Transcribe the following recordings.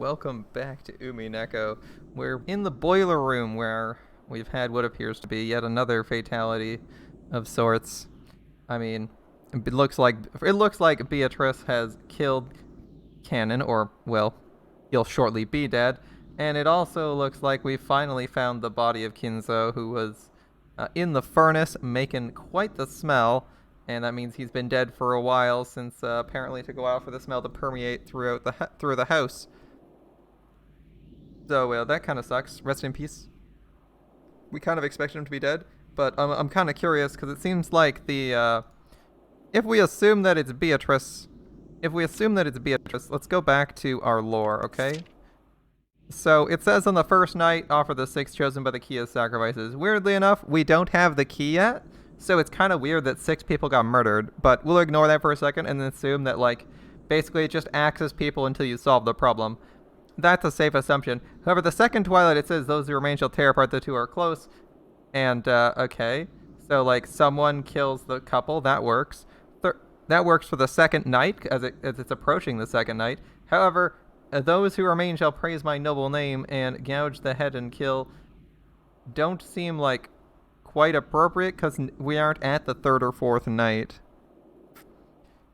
welcome back to Umineko. We're in the boiler room where we've had what appears to be yet another fatality of sorts. I mean, it looks like Beatrice has killed Cannon, or well, he'll shortly be dead. And it also looks like we finally found the body of Kinzo, who was in the furnace, making quite the smell. And that means he's been dead for a while, since apparently to go out for the smell to permeate through the house. So that kind of sucks. Rest in peace. We kind of expected him to be dead, but I'm kind of curious because it seems like if we assume that it's Beatrice, let's go back to our lore, okay? So it says on the first night, offer the 6 chosen by the key as sacrifices. Weirdly enough, we don't have the key yet, so it's kind of weird that 6 people got murdered. But we'll ignore that for a second and then assume that basically it just acts as people until you solve the problem. That's a safe assumption. However, the second Twilight, it says those who remain shall tear apart the two who are close. And, okay. So, someone kills the couple. That works. That works for the second night, as it's approaching the second night. However, those who remain shall praise my noble name and gouge the head and kill don't seem like quite appropriate, because we aren't at the third or fourth night.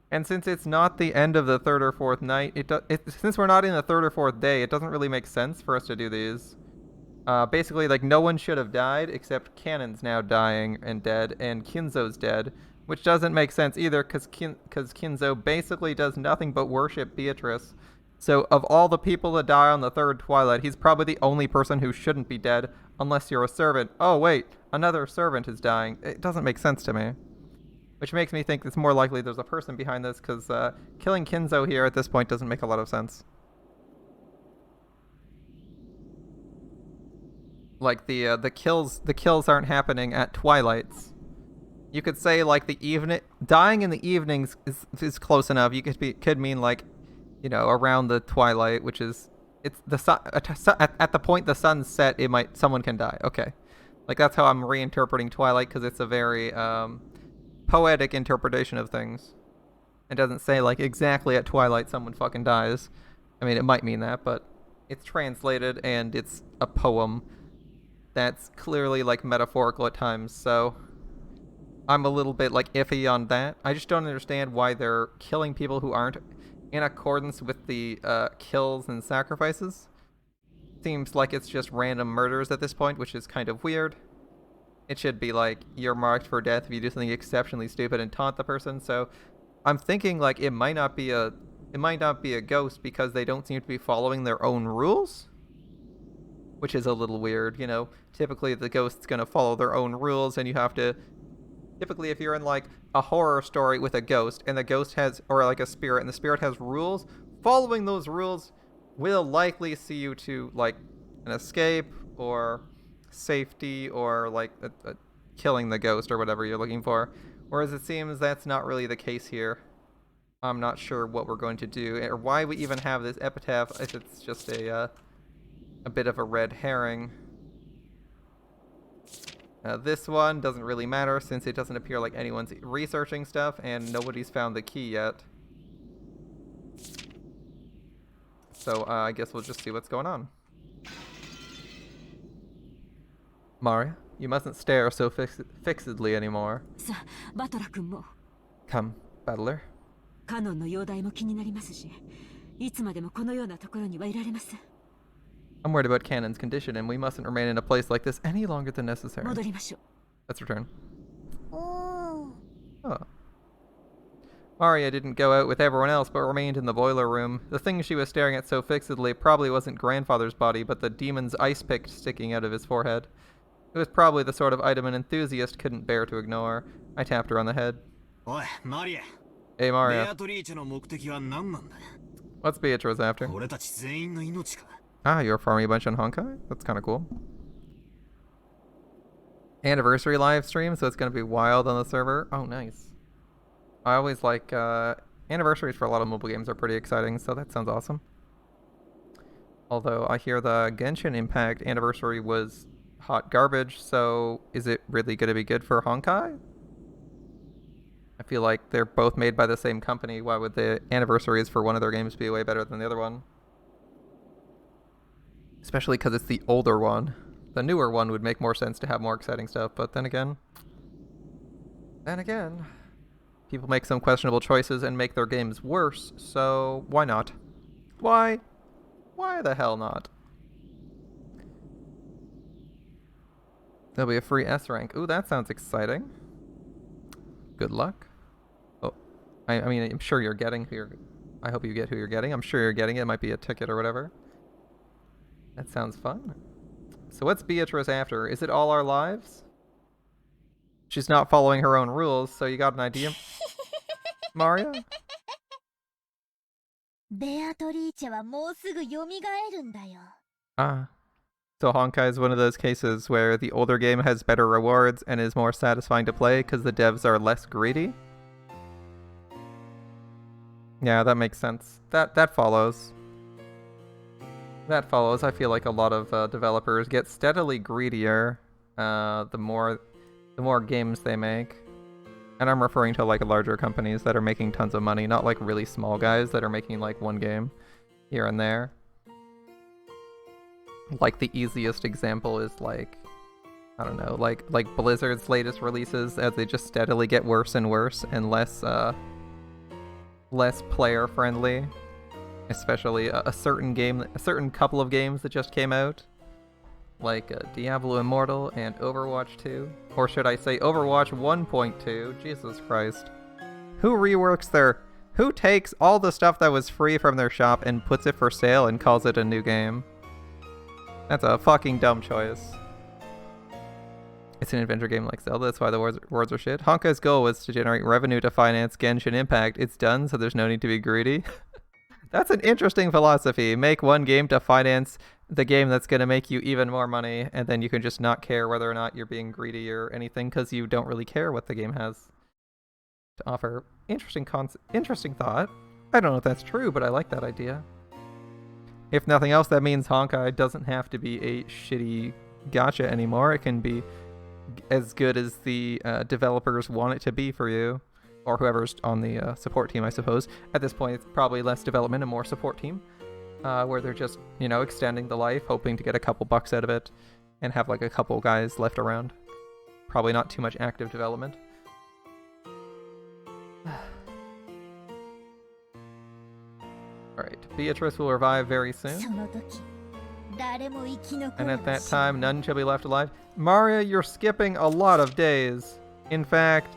And since it's not the end of the third or fourth night, since we're not in the third or fourth day, it doesn't really make sense for us to do these. Basically, no one should have died, except Cannon's now dying and dead, and Kinzo's dead, which doesn't make sense either, because Kinzo basically does nothing but worship Beatrice. So of all the people that die on the third Twilight, he's probably the only person who shouldn't be dead, unless you're a servant. Oh wait, another servant is dying. It doesn't make sense to me. Which makes me think it's more likely there's a person behind this, because killing Kinzo here at this point doesn't make a lot of sense. The kills aren't happening at twilights. You could say dying in the evenings is close enough. You could mean around the twilight, which is it's the sun at the point the sun's set. Someone can die. Okay, that's how I'm reinterpreting Twilight, because it's a very poetic interpretation of things. It doesn't say exactly at twilight someone fucking dies. I mean, it might mean that, but it's translated and it's a poem that's clearly metaphorical at times, so I'm a little bit iffy on that. I just don't understand why they're killing people who aren't in accordance with the kills and sacrifices. Seems like it's just random murders at this point, which is kind of weird. It should be you're marked for death if you do something exceptionally stupid and taunt the person. So I'm thinking it might not be a ghost, because they don't seem to be following their own rules, which is a little weird. Typically the ghost's gonna follow their own rules, and you have to. Typically, if you're in a horror story with a ghost, and the ghost has, or a spirit, and the spirit has rules, following those rules will likely see you to an escape or safety, or killing the ghost or whatever you're looking for. Whereas it seems that's not really the case here. I'm not sure what we're going to do, or why we even have this epitaph if it's just a bit of a red herring. This one doesn't really matter, since it doesn't appear like anyone's researching stuff, and nobody's found the key yet. So I guess we'll just see what's going on. Maria, you mustn't stare so fixedly anymore. Come, battler. I'm worried about Cannon's condition, and we mustn't remain in a place like this any longer than necessary. Let's return. Oh. Maria didn't go out with everyone else, but remained in the boiler room. The thing she was staring at so fixedly probably wasn't grandfather's body, but the demon's ice pick sticking out of his forehead. It was probably the sort of item an enthusiast couldn't bear to ignore. I tapped her on the head. Hey, Maria. What's Beatrice after? Ah, you're farming a bunch on Honkai? That's kind of cool. Anniversary live stream, so it's going to be wild on the server. Oh, nice. I always anniversaries for a lot of mobile games are pretty exciting, so that sounds awesome. Although I hear the Genshin Impact anniversary was hot garbage, so is it really going to be good for Honkai? I feel like they're both made by the same company. Why would the anniversaries for one of their games be way better than the other one? Especially because it's the older one. The newer one would make more sense to have more exciting stuff, but then again, people make some questionable choices and make their games worse, so why not? Why the hell not? There'll be a free S rank. Ooh, that sounds exciting. Good luck. Oh, I mean, I'm sure you're getting who you're... I hope you get who you're getting. I'm sure you're getting it. It might be a ticket or whatever. That sounds fun. So what's Beatrice after? Is it all our lives? She's not following her own rules, so you got an idea, Mario? Ah. So Honkai is one of those cases where the older game has better rewards and is more satisfying to play because the devs are less greedy? Yeah, that makes sense. That follows. That follows. I feel like a lot of developers get steadily greedier the more games they make. And I'm referring to like larger companies that are making tons of money, not like really small guys that are making like one game here and there. Like the easiest example is like, I don't know, like Blizzard's latest releases as they just steadily get worse and worse and less player friendly. Especially a certain couple of games that just came out, like Diablo Immortal and Overwatch 2, or should I say Overwatch 1.2? Jesus Christ! Who takes all the stuff that was free from their shop and puts it for sale and calls it a new game? That's a fucking dumb choice. It's an adventure game like Zelda, that's why the rewards are shit. Honkai's goal was to generate revenue to finance Genshin Impact. It's done, so there's no need to be greedy. That's an interesting philosophy. Make one game to finance the game that's going to make you even more money, and then you can just not care whether or not you're being greedy or anything because you don't really care what the game has to offer. Interesting thought. I don't know if that's true, but I like that idea. If nothing else, that means Honkai doesn't have to be a shitty gacha anymore. It can be as good as the developers want it to be for you, or whoever's on the support team, I suppose. At this point, it's probably less development and more support team, where they're just, you know, extending the life, hoping to get a couple bucks out of it, and have like a couple guys left around. Probably not too much active development. Alright, Beatrice will revive very soon. And at that time, none shall be left alive. Maria, you're skipping a lot of days. In fact,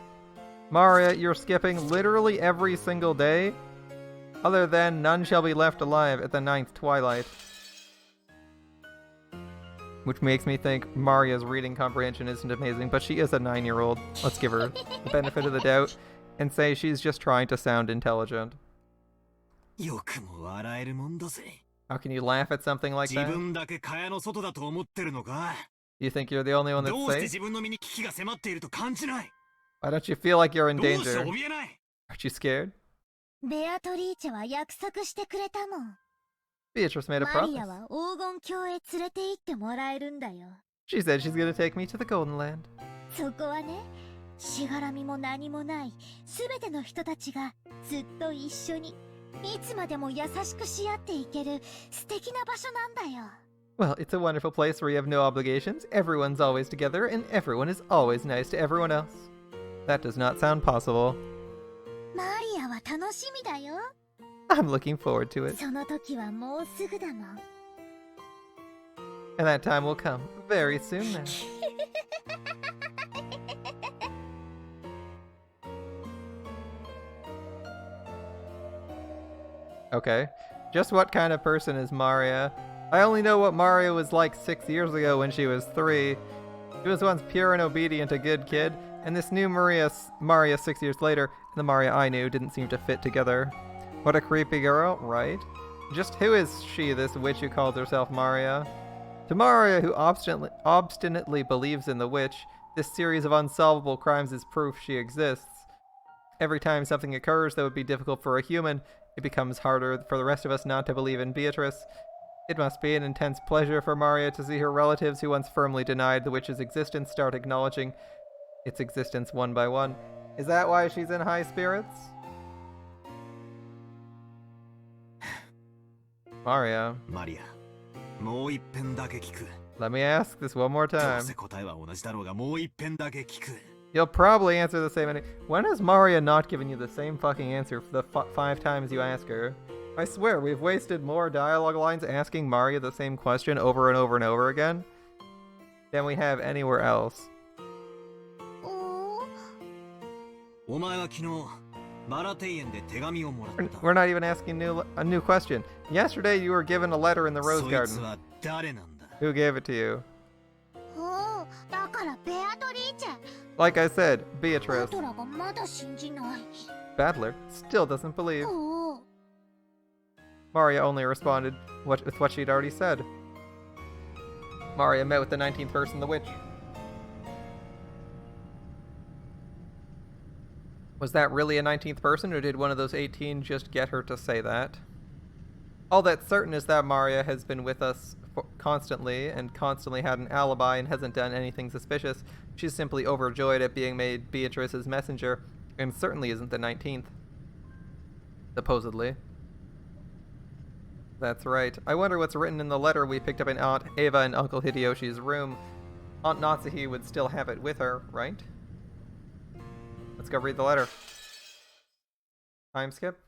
Maria, you're skipping literally every single day, other than none shall be left alive at the 9th twilight. Which makes me think Maria's reading comprehension isn't amazing, but she is a 9-year-old. Let's give her the benefit of the doubt and say she's just trying to sound intelligent. How can you laugh at something like that? You think you're the only one that's safe? Why don't you feel like you're in danger? Aren't you scared? Beatrice made a promise. She said she's gonna take me to the Golden Land. Well, it's a wonderful place where you have no obligations, everyone's always together, and everyone is always nice to everyone else. That does not sound possible. I'm looking forward to it. And that time will come very soon now. Okay, just what kind of person is Maria? I only know what Maria was like 6 years ago when she was 3. She was once pure and obedient, a good kid, and this new Maria 6 years later, and the Maria I knew didn't seem to fit together. What a creepy girl, right? Just who is she, this witch who calls herself Maria? To Maria, who obstinately believes in the witch, this series of unsolvable crimes is proof she exists. Every time something occurs that would be difficult for a human, it becomes harder for the rest of us not to believe in Beatrice. It must be an intense pleasure for Maria to see her relatives who once firmly denied the witch's existence start acknowledging its existence one by one. Is that why she's in high spirits? Maria. Let me ask this one more どう time. せ答えは同じだろうがもう一遍だけ聞く You'll probably answer the same. When has Maria not given you the same fucking answer for the 5 times you ask her? I swear, we've wasted more dialogue lines asking Maria the same question over and over and over again than we have anywhere else. お前は昨日バラ庭園で手紙をもらった We're not even asking a new question. Yesterday you were given a letter in the rose そい garden. つは誰なんだ Who gave it to you? だからベアトリーチェ Like I said, バ Beatrice. トラがまだ信じない Battler still doesn't believe. おお Maria only responded with what she'd already said. Maria met with the 19th person, the witch. Was that really a 19th person, or did one of those 18 just get her to say that? All that's certain is that Maria has been with us constantly and constantly had an alibi and hasn't done anything suspicious. She's simply overjoyed at being made Beatrice's messenger, and certainly isn't the 19th. Supposedly. That's right. I wonder what's written in the letter we picked up in Aunt Ava and Uncle Hideyoshi's room. Aunt Natsuhi would still have it with her, right? Let's go read the letter. Time skip?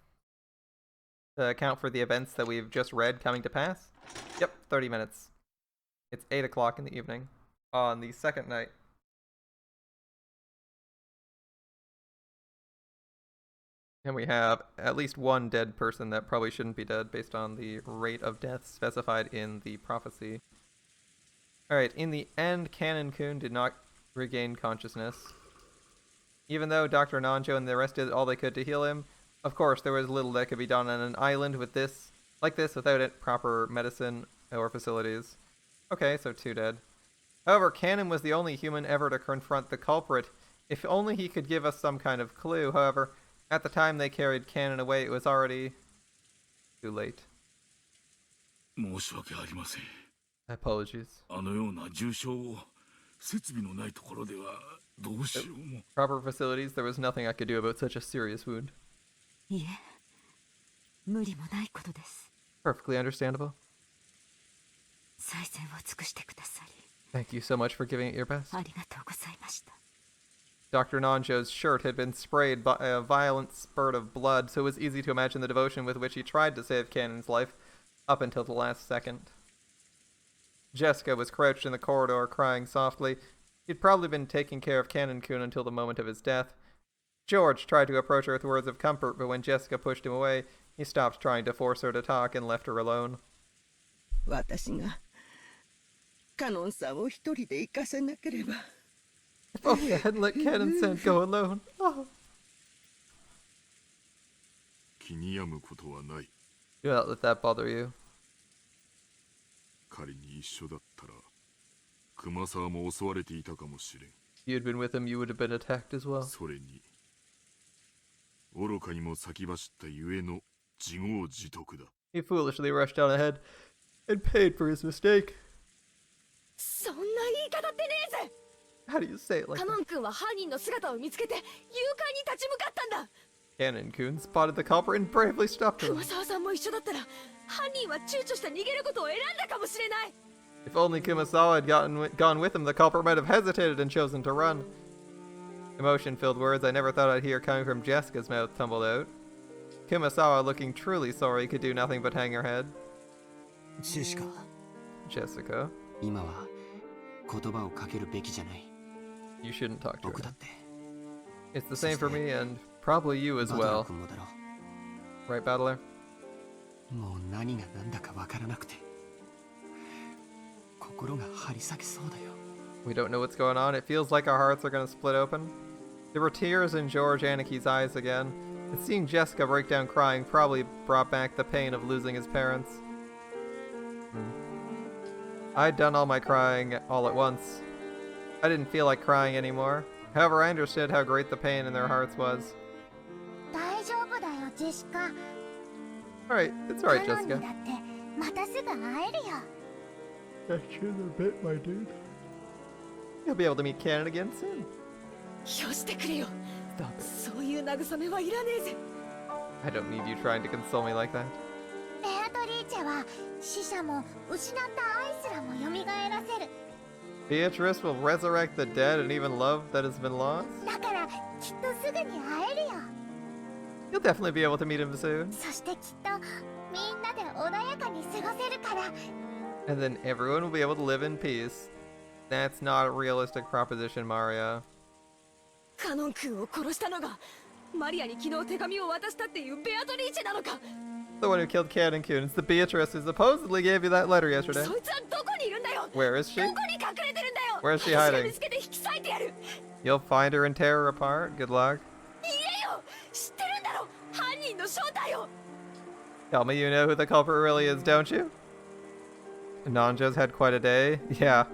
To account for the events that we've just read coming to pass? Yep, 30 minutes. It's 8 o'clock in the evening on the second night. And we have at least one dead person that probably shouldn't be dead based on the rate of death specified in the prophecy. Alright, in the end, Canon-kun did not regain consciousness. Even though Dr. Nanjo and the rest did all they could to heal him, of course there was little that could be done on an island with this, like this, without it proper medicine or facilities. Okay, so 2 dead. However, Canon was the only human ever to confront the culprit. If only he could give us some kind of clue. However, at the time they carried Canon away, it was already too late. 申し訳ありません。 Apologies. あのような重傷を設備のないところではどうしようも。 Proper facilities, there was nothing I could do about such a serious wound. いえ、無理もないことです。 Perfectly understandable. 最善を尽くしてくださり、 Thank you so much for giving it your best. ありがとうございました。 Dr. Nanjo's shirt had been sprayed by a violent spurt of blood, so it was easy to imagine the devotion with which he tried to save Cannon's life, up until the last second. Jessica was crouched in the corridor, crying softly. He'd probably been taking care of Cannon-kun until the moment of his death. George tried to approach her with words of comfort, but when Jessica pushed him away, he stopped trying to force her to talk and left her alone. 私がカノンさんを一人で行かせなければ。 If only I hadn't let Cannon-san go alone. Oh. 気に病むことはない。 Do not let that bother you. 仮に一緒だったら熊沢も襲われていたかもしれん。 If you had been with him, you would have been attacked as well. それに愚かにも先走ったゆえの自業自得だ。 He foolishly rushed on ahead and paid for his mistake. そんな言い方ってねえぜ How do you say it like カノ that? ン君は犯人の姿を見つけて勇敢に立ち向かったんだ Cannon-kun spotted the culprit and bravely stopped him. 熊沢さんも一緒だったら犯人は躊躇して逃げることを選んだかもしれない If only Kumasawa had gone with him, the culprit might have hesitated and chosen to run. Emotion-filled words I never thought I'd hear coming from Jessica's mouth tumbled out. Kumasawa, looking truly sorry, could do nothing but hang her head. ジェシカ Jessica, 今は言葉をかけるべきじゃない you shouldn't talk to 僕 her. だって It's the same for me and probably you as バトラ well. 君もだろ Right, Battler? もう何が何だかわからなくて心が張り裂けそうだよ We don't know what's going on. It feels like our hearts are going to split open. There were tears in George Aniki's eyes again, and seeing Jessica break down crying probably brought back the pain of losing his parents. I'd done all my crying all at once. I didn't feel like crying anymore. However, I understood how great the pain in their hearts was. 大丈夫だよジェシカ Alright, it's alright, カノンに Jessica. だってまたすぐ会えるよ Catch you in a bit, my dude. You'll be able to meet Cannon again soon. よしてくれよ Stop it. そういう慰めはいらねえぜ I don't need you trying to console me like that. ベアトリーチェは死者も失った愛すらも蘇らせる。 Beatrice will resurrect the dead and even love that has been lost? だからきっとすぐに会えるよ。 You'll definitely be able to meet him soon. そしてきっとみんなで穏やかに過ごせるから。 And then everyone will be able to live in peace. That's not a realistic proposition, Maria. カノン君を殺したのがマリアに昨日手紙を渡したっていうベアトリーチェなのか。 The one who killed Canon-kun. It's the Beatrice who supposedly gave you that letter yesterday. そいつはどこにいるんだよ。 Where is she? どこに隠れてるんだよ。 Where is she 私が hiding? 見つけて引き裂いてやる。 You'll find her and tear her apart. Good luck. 言えよ。知ってるんだろ。犯人の正体を。 Tell me you know who the culprit really is, don't you? Nanjo's had quite a day. Yeah.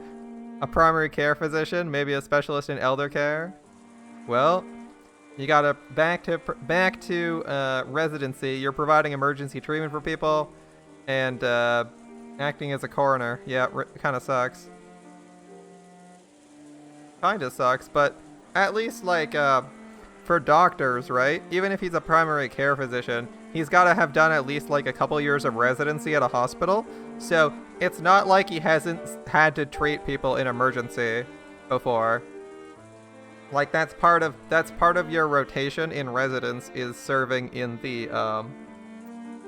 A primary care physician, maybe a specialist in elder care. Well, you gotta back to residency. You're providing emergency treatment for people and acting as a coroner. Yeah, kind of sucks. Kind of sucks, but at least like for doctors, right? Even if he's a primary care physician, he's got to have done at least like a couple years of residency at a hospital. So it's not like he hasn't had to treat people in emergency before. Like that's part of your rotation in residence is serving in the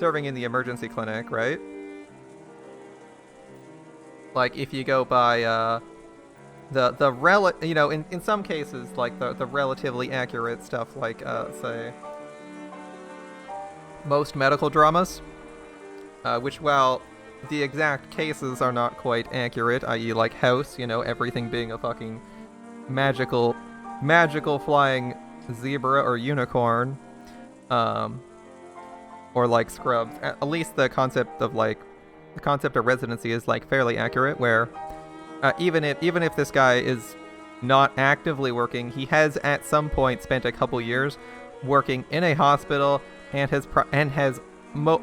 emergency clinic, right? Like if you go by in some cases like the relatively accurate stuff like say most medical dramas, which while the exact cases are not quite accurate, i.e. like House, you know, everything being a fucking magical flying zebra or unicorn, or like Scrubs, at least the concept of residency is like fairly accurate, where even if this guy is not actively working, he has at some point spent a couple years working in a hospital and has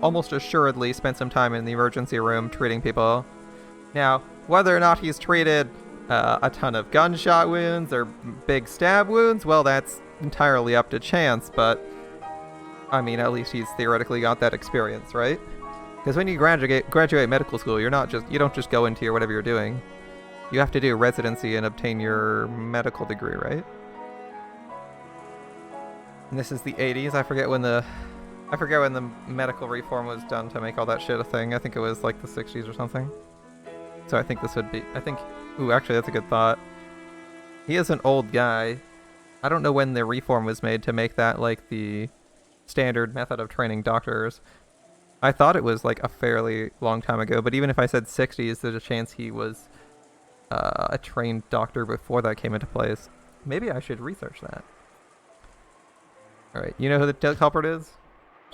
almost assuredly spent some time in the emergency room treating people. Now, whether or not he's treated a ton of gunshot wounds or big stab wounds, well, that's entirely up to chance, but I mean, at least he's theoretically got that experience, right? Because when you graduate medical school, you don't just go into whatever you're doing. You have to do residency and obtain your medical degree, right? And this is the 80s. I forget when the medical reform was done to make all that shit a thing. I think it was like the 60s or something. So I think this would be... Ooh, actually, that's a good thought. He is an old guy. I don't know when the reform was made to make that like the standard method of training doctors. I thought it was like a fairly long time ago, but even if I said 60s, there's a chance he was a trained doctor before that came into place. Maybe I should research that. Alright, you know who the culprit is?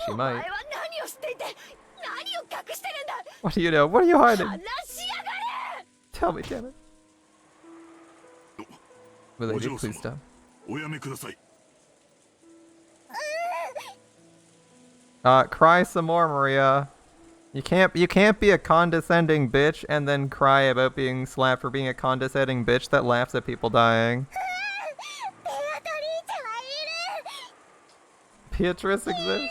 She might. What do you know? What are you hiding? Tell me, damn it. Will they do? Please stop. Cry some more, Maria. You can't be a condescending bitch and then cry about being slapped for being a condescending bitch that laughs at people dying. Beatrice exists?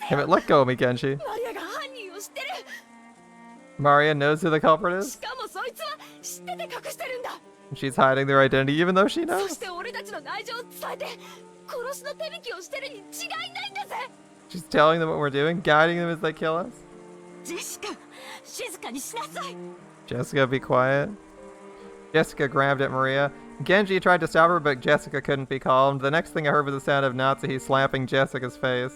Damn it, let go of me, Genji. Maria knows who the culprit is? She's hiding their identity even though she knows. She's telling them what we're doing, guiding them as they kill us. Jessica, be quiet. Jessica grabbed at Maria. Genji tried to stop her, but Jessica couldn't be calmed. The next thing I heard was the sound of Natsuhi slapping Jessica's face.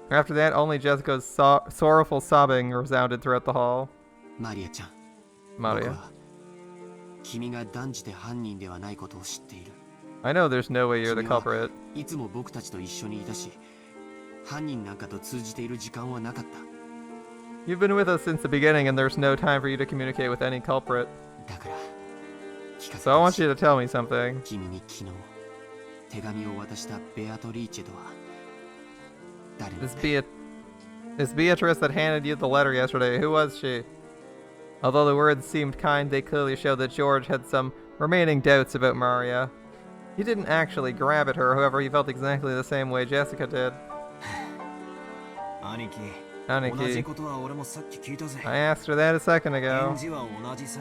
After that, only Jessica's sorrowful sobbing resounded throughout the hall. Maria. I know there's no way you're the culprit. You've been with us since the beginning and there's no time for you to communicate with any culprit. So I want you to tell me something. This Beatrice that handed you the letter yesterday, who was she? Although the words seemed kind, they clearly showed that George had some remaining doubts about Maria. He didn't actually grab at her, however, he felt exactly the same way Jessica did. 兄貴、兄貴、同じことは俺もさっき聞いたぜ。 I asked her that a second 返 ago. 事は同じさ。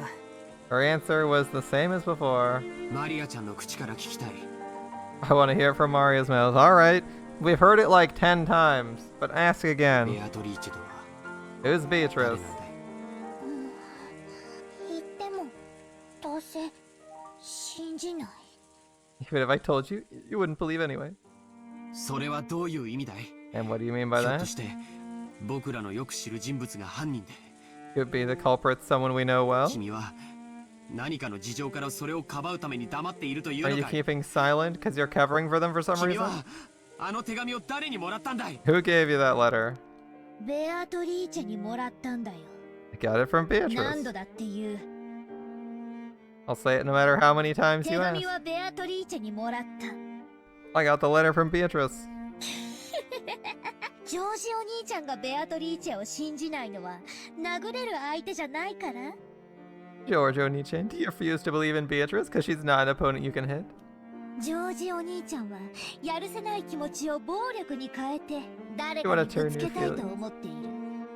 Her answer was the same as before. マリアちゃんの口から聞きたい。 I want to hear it from Maria's mouth. Alright, we've heard it like 10 times, but ask ベ again. アトリーチェとは Who's 誰 Beatrice? なんだい？言ってもどうせ信じない。 Even if I told you, you wouldn't believe anyway. それはどういう意味だい？ And what do you mean by ひょっと that? して僕らのよく知る人物が犯人で Could be the culprit someone we know well. 君は何かの事情からそれをかばうために黙っているという Are の you かい？ keeping silent because you're covering for them for some 君 reason? はあの手紙を誰にもらったんだい？ Who gave you that letter? ベアトリーチェにもらったんだよ。 I got it from 何 Beatrice. 度だって言う。 I'll say it no matter how many times 手 you 紙 ask. はベアトリーチェにもらった。 I got the letter from Beatrice. ジョージお兄ちゃんがベアトリーチェを信じないのは殴れる相手じゃないから。 Giorgio Nichin, do you refuse to believe in Beatrice because she's not an opponent you can hit? ジョージお兄ちゃんはやるせない気持ちを暴力に変えて誰 You か wanna にぶ turn つ your けたいと feelings? 思っている。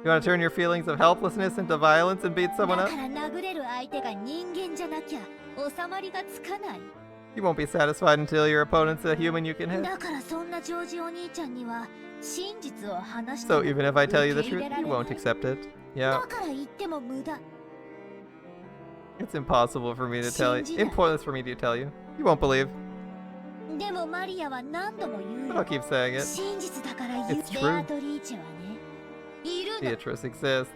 You want to turn your feelings of helplessness into violence and beat だ someone か up? ら殴れる相手が人間じゃなきゃ収まりがつかない。 You won't be satisfied until your opponent's a human you can hit. だからそんなジョージお兄ちゃんには真実を話して So も even if I tell you the 受け truth, 入れられ you ない won't accept it. だ Yeah, から言っても無駄。 it's impossible for me to tell you. 信じない。 Pointless for me to tell you. You won't believe. でもマリアは何度も言う But よ I'll。keep saying it. 真実だから言う。 It's ベ true. アトリーチェはね、いるの。 Beatrice exists.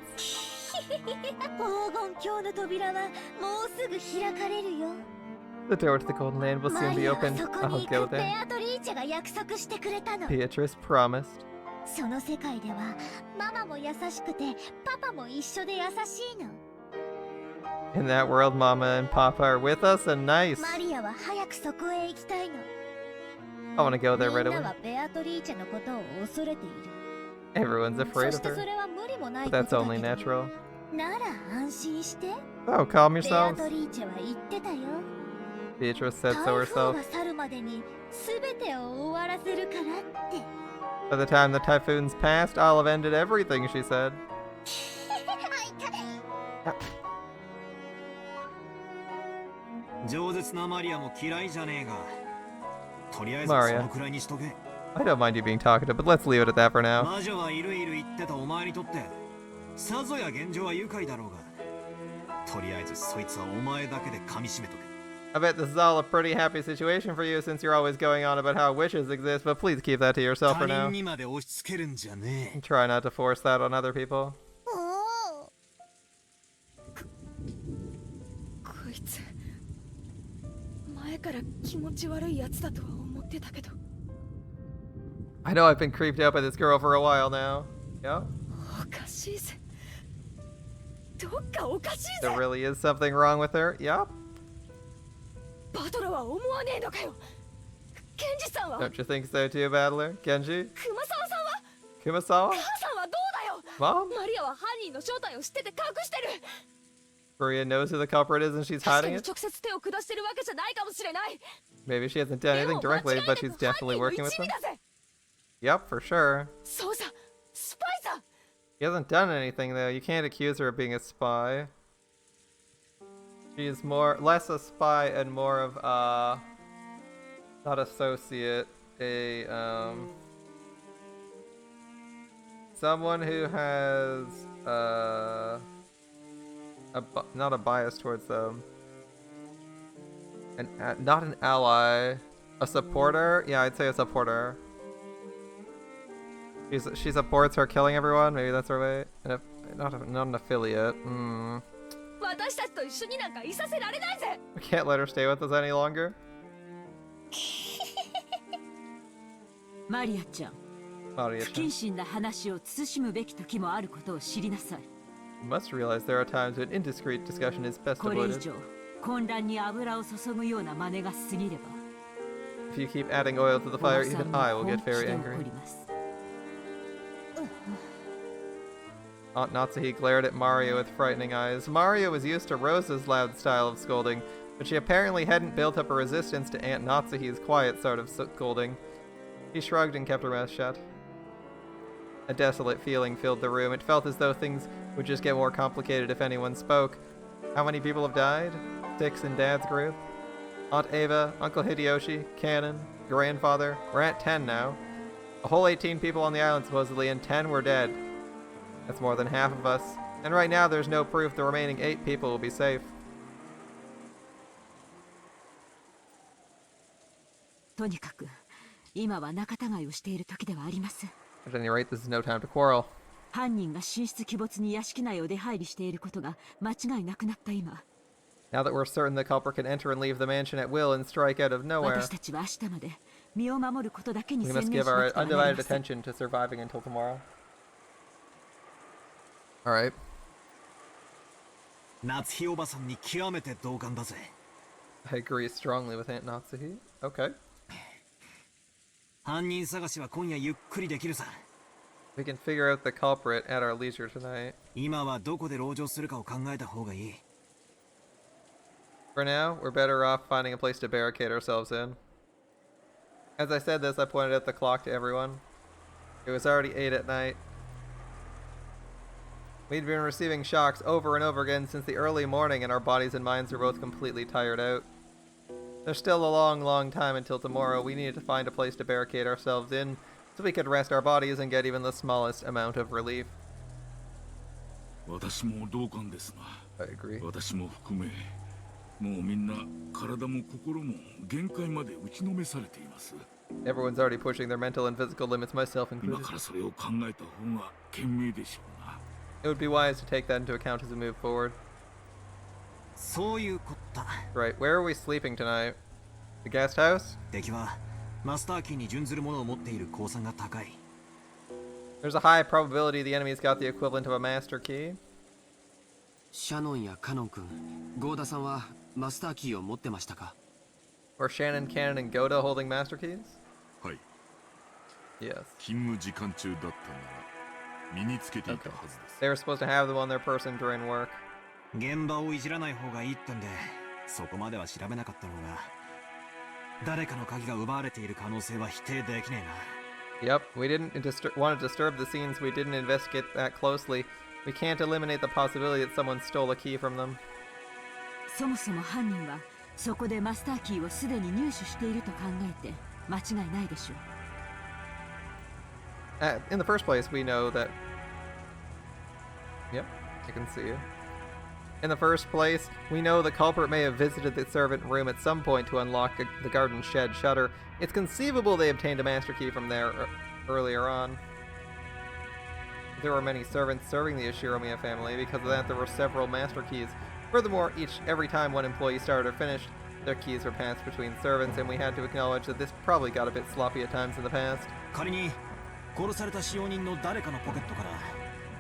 黄金鏡の扉はもうすぐ開かれるよ。 The door to the Golden Land will マ soon be リアは opened. そこ I'll に go 行くベ there. アトリーチェが約束してくれたの。 Beatrice promised. その世界ではママも優しくてパパも一緒で優しいの。 In that world, Mama and Papa are with us and nice. マリアは早くそこへ行きたいの。 I want to go there み right んな away. はベアトリーチェのことを恐れている。 Everyone's そ afraid し of てそ her. れは無理もない But こと that's だけ only ど。 natural. なら安心して。 Oh, calm ベア yourselves. トリーチェは言ってたよ。 Beatrice said 台 so 風 herself. が去るまでに全てを終わらせるからって。 By the time the typhoons passed, I'll have ended everything, she said. 饒舌なマリアも嫌いじゃねえが。とりあえずマリアそのくらいにしとけ。 I don't mind you being talkative, but let's leave it at that for now. 魔女はいるいる言ってたお前にとってさぞや現状は愉快だろうが、とりあえずそいつはお前だけで噛み締めとけ。 I bet this is all a pretty happy situation for you since you're always going on about how wishes exist, but please keep that to yourself for 他 now. 人にまで押し付けるんじゃねえ。 Try not to force that on other people. おお。こいつ前から気持ち悪いやつだとは思ってたけど。 I know I've been creeped out by this girl for a while now. Yeah? おかしいぜ。どっかおかしいぜ。 There really is something wrong with her. Yep. バトラは思わねえのかよ。ケンジさんは、 Don't you think so too, Battler? Genji? 熊沢さんは、 Kumasawa? 母さんはどうだよ。 Mom? マリアは犯人の正体を知ってて隠してる。 Maria knows who the culprit is and she's 確か hiding に it? 直接手を下してるわけじゃないかもしれない。 Maybe she hasn't done で anything も間 directly, 違い but な she's く definitely 犯人の working with 一味 them. だぜ。 Yep, for sure. そうさ、スパイさ。 She hasn't done anything though. You can't accuse her of being a spy. She's less a spy and more of not associate, someone who has not a bias towards them. Not an ally, a supporter. Yeah, I'd say a supporter. She supports her killing everyone. Maybe that's her way. Not an affiliate. 私たちと一緒になんかいさせられないぜ。 We can't let her stay with us any longer. マリアちゃん、 Maria, 不謹慎な話を慎むべき時もあることを知りなさい。 you must realize there are times when indiscreet discussion is best これ以 avoided. 上混乱に油を注ぐような真似が過ぎれば、 If you keep adding oil to the fire, おばさん even も I will 本 get 気で very 怒 angry. ります。 Aunt Natsuhi glared at Mario with frightening eyes. Mario was used to Rosa's loud style of scolding, But she apparently hadn't built up a resistance to Aunt Natsuhi's quiet sort of scolding. She shrugged and kept her mouth shut. A desolate feeling filled the room. It felt as though things would just get more complicated if anyone spoke. How many people have died? 6 in Dad's group. Aunt Ava, Uncle Hideyoshi, Cannon, Grandfather. We're at 10 now. A whole 18 people on the island supposedly, and 10 were dead. That's more than half of us. And right now there's no proof the remaining 8 people will be safe. とにかく今は仲違いをしている時ではあります。 At any rate, this is no time to quarrel. 犯人が神出鬼没に屋敷内を出入りしていることが間違いなくなった今。 Now that we're certain the culprit can enter and leave the mansion at will and strike out of nowhere, 私たちは明日まで身を守ることだけに we 専 must 念 give しな our くてはなり undivided ません。 attention to surviving until tomorrow. Alright. 夏日おばさんに極めて同感だぜ。 I agree strongly with Aunt Natsuhi. Okay. 犯人探しは今夜ゆっくりできるさ。 We can figure out the culprit at our leisure tonight. 今はどこで籠城するかを考えた方がいい。 For now, we're better off finding a place to barricade ourselves in. As I said this, I pointed out the clock to everyone. It was already 8 at night. We'd been receiving shocks over and over again since the early morning, and our bodies and minds were both completely tired out. There's still a long, long time until tomorrow. We needed to find a place to barricade ourselves in so we could rest our bodies and get even the smallest amount of relief. 私も同感ですな。 I agree. 私も含め、もうみんな体も心も限界まで打ちのめされています。 Everyone's already pushing their mental and physical limits, myself 今 included. からそれを考えた方が賢明でしょうな。 It would be wise to take that into account as we move forward. そういうこった。 Right, where are we sleeping tonight? The guest house? 敵はマスターキーに準ずるものを持っている公算が高い。 There's a high probability the enemy's got the equivalent of a master key. シャノンやカノン君、ゴーダさんはマスターキーを持ってましたか？ Or Shannon, Cannon, and Goda holding master keys? はい。 Yes. 勤務時間中だったなら身につけていたはずです。 They were supposed to have them on their person during work. 現場をいじらない方がいいってんで、そこまでは調べなかったのが、誰かの鍵が奪われている可能性は否定できねえな。 Yep, we didn't want to disturb the scenes. We didn't investigate that closely. We can't eliminate the possibility that someone stole a key from them. そもそも犯人はそこでマスターキーをすでに入手していると考えて間違いないでしょう。 In the first place, we know that... Yep, I can see you. In the first place, we know the culprit may have visited the servant room at some point to unlock the garden shed shutter. It's conceivable they obtained a master key from there earlier on. There were many servants serving the Ishiromiya family. Because of that, there were several master keys. Furthermore, every time one employee started or finished, their keys were passed between servants, and we had to acknowledge that this probably got a bit sloppy at times in the past. 仮に殺された使用人の誰かのポケットから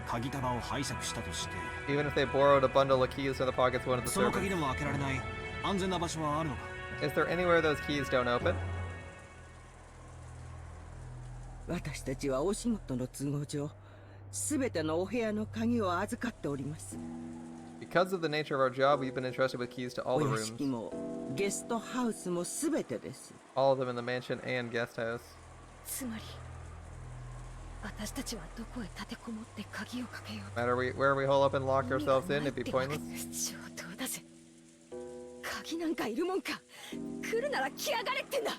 鍵束を拝借したとして、 Even if they borrowed a bundle of keys from the pockets of one of the その鍵 servants, でも開けられない安全な場所はあるのか？ is there anywhere those keys don't open? 私たちはお仕事の都合上、すべてのお部屋の鍵を預かっております。 Because of the nature of our job, we've been entrusted with keys to all お the 屋 rooms. 敷もゲストハウスもすべてです。 All of them in the mansion and guest house. つまり私たちはどこへ立てこもって鍵をかけよう。 No matter where we hole up and lock ourselves in, it'd be pointless. 上等だぜ。鍵なんかいるもんか。来るなら来やがれってんだ。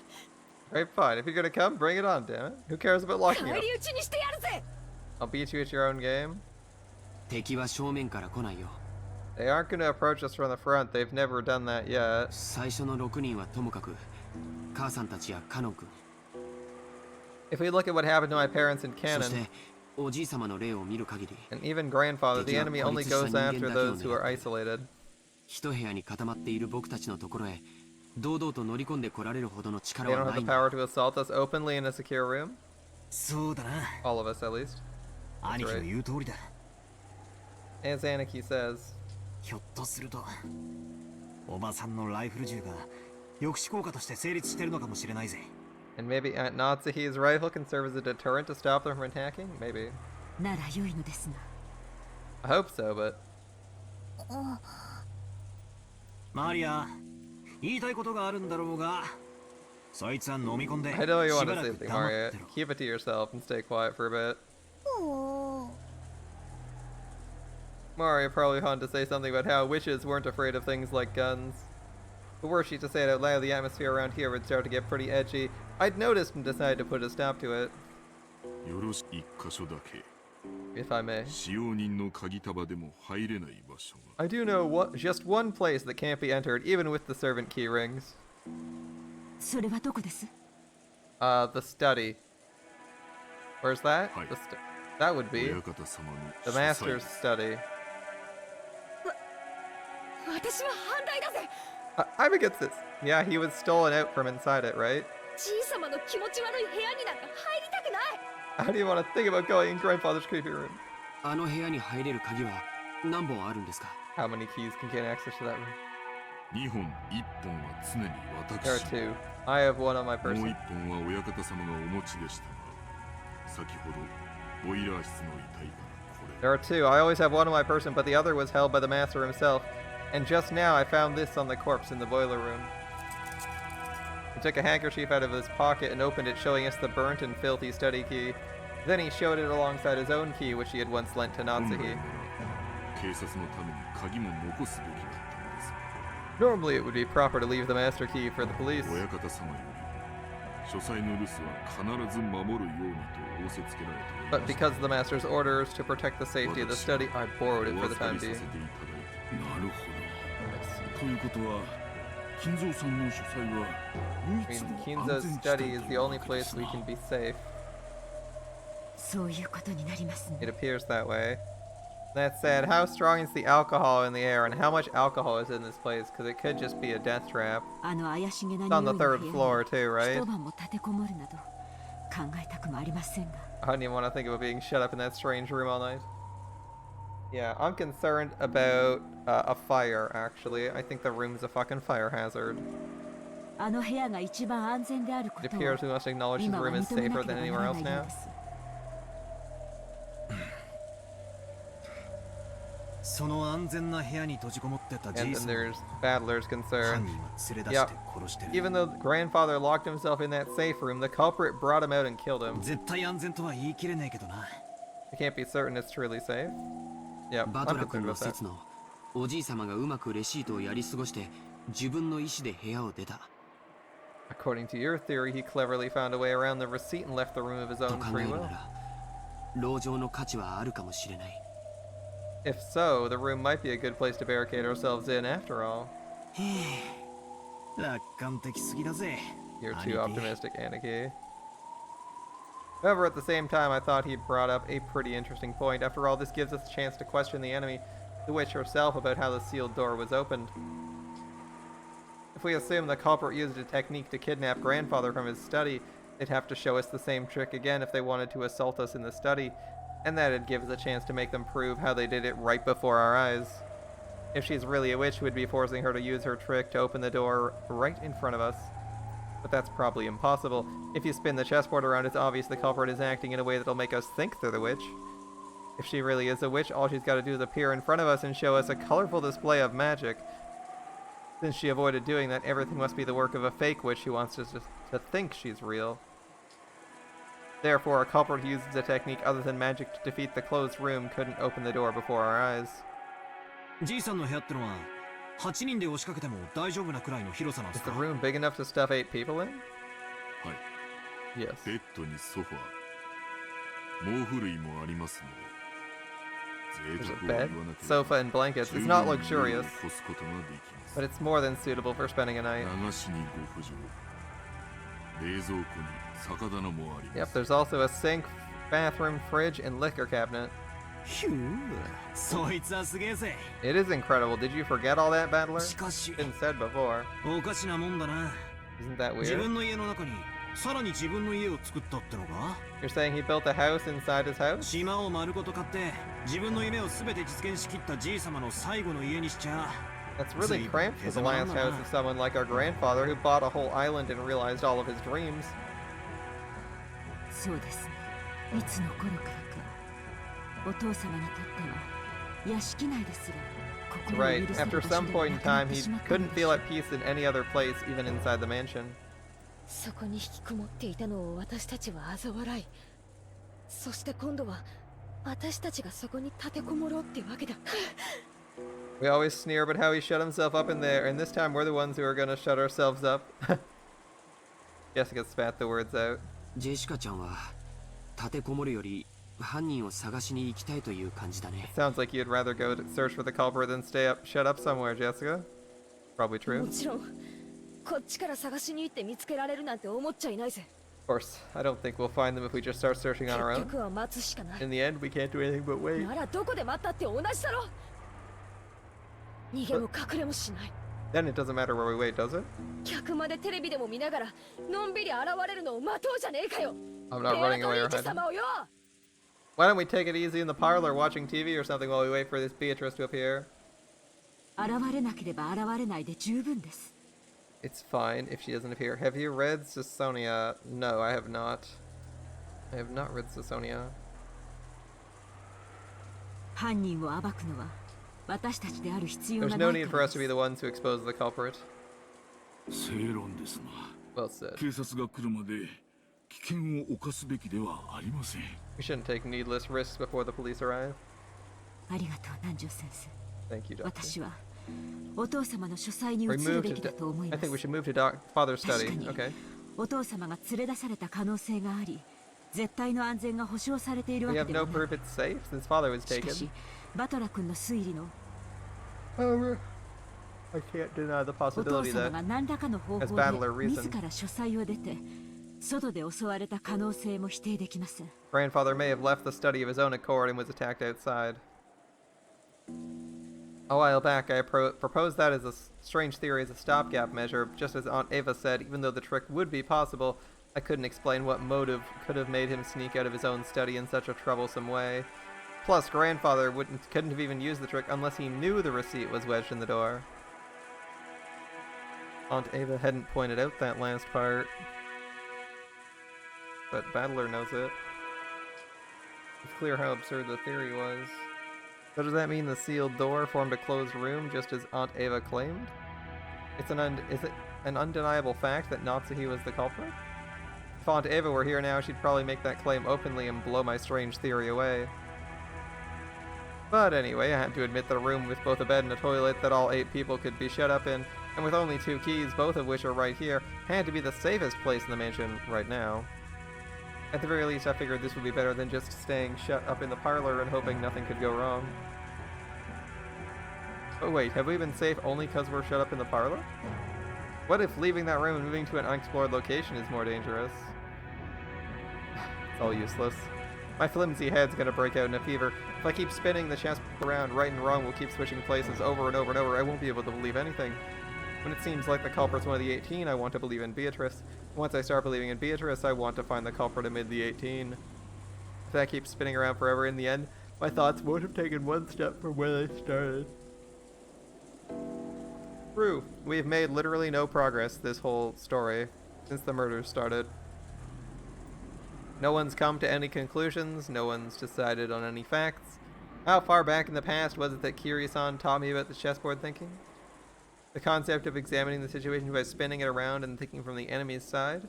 Right, fine. If you're gonna come, bring it on, damn it. Who cares about locking 返 up? り討ちにしてやるぜ。 I'll beat you at your own game. 敵は正面から来ないよ。 They aren't gonna approach us from the front. They've never done that yet. 最初の6人はともかく、母さんたちやカノン君、 If we look at what happened to my parents in そし canon, ておじい様の例を見る限り、 and even grandfather, the enemy only goes after those who are isolated. 一部屋に固まっている僕たちのところへ堂々と乗り込んでこられるほどの They 力 don't は have ない the んだ。 power to assault us openly in a secure room. そうだな。 All of us, at least. 兄貴の言う通りだ。 As Aniki says, ひょっとするとおばさんのライフル銃が抑止効果として成立してるのかもしれないぜ。 and maybe Aunt Natsuhi's rifle can serve as a deterrent to stop them from attacking? Maybe. なら良いのですが。 I hope so, but マリア、言いたいことがあるんだろうが、そいつは飲み込んで I know you し want ば to ら say く something, 黙っ Mario. てろ。 Keep it to yourself and stay quiet for a bit. おー Mario probably wanted to say something about how witches weren't afraid of things like guns. But were she to say it out loud, the atmosphere around here would start to get pretty edgy. I'd noticed and decided to put a stop to it, よろしく一箇所だけ if I may. 使用人の鍵束でも入れない場所が I do know just one place that can't be entered, even with the servant key rings. それはどこです The study. Where's that? Hi. That would be 親方様の the 書斎 master's study. 私は反対だぜ。 I'm against this. Yeah, he was stolen out from inside it, right? じいさまの気持ち悪い部屋になんか入りたくない。 How do you want to think about going in grandfather's creepy room? あの部屋に入れる鍵は何本あるんですか How many keys can gain access to that room? 2本1本は常に There are 私 two. I have one on my もう person. 1本は親方様がお持ちでしたが先ほどボイラー室の遺体からこれ There are two. I always have one on my person, but the other was held by the master himself. And just now I found this on the corpse in the boiler room. He took a handkerchief out of his pocket and opened it, showing us the burnt and filthy study key. Then he showed it alongside his own key, which he had once lent to 本来な Natsuki. ら警察のために鍵も残すべきだったのです Normally it would be proper to leave the master key for the police. 親方様より書斎の留守は必ず守るようにと仰せつけられており But ました because of the master's orders to protect the safety of the study, I borrowed it お for the 預か time りさ being. せていただいてなるほどということは金蔵さんの書斎は I 唯一 mean, の安 Kinzo's 全地 study 帯 is と the いうわ only けで place す we な can be safe. そういうことになりますね It appears that way. That said, how strong is the alcohol in the air and how much alcohol is in this place? Because it could just be a death trap. あの怪しげな It's 匂 on い the の third 部屋 floor に too, right? 一晩も立てこもるなど考えたくもありませんが I don't even want to think about being shut up in that strange room all night. Yeah, I'm concerned about a fire, actually. I think the room's a fucking fire hazard. あの部屋が一番安全であるこ It とを appears we must acknowledge this 今は room is 認めな safer けれ than ば anywhere なら else ないよ now. うです。その安全な部屋に閉じこもってたじ And い then さま there's Battler's 犯 concern. 人は連れ出して殺してる Even though grandfather locked himself in that safe room, the culprit brought him out and killed him. 絶対安全とは言い切れねえけどな We can't be certain it's truly safe. Yep, バ I'm トラ君 concerned の about that. 説のおじい様がうまくレシートをやり過ごして自分の意思で部屋を出た According to your theory, he cleverly found a way around the receipt and left the room of his と own 考え free る will. なら籠城の価値はあるかもしれない If so, the room might be a good place to barricade ourselves in after all. 楽観的すぎだぜ You're 兄 too 貴 optimistic, Aniki. However, at the same time, I thought he brought up a pretty interesting point. After all, this gives us a chance to question the enemy, the witch herself, about how the sealed door was opened. If we assume the culprit used a technique to kidnap grandfather from his study, they'd have to show us the same trick again if they wanted to assault us in the study, and that'd give us a chance to make them prove how they did it right before our eyes. If she's really a witch, we'd be forcing her to use her trick to open the door right in front of us. But that's probably impossible. If you spin the chessboard around, it's obvious the culprit is acting in a way that'll make us think they're the witch. If she really is a witch, all she's got to do is appear in front of us and show us a colorful display of magic. Since she avoided doing that, everything must be the work of a fake witch who wants us to think she's real. Therefore, a culprit who uses a technique other than magic to defeat the closed room couldn't open the door before our eyes. じいさんの部屋ってのは8人で押しかけても大丈夫なくらいの広さなんで Is す the か room big enough to stuff 8 people in? はい Yes. ベッドにソファー毛布類もありますので There's 贅 a 沢を bed, 言わなければ sofa, and blankets. It's not luxurious, 越すことができます but it's more than suitable for spending a night. 流しにご浮上冷蔵庫に酒棚もありま Yep, す there's also a sink, bathroom, fridge, and liquor cabinet. ひゅーそいつはすげえぜ It is incredible. Did you forget all that, Battler? しかし Been said before. おかしなもんだな Isn't that 自 weird? 分の家の中にさらに自分の家を作ったってのか You're saying he built a house inside his house? 島を丸ごと買って自分の夢を全て実現しきったじい様の最後の家にしちゃ That's really cramped for the last house of someone like our grandfather who bought a whole island and realized all of his dreams. そうですねいつの頃からかお父様にとっては屋敷内ですら Right. After some point in time, he couldn't feel at peace in any other place, even inside the mansion. そこに引きこもっていたのを私たちは嘲笑い、そして今度は私たちがそこに立てこもろうってわけだ。We always sneer about how he shut himself up in there, and this time we're the ones who are gonna shut ourselves up. Jessica spat the words out. ジェシカちゃんは立てこもるより犯人を探しに行きたいという感じだね。 Sounds like you'd rather go to search for the culprit than stay up, shut up somewhere, Jessica. Probably も true. ちろん、こっちから探しに行って見つけられるなんて思っちゃいないぜ。 Of course, I don't think we'll find them if we just start searching on our 結 own. 局は待つしかない。 In the end, we can't do anything but wait. ならどこで待ったって同じだろ。逃げも隠れもしない。 Then it doesn't matter where we wait, does it? 客までテレビでも見ながらのんびり現れるのを待とうじゃねえかよ。 I'm not running ベア away ト or リーチェ hiding. 様をよ。 Why don't we take it easy in the parlor watching TV or something while we wait for this Beatrice to appear? 現れなければ現れないで十分です。 It's fine if she doesn't appear. Have you read Sasonia? No, I have not. I have not read Sasonia. 犯人を暴くのは私たちである必要 There's が no ない need か for ら us で to be す。 the ones who expose the culprit. 正論ですが、 Well said. 警察が来るまで危険を冒すべきではありません。 We shouldn't take needless risks before the police arrive. ありがとう南條先生。 Thank you, Doctor. 私はお父様の書斎に移る Remove べ to きだと思い I ま think we す。 should move to Father's 確 study. かに Okay. お父様が連れ出された可能性があり、絶対の安全が保証されているわ We け have では no ない。 proof it's safe since Father was しかし taken. バトラ君の推理の However, I can't deny the お父 possibility 様 that が何らかの方 as 法 Battler で reasoned. 自ら書斎を出て外で襲われた可能性も否定できません。 grandfather may have left the study of his own accord and was attacked outside. A while back, I proposed that as a strange theory as a stopgap measure, just as Aunt Ava said, even though the trick would be possible, I couldn't explain what motive could have made him sneak out of his own study in such a troublesome way. Plus, grandfather couldn't have even used the trick unless he knew the receipt was wedged in the door. Aunt Ava hadn't pointed out that last part. But Battler knows it. It's clear how absurd the theory was. So does that mean the sealed door formed a closed room just as Aunt Ava claimed? Is it an undeniable fact that Natsuhi was the culprit? If Aunt Ava were here now, she'd probably make that claim openly and blow my strange theory away. But anyway, I had to admit that a room with both a bed and a toilet that all 8 people could be shut up in, and with only 2 keys, both of which are right here, had to be the safest place in the mansion right now. At the very least, I figured this would be better than just staying shut up in the parlor and hoping nothing could go wrong. Oh wait, have we been safe only because we're shut up in the parlor? What if leaving that room and moving to an unexplored location is more dangerous? It's all useless. My flimsy head's gonna break out in a fever. If I keep spinning the chess around, right and wrong will keep switching places over and over and over. I won't be able to believe anything. When it seems like the culprit's one of the 18, I want to believe in Beatrice. Once I start believing in Beatrice, I want to find the culprit amid the 18. If that keeps spinning around forever, in the end, my thoughts won't have taken one step from where they started. True, we've made literally no progress this whole story since the murders started. No one's come to any conclusions, no one's decided on any facts. How far back in the past was it that Kiri-san taught me about the chessboard thinking? The concept of examining the situation by spinning it around and thinking from the enemy's side?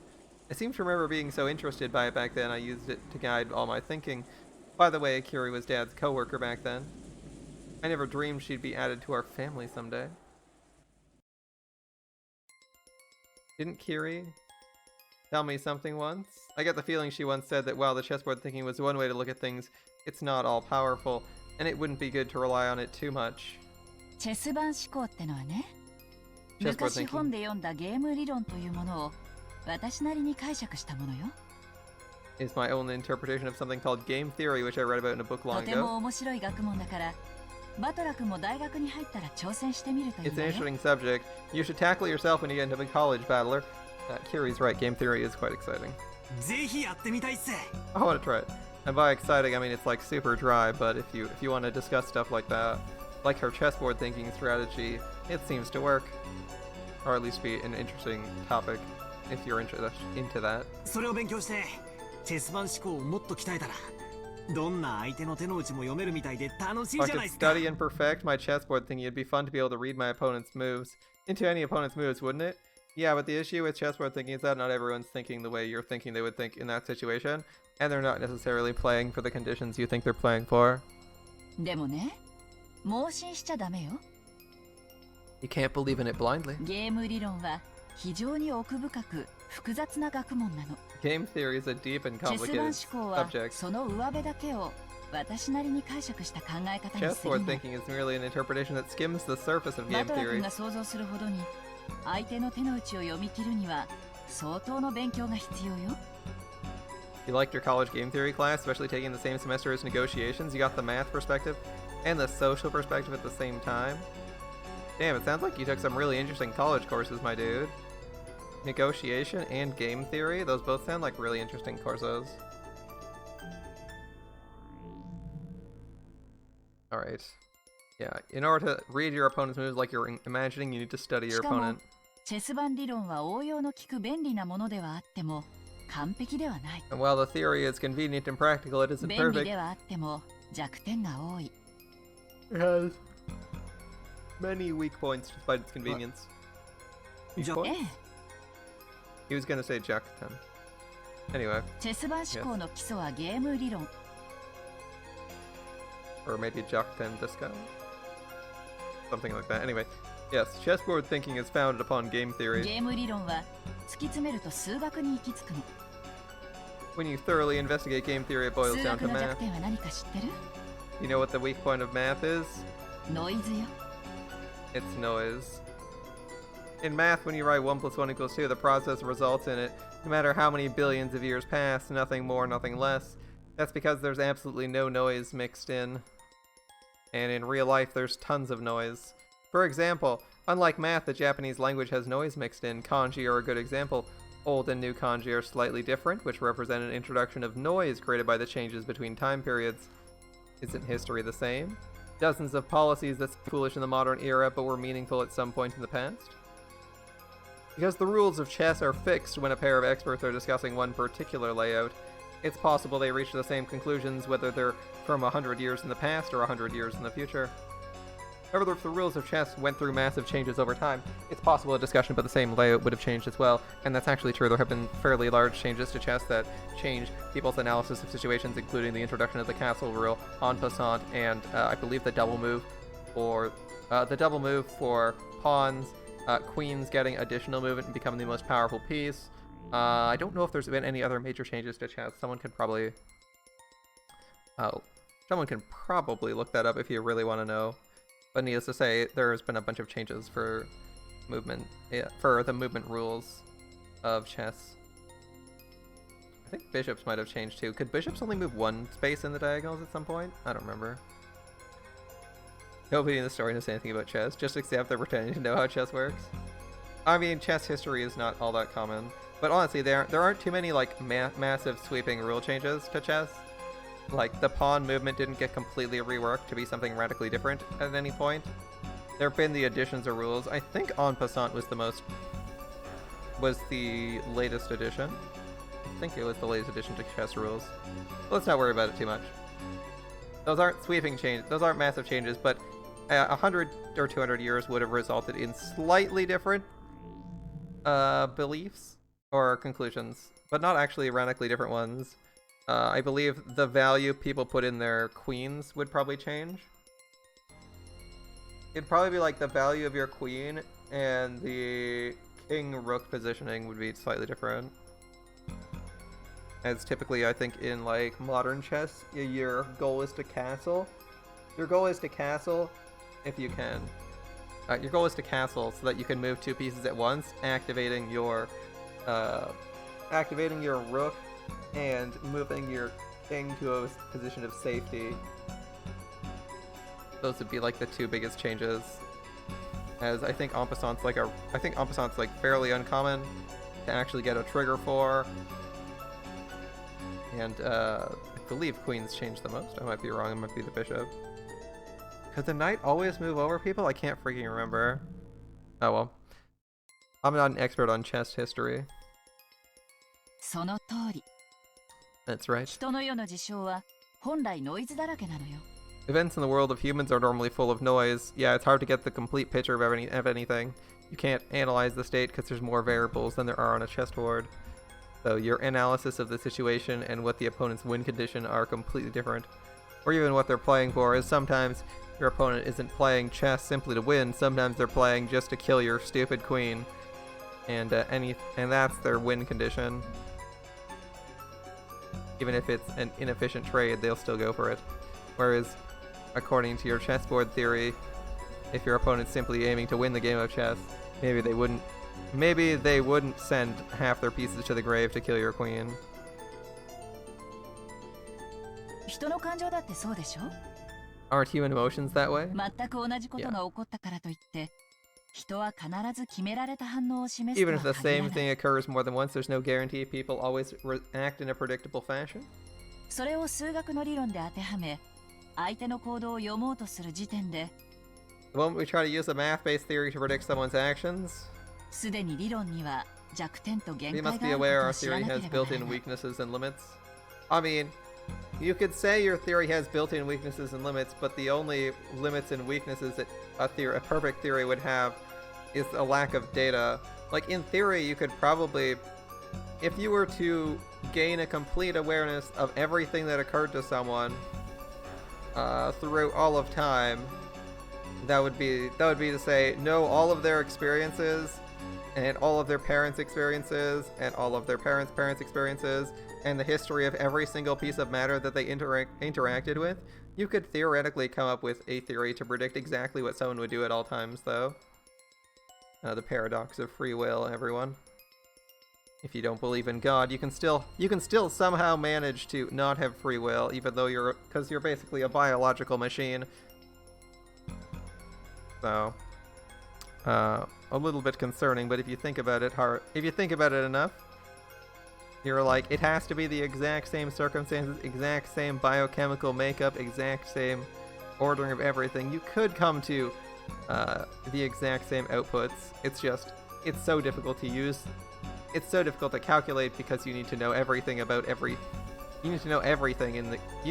I seem to remember being so interested by it back then I used it to guide all my thinking. By the way, Kiri was Dad's co-worker back then. I never dreamed she'd be added to our family someday. Didn't Kiri tell me something once? I get the feeling she once said that while the chessboard thinking was one way to look at things, it's not all powerful, and it wouldn't be good to rely on it too much. チェス盤思考ってのはね、 Chessboard 昔 thinking. 本で読んだゲーム理論というものを私なりに解釈したものよ。 Is my own interpretation of something called game theory, which I read about in a book と long ても ago. 面白い学問だから、バトラ君も大学に入ったら挑戦してみるといい It's わ an よ。 interesting subject. You should tackle it yourself when you get into a college, Battler. Kiri's right, game theory is quite exciting. ぜひやってみたいっす。 I want to try it. And by exciting, I mean it's like super dry, but if you want to discuss stuff like that, like her chessboard thinking strategy, it seems to work. Or at least be an interesting topic if you're into that. それを勉強してチェス盤思考をもっと鍛えたらどんな相手の手の内も読めるみたいで楽しい If じ I ゃない could ですか。 study and perfect my chessboard thinking, it'd be fun to be able to read my opponent's moves into any opponent's moves, wouldn't it? Yeah, but the issue with chessboard thinking is that not everyone's thinking the way you're thinking they would think in that situation, and they're not necessarily playing for the conditions you think they're playing for. でもね、盲信しちゃダメよ。 You can't believe in it blindly. ゲーム理論は非常に奥深く複雑な学問なの。 Game theory is a deep and チェス盤 complicated 思考は subject. その上辺だけを私なりに解釈した考え方に過 Chessboard ぎない。 thinking is merely an interpretation that skims the surface of バ game トラ君 theory. が想像するほどに相手の手の内を読み切るには相当の勉強が必要よ。 You liked your college game theory class, especially taking the same semester as negotiations. You got the math perspective and the social perspective at the same time. Damn, it sounds like you took some really interesting college courses, my dude. Negotiation and game theory, those both sound like really interesting courses. Alright. Yeah, in order to read your opponent's moves like you're imagining, you need to study し your かも opponent. チェス盤理論は応用の効く便利なものではあっても完璧ではない。 And while the theory is convenient and practical, it isn't 便利 perfect. ではあっても弱点が多い。 It has many weak points despite its convenience. Weak じゃ points? ええ、 He was gonna say Jack 10. Anyway, チェス盤思考の基礎はゲーム理論。 or maybe Jack 10 disco? Something like that. Anyway, yes, chessboard thinking is founded upon game ゲ theory. ーム理論は突き詰めると数学に行き着くの。 When you thoroughly investigate game theory, it boils 数 down 学 to の弱 math. 点は何か知ってる？ You know what the weak point of math is? ノイズよ。 It's noise. In math, when you write 1 plus 1 equals 2, the process results in it. No matter how many billions of years pass, nothing more, nothing less. That's because there's absolutely no noise mixed in. And in real life, there's tons of noise. For example, unlike math, the Japanese language has noise mixed in. Kanji are a good example. Old and new kanji are slightly different, which represent an introduction of noise created by the changes between time periods. Isn't history the same? Dozens of policies that seem foolish in the modern era but were meaningful at some point in the past? Because the rules of chess are fixed when a pair of experts are discussing one particular layout, it's possible they reach the same conclusions whether they're from 100 years in the past or 100 years in the future. However, if the rules of chess went through massive changes over time, it's possible a discussion about the same layout would have changed as well, and that's actually true. There have been fairly large changes to chess that change people's analysis of situations, including the introduction of the castle rule, en passant, and I believe the double move for pawns, queens getting additional movement and becoming the most powerful piece. I don't know if there's been any other major changes to chess. Someone can probably look that up if you really want to know. But needless to say, there's been a bunch of changes for for the movement rules of chess. I think bishops might have changed too. Could bishops only move one space in the diagonals at some point? I don't remember. Nobody in the story knows anything about chess, just except they're pretending to know how chess works. I mean, chess history is not all that common. But honestly, there aren't too many like massive sweeping rule changes to chess. Like, the pawn movement didn't get completely reworked to be something radically different at any point. There have been the additions of rules. I think en passant was the latest addition. I think it was the latest addition to chess rules. Let's not worry about it too much. Those aren't sweeping changes. Those aren't massive changes, but 100 or 200 years would have resulted in slightly different beliefs or conclusions, but not actually radically different ones. I believe the value people put in their queens would probably change. It'd probably be like the value of your queen and the king-rook positioning would be slightly different. As typically, I think, in like modern chess, your goal is to castle. Your goal is to castle if you can. Your goal is to castle so that you can move two pieces at once, activating your rook and moving your king to a position of safety. Those would be like the two biggest changes. As I think en passant's like fairly uncommon to actually get a trigger for. And I believe queens change the most. I might be wrong, it might be the bishop. Could the knight always move over people? I can't freaking remember. Oh well. I'm not an expert on chess history. その通り。 That's right. 人の世の事象は本来ノイズだらけなのよ。 Events in the world of humans are normally full of noise. Yeah, it's hard to get the complete picture of anything. You can't analyze the state because there's more variables than there are on a chessboard. So your analysis of the situation and what the opponent's win condition are completely different. Or even what they're playing for is sometimes your opponent isn't playing chess simply to win, sometimes they're playing just to kill your stupid queen. And that's their win condition. Even if it's an inefficient trade, they'll still go for it. Whereas, according to your chessboard theory, if your opponent's simply aiming to win the game of chess, maybe they wouldn't send half their pieces to the grave to kill your queen. 人の感情だってそうでしょ。 Aren't human emotions that way? 全く同じことが起こったからといって、人は必ず決められた反応を示す Even とは if the 限ら same ない。 thing occurs more than once, there's no guarantee people always act in a predictable fashion. それを数学の理論で当てはめ、相手の行動を読もうとする時点で、 The moment we try to use a math-based theory to predict someone's actions, すでに理論には弱点と限 we 界 must が be あること aware を our 知ら theory なけ has ればなら built-in ない。 weaknesses and limits. I mean, you could say your theory has built-in weaknesses and limits, but the only limits and weaknesses that a perfect theory would have is a lack of data. Like, in theory, you could probably, if you were to gain a complete awareness of everything that occurred to someone throughout all of time, that would be to say, know all of their experiences, and all of their parents' experiences, and all of their parents' parents' experiences, and the history of every single piece of matter that they interacted with. You could theoretically come up with a theory to predict exactly what someone would do at all times, though. The paradox of free will, everyone. If you don't believe in God, you can still somehow manage to not have free will, even though because you're basically a biological machine. So, a little bit concerning, but if you think about it enough, you're like, it has to be the exact same circumstances, exact same biochemical makeup, exact same ordering of everything. You could come to the exact same outputs. It's so difficult to use. It's so difficult to calculate because you need to know everything about you need to know everything you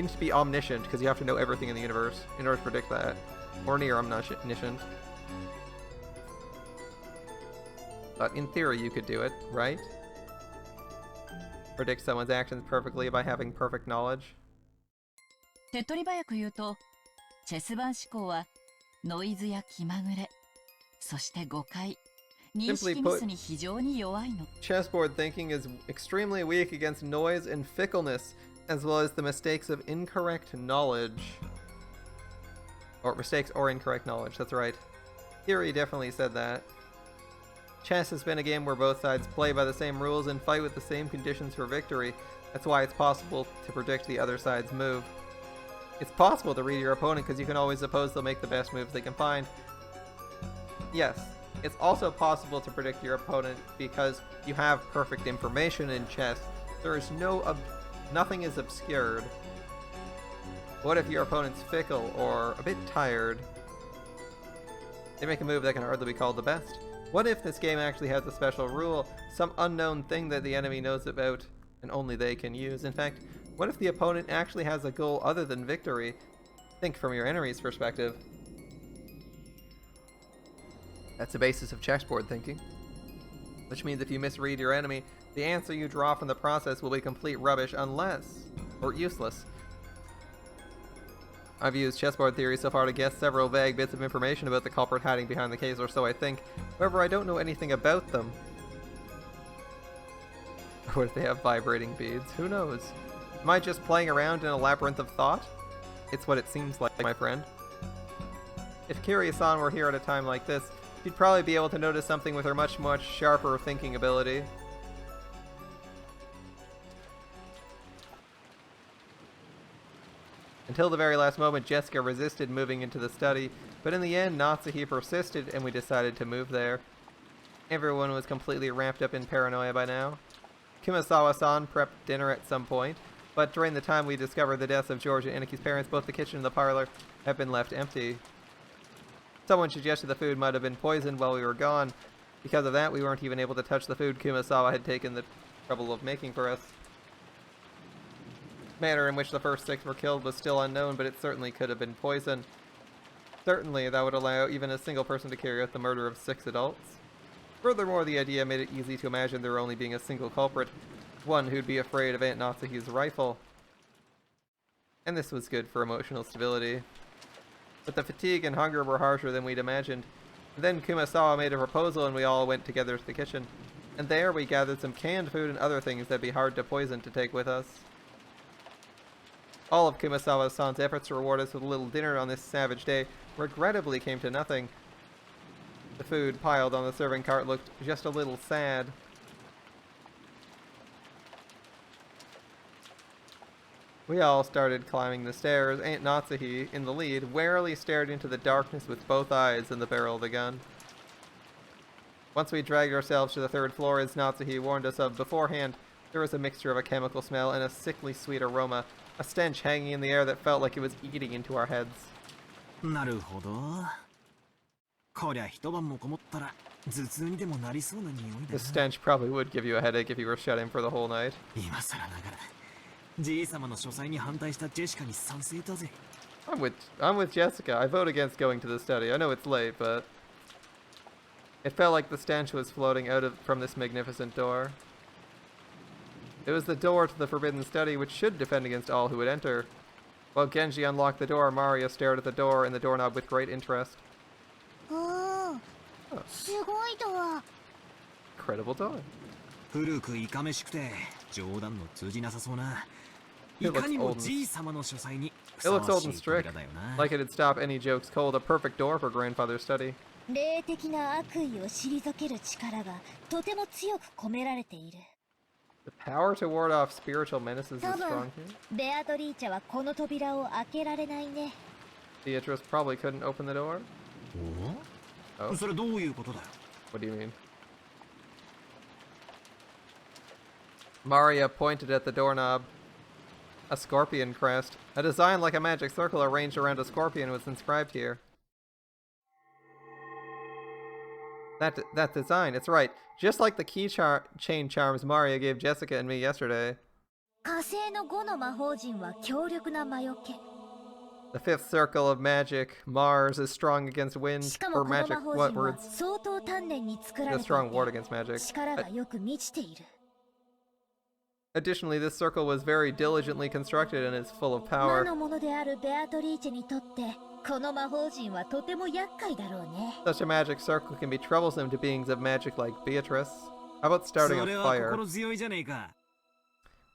need to be omniscient because you have to know everything in the universe in order to predict that. Or near omniscient. But in theory you could do it, right? Predict someone's actions perfectly by having perfect knowledge. 手っ取り早く言うと、チェス盤思考はノイズや気まぐれ、そして誤解、認識ミスに非常に弱いの。 Chessboard thinking is extremely weak against noise and fickleness, as well as the mistakes of incorrect knowledge. Or mistakes or incorrect knowledge, that's right. Theory definitely said that. Chess has been a game where both sides play by the same rules and fight with the same conditions for victory. That's why it's possible to predict the other side's move. It's possible to read your opponent because you can always suppose they'll make the best moves they can find. Yes, it's also possible to predict your opponent because you have perfect information in chess. There is nothing is obscured. What if your opponent's fickle or a bit tired? They make a move that can hardly be called the best. What if this game actually has a special rule, some unknown thing that the enemy knows about and only they can use? In fact, what if the opponent actually has a goal other than victory? Think from your enemy's perspective. That's the basis of chessboard thinking. Which means if you misread your enemy, the answer you draw from the process will be complete rubbish or useless. I've used chessboard theory so far to guess several vague bits of information about the culprit hiding behind the case, or so I think. However, I don't know anything about them. Or if they have vibrating beads, who knows? Am I just playing around in a labyrinth of thought? It's what it seems like, my friend. If Kiria-san were here at a time like this, she'd probably be able to notice something with her much sharper thinking ability. Until the very last moment, Jessica resisted moving into the study, but in the end, Natsuhi persisted and we decided to move there. Everyone was completely ramped up in paranoia by now. Kumasawa-san prepped dinner at some point, but during the time we discovered the deaths of George and Anaki's parents, both the kitchen and the parlor have been left empty. Someone suggested the food might have been poisoned while we were gone. Because of that, we weren't even able to touch the food Kumasawa had taken the trouble of making for us. manner in which the first 6 were killed was still unknown, but it certainly could have been poison. Certainly, that would allow even a single person to carry out the murder of 6 adults. Furthermore, the idea made it easy to imagine there only being a single culprit, one who'd be afraid of Aunt Natsuhi's rifle. And this was good for emotional stability. But the fatigue and hunger were harsher than we'd imagined. Then Kumasawa made a proposal and we all went together to the kitchen. And there we gathered some canned food and other things that'd be hard to poison to take with us. All of Kumasawa-san's efforts to reward us with a little dinner on this savage day regrettably came to nothing. The food piled on the serving cart looked just a little sad. We all started climbing the stairs. Aunt Natsuhi, in the lead, warily stared into the darkness with both eyes in the barrel of the gun. Once we dragged ourselves to the 3rd floor, as Natsuhi warned us of beforehand, there was a mixture of a chemical smell and a sickly sweet aroma, a stench hanging in the air that felt like it was eating into our heads. なるほど。こりゃ一晩もこもったら頭痛にでもなりそうな匂いだ The な。 stench probably would give you a headache if you were shut in for the whole night. 今更ながら、じい様の書斎に反対したジェシカに賛成だぜ。I'm with Jessica. I vote against going to the study. I know it's late, but it felt like the stench was floating out from this magnificent door. It was the door to the forbidden study, which should defend against all who would enter. While Genji unlocked the door, Maria stared at the door and the doorknob with great interest. おお、すごいドア。 Incredible door. 古くいかめしくて冗談の通じなさそうな。い It か looks にも old and- じい様の書斎に It ふさ looks わ old し and い strict, 扉だよな。 like it'd stop any jokes cold. A perfect door for grandfather's study. 霊的な悪意を退ける力がとても強く込められている。 The power to ward off spiritual menaces is 多 strong 分 here. ベアトリーチャはこの扉を開けられないね。 Beatrice probably couldn't open the door. お Oh, それどういうことだよ。 what do you mean? Maria pointed at the doorknob. A scorpion crest. A design like a magic circle arranged around a scorpion was inscribed here. That design, it's right. Just like the chain charms Maria gave Jessica and me yesterday. 火星の5の魔法陣は強力な魔除け。 The 5th circle of magic, Mars, is strong against wind, しかも or この magic, 魔法 what 陣は words? 相当丹念に作ら A れてい strong ward て against magic. 力がよく満ちている。 Additionally, this circle was very diligently constructed and is full of 魔 power. のものであるベアトリーチェにとってこの魔法陣はとても厄介だろうね。 Such a magic circle can be troublesome to beings of magic like Beatrice. How about starting そ a れは fire? 心強いじゃねえか。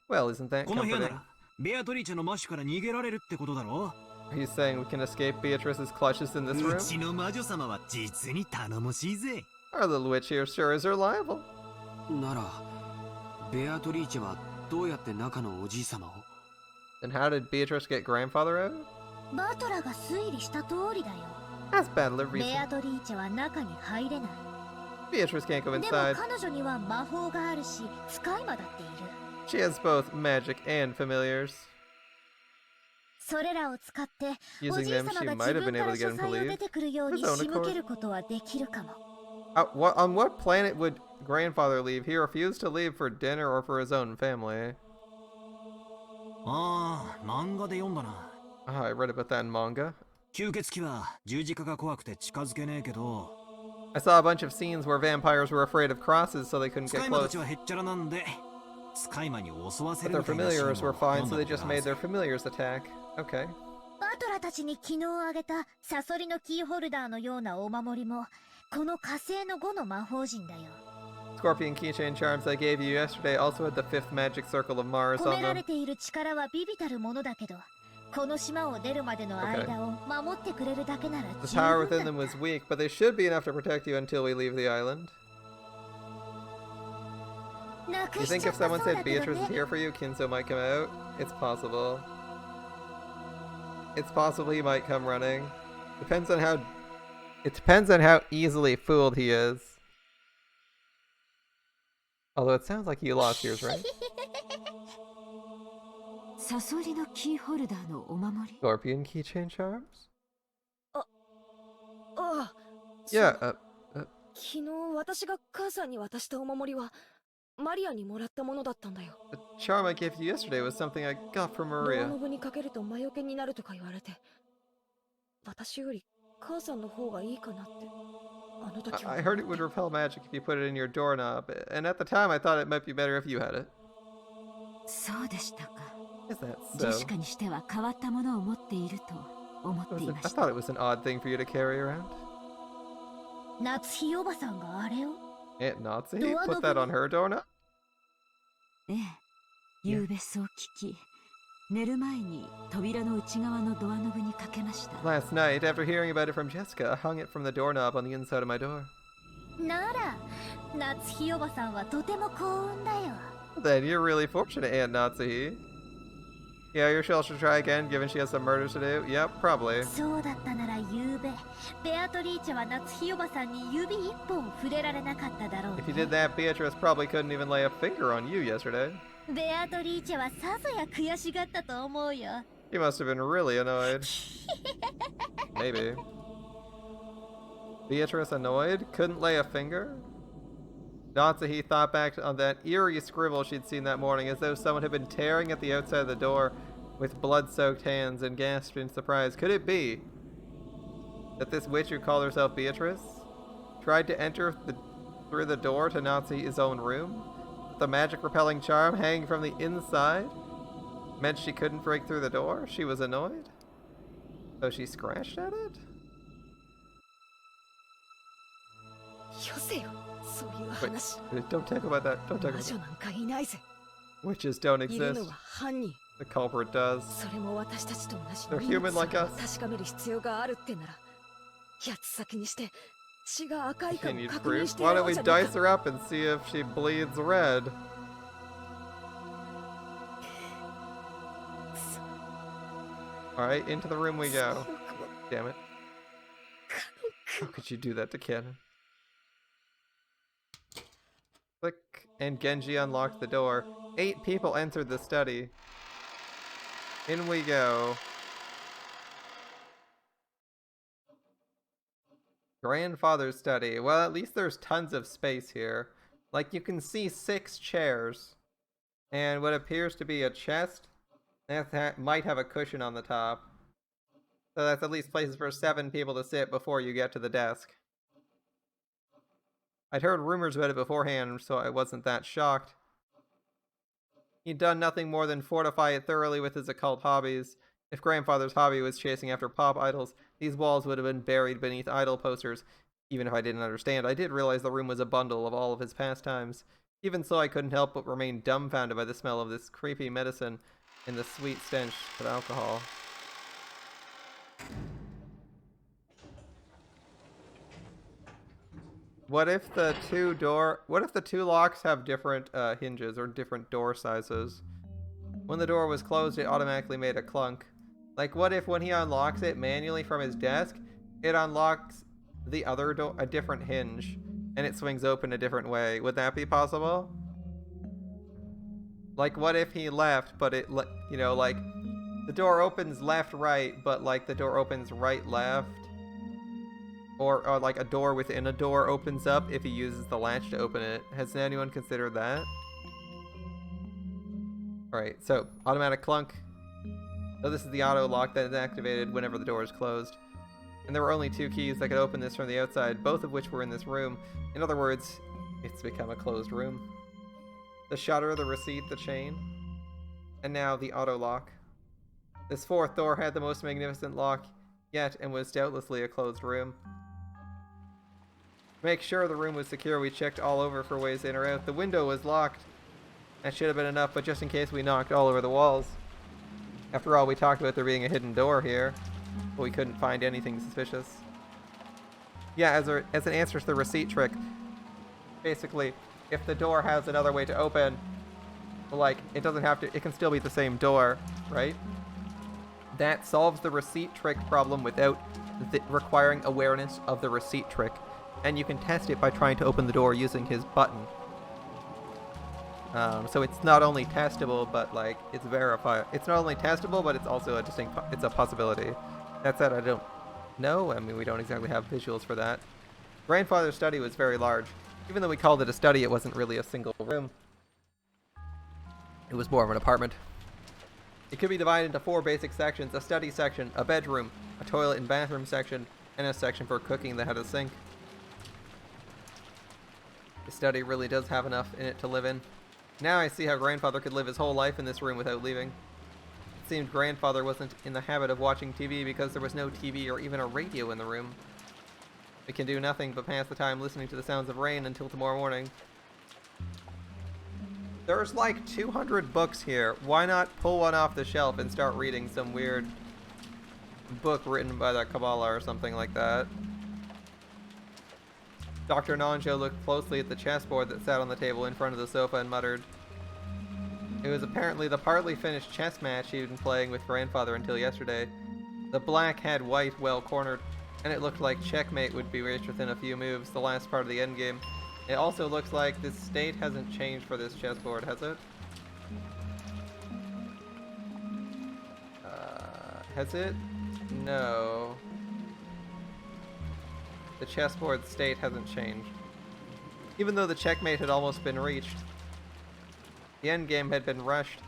Well, isn't that この部屋な comforting? らベアトリーチェのマッシュから逃げられるってことだろ。 Are you saying we can escape Beatrice's clutches in this う room? ちの魔女様は実に頼もしいぜ。 Our little witch here sure is reliable. ならベアトリーチェはどうやって中のおじい様を？ Then how did Beatrice get grandfather out? バトラが推理した通りだよ。 That's badly ベア reasoned. トリーチェは中に入れない。 Beatrice can't go でも inside. 彼女には魔法があるし使い魔だっている。 She has both magic and familiars. それらを使ってお Using じい them, 様 she が might 自 have 分 been か able ら to get 書 him to 斎を leave. 出てくるように His own 仕向 accord. けることはできるかも。On what planet would grandfather leave? He refused to leave for dinner or for his own family. ああ、漫画で読んだな。 Oh, I read about that in manga. 吸血鬼は十字架が怖くて近づけねえけど、 I saw a bunch of scenes where vampires were afraid of crosses, so they couldn't 使 get い魔た close. ちはへっちゃらなんで、使い魔に襲わせ But る their みたいなシーン familiars を were fine, 読ん so だ they こと just がある made their familiars attack. Okay. バトラたちに昨日あげたサソリのキーホルダーのようなお守りもこの火星の5の魔法陣だよ。 Scorpion keychain charms I gave you yesterday also had the 5th magic circle of Mars 込め on られ them. ている力はビビたるものだけど、この島を出るまでの間を守ってくれるだけなら The 十 power 分 within だ。 them was weak, but they should be enough to protect you until we leave the island. なく You し think ちゃ if ったそう someone だ said けど Beatrice is ね。 here for you, Kinzo might come out? It's possible. It's possible he might come running. It depends on how easily fooled he is. Although it sounds like you lost yours, right? サソリのキーホルダーのお守り？ Scorpion keychain charms? ああ、 Yeah, 昨日私が母さんに渡したお守りはマリアにもらったものだったんだよ。 The charm I gave you yesterday was something I got from ドア Maria. ノブにかけると魔除けになるとか言われて、私より母さんの方がいいかなって。あの時は I heard it would repel magic if you put it in your doorknob, and at the time I thought it might be better if you had it. そうでしたか。 Is that ジェ so? シカにしては変わったものを持っていると思っていま I した。 thought it was an odd thing for you to carry around. 夏日おばさんがあれを Aunt Nazi? Door Put that on her doorknob? ええ、夕べそう聞き、寝る前に扉の内側のドアノブにかけました。 Last night, after hearing about it from Jessica, I hung it from the doorknob on the inside of my door. なら夏日おばさんはとても幸運だよ。 Then you're really fortunate, Aunt Nazi. Yeah, you're sure she'll try again, given she has some murders to do? Yep, probably. そうだったなら夕べベアトリーチェは夏日おばさんに指一本触れられなかっただろうね。 If you did that, Beatrice probably couldn't even lay a finger on you yesterday. ベアトリーチェはさぞや悔しがったと思うよ。 You must have been really annoyed. Maybe. Beatrice annoyed? Couldn't lay a finger? Natsuhi thought back on that eerie scribble she'd seen that morning, as though someone had been tearing at the outside of the door with blood-soaked hands, and gasped in surprise. Could it be that this witch who called herself Beatrice tried to enter through the door to Natsuhi's own room? The magic-repelling charm hanging from the inside meant she couldn't break through the door? She was annoyed? So she scratched at it? よせよ、そういう Wait, 話。 don't talk about that. Don't talk 魔 about 女 that. なんかいないぜ。 Witches don't いるの exist. は犯人。 The culprit does. それも私たちと同じ They're human like us. 確かめる必要があるってなら、八つ先にして血が赤いか You も need 確認 proof? して Why やろ don't う we じゃない dice か。 her up and see if she bleeds red? Alright, into the room we go. Damn it. How could you do that to Cannon? Click, and Genji unlocked the door. 8 people entered the study. In we go. Grandfather's study. Well, at least there's tons of space here. Like, you can see 6 chairs. And what appears to be a chest that might have a cushion on the top. So that's at least places for 7 people to sit before you get to the desk. I'd heard rumors about it beforehand, so I wasn't that shocked. He'd done nothing more than fortify it thoroughly with his occult hobbies. If Grandfather's hobby was chasing after pop idols, these walls would have been buried beneath idol posters. Even if I didn't understand, I did realize the room was a bundle of all of his pastimes. Even so, I couldn't help but remain dumbfounded by the smell of this creepy medicine and the sweet stench of alcohol. What if the two locks have different hinges or different door sizes? When the door was closed, it automatically made a clunk. Like, what if when he unlocks it manually from his desk, it unlocks the other door, a different hinge, and it swings open a different way? Would that be possible? Like, what if he left, but it, you know, like, the door opens left, right, but, like, the door opens right, left? Or, like, a door within a door opens up if he uses the latch to open it. Has anyone considered that? Alright, so, automatic clunk. So this is the auto lock that is activated whenever the door is closed. And there were only 2 keys that could open this from the outside, both of which were in this room. In other words, it's become a closed room. The shutter, the receipt, the chain. And now the auto lock. This 4th door had the most magnificent lock yet and was doubtlessly a closed room. To make sure the room was secure, we checked all over for ways in or out. The window was locked. That should have been enough, but just in case, we knocked all over the walls. After all, we talked about there being a hidden door here, but we couldn't find anything suspicious. Yeah, as an answer to the receipt trick, basically, if the door has another way to open, like, it doesn't have to, it can still be the same door, right? That solves the receipt trick problem without requiring awareness of the receipt trick. And you can test it by trying to open the door using his button. So it's not only testable, but like it's verified. It's not only testable, but it's also a distinct. It's a possibility. That said, I don't know. I mean, we don't exactly have visuals for that. Grandfather's study was very large. Even though we called it a study, it wasn't really a single room. It was more of an apartment. It could be divided into 4 basic sections: a study section, a bedroom, a toilet and bathroom section, and a section for cooking that had a sink. The study really does have enough in it to live in. Now I see how grandfather could live his whole life in this room without leaving. It seemed grandfather wasn't in the habit of watching TV because there was no TV or even a radio in the room. We can do nothing but pass the time listening to the sounds of rain until tomorrow morning. There's like 200 books here. Why not pull one off the shelf and start reading some weird book written by the Kabbalah or something like that? Dr. Nanjo looked closely at the chessboard that sat on the table in front of the sofa and muttered. It was apparently the partly finished chess match he'd been playing with grandfather until yesterday. The black had white well cornered, and it looked like checkmate would be reached within a few moves, the last part of the endgame. It also looks like this state hasn't changed for this chessboard, has it? Has it? No. The chessboard state hasn't changed. Even though the checkmate had almost been reached. The endgame had been rushed,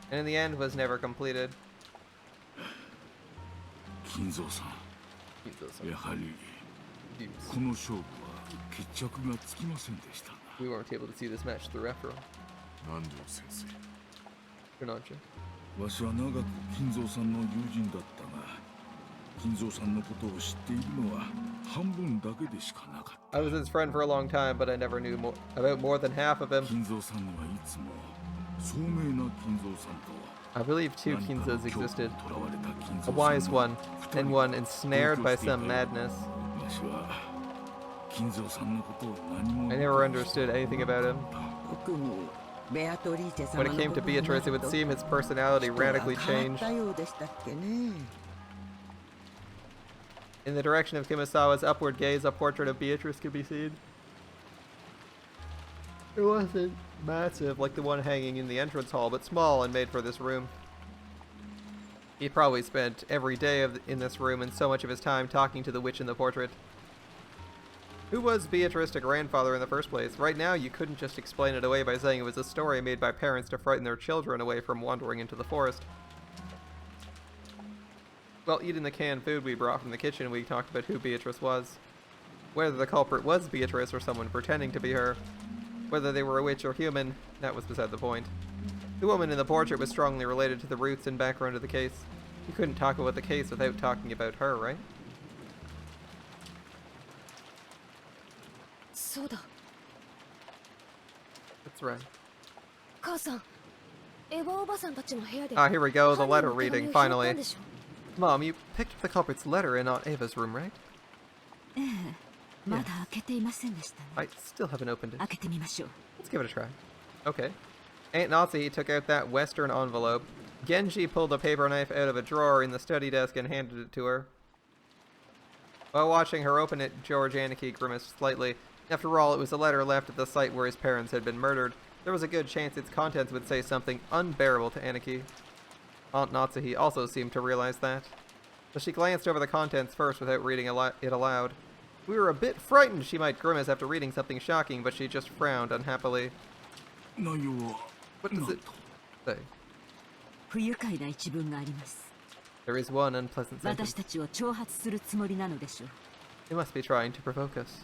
and in the end was never completed. 金蔵さん、やはりこの勝負は決着がつきませんでしたな。 We weren't able to see this match through after all. 南條先生。 Granancho. わしは長く金蔵さんの友人だったが、金蔵さんのことを知っているのは半分だけでしかなかった。 I was his friend for a long time, but I never knew about more than half of him. 金蔵さんにはいつも聡明な金蔵さんと I believe 2 Kinzas existed. A wise one, and one ensnared by some madness. I never understood anything about him. When it came to Beatrice, it would seem his personality radically changed. In the direction of Kumasawa's upward gaze, a portrait of Beatrice could be seen. It wasn't massive like the one hanging in the entrance hall, but small and made for this room. He probably spent every day in this room and so much of his time talking to the witch in the portrait. Who was Beatrice to grandfather in the first place? Right now, you couldn't just explain it away by saying it was a story made by parents to frighten their children away from wandering into the forest. While eating the canned food we brought from the kitchen, we talked about who Beatrice was. Whether the culprit was Beatrice or someone pretending to be her. Whether they were a witch or human, that was beside the point. The woman in the portrait was strongly related to the roots and background of the case. You couldn't talk about the case without talking about her, right? そうだ。 That's right. 母さん、エヴァおばさんたちの部屋で。 Ah, here we go, the letter 犯人 reading, の手紙を拾ったん finally. でしょ？ Mom, you picked up the culprit's letter in Aunt Ava's room, right? ええ、まだ開けていませんでしたね。 I still haven't opened it. 開けてみましょう。 Let's give it a try. Okay. Aunt Nazi took out that Western envelope. Genji pulled a paper knife out of a drawer in the study desk and handed it to her. While watching her open it, George Aniki grimaced slightly. After all, it was a letter left at the site where his parents had been murdered. There was a good chance its contents would say something unbearable to Aniki. Aunt Natsuhi also seemed to realize that. But she glanced over the contents first without reading it aloud. We were a bit frightened she might grimace after reading something shocking, but she just frowned unhappily. What does it say? 不愉快な一文があります。 There is one unpleasant 私 sentence. たちを挑発するつもりなのでしょう。 They must be trying to provoke us.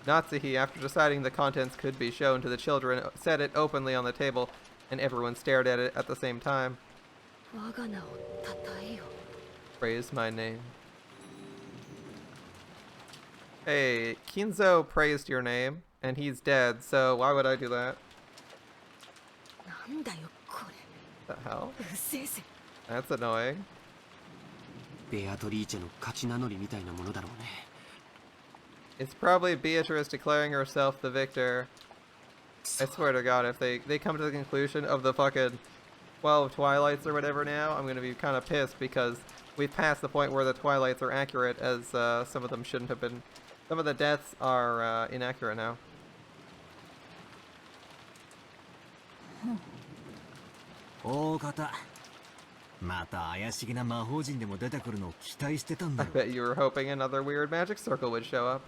Natsuhi, after deciding the contents could be shown to the children, set it openly on the table, and everyone stared at it at the same time. 我が名をたたえよ。 Praise my name. Hey, Kinzo praised your name, and he's dead, so why would I do that? なんだよこれ。 The hell? うっせえぜ。 That's annoying. ベアトリーチェの勝ち名乗りみたいなものだろうね。 It's probably Beatrice declaring herself the victor. I swear to God, if they come to the conclusion of the fucking 12 Twilights or whatever now, I'm gonna be kind of pissed because we've passed the point where the Twilights are accurate, as some of them shouldn't have been. Some of the deaths are inaccurate now. 大方また怪しげな魔法陣でも出てくるのを期待してたんだ I ろ bet you were hoping another weird magic circle would show up.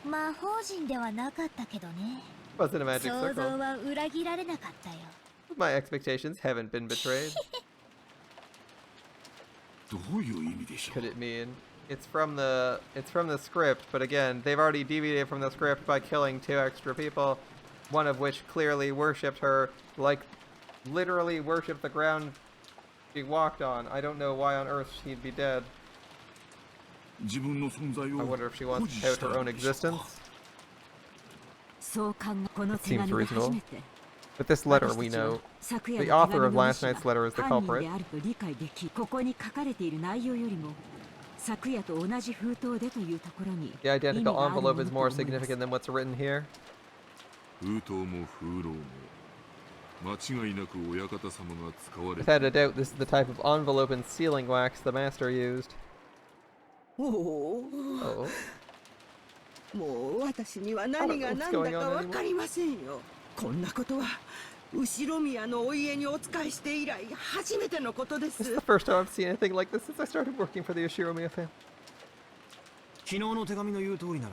魔法陣ではなかったけどね。 Wasn't a magic 想像 circle. は裏切られなかったよ。My expectations haven't been betrayed. どういう意味でしょう Could it mean? It's from the script, but again, they've already deviated from the script by killing 2 extra people, one of which clearly worshipped her, like literally worshipped the ground she walked on. I don't know why on earth she'd be dead. 自分の存在 I を wonder if she 誇 wants 示 to し tout た her の own でしょう existence. か そう考えこの It 手 seems 紙で初 reasonable. めて But this letter 私 we たちは know 昨 the 夜の author 手紙 of の last 主が night's letter is the 犯人 culprit. であると理解でき、ここに書かれている内容よりも昨夜と同じ封筒でというところに The 意 identical 味があるもの envelope is と more 思います significant than what's written here. 封筒も風浪も間違いなく親方様が使われ Without a doubt, this is the type of envelope and sealing wax the master used. おお、 Oh. もう私には何が何だか分かりませんよ。こんなことは後ろ宮のお家にお仕えして以来初めてのことで This is す。 the first time I've seen anything like this since I started working for the Yoshiromiya family. 昨日の手紙の言う通りなら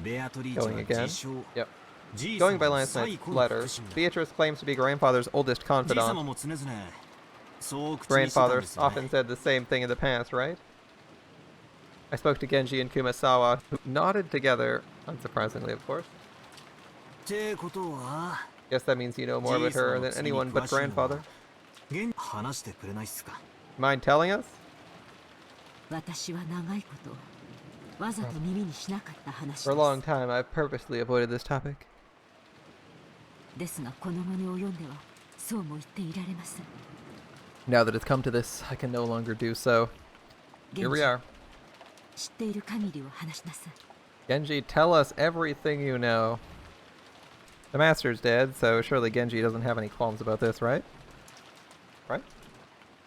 ベアトリーチは Going again. 自称 Yep. じい Going 様 by の last 最 night's 古の letter, 腹心だ。 Beatrice claims to be grandfather's oldest じい様 confidant. も常々そう口にしてたん Grandfather ですよね。 often said the same thing in the past, right? I spoke to Genji and Kumasawa, who nodded together, unsurprisingly, of course. ってことは Guess that means you know more about her than anyone but grandfather. 現話してくれないっすか。 Mind telling us? 私は長いことわざと耳にしなかった話 For a で long す time, I've purposely avoided this topic. ですがこの旨を読んではそうも言っていられません Now that it's come to this, I can no longer do so. Here we are. 知っている限りを話しなさい Genji, tell us everything you know. The master's dead, so surely Genji doesn't have any qualms about this, right? Right?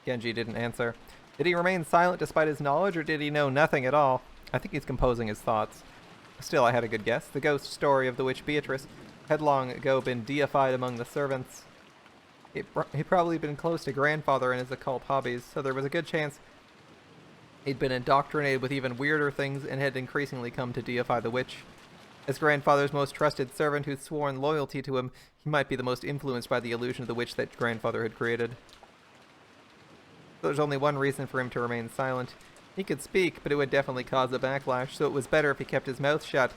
Genji didn't answer. Did he remain silent despite his knowledge, or did he know nothing at all? I think he's composing his thoughts. Still, I had a good guess. The ghost story of the witch Beatrice had long ago been deified among the servants. He'd probably been close to grandfather in his occult hobbies, so there was a good chance he'd been indoctrinated with even weirder things and had increasingly come to deify the witch. As grandfather's most trusted servant who'd sworn loyalty to him, he might be the most influenced by the illusion of the witch that grandfather had created. There's only one reason for him to remain silent. He could speak, but it would definitely cause a backlash, so it was better if he kept his mouth shut,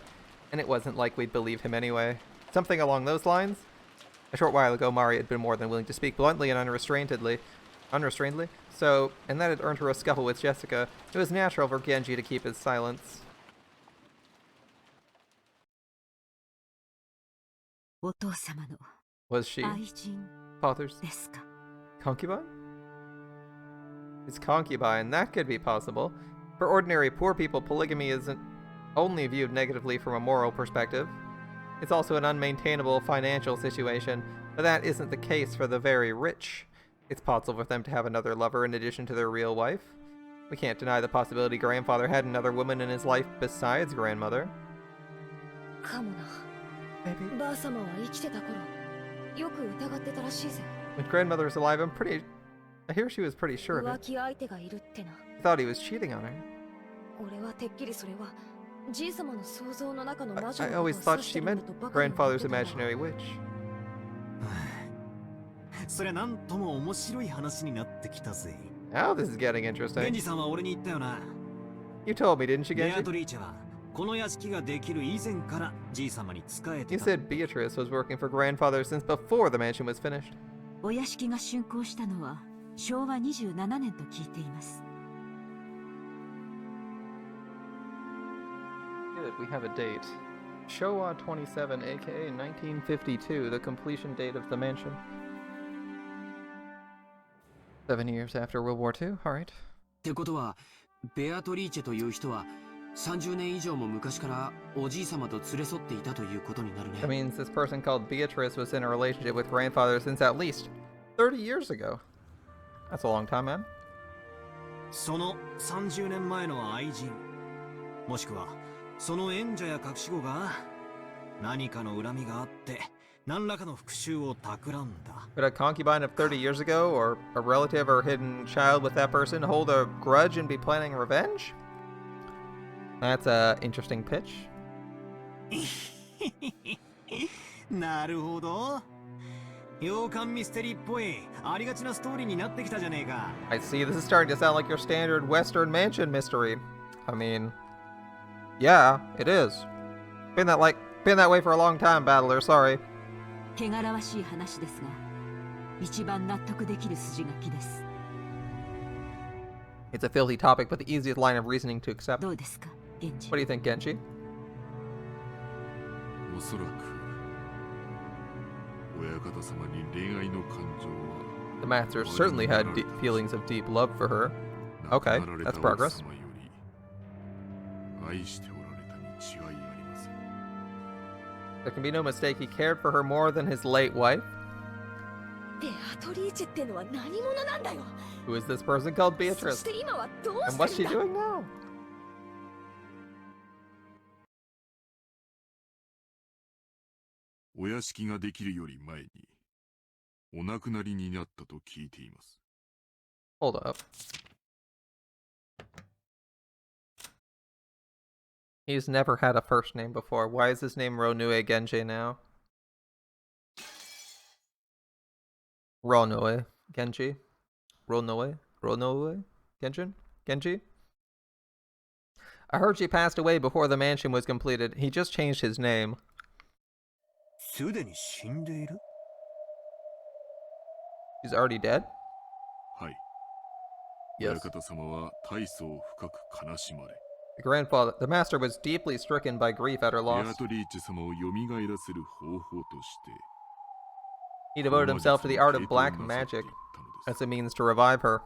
and it wasn't like we'd believe him anyway. Something along those lines? A short while ago, Mari had been more than willing to speak bluntly and unrestrainedly, so, and that had earned her a scuffle with Jessica. It was natural for Genji to keep his silence. お父様の Was she 愛人 father's ですか concubine? His concubine, that could be possible. For ordinary poor people, polygamy isn't only viewed negatively from a moral perspective. It's also an unmaintainable financial situation, but that isn't the case for the very rich. It's possible for them to have another lover in addition to their real wife. We can't deny the possibility grandfather had another woman in his life besides grandmother. かもな Maybe. ばあ様は生きてた頃よく疑ってたらしいぜ When grandmother was alive, I hear she was pretty sure of 浮 it. 気相手がいるってな Thought he was cheating on her. 俺はてっきりそれはじい様の想像の中の魔女 I のことを always 指 thought して she るん meant だとばかり思って grandfather's たわ imaginary witch. それなんとも面白い話になってきたぜ。 Now this is getting ゲン interesting. ジさんは俺に言ったよな。 You told me, didn't you, ベアト Genji? リーチェはこの屋敷ができる以前からじい様に仕えて You た。 said Beatrice was working for grandfather since before the mansion was finished. お屋敷が竣工したのは昭和27年と聞いています Good, we have a date. Showa 27, aka 1952, the completion date of the mansion. 7 years after World War II, alright. ってことはベアトリーチェという人は30年以上も昔からおじい様と連れ添っていたということになる That ね means this person called Beatrice was in a relationship with grandfather since at least 30 years ago. That's a long time, man. その30年前の愛人、もしくはその縁者や隠し子が何かの恨みがあって何らかの復讐を企んだ。 Could a concubine of 30 years ago, or a relative or hidden child with that person, hold a grudge and be planning revenge? That's a interesting pitch. なるほど。洋館ミステリーっぽいありがちなストーリーになってきたじゃねえか。 I see, this is starting to sound like your standard Western mansion mystery. I mean, yeah, it is. Been that way for a long time, Battler, sorry. 汚らわしい話ですが、一番納得できる筋書きです。 It's a filthy topic, but the easiest line of reasoning to accept. どうですか、源氏。 What do you think, Genji? おそらく親方様に恋愛の感情は The master certainly had feelings of deep love for her. Okay, that's progress. 亡くなられた奥様より愛しておられたに違いありません。 There can be no mistake, he cared for her more than his late wife. ベアトリーチェってのは何者なんだよ。 Who is this person called そ Beatrice? して今はどう And what's して she るんだ。 doing now? お屋敷ができるより前にお亡くなりになったと聞いています。 Hold up. He's never had a first name before. Why is his name Ronue Genji now? Ronue Genji? Ronue? Ronue? Genjin? Genji? I heard she passed away before the mansion was completed. He just changed his name. すでに死んでいる。 He's already dead? はい。 Yes. 親方様は大層深く悲しまれ。 The master was deeply stricken by grief at her ベア loss. トリーチェ様を蘇らせる方法として He devoted himself to the art of black magic as a means to revive her.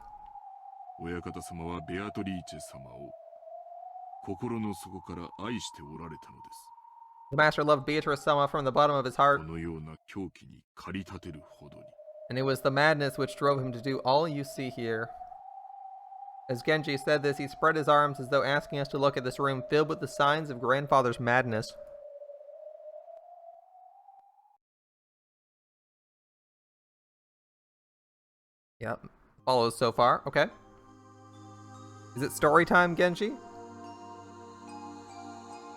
親方様はベアトリーチェ様を心の底から愛しておられたのです。 The master loved Beatrice Sama from the bottom of his heart, このような狂気に駆り立てるほどに。 and it was the madness which drove him to do all you see here. As Genji said this, he spread his arms as though asking us to look at this room filled with the signs of grandfather's madness. Yep, follows so far. Okay. Is it story time, Genji?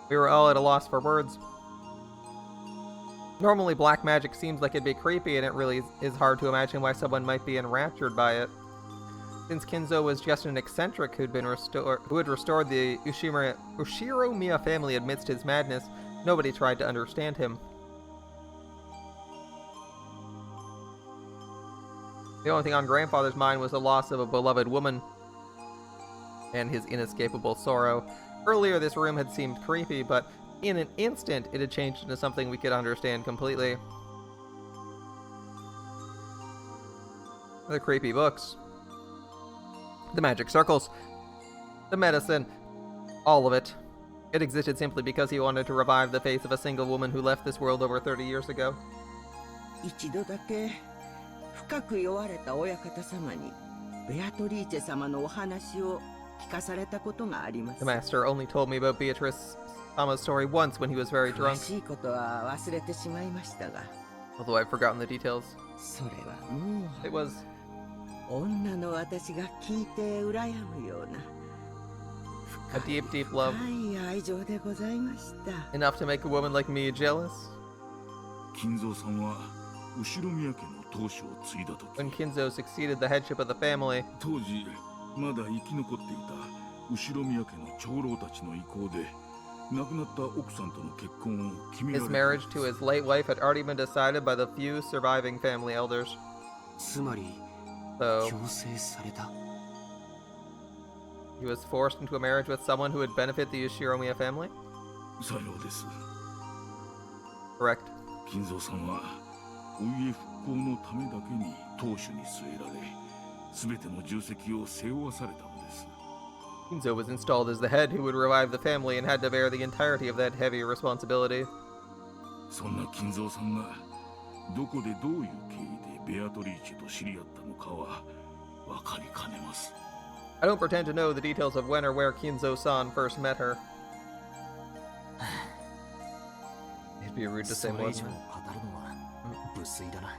We were all at a loss for words. Normally black magic seems like it'd be creepy, and it really is hard to imagine why someone might be enraptured by it. Since Kinzo was just an eccentric who had restored the Ushiromiya family amidst his madness, nobody tried to understand him. The only thing on grandfather's mind was the loss of a beloved woman and his inescapable sorrow. Earlier this room had seemed creepy, but in an instant it had changed into something we could understand completely. The creepy books. The magic circles. The medicine. All of it. It existed simply because he wanted to revive the faith of a single woman who left this world over 30 years ago. 一度だけ深く酔われた親方様にベアトリーチェ様のお話を聞かされたことがあります。 The master only told me about Beatrice Sama's story once when he was very 詳 drunk, しいことは忘れてしまいましたが、 although I've forgotten the details. それはも It う was 女の私が聞いて羨むような a deep, deep love. 深い愛情でございました。 Enough to make a woman like me jealous. 金蔵さんは後宮家の当主を継いだ時 When Kinzo succeeded the headship of the family, 当時まだ生き残っていた後宮家の長老たちの意向で亡くなった奥さんとの結婚を決めら his れた marriage to his late wife had already been decided by the few surviving family elders. つまり So 強制された。 he was forced into a marriage with someone who would benefit the Yoshiromiya family? さようです。 Correct. 金蔵さんはお家復興のためだけに当主に据えられ全ての重責を背負わされたのです。 Kinzo was installed as the head who would revive the family and had to bear the entirety of that heavy responsibility. そんな金蔵さんがどこでどういう経緯でベアトリーチェと知り合ったのかは分かりかねます。 I don't pretend to know the details of when or where Kinzo-san first met her. It'd be rude to say それ more 以上 than 語 that. るのは無粋だな。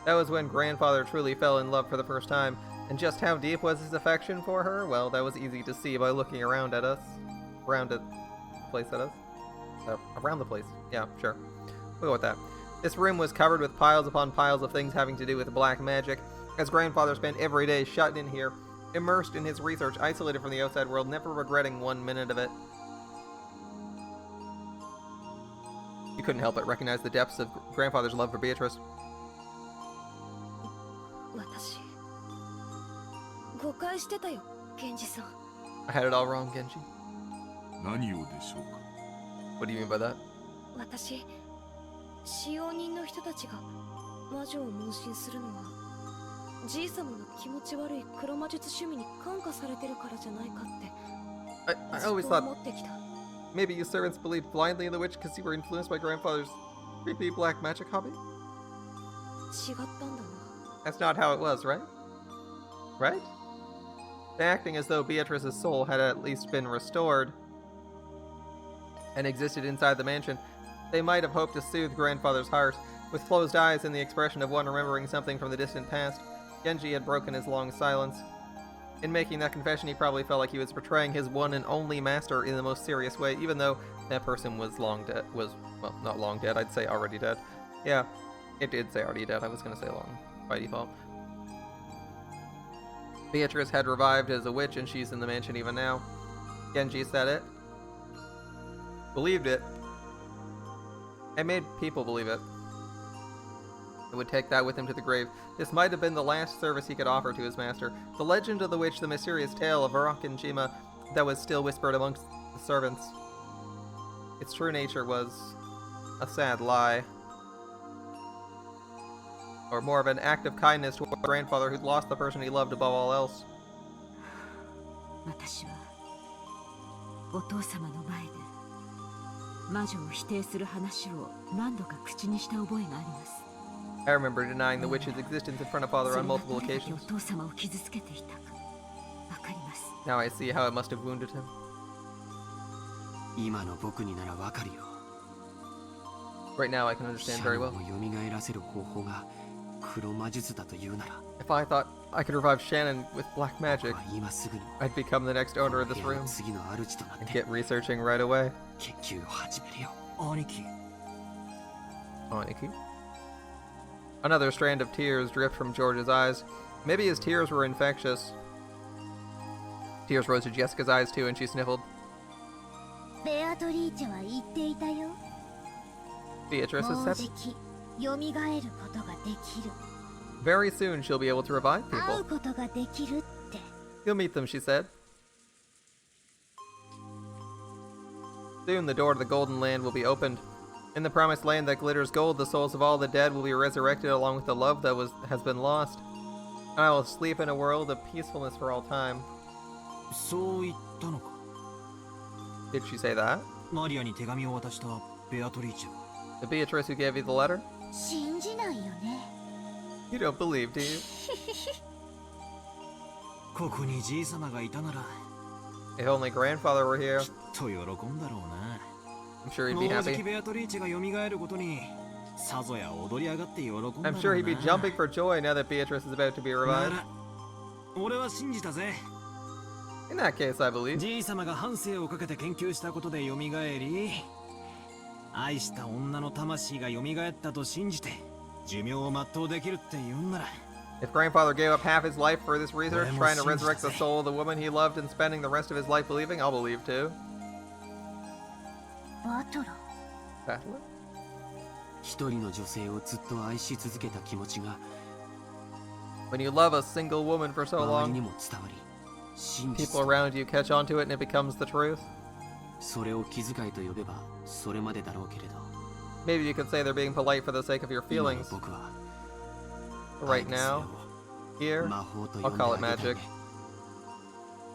That was when grandfather truly fell in love for the first time, and just how deep was his affection for her? Well, that was easy to see by looking around at us. Around the place at us? Around the place. Yeah, sure. We'll go with that. This room was covered with piles upon piles of things having to do with black magic. His grandfather spent every day shut in here, immersed in his research, isolated from the outside world, never regretting 1 minute of it. You couldn't help but recognize the depths of grandfather's love for Beatrice. 私誤解してたよ、ケンジさん。 I had it all wrong, Genji. 何をでしょうか。 What do you mean by that? 私、使用人の人たちが魔女を盲信するのは、じい様の気持ち悪い黒魔術趣味に感化されてるからじゃないかって。 I always ずっと thought 思ってきた。 maybe you servants believed blindly in the witch because you were influenced by grandfather's creepy black magic hobby? 違ったんだな。 That's not how it was, right? Right? Acting as though Beatrice's soul had at least been restored and existed inside the mansion, they might have hoped to soothe grandfather's heart. With closed eyes and the expression of one remembering something from the distant past, Genji had broken his long silence. In making that confession, he probably felt like he was betraying his one and only master in the most serious way, even though that person was long dead. Well, not long dead, I'd say already dead. Yeah, it did say already dead. I was going to say long by default. Beatrice had revived as a witch, and she's in the mansion even now. Genji said it. Believed it. And made people believe it. It would take that with him to the grave. This might have been the last service he could offer to his master. The legend of the witch, the mysterious tale of Arakenjima that was still whispered amongst the servants. Its true nature was a sad lie. Or more of an act of kindness toward a grandfather who'd lost the person he loved above all else. 私はお父様の前で魔女を否定する話を何度か口にした覚えがあります。 I remember denying the witch's existence in front of father on multiple それがどれだけ occasions. お父様を傷つけていたかわかります。 Now I see how it must have wounded him. 今の僕にならわかるよ。 Right now I can シ understand ャ very ロ well. ンを蘇らせる方法が黒魔術だというなら、 If I thought I could revive Shannon with black 僕 magic, は今すぐに I'd become the next owner of this この部屋 room の次の主となっ and て get researching right away. 研究を始めるよ。兄貴。 Aniki. Another strand of tears dripped from George's eyes. Maybe his tears were infectious. Tears rose to Jessica's eyes too, and she sniffled. ベアトリーチェは言っていたよ。 Beatrice も has うじ said き蘇ることができる。 very soon she'll be able to revive 会う people. ことができるって。 You'll meet them, she said. Soon the door to the Golden Land will be opened. In the promised land that glitters gold, the souls of all the dead will be resurrected along with the love that has been lost. And I will sleep in a world of peacefulness for all time. そう言ったのか。 Did she say that? マリアに手紙を渡したベアトリーチェは。 The Beatrice who gave you the letter? 信じないよね。 You don't believe, do you? ここにじい様がいたなら、 If only grandfather were here, と喜んだろうな。 I'm sure he'd も be うじき happy. ベアトリーチェが蘇ることに、さぞや踊り上がって喜んだろうな。 I'm sure he'd be jumping for joy now that Beatrice is about to be な revived. ら、俺は信じたぜ。 In that case, I believe. じい様が半生をかけて研究したことで蘇り、愛した女の魂が蘇ったと信じて、寿命を全うできるって言うんなら、 If grandfather gave up half his life for this research, trying to resurrect the soul of the woman he loved and spending the rest of his life believing, I'll believe too. バトラー。 Battler? 一人の女性をずっと愛し続けた気持ちが When you love a single woman for so 周りに long, も伝わり、真 people 実 around you catch on to it and it becomes the truth. それを気遣いと呼べばそれまでだろうけれど、 Maybe you could say they're being polite for the sake of your 今の feelings. 僕は But right now, 愛で here, すよ魔法と I'll 呼んで call あ it げたい magic. ね。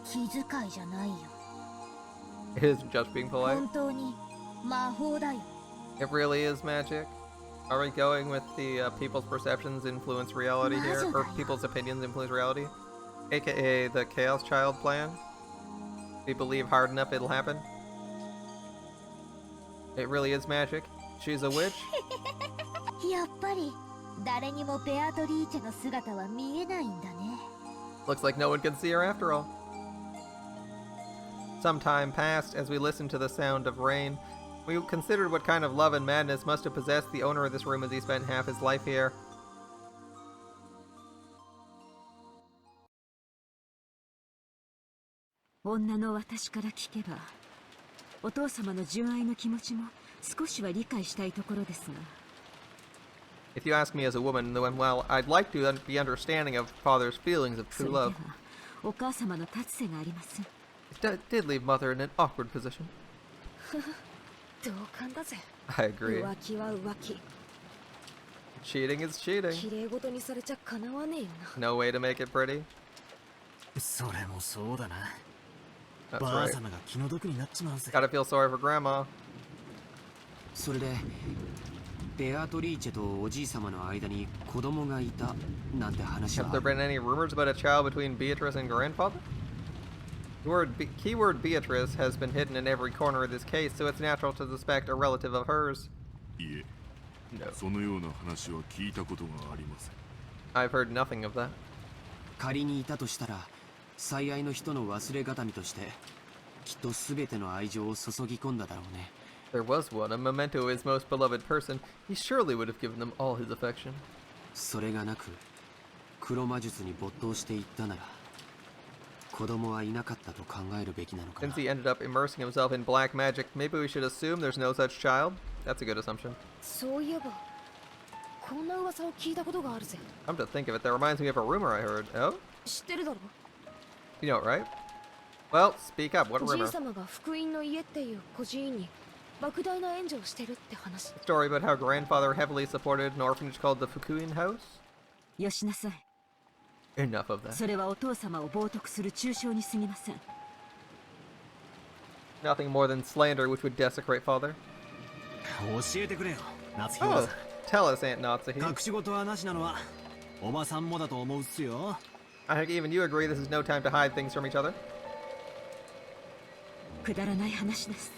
気遣いじゃないよ。 It isn't just being polite. 本当に魔法だよ。 It really is magic. Are we going with the people's perceptions influence reality here? Or people's opinions influence reality? AKA the Chaos Child plan? If you believe hard enough, it'll happen? It really is magic. She's a witch? やっぱり誰にもベアトリーチェの姿は見えないんだね。 Looks like no one can see her after all. Some time passed as we listened to the sound of rain. We considered what kind of love and madness must have possessed the owner of this room as he spent half his life here. 女の私から聞けば、お父様の純愛の気持ちも少しは理解したいところですが。If you ask me as a woman, then well, I'd like to be understanding of father's feelings of そ true れで love. はお母様の立つ瀬がありません。It did leave mother in an awkward position. 同感だぜ。 I agree. 浮気は浮気。 Cheating is cheating. 綺麗事にされちゃかなわねえよな。 No way to make it pretty. それもそうだな。 That's ばあ right. 様が気の毒になっちまうぜ。 Gotta feel sorry for grandma. それでベアトリーチェとおじい様の間に子供がいたなんて話 Have は there been any rumors about a child between Beatrice and grandfather? Keyword Beatrice has been hidden in every corner of this case, so it's natural to suspect a relative of hers. いえ No. そのような話は聞いたことがありません。 I've heard nothing of that. 仮にいたとしたら最愛の人の忘れがたみとしてきっと全ての愛情を注ぎ込んだだろうね。 There was one, a memento of his most beloved person. He surely would have given them all his affection. それがなく黒魔術に没頭していったなら子供はいなかったと考えるべきなのかな。 Since he ended up immersing himself in black magic, maybe we should assume there's no such child? That's a good assumption. そういえば、こんな噂を聞いたことがあるぜ。 Come to think of it, that reminds me of a rumor I heard. Oh? 知ってるだろ You know it, right? Well, speak up. What じい rumor? 様が福音の家っていう孤児院に莫大な援助をしてるって話。 A story about how grandfather heavily supported an orphanage called the Fukuin House? よしなさい。 Enough of that. それはお父様を冒涜する中傷に過ぎません。 Nothing more than slander which would desecrate father. 教えてくれよ、夏日お Oh, ばさん。 tell us, Aunt Natsuhi. 隠し事はなしなのはおばさんもだと思うっすよ。 I think even you agree this is no time to hide things from each other. くだらない話です。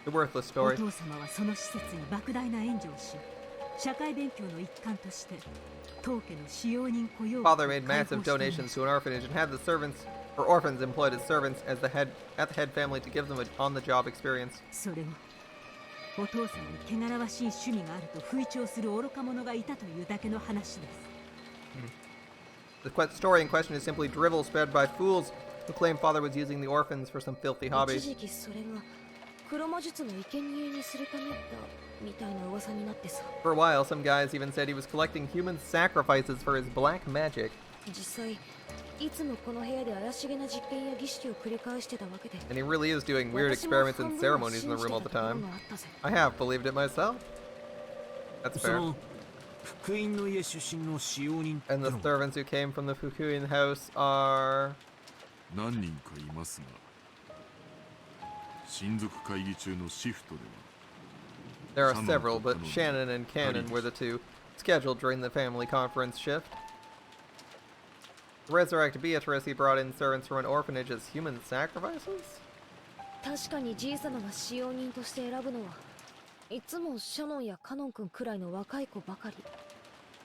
The worthless お story. 父様はその施設に莫大な援助をし、社会勉強の一環として当家の使用人雇用 Father made massive donations to an orphanage and had the servants or orphans employed as servants as the head family to give them an on-the-job experience. それをお父様に汚らわしい趣味があると吹聴する愚か者がいたというだけの話です。 The story in question is simply drivel spread by fools who claim father was using the orphans for some filthy 一 hobby. 時期それが黒魔術の生贄にするためだみたいな噂になってさ。 For a while, some guys even said he was collecting human sacrifices for his black magic. 実際いつもこの部屋で怪しげな実験や儀式を繰り返してたわけで。 And he really is doing weird experiments and ceremonies in the room all the time. I have believed it myself. That's そ fair. の福音の家出身の使用人って And the のは servants who came from the Fukuin house are... 何人かいますが親族会議中のシフトでは There are several, but Shannon and Cannon were the two scheduled during the family conference shift. To resurrect Beatrice, he brought in servants from an orphanage as human sacrifices? 確かにじい様が使用人として選ぶのはいつもシャノンやカノン君くらいの若い子ばかり。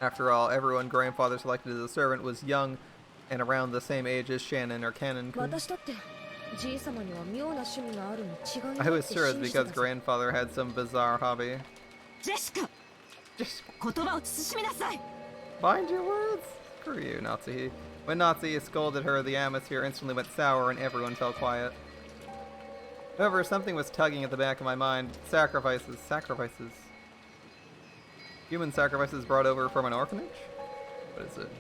After all, everyone grandfather selected as a servant was young and around the same age as Shannon or Cannon. 私だってじい様には妙な趣味があるに違いない I っ was て sure it's 信じて because たぜ。 grandfather had some bizarre hobby. ジェシカ、 Just 言葉を慎みなさい。 mind your words! Screw you, Nazi. When Nazi scolded her, the atmosphere instantly went sour and everyone fell quiet. However, something was tugging at the back of my mind. Sacrifices, sacrifices. Human sacrifices brought over from an orphanage? What is it?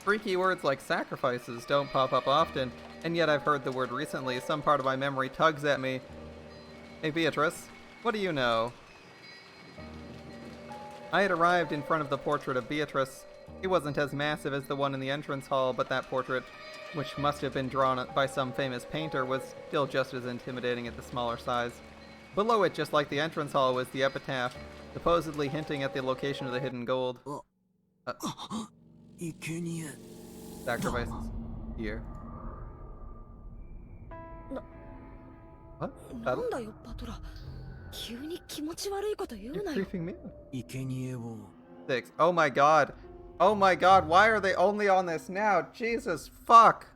Freaky words like sacrifices don't pop up often, and yet I've heard the word recently. Some part of my memory tugs at me. Hey Beatrice, what do you know? I had arrived in front of the portrait of Beatrice. It wasn't as massive as the one in the entrance hall, but that portrait, which must have been drawn by some famous painter, was still just as intimidating at the smaller size. Below it, just like the entrance hall, was the epitaph, supposedly hinting at the location of the hidden gold. 生贄 Sacrifices. Here. What? なんだよパトラ。急に気持ち悪いこと言う You're なよ。 creeping me. 生贄を Six. Oh my god. Oh my god, why are they only on this now? Jesus fuck.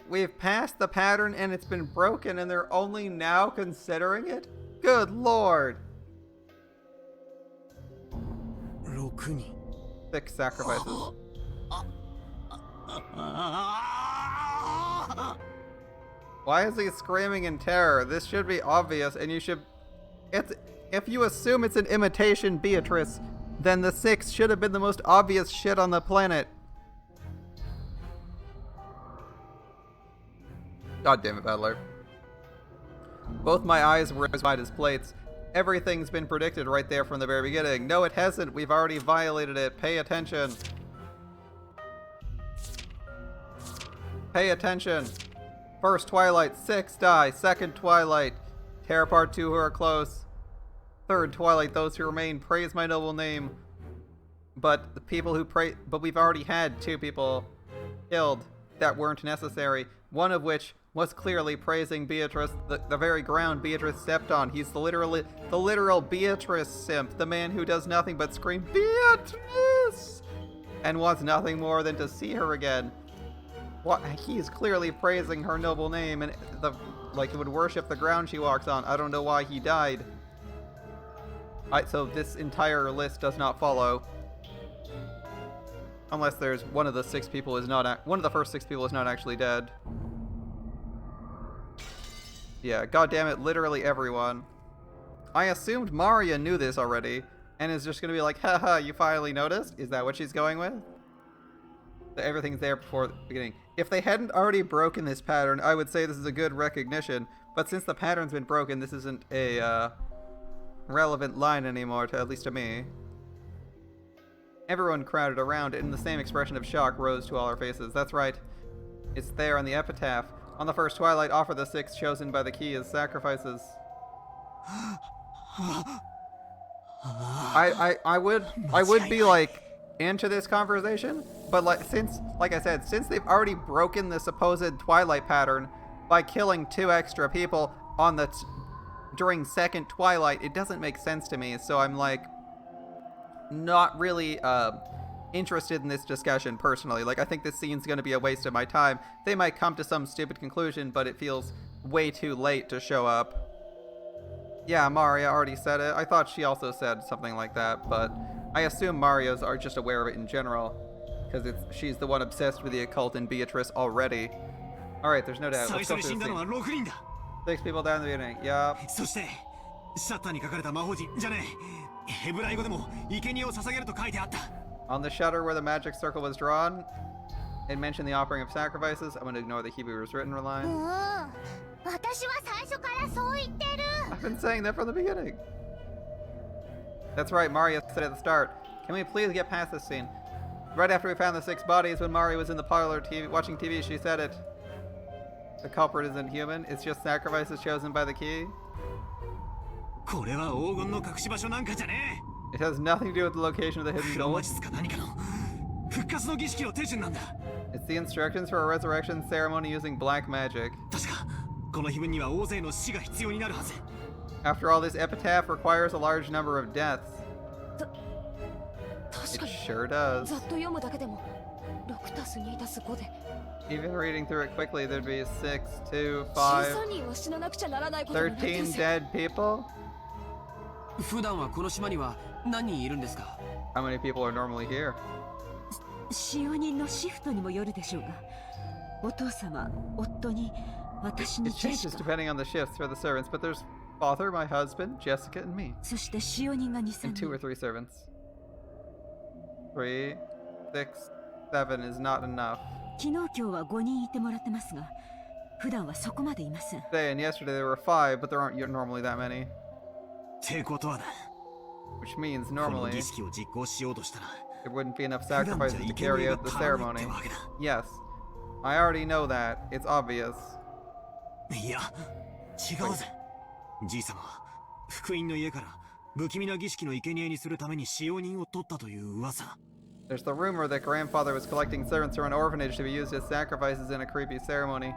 We've passed the pattern and it's been broken and they're only now considering it? Good lord. 6人 6 sacrifices. Why is he screaming in terror? This should be obvious and you should... If you assume it's an imitation Beatrice, then the 6 should have been the most obvious shit on the planet. God damn it, Battler. Both my eyes were as wide as plates. Everything's been predicted right there from the very beginning. No, it hasn't. We've already violated it. Pay attention. Pay attention. First Twilight, 6 die. Second Twilight, tear apart 2 who are close. Third Twilight, those who remain, praise my noble name. But the people who pray, but we've already had 2 people killed that weren't necessary. One of which was clearly praising Beatrice, the very ground Beatrice stepped on. He's the literal Beatrice simp, the man who does nothing but scream, Beatrice! And wants nothing more than to see her again. He's clearly praising her noble name and like he would worship the ground she walks on. I don't know why he died. So this entire list does not follow. Unless there's one of the 6 people is not, one of the first 6 people is not actually dead. Yeah, goddammit, literally everyone. I assumed Maria knew this already, and is just gonna be like, haha, you finally noticed? Is that what she's going with? That everything's there before the beginning. If they hadn't already broken this pattern, I would say this is a good recognition, but since the pattern's been broken, this isn't a, relevant line anymore, at least to me. Everyone crowded around, and the same expression of shock rose to all our faces. That's right. It's there on the epitaph. On the first Twilight, offer the 6 chosen by the key as sacrifices. I would be like into this conversation, but like I said, since they've already broken the supposed Twilight pattern by killing 2 extra people on the during second Twilight, it doesn't make sense to me. So I'm like not really interested in this discussion personally. Like, I think this scene's going to be a waste of my time. They might come to some stupid conclusion, but it feels way too late to show up. Yeah, Maria already said it. I thought she also said something like that, but I assume Marios are just aware of it in general, because she's the one obsessed with the occult in Beatrice already. Alright, there's no doubt. Let's go through the scene. 6 people down in the beginning. Yup. シャッターに書かれた魔法陣じゃねえ、ヘブライ語でも生贄を捧げると書いてあった。 On the shutter where the magic circle was drawn, it mentioned the offering of sacrifices. I'm going to ignore the Hebrew written line. I've been saying that from the beginning. That's right, Maria said at the start. Can we please get past this scene? Right after we found the 6 bodies, when Maria was in the parlor watching TV, she said it. The culprit isn't human, it's just sacrifices chosen by the key. これは黄金の隠し場所なんかじゃねえ。 It has nothing to do with the location of the hidden gold. It's the instructions for a resurrection ceremony using black magic. After all, this epitaph requires a large number of deaths. It sure does. Even reading through it quickly, there'd be 6, 2, 5, 13 dead people? How many people are normally here? 使用人のシフトにもよるでしょうが、お父様、夫に、私に It changes depending on the shifts for the servants, but there's father, my husband, Jessica, and me. そして使用人が And 2、3 2 or 人。 3 servants. 3, 6, 7 is not enough. 昨日今日は5人いてもらってますが、普段はそこまでいません。 Today and yesterday there were 5, but there aren't normally that many. ってことはだ。 Which means normally 儀式を実行しようとしたら。 there wouldn't be enough sacrifices to carry out the ceremony. Yes, I already know that. It's obvious. いや、違うぜ。じい様は福音の家から不気味な儀式の生贄にするために使用人を取ったという噂。 There's the rumor that grandfather was collecting servants from an orphanage to be used as sacrifices in a creepy ceremony.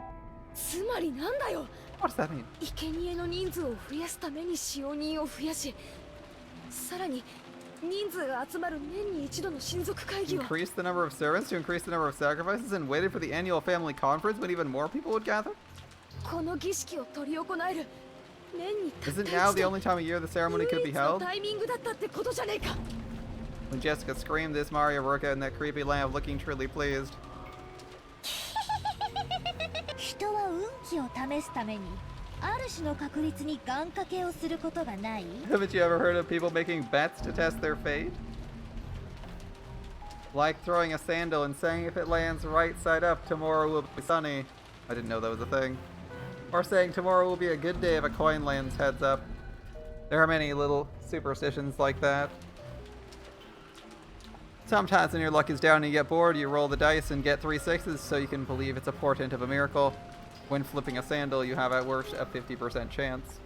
つまりなんだよ。 What does that mean? 生贄の人数を増やすために使用人を増やし、さらに人数が集まる年に一度の親族会議を Increase the number of servants to increase the number of sacrifices and waited for the annual family conference when even more people would gather? この儀式を執り行える年にたった Isn't now 一 the 度 only time a year the ceremony could 唯 be 一の held? タイミングだったってことじゃねえか When Jessica screamed this, Mario broke out in that creepy laugh, looking truly pleased. 人は運気を試すためにある種の確率に願掛けをすることがない Haven't you ever heard of people making bets to test their fate? Like throwing a sandal and saying if it lands right side up, tomorrow will be sunny. I didn't know that was a thing. Or saying tomorrow will be a good day if a coin lands heads up. There are many little superstitions like that. Sometimes when your luck is down and you get bored, you roll the dice and get 3 sixes so you can believe it's a portent of a miracle. When flipping a sandal, you have at worst a 50% chance.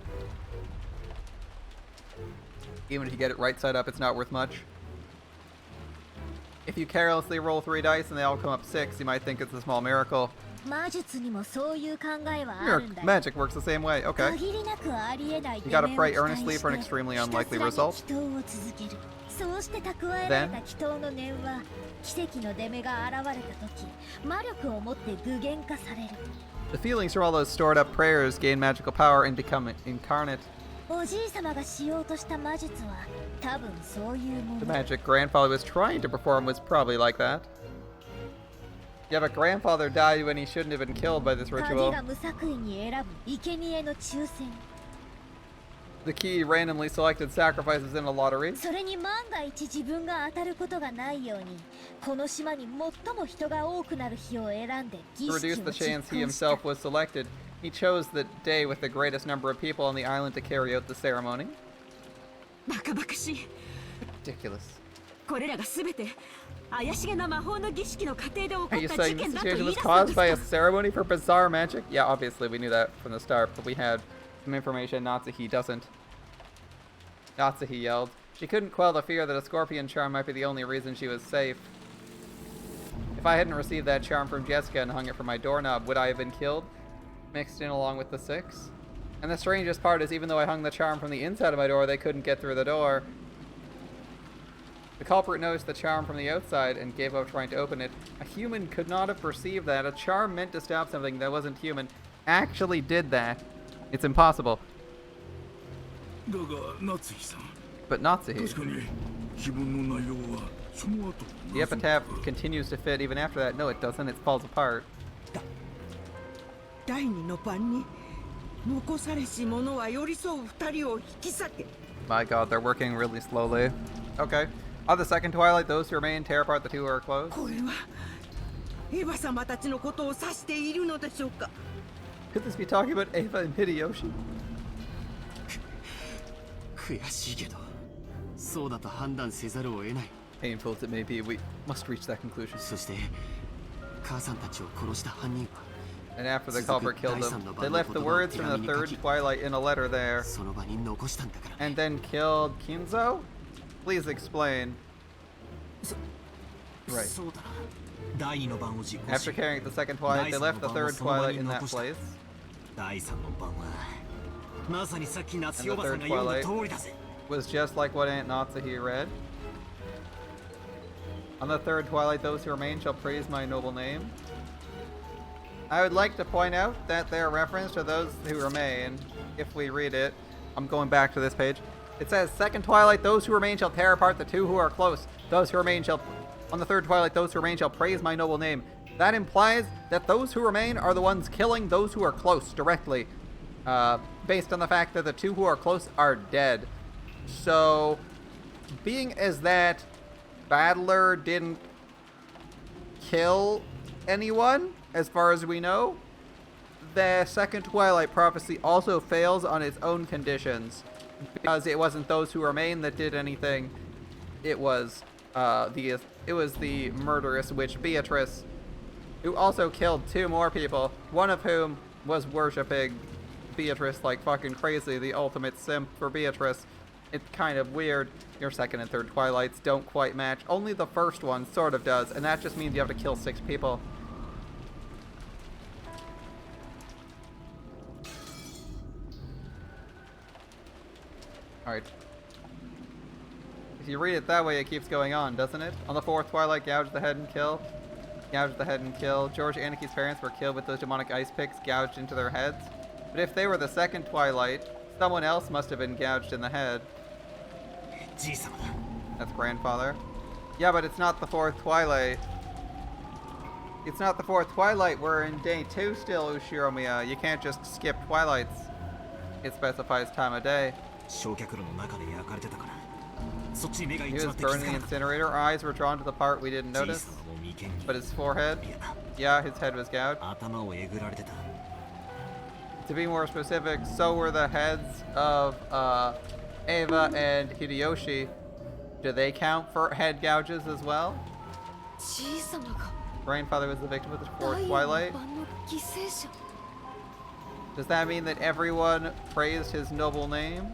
Even if you get it right side up, it's not worth much. If you carelessly roll 3 dice and they all come up 6, you might think it's a small miracle. 魔術にもそういう考えはあるんだよ Magic works the same way, okay. 限りなくありえない You gotta 出 pray 目を期 earnestly 待 for an して extremely ひた unlikely すらに result. 祈祷を続けるそうして蓄えられた祈祷の念は奇跡の出目が現れた時魔力を持って具現化される The feelings from all those stored up prayers gain magical power and become incarnate. おじいさまがしようとした魔術は多分そういうも The の magic grandfather was trying to perform was probably like that. Yeah, but grandfather died when he shouldn't have been killed by this 鍵 ritual. が無作為に選ぶ生贄の抽選 The key randomly selected sacrifices in a lottery. それに万が一自分が当たることがないようにこの島に最も人が多くなる日を選んで儀 To 式 reduce を the 実 chance he 行した himself was selected, he chose the day with the greatest number of people on the island to carry out the ceremony. バカバカしい Ridiculous. これらが全て怪しげな魔法の儀式の過程で起こ Are っ you た saying 事 the 件だと situation 言い was 出すので caused す by a か ceremony for bizarre magic? Yeah, obviously we knew that from the start, but we had some information Natsuhi doesn't. Natsuhi yelled. She couldn't quell the fear that a scorpion charm might be the only reason she was safe. If I hadn't received that charm from Jessica and hung it from my doorknob, would I have been killed? Mixed in along with the 6? And the strangest part is even though I hung the charm from the inside of my door, they couldn't get through the door. The culprit noticed the charm from the outside and gave up trying to open it. A human could not have perceived that. A charm meant to stop something that wasn't human actually did that. It's impossible. だが夏日さん But Natsuhi. 確かに碑文の内容はその後 The epitaph continues to fit even after that. No, it doesn't. It falls apart. 第二の晩に残されし者は寄り添う二人を引き裂け My god, they're working really slowly. Okay. On the second twilight, those who remain tear apart the two who are close. これはエヴァ様たちのことを指しているのでしょうか Could this be talking about Eva and Hideyoshi? 悔しいけどそうだと判断せざるを得ない Painful as it may be, we must reach that conclusion. そして母さんたちを殺した犯人は And after the culprit killed them, they left the words from the third twilight in a letter there. その場に残したんだから And then killed Kinzo? Please explain. Right. そうだな第二の晩を実行し After carrying the second twilight, they left the third twilight in that place. 第三の晩はまさにさっき夏 And お the ばさん third が読んだ twilight 通りだぜ was just like what Aunt Natsuhi read. On the third twilight, those who remain shall praise my noble name. I would like to point out that their reference to those who remain, if we read it, I'm going back to this page. It says, second twilight, those who remain shall tear apart the two who are close. Those who remain shall, on the third twilight, those who remain shall praise my noble name. That implies that those who remain are the ones killing those who are close directly, based on the fact that the two who are close are dead. So, being as that Battler didn't kill anyone, as far as we know, the second Twilight prophecy also fails on its own conditions, because it wasn't those who remain that did anything. It was the murderous witch Beatrice, who also killed 2 more people, one of whom was worshipping Beatrice like fucking crazy, the ultimate simp for Beatrice. It's kind of weird. Your second and third Twilights don't quite match. Only the first one sort of does, and that just means you have to kill 6 people. Alright. If you read it that way, it keeps going on, doesn't it? On the fourth twilight, gouge the head and kill. Gouge the head and kill. George Anaki's parents were killed with those demonic ice picks gouged into their heads. But if they were the second twilight, someone else must have been gouged in the head. That's grandfather. Yeah, but it's not the fourth twilight. It's not the fourth twilight. We're in day 2 still, Ushiromiya. You can't just skip twilights. It specifies time of day. He was burned in the incinerator. Our eyes were drawn to the part we didn't notice. But his forehead? Yeah, his head was gouged. To be more specific, so were the heads of Eva and Hideyoshi. Do they count for head gouges as well? Grandfather was the victim of the fourth twilight. Does that mean that everyone praised his noble name?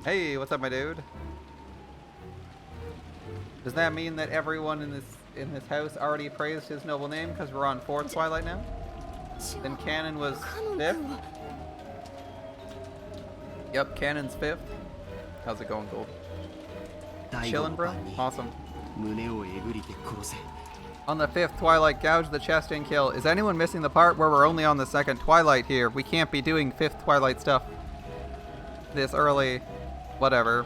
Hey, what's up, my dude? Does that mean that everyone in this house already praised his noble name because we're on fourth twilight now? Then Canon was 5th? Yep, Canon's 5th. How's it going, Gold? Chillin', bro? Awesome. On the 5th twilight, gouge the chest and kill. Is anyone missing the part where we're only on the 2nd twilight here? We can't be doing 5th twilight stuff this early. Whatever.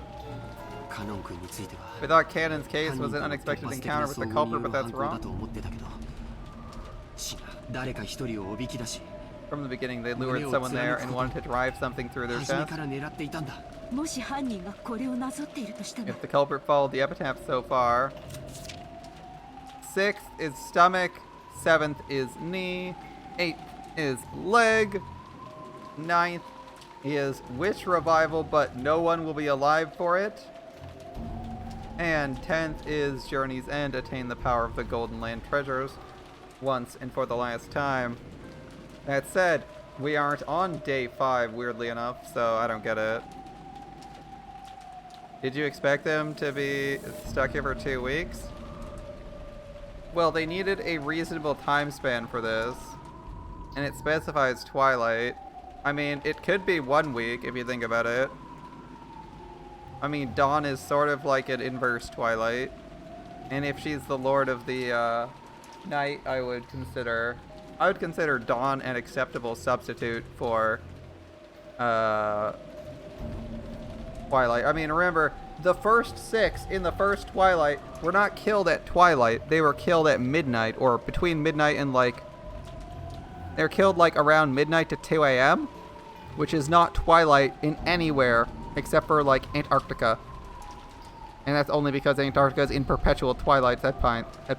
We thought Canon's case was an unexpected encounter with the culprit, but that's wrong. From the beginning, they lured someone there and wanted to drive something through their chest. If the culprit followed the epitaph so far. 6th is stomach, 7th is knee, 8th is leg, 9th is wish revival, but no one will be alive for it. And 10th is Journey's End, attain the power of the Golden Land treasures once and for the last time. That said, we aren't on day 5, weirdly enough, so I don't get it. Did you expect them to be stuck here for 2 weeks? Well, they needed a reasonable time span for this, and it specifies twilight. I mean, it could be 1 week if you think about it. I mean, dawn is sort of like an inverse twilight, and if she's the lord of the night, I would consider dawn an acceptable substitute for twilight. I mean, remember, the first 6 in the first twilight were not killed at twilight. They were killed at midnight, or between midnight and they're killed around midnight to 2 a.m., which is not twilight in anywhere except for Antarctica. And that's only because Antarctica is in perpetual twilight at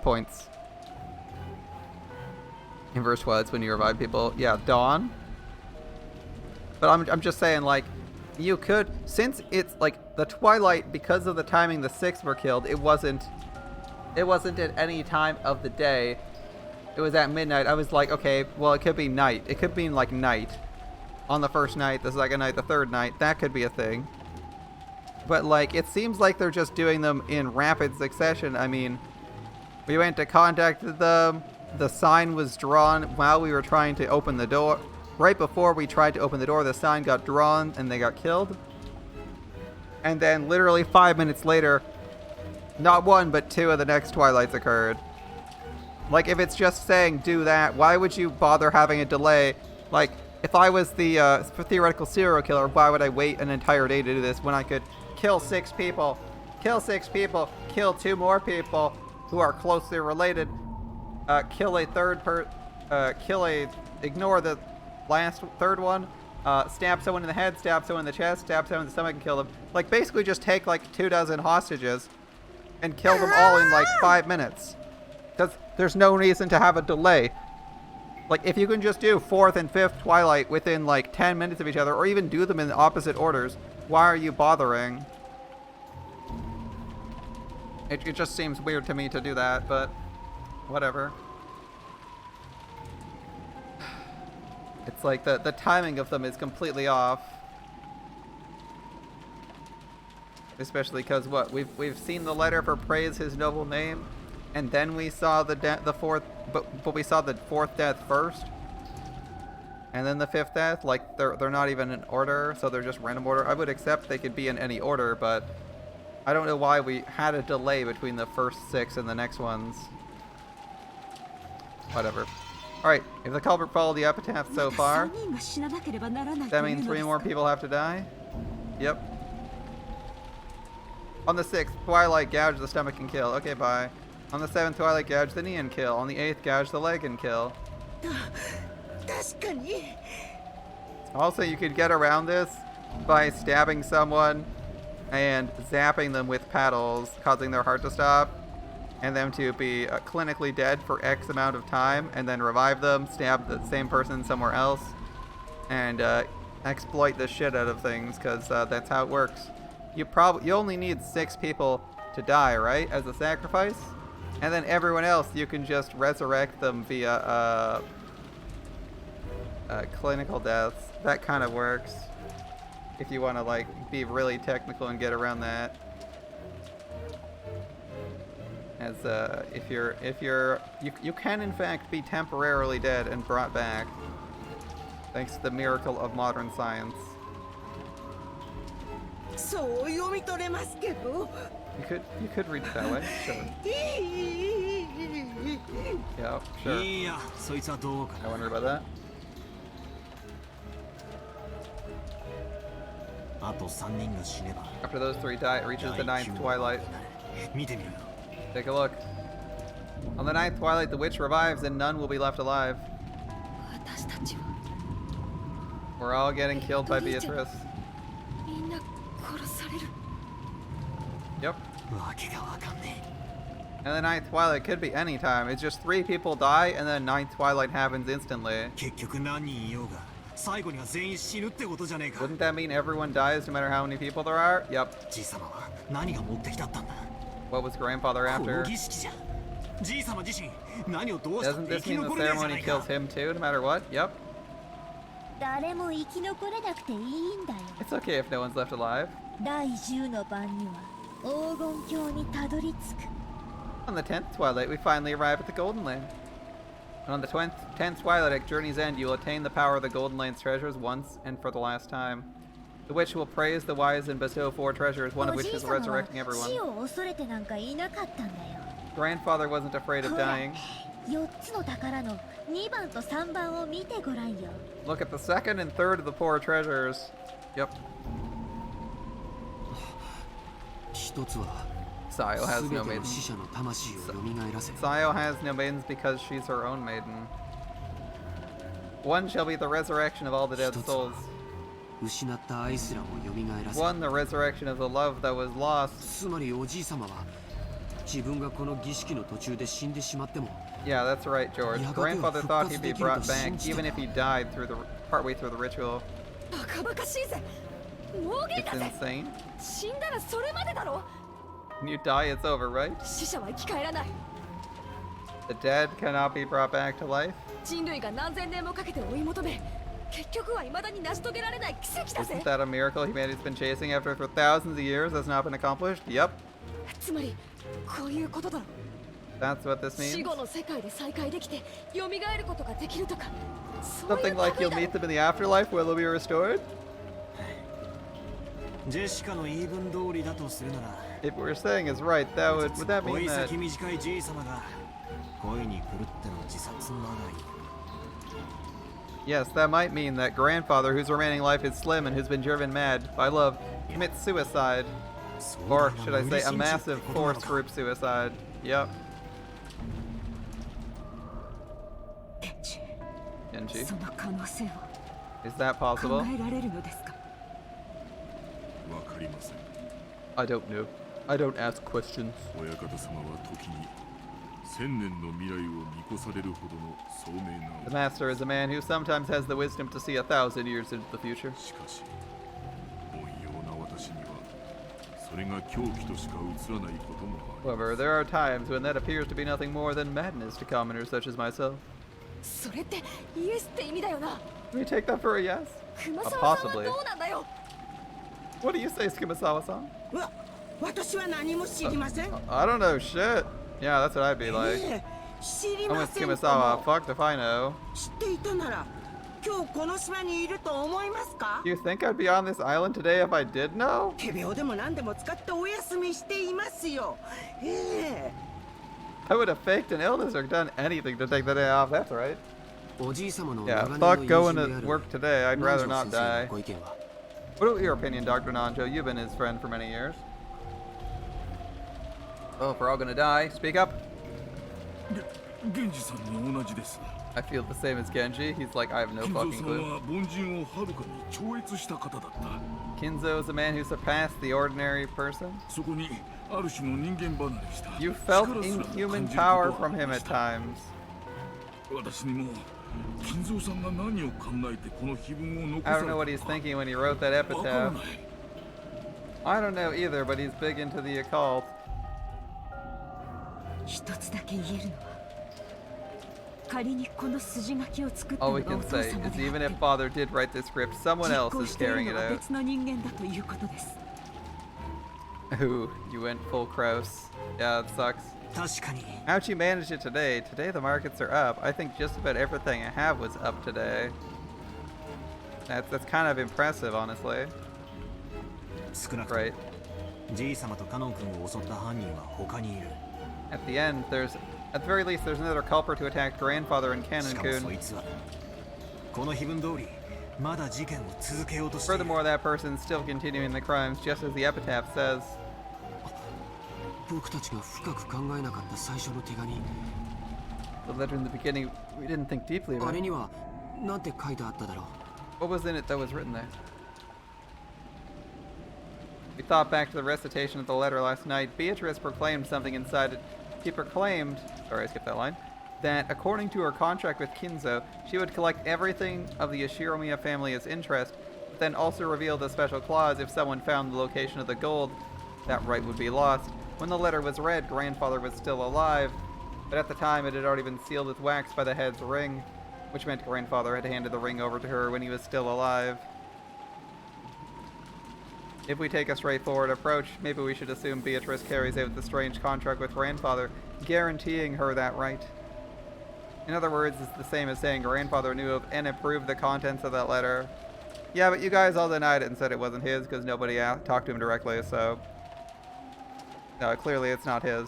points. Inverse twilights when you revive people. Yeah, dawn. But I'm just saying, you could, since it's the twilight, because of the timing the 6 were killed, it wasn't at any time of the day. It was at midnight. I was like, okay, well, it could be night. It could be night. On the first night, the second night, the third night. That could be a thing. But it seems like they're just doing them in rapid succession. I mean, we went to contact them. The sign was drawn while we were trying to open the door. Right before we tried to open the door, the sign got drawn and they got killed. And then literally 5 minutes later, not 1 but 2 of the next twilights occurred. If it's just saying do that, why would you bother having a delay? If I was the theoretical serial killer, why would I wait an entire day to do this when I could kill 6 people, kill 2 more people who are closely related, ignore the third one, stab someone in the head, stab someone in the chest, stab someone in the stomach, and kill them. Basically just take 24 hostages and kill them all in 5 minutes. Because there's no reason to have a delay. If you can just do 4th and 5th twilight within 10 minutes of each other, or even do them in opposite orders, why are you bothering? It just seems weird to me to do that, but whatever. It's the timing of them is completely off. Especially because we've seen the letter for praise his noble name, and then we saw the 4th, but we saw the 4th death first. And then the fifth death, like they're not even in order, so they're just random order. I would accept they could be in any order, but I don't know why we had a delay between the first 6 and the next ones. Whatever. Alright, if the culprit followed the epitaph so far, that means 3 more people have to die? Yep. On the 6th, Twilight gouge the stomach and kill. Okay, bye. On the 7th, Twilight gouge the knee and kill. On the 8th, gouge the leg and kill. Also, you could get around this by stabbing someone and zapping them with paddles, causing their heart to stop, and them to be clinically dead for X amount of time, and then revive them, stab the same person somewhere else, and exploit the shit out of things, because that's how it works. You only need 6 people to die, right, as a sacrifice, and then everyone else you can just resurrect them via clinical deaths. That kind of works if you want to like be really technical and get around that. As you can in fact be temporarily dead and brought back thanks to the miracle of modern science. You could read it that way, sure. Yeah, sure. I wonder about that. After those 3 die, it reaches the 9th twilight. Take a look. On the 9th twilight, the witch revives and none will be left alive. We're all getting killed by Beatrice. Yep. And the 9th twilight could be any time. It's just 3 people die and then 9th twilight happens instantly. Wouldn't that mean everyone dies no matter how many people there are? Yep. What was grandfather after? Doesn't this mean the ceremony kills him too, no matter what? Yep. It's okay if no one's left alive. On the 10th twilight, we finally arrive at the Golden Land. And on the 10th twilight, at Journey's End, you will attain the power of the Golden Land's treasures once and for the last time. The witch will praise the wise and bestow 4 treasures, one of which is resurrecting everyone. Grandfather wasn't afraid of dying. Look at the 2nd and 3rd of the 4 treasures. Yep. Sayo has no maidens. Sayo has no maidens because she's her own maiden. One shall be the resurrection of all the dead souls. One, the resurrection of the love that was lost. Yeah, that's right, George. Grandfather thought he'd be brought back even if he died partway through the ritual. It's insane. When you die, it's over, right? The dead cannot be brought back to life? Isn't that a miracle humanity's been chasing after for thousands of years has not been accomplished? Yep. That's what this means? Something like you'll meet them in the afterlife where they'll be restored? If what we're saying is right, would that mean that... Yes, that might mean that grandfather, whose remaining life is slim and who's been driven mad by love, commits suicide. Or, should I say, a massive forced group suicide. Yep. Genji. Is that possible? I don't know. I don't ask questions. The master is a man who sometimes has the wisdom to see 1,000 years into the future. However, there are times when that appears to be nothing more than madness to commoners such as myself. Let me take that for a yes? Possibly. What do you say, Skimasawa-san? I don't know shit. Yeah, that's what I'd be like. I'm with Skimasawa. Fucked if I know. 今日この島にいると思いますか？ Do you think I'd be on this island today if I did know? 仮病でも何でも使ってお休みしていますよ。I would have faked an illness or done anything to take the day off, that's right. おじい様の Yeah, 長年 fuck の友 going 人であ to る work today. I'd 南 rather 條 not 先生 die. のご意見は？ What about your opinion, Dr. Nanjo? You've been his friend for many years. Oh, if we're all gonna die, speak up. 源氏さんに同じです。 I feel the same as Genji. He's like, I have no 金蔵 fucking さん clue. は凡人をはるかに超越した方だった。 Kinzo is a man who surpassed the ordinary person. そこにある種の人間離れした You felt 力すらも inhuman 感じる power ことが from あり him ま at した。 times. 私にも金蔵さんが何を考えてこの碑文を残 I さ don't れ know た what he's のか thinking when he wrote that わから epitaph. ない。 I don't know either, but he's big into the occult. 一つだけ言えるのは、仮にこの筋書きを作った All の we がお can 父 say 様 is であ even って if father did write this script, someone 実 else 行 is している carrying の it は out. 別の人間だということです。 Ooh, you went full Kraus. Yeah, it sucks. 確かに How'd you manage it today? Today the markets are up. I think just about everything I have was up today. That's kind of impressive, honestly. 少なくとも Right. じい様とカノン君を襲った犯人は他にいる。 At the end, at the very least, there's another culprit who attacked grandfather and しかもそ Canon-kun. いつはこの碑文通りまだ事件を続けようとしている。 Furthermore, that person's still continuing the crimes, just as the epitaph says. 僕たちが深く考えなかった最初の手紙、 The letter in the beginning, we didn't think deeply あ about れ it. にはなんて書いてあっただろう。 What was in it that was written there? We thought back to the recitation of the letter last night. Beatrice proclaimed something inside it. She proclaimed, sorry, I skipped that line, that according to her contract with Kinzo, she would collect everything of the Yoshiromiya family as interest, but then also revealed a special clause if someone found the location of the gold, that right would be lost. When the letter was read, grandfather was still alive, but at the time it had already been sealed with wax by the head's ring, which meant grandfather had handed the ring over to her when he was still alive. If we take a straightforward approach, maybe we should assume Beatrice carries out the strange contract with grandfather, guaranteeing her that right. In other words, it's the same as saying grandfather knew of and approved the contents of that letter. Yeah, but you guys all denied it and said it wasn't his because nobody talked to him directly, so... No, clearly it's not his.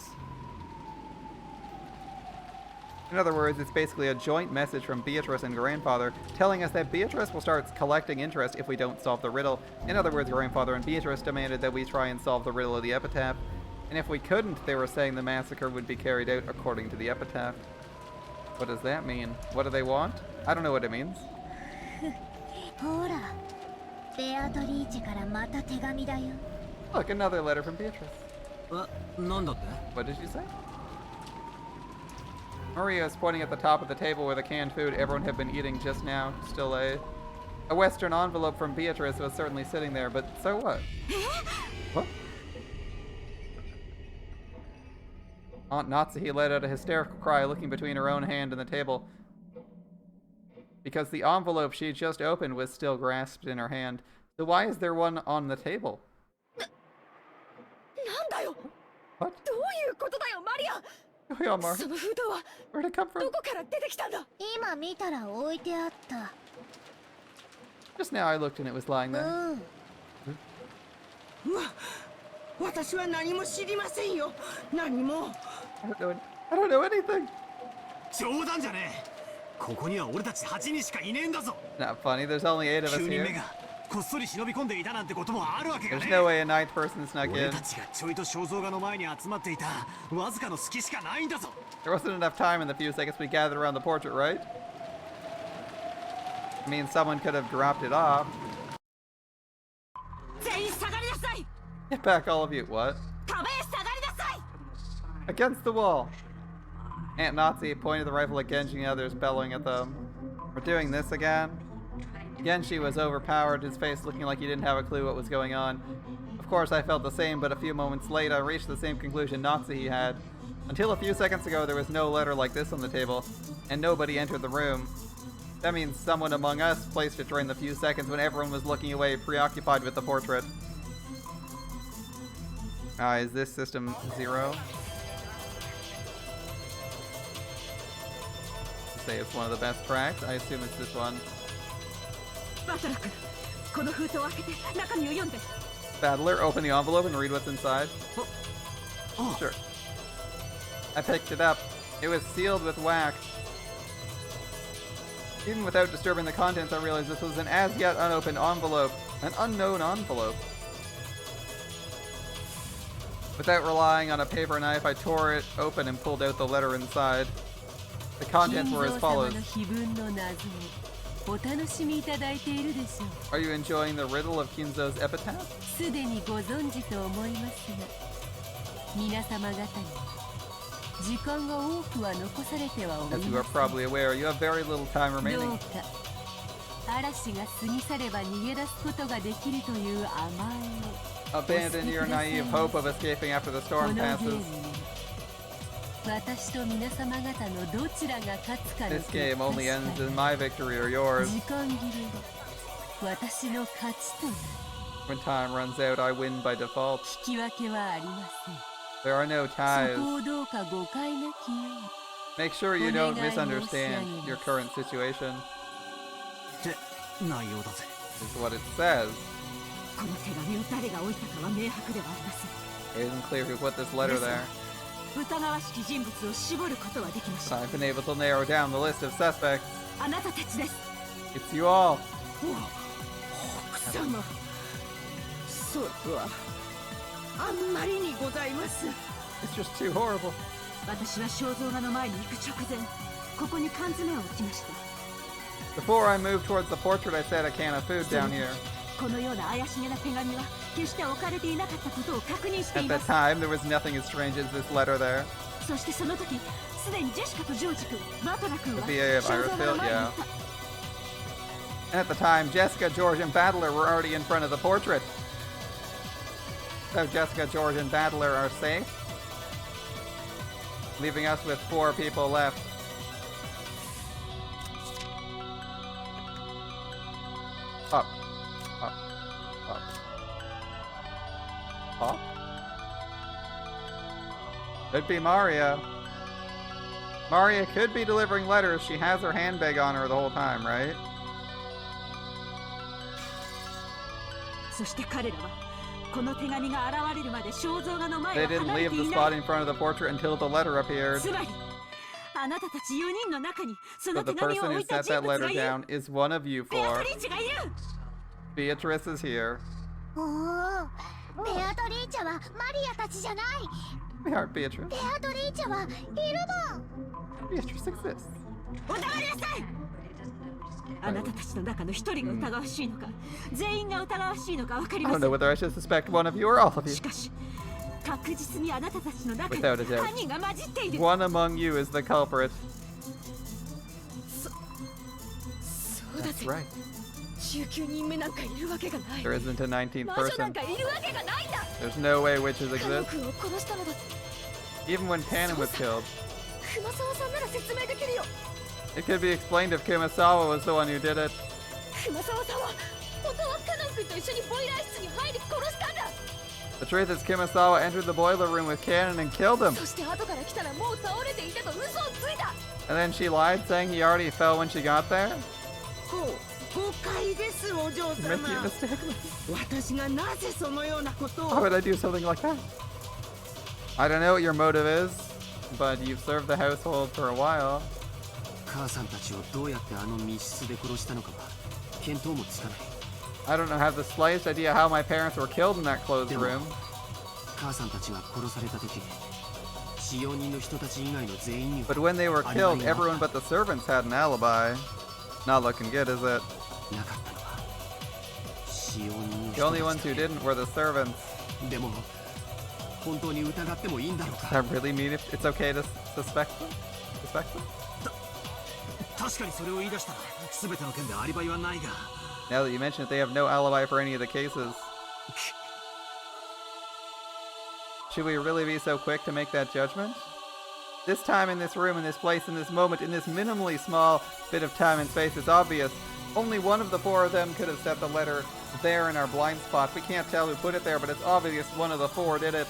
In other words, it's basically a joint message from Beatrice and grandfather telling us that Beatrice will start collecting interest if we don't solve the riddle. In other words, grandfather and Beatrice demanded that we try and solve the riddle of the epitaph. And if we couldn't, they were saying the massacre would be carried out according to the epitaph. What does that mean? What do they want? I don't know what it means. ほら、ベアトリーチェからまた手紙だよ。 Look, another letter from Beatrice. なんだって？ What did you say? Maria is pointing at the top of the table where the canned food everyone had been eating just now still lay. A Western envelope from Beatrice was certainly sitting there, but so what? What? Aunt Natsuhi let out a hysterical cry, looking between her own hand and the table, because the envelope she just opened was still grasped in her hand. So why is there one on the table? なんだよ。 What? どういうことだよ、マリア。 Oh, yeah, Mar. その封筒は Where'd it come from? どこから出てきたんだ。今見たら置いてあった。 Just now I looked and it was lying う there. ん。私は何も知りませんよ。何も。 I don't know anything. 冗談じゃねえ。ここには俺たち8人しかいねえんだぞ。 Not funny. There's only 8 of us 9人 here. 目がこっそり忍び込んでいたなんてこともあるわけが There's ね no え。 way a ninth person snuck 俺 in. たちがちょいと肖像画の前に集まっていたわずかの隙しかないんだぞ。 There wasn't enough time in the few seconds we gathered around the portrait, right? I mean, someone could have dropped it off. 全員下がりなさい。 Get back, all of you. What? 壁へ下がりなさい。 Against the wall. Aunt Nazi pointed the rifle at Genji and others, bellowing at them. We're doing this again? Genji was overpowered, his face looking like he didn't have a clue what was going on. Of course, I felt the same, but a few moments later, I reached the same conclusion Nazi had. Until a few seconds ago, there was no letter like this on the table, and nobody entered the room. That means someone among us placed it during the few seconds when everyone was looking away, preoccupied with the portrait. Is this system 0? Say it's one of the best cracks. I assume it's this one. Battler, open the envelope and read what's inside. Oh. Sure. I picked it up. It was sealed with wax. Even without disturbing the contents, I realized this was an as-yet unopened envelope. An unknown envelope. Without relying on a paper knife, I tore it open and pulled out the letter inside. The contents were as follows. Are you enjoying the riddle of Kinzo's epitaph? As you are probably aware, you have very little time remaining. Abandon your naive hope of escaping after the storm passes. This game only ends in my victory or yours. When time runs out, I win by default. There are no ties. Make sure you don't misunderstand your current situation. This is what it says. It isn't clear who put this letter there. I've been able to narrow down the list of suspects. It's you all. It's just too horrible. Before I moved towards the portrait, I set a can of food down here. At that time, there was nothing as strange as this letter there. The VA of Irisville, yeah. And at the time, Jessica, George, and Battler were already in front of the portrait. So Jessica, George, and Battler are safe, leaving us with 4 people left. Up. Up. Up. Up. Could be Maria. Maria could be delivering letters. She has her handbag on her the whole time, right? They didn't leave the spot in front of the portrait until the letter appeared. So the person who set that letter down is one of you 4. Beatrice is here. We aren't Beatrice. Beatrice exists. I don't know whether I should suspect one of you or all of you. Without a doubt. One among you is the culprit. That's right. There isn't a 19th person. There's no way witches exist. Even when Kanon was killed. It could be explained if Kumasawa was the one who did it. The truth is Kumasawa entered the boiler room with Kanon and killed him. And then she lied, saying he already fell when she got there? Making a mistake. Why would I do something like that? I don't know what your motive is, but you've served the household for a while. I don't have the slightest idea how my parents were killed in that closed room. But when they were killed, everyone but the servants had an alibi. Not looking good, is it? The only ones who didn't were the servants. Does that really mean it's okay to suspect them? Now that you mention it, they have no alibi for any of the cases. Should we really be so quick to make that judgment? This time, in this room, in this place, in this moment, in this minimally small bit of time and space, it's obvious. Only one of the 4 of them could have set the letter there in our blind spot. We can't tell who put it there, but it's obvious one of the 4 did it.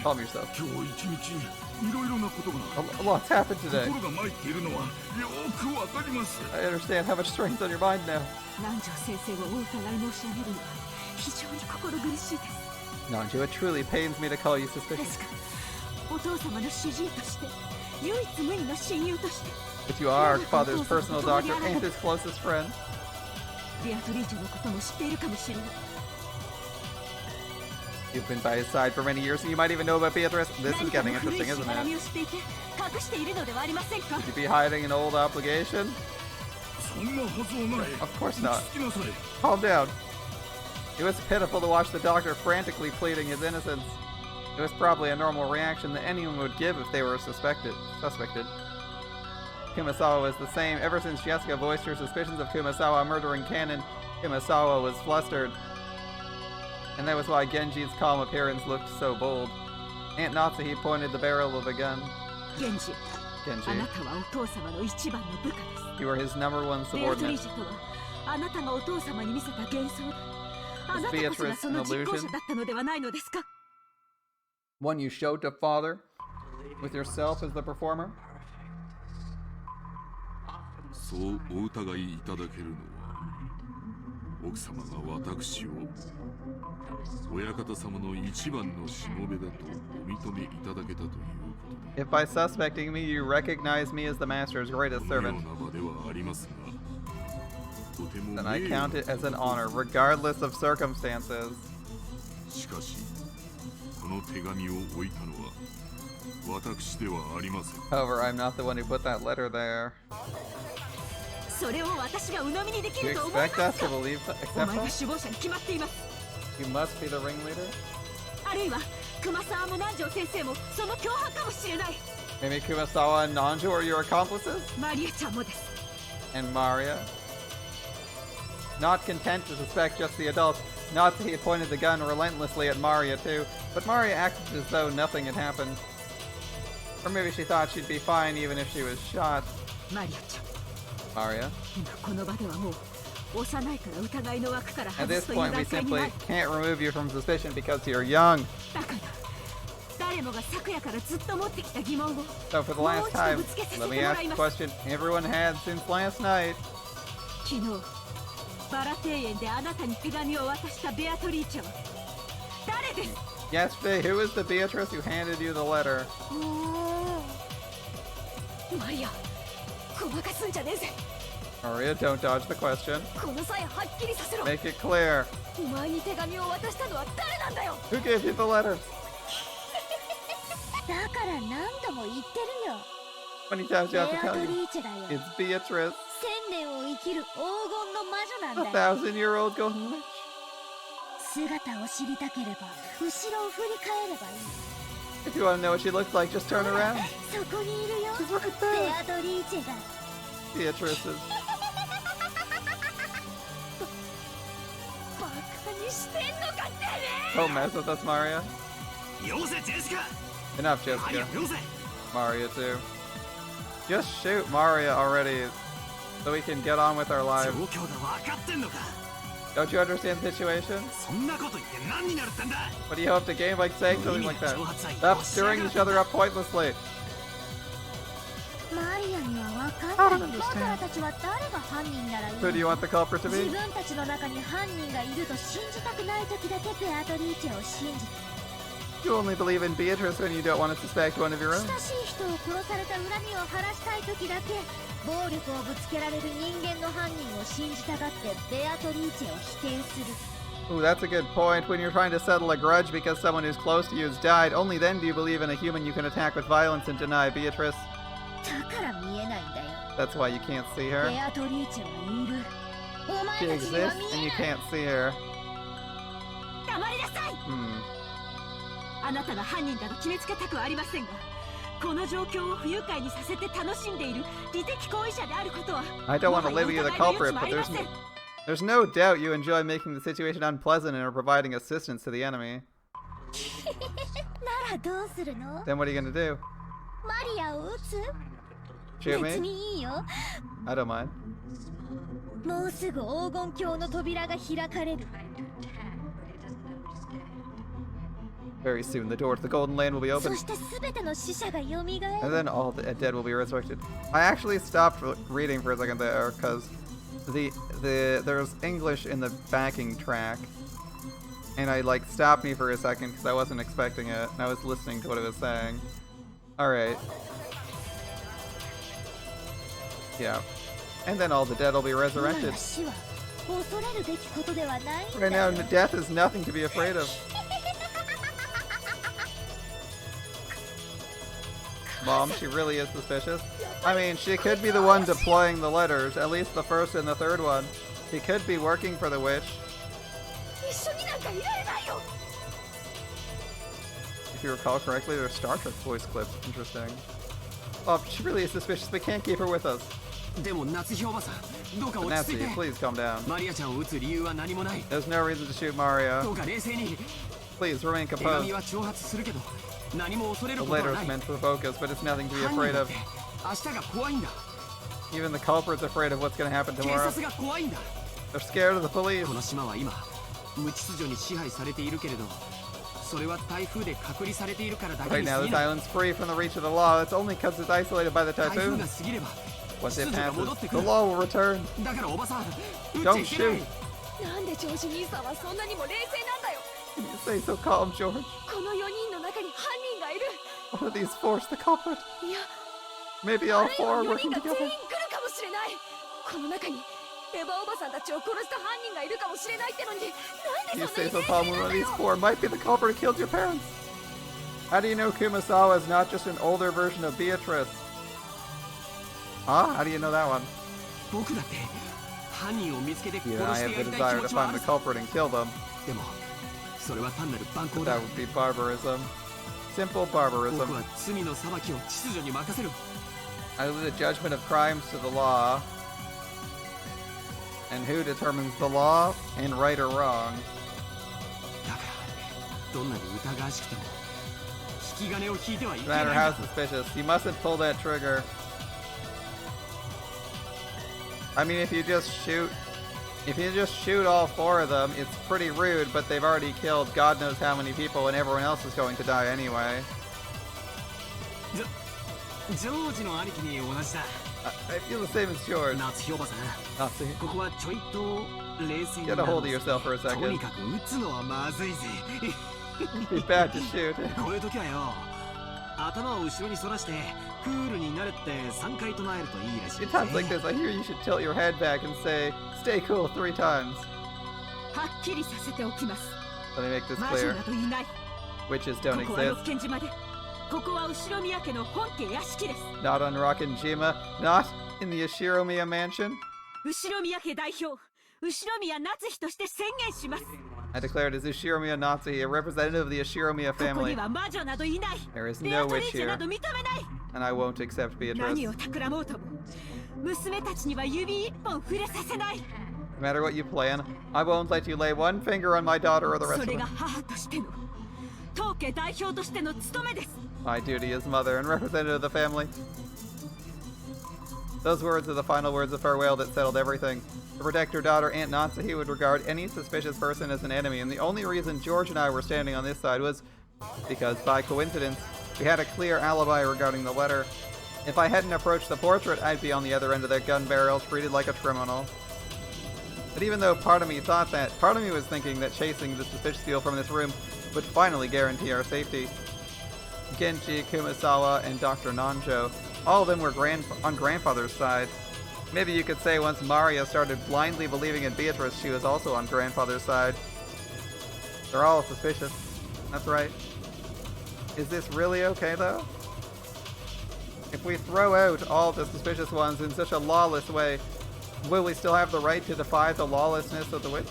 Calm yourself. いろいろなことが A lot's happened today. 心が参っているのはよくわかります。 I understand how much strain's on your mind now. 南條先生をお疑い申し上げるのは非常に心苦しいです。 Nanjo, it truly pains me to call you で suspicious. すが、お父様の主治医として、唯一無二の親友として、 But you are our father's personal doctor and his closest friend. ベアトリーチェのことも知っているかもしれない。 You've been by his side for many years, and you might even know about Beatrice. This is getting interesting, isn't 何かの古いしがらみ it? を知っていて、隠しているのではありませんか。 Could you be hiding an old obligation? そんなはずはない。 Of course not. 落ち着きなさい。 Calm down. It was pitiful to watch the doctor frantically pleading his innocence. It was probably a normal reaction that anyone would give if they were suspected. Kumasawa was the same. Ever since Jessica voiced her suspicions of Kumasawa murdering Kanon, Kumasawa was flustered. And that was why Genji's calm appearance looked so bold. Aunt Natsuhi pointed the barrel of the gun. 源氏、あな Genji, たはお父様の一番の部下です。 you were his number one ベアトリ subordinate. ーチェとは、あなたがお父様に見せた幻想だ。あなたこそがその実行者だったのではないのですか。 One you showed to father, with yourself as the performer? そうお疑いいただけるのは、奥様が私を親方様の一番のしもべだとお認めいただけたということで。 If by suspecting me, you recognize me as the master's greatest このよ servant, うな場ではありますが、とても then I 名誉 count it as an honor, regardless of circumstances. しかし、この手紙を置いたのは私ではありません。 However, I'm not the one who put that letter there. それを私が鵜呑みにでき You ると思い expect ま us すか。 to believe お accept 前が us? 首謀者に決まっています。 You must be the ringleader? あるいは熊沢も南條先生もその共犯かもしれない。 Maybe Kumasawa and Nanjo are your accomplices? マリアちゃんもです。 And Maria? Not content to suspect just the adults, Natsuhi pointed the gun relentlessly at Maria too, but Maria acted as though nothing had happened. Or maybe she thought she'd be fine even if she was shot. マリアちゃん、 Maria? 今この場ではもう幼いから疑いの枠から At 外 this すという point, we 段階にな simply る。 can't remove you from suspicion because you're young. だから誰もが昨夜からずっと持ってきた疑問を So for the last time, let me ask the question everyone had since last night. 昨日バラ庭園であなたに手紙を渡したベアトリーチェは誰です。 Yesterday, who was the Beatrice who handed you the letter? マリア、ごまかすんじゃねえぜ。 Maria, don't dodge the question. この際はっきりさせろ。 Make it clear. お前に手紙を渡したのは誰なんだよ。 Who gave you the letter? だから何度も言ってるよ。 How many times do you have to ベア tell ト you? リーチェだよ。 It's Beatrice, 1000年を生きる黄金の魔女なん a だよ。 thousand-year-old golden witch. 姿を知りたければ後ろを振り返ればいい。 If you want to know what she looks like, just turn around. そこにいるよ。 She's right ベ there. アトリーチェが。 Beatrice's. バカにしてんのかてめ Don't mess with us, Maria. よせジェシカ Enough, マリア Jessica. よせ Maria, too. Just shoot Maria already so we can get on with our 状 lives. 況が分かってんのか Don't you understand the situation? そんなこと言って何になるってんだ What do you hope to gain by saying something like that? Stop stirring each other up pointlessly. マリアには分 I か don't んない。 understand. バカラたちは誰が犯人ならいいの。 Who do you want the culprit to 自 be? 分たちの中に犯人がいると信じたくない時だけベアトリーチェを信じて。 You only believe in Beatrice when you don't want to suspect one of your own. 親しい人を殺された恨みを晴らしたい時だけ暴力をぶつけられる人間の犯人を信じたがってベアトリーチェを否定する。 Ooh, that's a good point. When you're trying to settle a grudge because someone who's close to you has died, only then do you believe in a human you can attack with violence and deny Beatrice. だから見えないんだよ。 That's why you can't see ベ her. アトリーチェはいる。お前 She たちには exists 見 and え you ない。 can't see her. 黙りなさい。 Hmm. あなたが犯人だと決めつけたくはありませんが、この状況を不愉快にさせて楽しんでいる利的行為者であることは I don't want to もはや label you the 疑いの余地 culprit, もあ but りません。 there's no doubt you enjoy making the situation unpleasant and are providing assistance to the enemy. ならどうするの？ Then what are you gonna do? マリアを撃つ？ Shoot 別 me? にいいよ。 I don't mind. もうすぐ黄金鏡の扉が開かれる。Very soon, the door to the Golden Land will be そ open, して全ての死者が蘇る and then all the dead will be resurrected. I actually stopped reading for a second there because there's English in the backing track, and I like stopped me for a second because I wasn't expecting it, and I was listening to what it was saying. All right. Yeah. And then all the dead will be 今 resurrected. の死は恐れるべきことではないん Right だ now, death is nothing to be afraid of. Mom, she really is suspicious. I mean, she could be the one deploying the letters, at least the first and the third one. He could be working for the witch. 一緒になんかいられないよ If you recall correctly, there's Star Trek voice clips. Interesting. Oh, she really is suspicious. We can't keep her with us. でも夏日おばさん、どうか But 落ち着い Nancy, て。 please calm down. マリアちゃんを撃つ理由は何もない。 There's no reason to shoot ど Mario. うか冷静に。 Please remain 手 composed. 紙は挑発するけど、何も恐れ The ることは letter な is い。 meant to provoke us, but it's nothing to be 犯人 afraid だっ of. て明日が怖いんだ。 Even the culprit's afraid of what's going to happen 警 tomorrow. 察が怖いんだ。 They're scared of the police. この島は今無秩序に支配されているけれど、それは台風で隔離されているからだけ Right に now, 過 this ぎない。 island's free from the reach of the law. It's only because it's isolated by the 台風 typhoon. が過ぎれば Once 秩 it 序が戻って passes, く the る。 law will return. だからおばさん、撃っちゃ Don't いけない。 shoot. なんでジョージ兄さんはそんなにも冷静なんだよ You say so calm, George. この4人の中に犯人がいる One of these four's the culprit. いや Maybe あ all るい four は are 4 working 人が全員 together. 来るかもしれないこの中にエヴァおばさんたちを殺した犯人がいるかもしれないってのになんで You そん say なに so 冷 calm. 静 One なん of だ these よ four might be the culprit who killed your parents. How do you know Kumasawa is not just an older version of Beatrice? Huh? How do you know that one? 僕だって犯人を見つけて殺 Yeah, I して have や the りたい desire 気 to 持ちは find あ the る。 culprit and kill them. でもそれは単なる蛮 But 行だ。 that would be barbarism. Simple 僕 barbarism. は罪の裁きを秩序に任せる。 I leave the judgment of crimes to the law. And who determines the law and right or wrong? だからどんなに疑わしくても引き金を引いてはいけ No ないん matter だ。 how suspicious, you mustn't pull that trigger. I mean, if you just shoot all four of them, it's pretty rude, but they've already killed God knows how many people and everyone else is going to die anyway. ジョージの兄貴に同じだ。 I feel the same as George. 夏日おばさん、 Nazi. ここはちょいと冷静に Get な a ろ hold う of yourself for a とに second. かく撃つのはまずいぜ。 It'd be bad to shoot. こういう時はよ、頭を後ろに反らしてクールになれって3回唱えるといいらしい In ぜ。 times like this, I hear you should tilt your head back and say, "Stay cool" 3 times. はっきりさせておきます。 Let me make this 魔女 clear. などいない。 Witches こ don't こは exist. 六軒島で、ここは後宮家の本家屋敷です。 Not on Rockinjima. Not in the Yashiromiya mansion. 後宮家代表、後宮夏日として宣言します。 I declare it as Yashiromiya Natsuhi, a representative of the Yashiromiya ここ family. には魔女などいない。 There is ベ no アトリ witch ーチェな here, ど認めない。 and I won't accept Beatrice. 何を企もうとも、娘たちには指一本触れさせない。 No matter what you plan, I won't let you lay one finger on my daughter or the rest そ of れが them. 母としての、当家代表としての務めです。 My duty as mother and representative of the family. Those words are the final words of farewell that settled everything. To protect her daughter, Aunt Natsuhi would regard any suspicious person as an enemy, and the only reason George and I were standing on this side was because, by coincidence, we had a clear alibi regarding the letter. If I hadn't approached the portrait, I'd be on the other end of that gun barrel, treated like a criminal. But even though part of me thought that, part of me was thinking that chasing the suspicious people from this room would finally guarantee our safety. Genji, Kumasawa, and Dr. Nanjo, all of them were on grandfather's side. Maybe you could say once Maria started blindly believing in Beatrice, she was also on grandfather's side. They're all suspicious. That's right. Is this really okay, though? If we throw out all the suspicious ones in such a lawless way, will we still have the right to defy the lawlessness of the witch?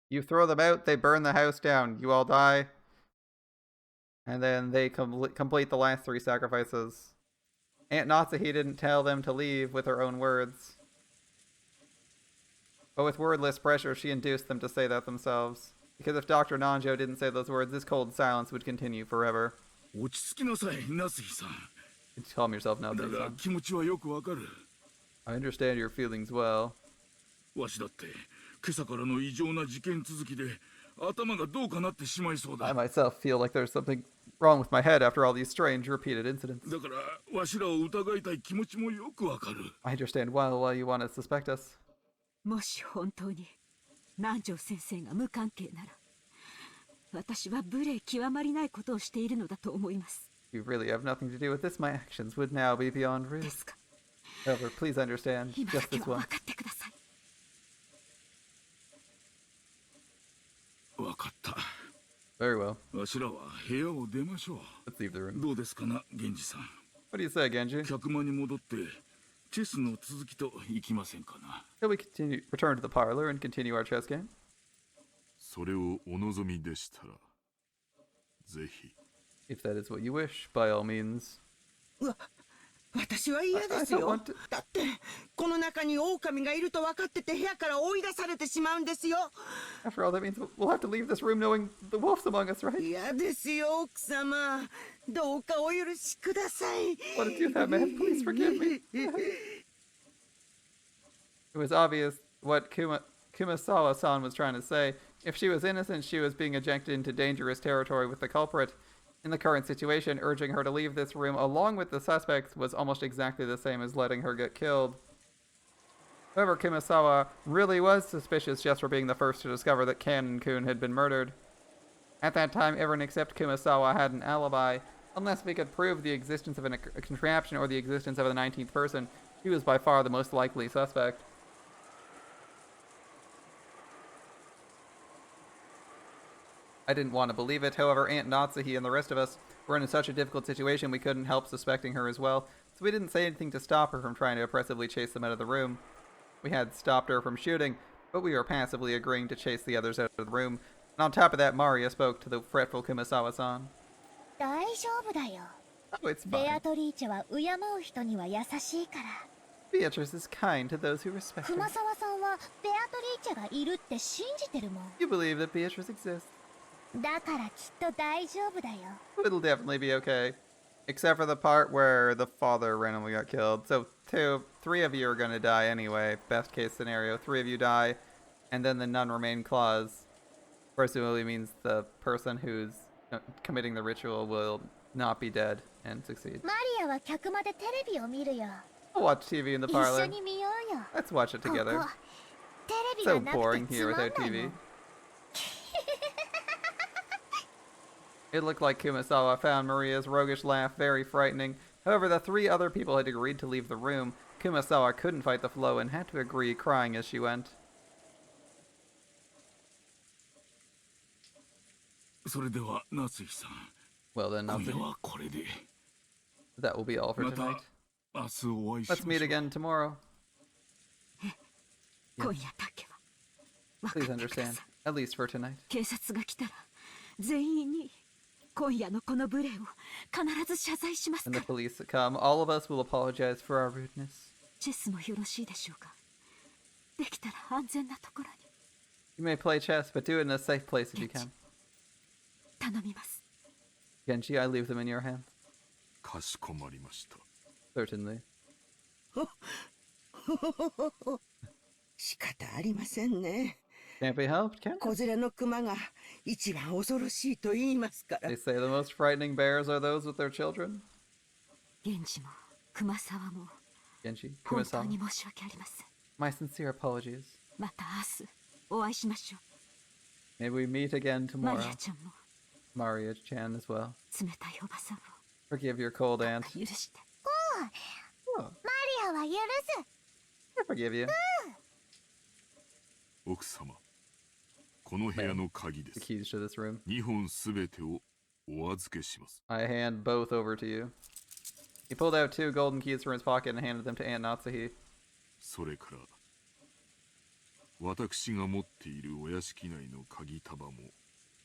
You throw them out, they burn the house down, you all die. And then they complete the last 3 sacrifices. Aunt Natsuhi didn't tell them to leave with her own words. But with wordless pressure, she induced them to say that themselves. Because if Dr. Nanjo didn't say those words, this cold silence would continue forever. 落ち着きなさい、ナスヒさん。Calm yourself now, だが Jason. 気持ちはよくわかる。 I understand your feelings well. わしだって今朝からの異常な事件続きで頭がどうかなってしまいそうだ。 I myself feel like there's something wrong with my head after all these strange repeated incidents. だからわしらを疑いたい気持ちもよくわかる。 I understand why you want to suspect us. もし本当に南條先生が無関係なら、私は無礼極まりないことをしているのだと思います。 You really have nothing to do with this. My actions would now be beyond で rude. すが、 However, please understand 今だ just け this は one. 分かってください。わかった。 Very well. わしらは部屋を出ましょう。 Let's leave the room. どうですかな、源氏さん。 What do you say, Genji? 客間に戻ってチェスの続きといきませんかな。 Shall we return to the parlor and continue our chess game? それをお望みでしたらぜひ。 If that is what you wish, by all means. 私は嫌です I don't よ want to-。だってこの中に狼がいると分かってて部屋から追い出されてしまうんですよ。 After all, that means we'll have to leave this room knowing the wolf's among us, right? 嫌ですよ奥様。どうかお許しください。 Want to do that, man? Please forgive me. It was obvious what Kumasawa-san was trying to say. If she was innocent, she was being ejected into dangerous territory with the culprit. In the current situation, urging her to leave this room along with the suspects was almost exactly the same as letting her get killed. However, Kumasawa really was suspicious just for being the first to discover that Kanon-kun had been murdered. At that time, everyone except Kumasawa had an alibi. Unless we could prove the existence of a contraption or the existence of a 19th person, he was by far the most likely suspect. I didn't want to believe it. However, Aunt Natsuhi and the rest of us were in such a difficult situation we couldn't help suspecting her as well, so we didn't say anything to stop her from trying to oppressively chase them out of the room. We had stopped her from shooting, but we were passively agreeing to chase the others out of the room. And on top of that, Maria spoke to the fretful Kumasawa-san. 大丈夫だよ。 Oh, it's ベア fine. トリーチェは敬う人には優しいから。 Beatrice is kind to those who respect 熊 her. 沢さんはベアトリーチェがいるって信じてるもん。 You believe that Beatrice exists. だからきっと大丈夫だよ。 It'll definitely be okay. Except for the part where the father randomly got killed. So, three of you are gonna die anyway. Best case scenario. 3 of you die, and then the none remain clause presumably means the person who's committing the ritual will not be dead and succeed. マリアは客間でテレビを見るよ。 I'll watch TV in the 一緒 parlor. に見ようよ。 Let's watch it ここ together. テレビ So がなく boring て here つまんな without いも TV. ん。 It looked like Kumasawa found Maria's roguish laugh very frightening. However, the 3 other people had agreed to leave the room. Kumasawa couldn't fight the flow and had to agree, crying as she went. それでは夏日さん、 Well then, 今 Natsuki, 夜はこれで。 that will be all for ま tonight. た明日お会いしま Let's しょう。 meet again tomorrow. 今夜だけは分 Please かってくだ understand, さい。 at least for tonight. 警察が来たら全員に今夜のこの無礼を必ず謝罪します When か the ら。 police come, all of us will apologize for our rudeness. チェスもよろしいでしょうか。できたら安全なところに You may play chess, but do it in a safe place if you can. 頼みます。 Genji, I leave them in your hands. かしこまりました。 Certainly. 仕方ありませんね。 Can't be helped, can 子 it? 連れの熊が一番恐ろしいと言いますから。 They say the most frightening bears are those with their children. 源氏も熊沢も Genji, 本当 Kumasawa. に申し訳ありません。 My sincere apologies. また明日お会いしましょ Maybe we meet again う。マ tomorrow. リアちゃんも Maria-chan as well. 冷たいおばさんを Forgive your cold aunt. 許して。 Oh, マリアは許す。 I forgive you. 奥様、この部屋の鍵で The す。 keys to this room. 2本すべてをお預けします。 I hand both over to you. He pulled out 2 golden keys from his pocket and handed them to Aunt Natsuhi. それから私が持っているお屋敷内の鍵束も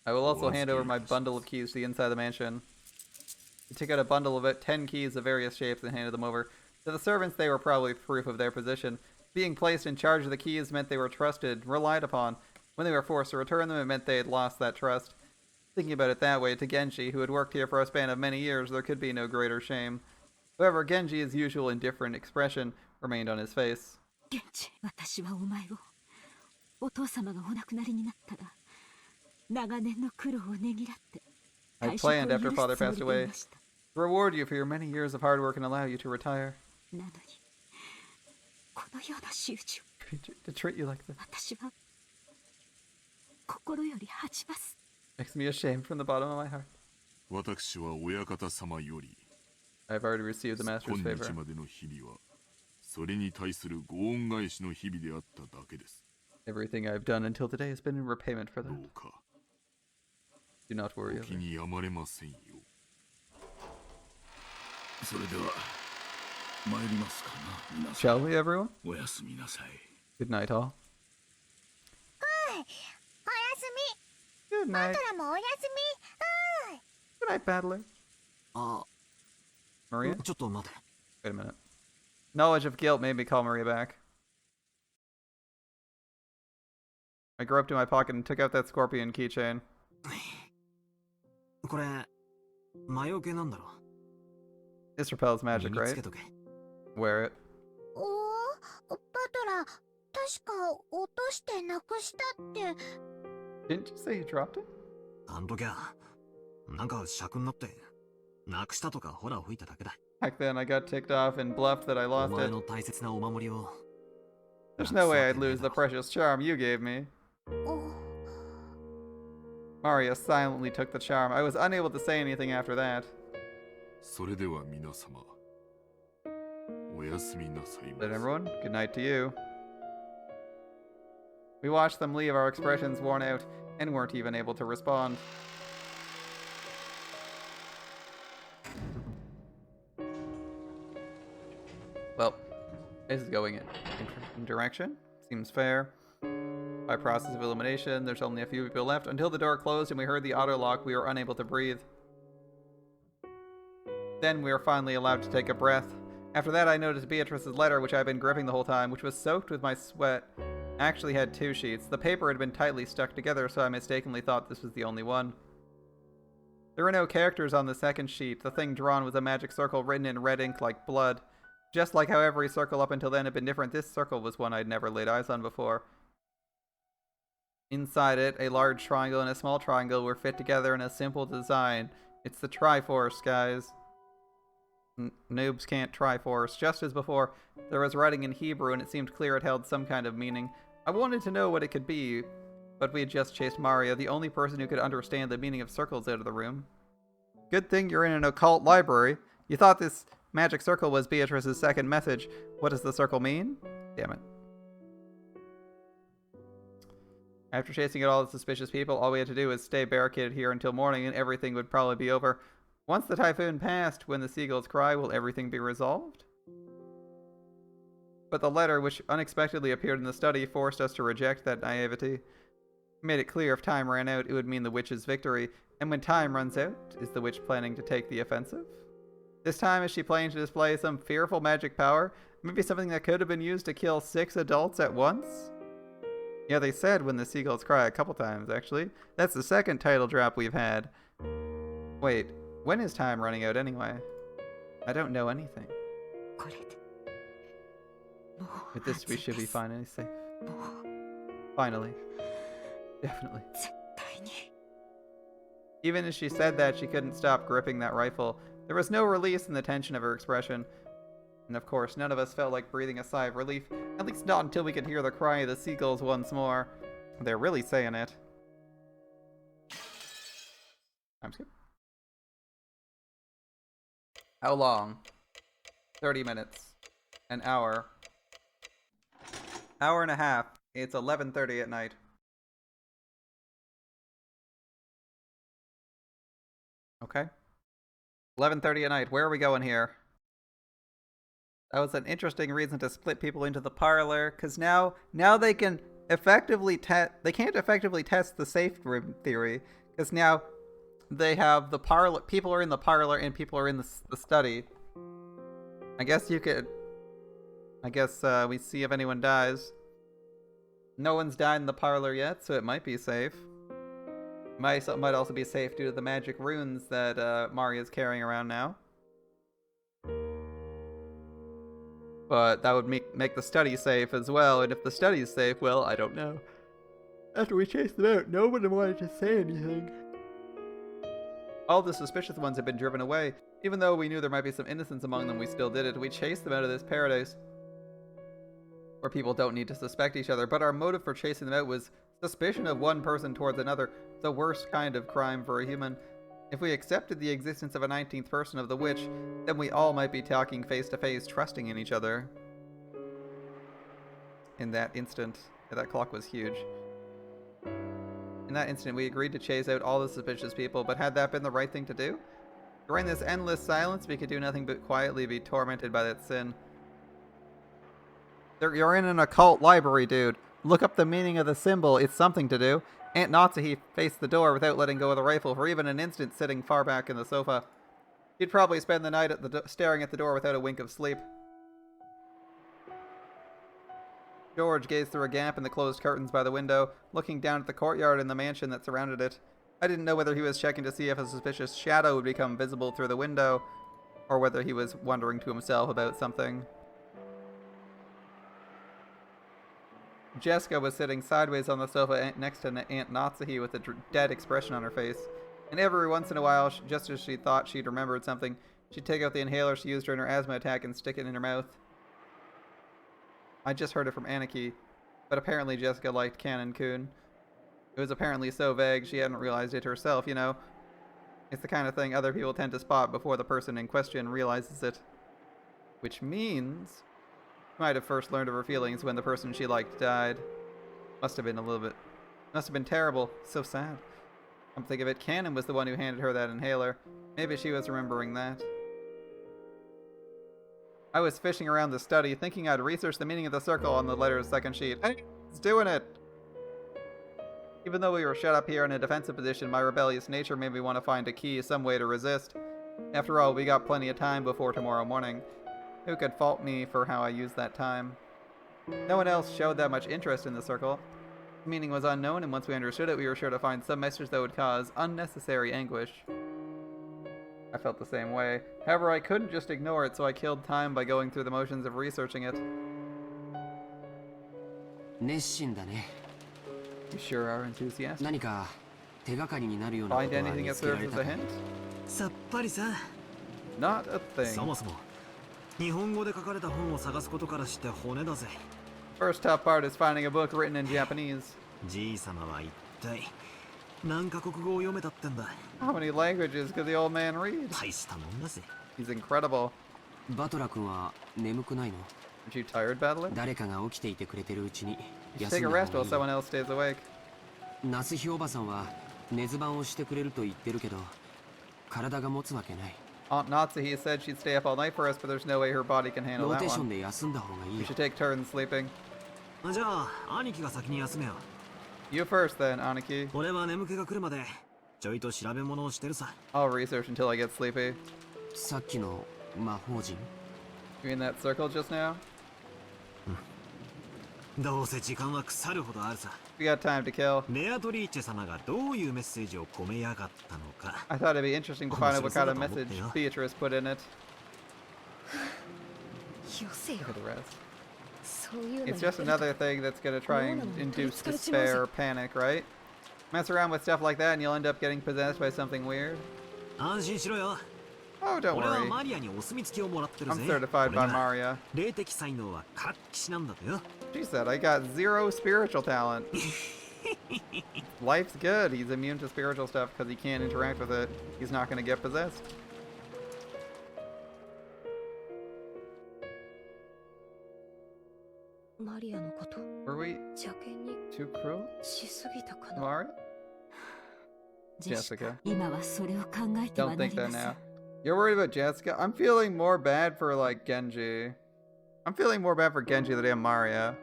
I will also hand over my bundle of keys to the inside of the mansion. He took out a bundle of about 10 keys of various shapes and handed them over. To the servants, they were probably proof of their position. Being placed in charge of the keys meant they were trusted, relied upon. When they were forced to return them, it meant they had lost that trust. Thinking about it that way, to Genshi, who had worked here for a span of many years, there could be no greater shame. However, Genji's usual indifferent expression remained on his face. 源氏、私はお前をお父様がお亡くなりになったら長年の苦労をねぎらって I 退職を planned 許 after す father つも passed りでい away ました。 to reward you for your many years of hard work and allow you to retire. なのにこのような仕打ちを To treat you like this 私は心より恥じます。 makes me ashamed from the bottom of my heart. 私は親方様より I've already received the master's 今 favor. 日までの日々はそれに対するご恩返しの日々であっただけです。 Everything I've done until today has been in repayment for ど that. うか Do not worry お of 気 it. にやまれませんよ。それでは参りますかな、皆さん。 Shall we, everyone? おやすみなさい。 Good night, all. おやすみ。 Good マ night. トラもおやすみ。 Good night, Battler. あ、 Maria? ちょっと待て。 Wait a minute. Knowledge of guilt made me call Maria back. I groped in my pocket and took out that scorpion keychain. これ魔除けなんだろ。 This repels magic, 身につ right? けとけ。 Wear it. おお、バトラ、確か落としてなくしたって。 Didn't you say you dropped it? あんときゃなんか尺になってなくしたとかホラ吹いただけだ。 Back then, I got ticked off and bluffed that I お lost 前 it. の大切なお守りを。 There's no way I'd lose the precious charm you gave me. お Maria silently took the charm. I was unable to say anything after that. それでは皆様、おやすみなさいま But せ。 everyone, good night to you. We watched them leave, our expressions worn out, and weren't even able to respond. Well, this is going in interesting direction. Seems fair. By process of elimination, there's only a few people left. Until the door closed and we heard the auto lock, we were unable to breathe. Then we were finally allowed to take a breath. After that, I noticed Beatrice's letter, which I'd been gripping the whole time, which was soaked with my sweat, actually had two sheets. The paper had been tightly stuck together, so I mistakenly thought this was the only one. There were no characters on the second sheet. The thing drawn was a magic circle written in red ink like blood. Just like how every circle up until then had been different, this circle was one I'd never laid eyes on before. Inside it, a large triangle and a small triangle were fit together in a simple design. It's the Triforce, guys. Noobs can't Triforce. Just as before, there was writing in Hebrew and it seemed clear it held some kind of meaning. I wanted to know what it could be, but we had just chased Mario, the only person who could understand the meaning of circles, out of the room. Good thing you're in an occult library. You thought this magic circle was Beatrice's second message. What does the circle mean? Damn it. After chasing out all the suspicious people, all we had to do was stay barricaded here until morning and everything would probably be over. Once the typhoon passed, when the seagulls cry, will everything be resolved? But the letter, which unexpectedly appeared in the study, forced us to reject that naivety. It made it clear if time ran out, it would mean the witch's victory. And when time runs out, is the witch planning to take the offensive? This time, is she planning to display some fearful magic power? Maybe something that could have been used to kill 6 adults at once? Yeah, they said when the seagulls cry a couple times, actually. That's the second title drop we've had. Wait, when is time running out anyway? I don't know anything. With this, we should be finally safe. Finally. Definitely. Even as she said that, she couldn't stop gripping that rifle. There was no release in the tension of her expression. And of course, none of us felt like breathing a sigh of relief, at least not until we could hear the cry of the seagulls once more. They're really saying it. Time skip. How long? 30 minutes. An hour. Hour and a half. It's 11:30 at night. Okay. 11:30 at night. Where are we going here? That was an interesting reason to split people into the parlor, because now they can effectively they can't effectively test the safe room theory, because now they have the parlor, people are in the parlor and people are in the study. I guess you could, we see if anyone dies. No one's died in the parlor yet, so it might be safe. Might also be safe due to the magic runes that Maria's carrying around now. But that would make the study safe as well, and if the study is safe, well, I don't know. After we chased them out, no one wanted to say anything. All the suspicious ones had been driven away. Even though we knew there might be some innocence among them, we still did it. We chased them out of this paradise where people don't need to suspect each other, but our motive for chasing them out was suspicion of one person towards another, the worst kind of crime for a human. If we accepted the existence of a 19th person of the witch, then we all might be talking face to face, trusting in each other. In that instant, that clock was huge. In that instant, we agreed to chase out all the suspicious people, but had that been the right thing to do? During this endless silence, we could do nothing but quietly be tormented by that sin. You're in an occult library, dude. Look up the meaning of the symbol. It's something to do. Aunt Natsuhi faced the door without letting go of the rifle for even an instant, sitting far back in the sofa. She'd probably spend the night staring at the door without a wink of sleep. George gazed through a gap in the closed curtains by the window, looking down at the courtyard and the mansion that surrounded it. I didn't know whether he was checking to see if a suspicious shadow would become visible through the window, or whether he was wondering to himself about something. Jessica was sitting sideways on the sofa next to Aunt Natsuhi with a dead expression on her face. And every once in a while, just as she thought she'd remembered something, she'd take out the inhaler she used during her asthma attack and stick it in her mouth. I just heard it from Aniki, but apparently Jessica liked Canon-kun. It was apparently so vague she hadn't realized it herself, you know. It's the kind of thing other people tend to spot before the person in question realizes it. Which means she might have first learned of her feelings when the person she liked died. Must have been terrible. So sad. Come think of it, Canon was the one who handed her that inhaler. Maybe she was remembering that. I was fishing around the study, thinking I'd research the meaning of the circle on the letter's second sheet. Hey, it's doing it! Even though we were shut up here in a defensive position, my rebellious nature made me want to find a key, some way to resist. After all, we got plenty of time before tomorrow morning. Who could fault me for how I used that time? No one else showed that much interest in the circle. The meaning was unknown, and once we understood it, we were sure to find some message that would cause unnecessary anguish. I felt the same way. However, I couldn't just ignore it, so I killed time by going through the motions of researching it. You sure are enthusiastic. Find anything that serves as a hint? Not a thing. First tough part is finding a book written in Japanese. How many languages could the old man read? He's incredible. Aren't you tired, Battler? You should take a rest while someone else stays awake. Aunt Natsuhi said she'd stay up all night for us, but there's no way her body can handle that one. We should take turns sleeping. You first then, Aniki. I'll research until I get sleepy. You mean that circle just now? We got time to kill. I thought it'd be interesting to find out what kind of message Beatrice put in it. Look at the rest. It's just another thing that's gonna try and induce despair or panic, right? Mess around with stuff like that and you'll end up getting possessed by something weird. Oh, don't worry. I'm certified by Maria. She said I got 0 spiritual talent. Life's good. He's immune to spiritual stuff because he can't interact with it. He's not gonna get possessed. Were we too cruel? Maria? Jessica. Don't think that now. You're worried about Jessica? I'm feeling more bad for, like, Genji. I'm feeling more bad for Genji than I am Maria.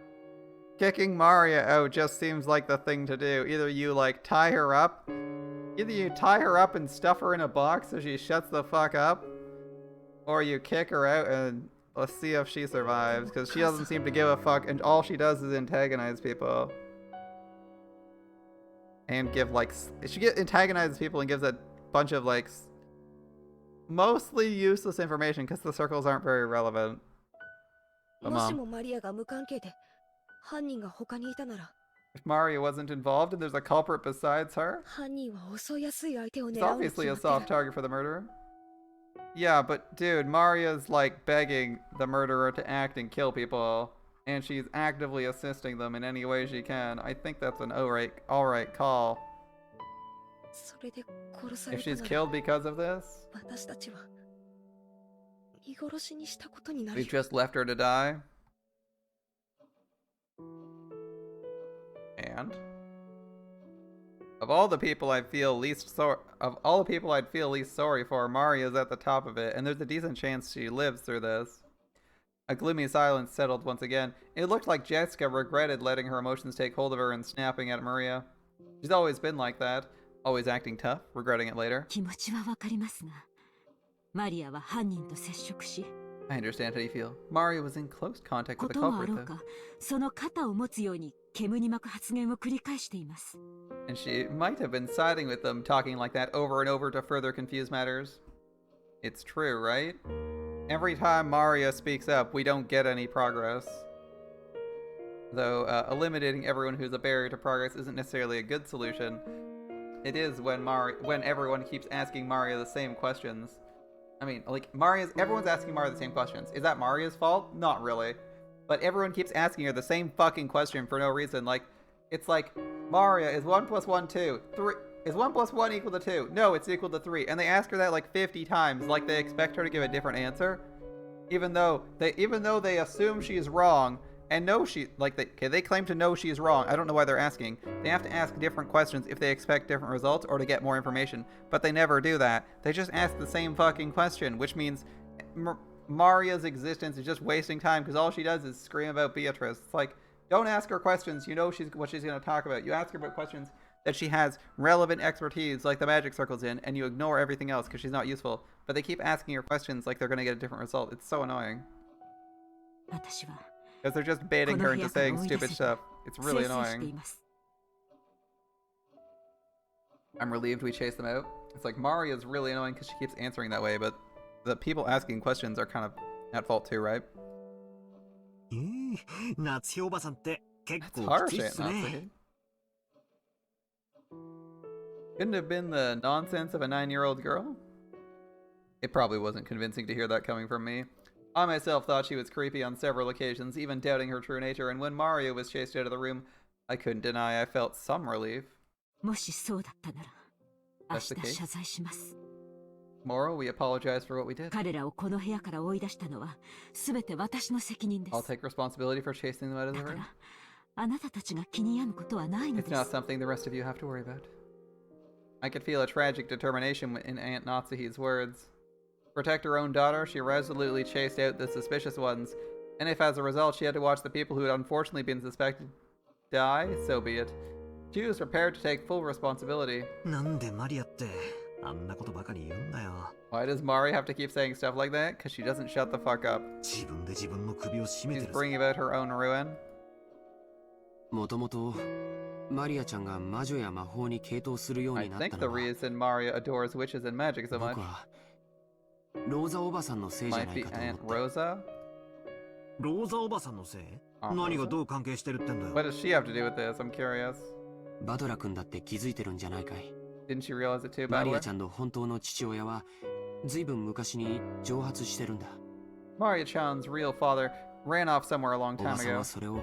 Kicking Maria out just seems like the thing to do. Either you, like, tie her up. Either you tie her up and stuff her in a box so she shuts the fuck up. Or you kick her out and let's see if she survives. Because she doesn't seem to give a fuck and all she does is antagonize people. And give, like... She antagonizes people and gives a bunch of, like... mostly useless information because the circles aren't very relevant. But もし Mom, もマリアが無関係で犯人が他にいたなら if Maria wasn't involved and there's a culprit besides her, 犯人は襲いやすい相手を it's 狙うに obviously 決 a まって soft る target for the murderer. Yeah, but dude, Maria's like begging the murderer to act and kill people, and she's actively assisting them in any way she can. I think that's an alright call. それで殺さ If れた she's なら killed because of this, 私たちは見殺しにしたことになる we've よ just left her to die. And of all the people I'd feel least sorry for, Maria's at the top of it, and there's a decent chance she lives through this. A gloomy silence settled once again. It looked like Jessica regretted letting her emotions take hold of her and snapping at Maria. She's always been like that, always acting tough, regretting it later. 気持ちはわかりますが、マリアは犯人と接触し、 I understand how you feel. Maria was in close contact こ with the ともあ culprit, ろう though. か、その肩を持つように煙に巻く発言を繰り返しています。 And she might have been siding with them, talking like that over and over to further confuse matters. It's true, right? Every time Maria speaks up, we don't get any progress. Though eliminating everyone who's a barrier to progress isn't necessarily a good solution. It is when everyone keeps asking Maria the same questions. I mean, like, everyone's asking Maria the same questions. Is that Maria's fault? Not really. But everyone keeps asking her the same fucking question for no reason. Like, it's like, Maria, is 1 + 1 2? 3, is 1 + 1 equal to 2? No, it's equal to 3. And they ask her that like 50 times, like they expect her to give a different answer. Even though they assume she's wrong, and know they claim to know she's wrong. I don't know why they're asking. They have to ask different questions if they expect different results or to get more information. But they never do that. They just ask the same fucking question, which means Maria's existence is just wasting time because all she does is scream about Beatrice. It's like, don't ask her questions you know what she's going to talk about. You ask her about questions that she has relevant expertise, like the magic circles in, and you ignore everything else because she's not useful. But they keep asking her questions like they're going to get a different result. It's so annoying. 私は Because they're just baiting her into saying stupid stuff. It's really 清々してい annoying. ます。 I'm relieved we chased them out. It's like Maria's really annoying because she keeps answering that way, but the people asking questions are kind of at fault too, right? 夏日おばさんって結 It's 構 harsh, きついっ Aunt すね。 Natsuki. Couldn't have been the nonsense of a 9-year-old girl? It probably wasn't convincing to hear that coming from me. I myself thought she was creepy on several occasions, even doubting her true nature, and when Maria was chased out of the room, I couldn't deny I felt some relief. もしそうだったなら、明 That's the 日 case. 謝罪します。 Moro, we apologize for what we did. 彼らをこの部屋から追い出したのは、すべて私の責任で I'll す。 take responsibility for chasing them out of the だか room. ら、あなたたちが気に病むことはないの It's で not す。 something the rest of you have to worry about. I could feel a tragic determination in Aunt Natsuhi's words. To protect her own daughter, she resolutely chased out the suspicious ones, and if as a result she had to watch the people who had unfortunately been suspected die, so be it. She was prepared to take full responsibility. なんでマリアってあんなことばかり言うんだよ。 Why does Mari have to keep saying stuff like that? Because she doesn't shut the fuck up. 自分で自分の首を絞め She's てるぜ。 bringing about her own ruin. もともとマリアちゃんが魔女や魔法に傾倒するよう I になった think の the は reason Maria adores witches and magic so much 僕はローザおばさんのせいじゃ might ない be かと Aunt 思って Rosa. ローザおばさんのせい Aunt 何が Rosa? どう関係してるってんだよ。 What does she have to do with this? I'm curious. バトラ君だって気づいてるんじゃないかい。 Didn't you realize it too, マ by リ the ア way? ちゃんの本当の父親は随分昔に蒸発してるんだ。 Maria-chan's real father ran off somewhere a long おば time さん ago. はそれを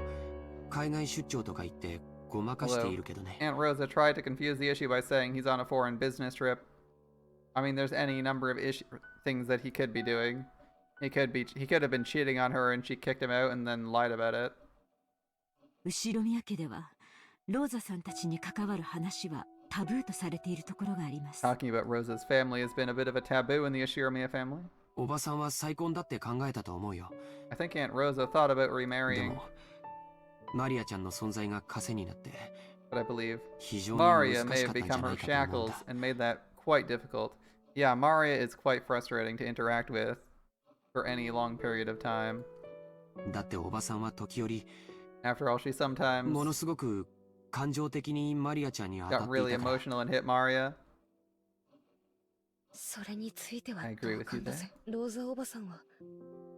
海外出張とか言ってごまかしているけどね。 Aunt Rosa tried to confuse the issue by saying he's on a foreign business trip. I mean, there's any number of things that he could be doing. He could have been cheating on her and she kicked him out and then lied about it. 後ろ宮家では、ローザさんたちに関わる話はタブーとされているところがあります。 Talking about Rosa's family has been a bit of a taboo in the Ashiromiya family. おばさんは再婚だって考えたと思うよ。 I think Aunt Rosa thought about で remarrying, もマリアちゃんの存在が枷になって but I believe 非常に Maria 難 may しか have ったんじゃ become な her いかと思うん shackles だ。 and made that quite difficult. Yeah, Maria is quite frustrating to interact with for any long period of time. だっておばさんは時折 After all, she もの sometimes すごく感情的にマリアちゃんに当た got ってい really たから。 emotional and hit Maria. それについては I 同 agree with you 感だぜ。ローザおばさんは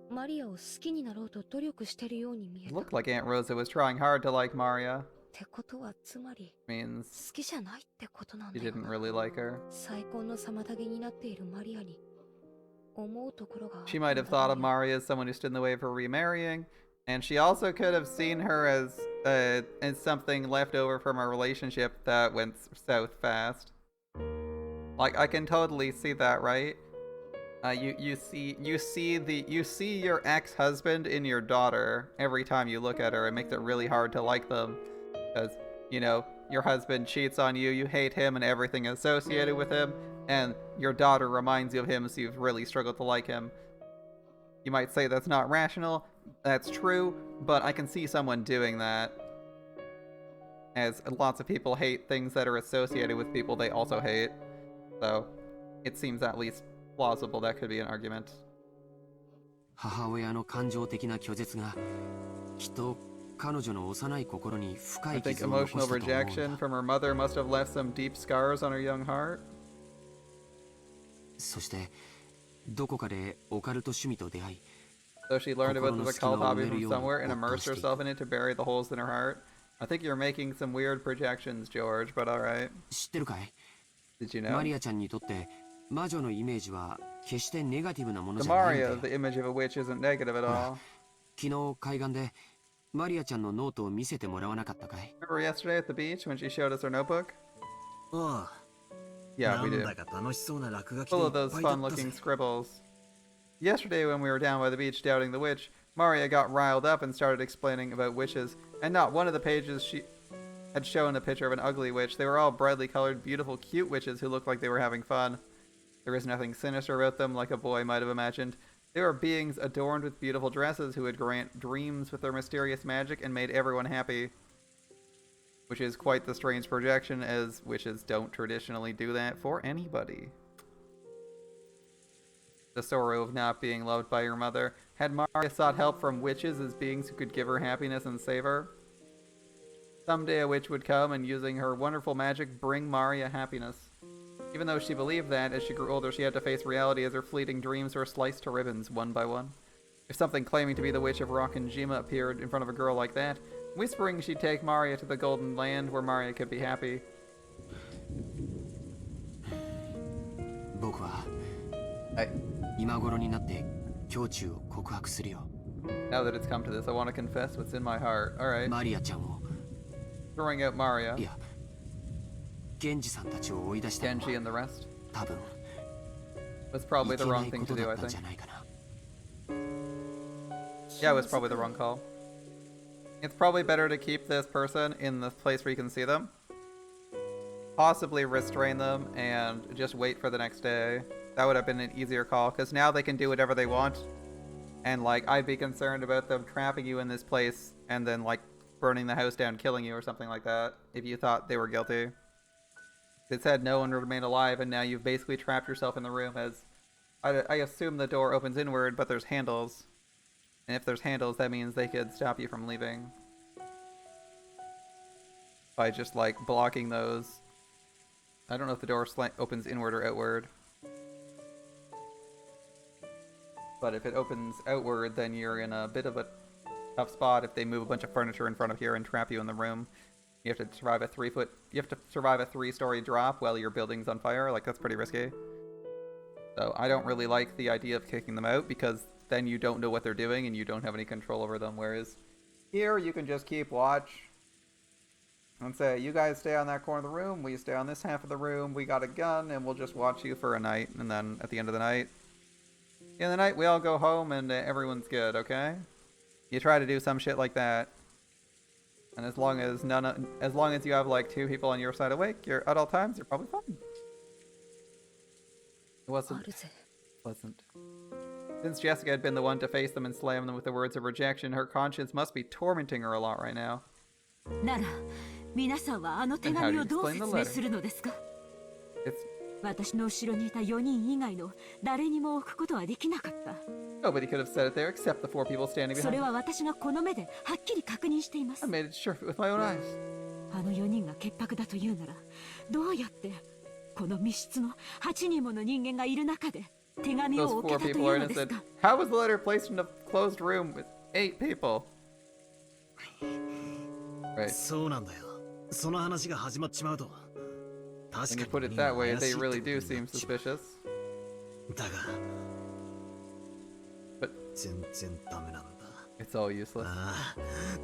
マリアを好きになろうと努力してるように見え It た。 looked like Aunt Rosa was trying hard to like Maria. ってことはつまり Means 好きじゃないってことなん she だよ didn't な。 really like her. 再婚の妨げになっているマリアに思うところがあった She んだ might ろ have う thought of よ。 Maria as someone who stood in the way of her remarrying, and she also could have seen her as something left over from a relationship that went south fast. Like, I can totally see that, right? You see your ex-husband in your daughter every time you look at her. It makes it really hard to like them, because you know your husband cheats on you, you hate him and everything associated with him, and your daughter reminds you of him, so you've really struggled to like him. You might say that's not rational. That's true, but I can see someone doing that, as lots of people hate things that are associated with people they also hate. So it seems at least plausible that could be an argument. 母親の感情的な拒絶がきっと彼女の幼い心に深 I い think 傷を残した emotional と思うん rejection だ。 from her mother must have left some deep scars on her young heart. そしてどこかでオカルト趣味と出会い、 So she learned about the occult hobby from somewhere and immersed herself in it to bury the holes in her heart. I think you're making some weird projections, George, but alright. 知ってるかい？ Did you マ know? リアちゃんにとって魔女のイメージは決してネガティブなもの To じゃないんだ Maria, よ。 the image of a witch isn't negative at all. 昨日海岸でマリアちゃんのノートを見せてもらわなかったかい？ Remember yesterday at the beach when she showed us her notebook? ああ、 Yeah, we なん do. だか楽しそうな落書きで Full い of っ those ぱいだった fun-looking ぜ。 scribbles. Yesterday when we were down by the beach doubting the witch, Maria got riled up and started explaining about witches, and not one of the pages she had shown a picture of an ugly witch. They were all brightly colored, beautiful, cute witches who looked like they were having fun. There was nothing sinister about them, like a boy might have imagined. They were beings adorned with beautiful dresses who would grant dreams with their mysterious magic and made everyone happy. Which is quite the strange projection, as witches don't traditionally do that for anybody. The sorrow of not being loved by your mother. Had Maria sought help from witches as beings who could give her happiness and save her? Someday a witch would come and, using her wonderful magic, bring Maria happiness. Even though she believed that, as she grew older she had to face reality as her fleeting dreams were sliced to ribbons one by one. If something claiming to be the Witch of Rockinjima appeared in front of a girl like that, whispering she'd take Maria to the Golden Land where Maria could be happy. 僕は I, 今頃になって胸中を告白するよ。 now that it's come to this, I want to confess what's in my heart. Alright. マリアちゃんを、 Throwing out Maria. いや、源氏さんたちを追い出したの Genji は and the rest. 多分 Was い probably け the な wrong い thing こ to と do, だ I ったんじ think. ゃないかな。 Yeah, it was probably the wrong call. It's probably better to keep this person in the place where you can see them. Possibly restrain them and just wait for the next day. That would have been an easier call, because now they can do whatever they want. And, like, I'd be concerned about them trapping you in this place and then, like, burning the house down, killing you or something like that, if you thought they were guilty. It said no one would remain alive, and now you've basically trapped yourself in the room as... I assume the door opens inward, but there's handles. And if there's handles, that means they could stop you from leaving. By just, like, blocking those. I don't know if the door opens inward or outward. But if it opens outward, then you're in a bit of a tough spot if they move a bunch of furniture in front of here and trap you in the room. You have to survive a 3-story drop while your building's on fire. Like, that's pretty risky. So I don't really like the idea of kicking them out, because then you don't know what they're doing and you don't have any control over them. Whereas here, you can just keep watch and say, you guys stay on that corner of the room, we stay on this half of the room, we got a gun, and we'll just watch you for a night. And then at the end of the night, we all go home and everyone's good, okay? You try to do some shit like that. And as long as you have like 2 people on your side awake, you're at all times, you're probably fine. It wasn't pleasant. Since Jessica had been the one to face them and slam them with the words of rejection, her conscience must be tormenting her a lot right now. なら皆さんはあの手紙をどう説明するのですか？ It's 私の後ろにいた4人以外の誰にも置くことはできなかった。 nobody could have said it there except the 4 people standing それ behind は me. 私がこの目ではっきり確認しています I。made it sure with my own eyes. あの4人が潔白だというならどうやってこの密室の8人もの人間がいる中で手紙を Those 置け 4たとい people are うのです innocent. か。 How was the letter placed in a closed room with 8 people? Right. そうなんだよ。その話が始まっちまうと。 When you put it that way, they really do seem suspicious. だが、 But 全然ダメなんだ。 it's all useless. ああ、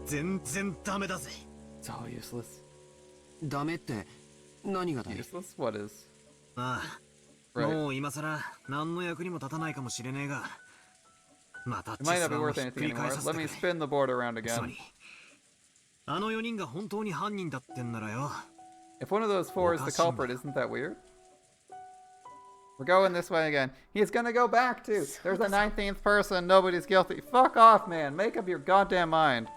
全然ダメだぜ。 It's all useless. ダメって何がだい？ Useless? What is? ああ、 Right. もう今さら何の役にも立たないかもしれねえが、また It チ might ス not be ラを worth ひっ anything くり anymore. 返させ Let て me くれ。 spin the board around つま again. り、あの4人が本当に犯人だってんならよ。 If one of those 4 is the culprit, isn't that weird? We're going this way again. He's gonna go back too. There's a 19th person. Nobody's guilty. Fuck off, man. Make up your goddamn mind.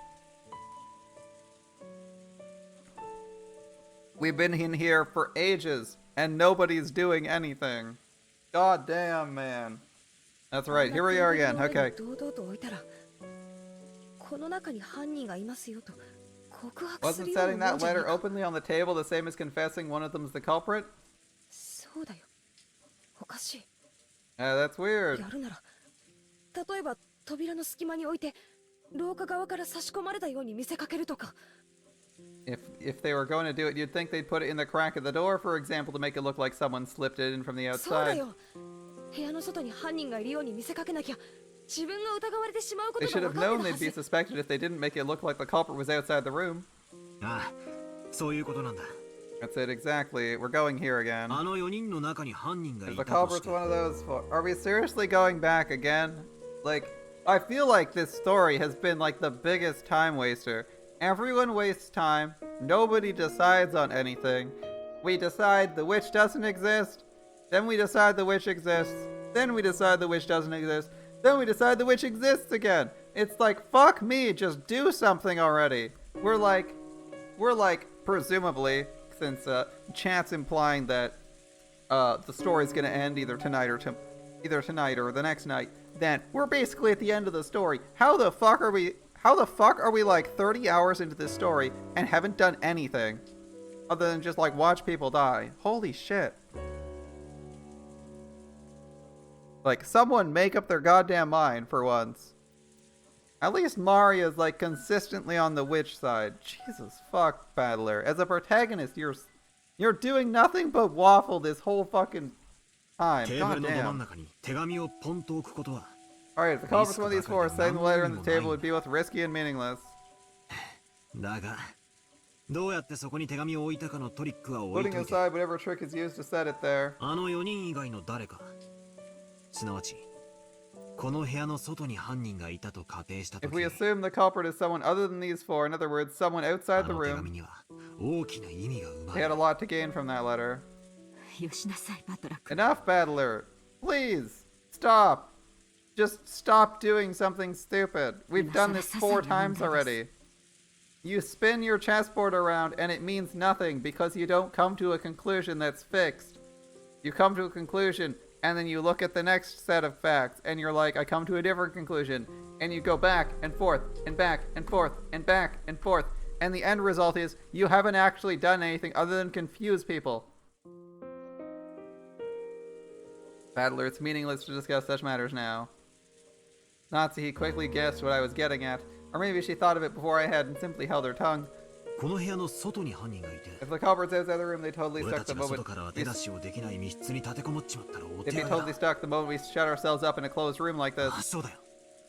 We've been in here for ages, and nobody's doing anything. God damn, man. That's right. Here we are again. Okay. 堂々と置いたら、この中に犯人がいますよと告白す Wasn't るよう setting なも that んじゃね letter えか。 openly on the table the same as confessing one of them's the culprit? そうだよ。おかしい。 That's weird. やるなら、例えば扉の隙間に置いて廊下側から差し込まれたように見せかけるとか。 If they were going to do it, you'd think they'd put it in the crack of the door, for example, to make it look like someone slipped it in from the そうだ outside. よ。部屋の外に犯人がいるように見せかけなきゃ自分が疑われてしまうこ They と should が have 分かっ known てた they'd は be ず。 suspected if they didn't make it look like the culprit was outside the room. ああ、そういうことなんだ。 That's it, exactly. We're going here again. あの4人の中に犯人がい Is た the とし culprit's て。 one of those four? Are we seriously going back again? Like, I feel like this story has been like the biggest time waster. Everyone wastes time. Nobody decides on anything. We decide the witch doesn't exist. Then we decide the witch exists. Then we decide the witch doesn't exist. Then we decide the witch exists again. It's like, fuck me, just do something already. We're like, presumably, since Chance implying that the story's gonna end either tonight or the next night, then we're basically at the end of the story. How the fuck are we like 30 hours into this story and haven't done anything other than just like watch people die? Holy shit. Like, someone make up their goddamn mind for once. At least Maria's like consistently on the witch side. Jesus fuck, Battler. As a protagonist, you're doing nothing but waffle this whole fucking time. テーブルのど真ん Goddamn. 中に手紙をポンと置くことは。 Alright, if the culprit's one of these four, setting the letter on the table would be both risky and meaningless. だが、どうやってそこに手紙を置いたかのトリックは置い Putting といて、 aside whatever trick is used to set it there. あの4人以外の誰か、すなわち、この部屋の外に犯人がいたと仮定したと If き、 we assume the culprit is someone other than these four, in other words, someone あ outside the の手紙 room, には大きな意味が生ま they れ had る a。lot to gain from that letter. よしなさいバトラ君。 Enough, Battler! Please! Stop! Just stop doing something stupid. We've done this 4 times already. You spin your chessboard around and it means nothing because you don't come to a conclusion that's fixed. You come to a conclusion and then you look at the next set of facts and you're like, I come to a different conclusion. And you go back and forth and back and forth and back and forth. And the end result is you haven't actually done anything other than confuse people. Battler, it's meaningless to discuss such matters now. Nazi quickly guessed what I was getting at, or maybe she thought of it before I had and simply held her tongue. この部屋の外に犯人がいて、 If the culprit's outside the room, they totally 俺 stuck た the ちが moment. 外からは手出しをできない密室に立てこもっちまったらお手 They'd be 上げ totally だ。 stuck the moment we shut ourselves up in a closed room like this. あ、そうだよ。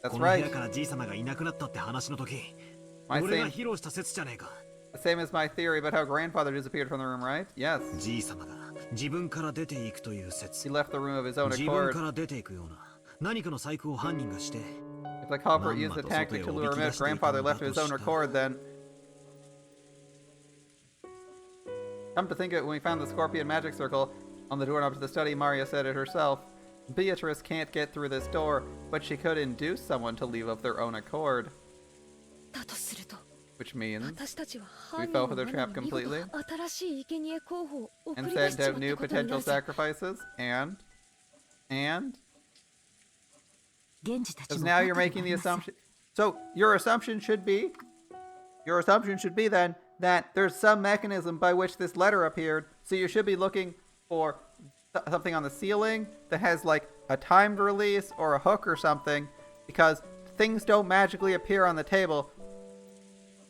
That's この部屋 right. からじい様がいなくなったって話の時、 My 俺が same, 披露した説じゃねえか。 the same as my theory about how grandfather disappeared from the room, right? Yes. じい様が自分から出ていくという説。 He left the room of his own 自分 accord. から出ていくような何かの細工を犯人がして、 If the culprit used the tactic to lure him out, grandfather left of his own accord, then... Come to think of it, when we found the scorpion magic circle on the doorknob to the study, Maria said it herself. Beatrice can't get through this door, but she could induce someone to leave of their own accord. だとすると、 Which means 私たちは we 犯 fell 人 for の their 罠 trap に見 completely 事新しい生贄候補を送 and り出し sent ちま out っ new たことにな potential るぜ。 sacrifices, and 源氏たち because も now バ you're カでは making あ the りません。 assumption. So your assumption should be then that there's some mechanism by which this letter appeared. So you should be looking for something on the ceiling that has like a timed release or a hook or something, because things don't magically appear on the table.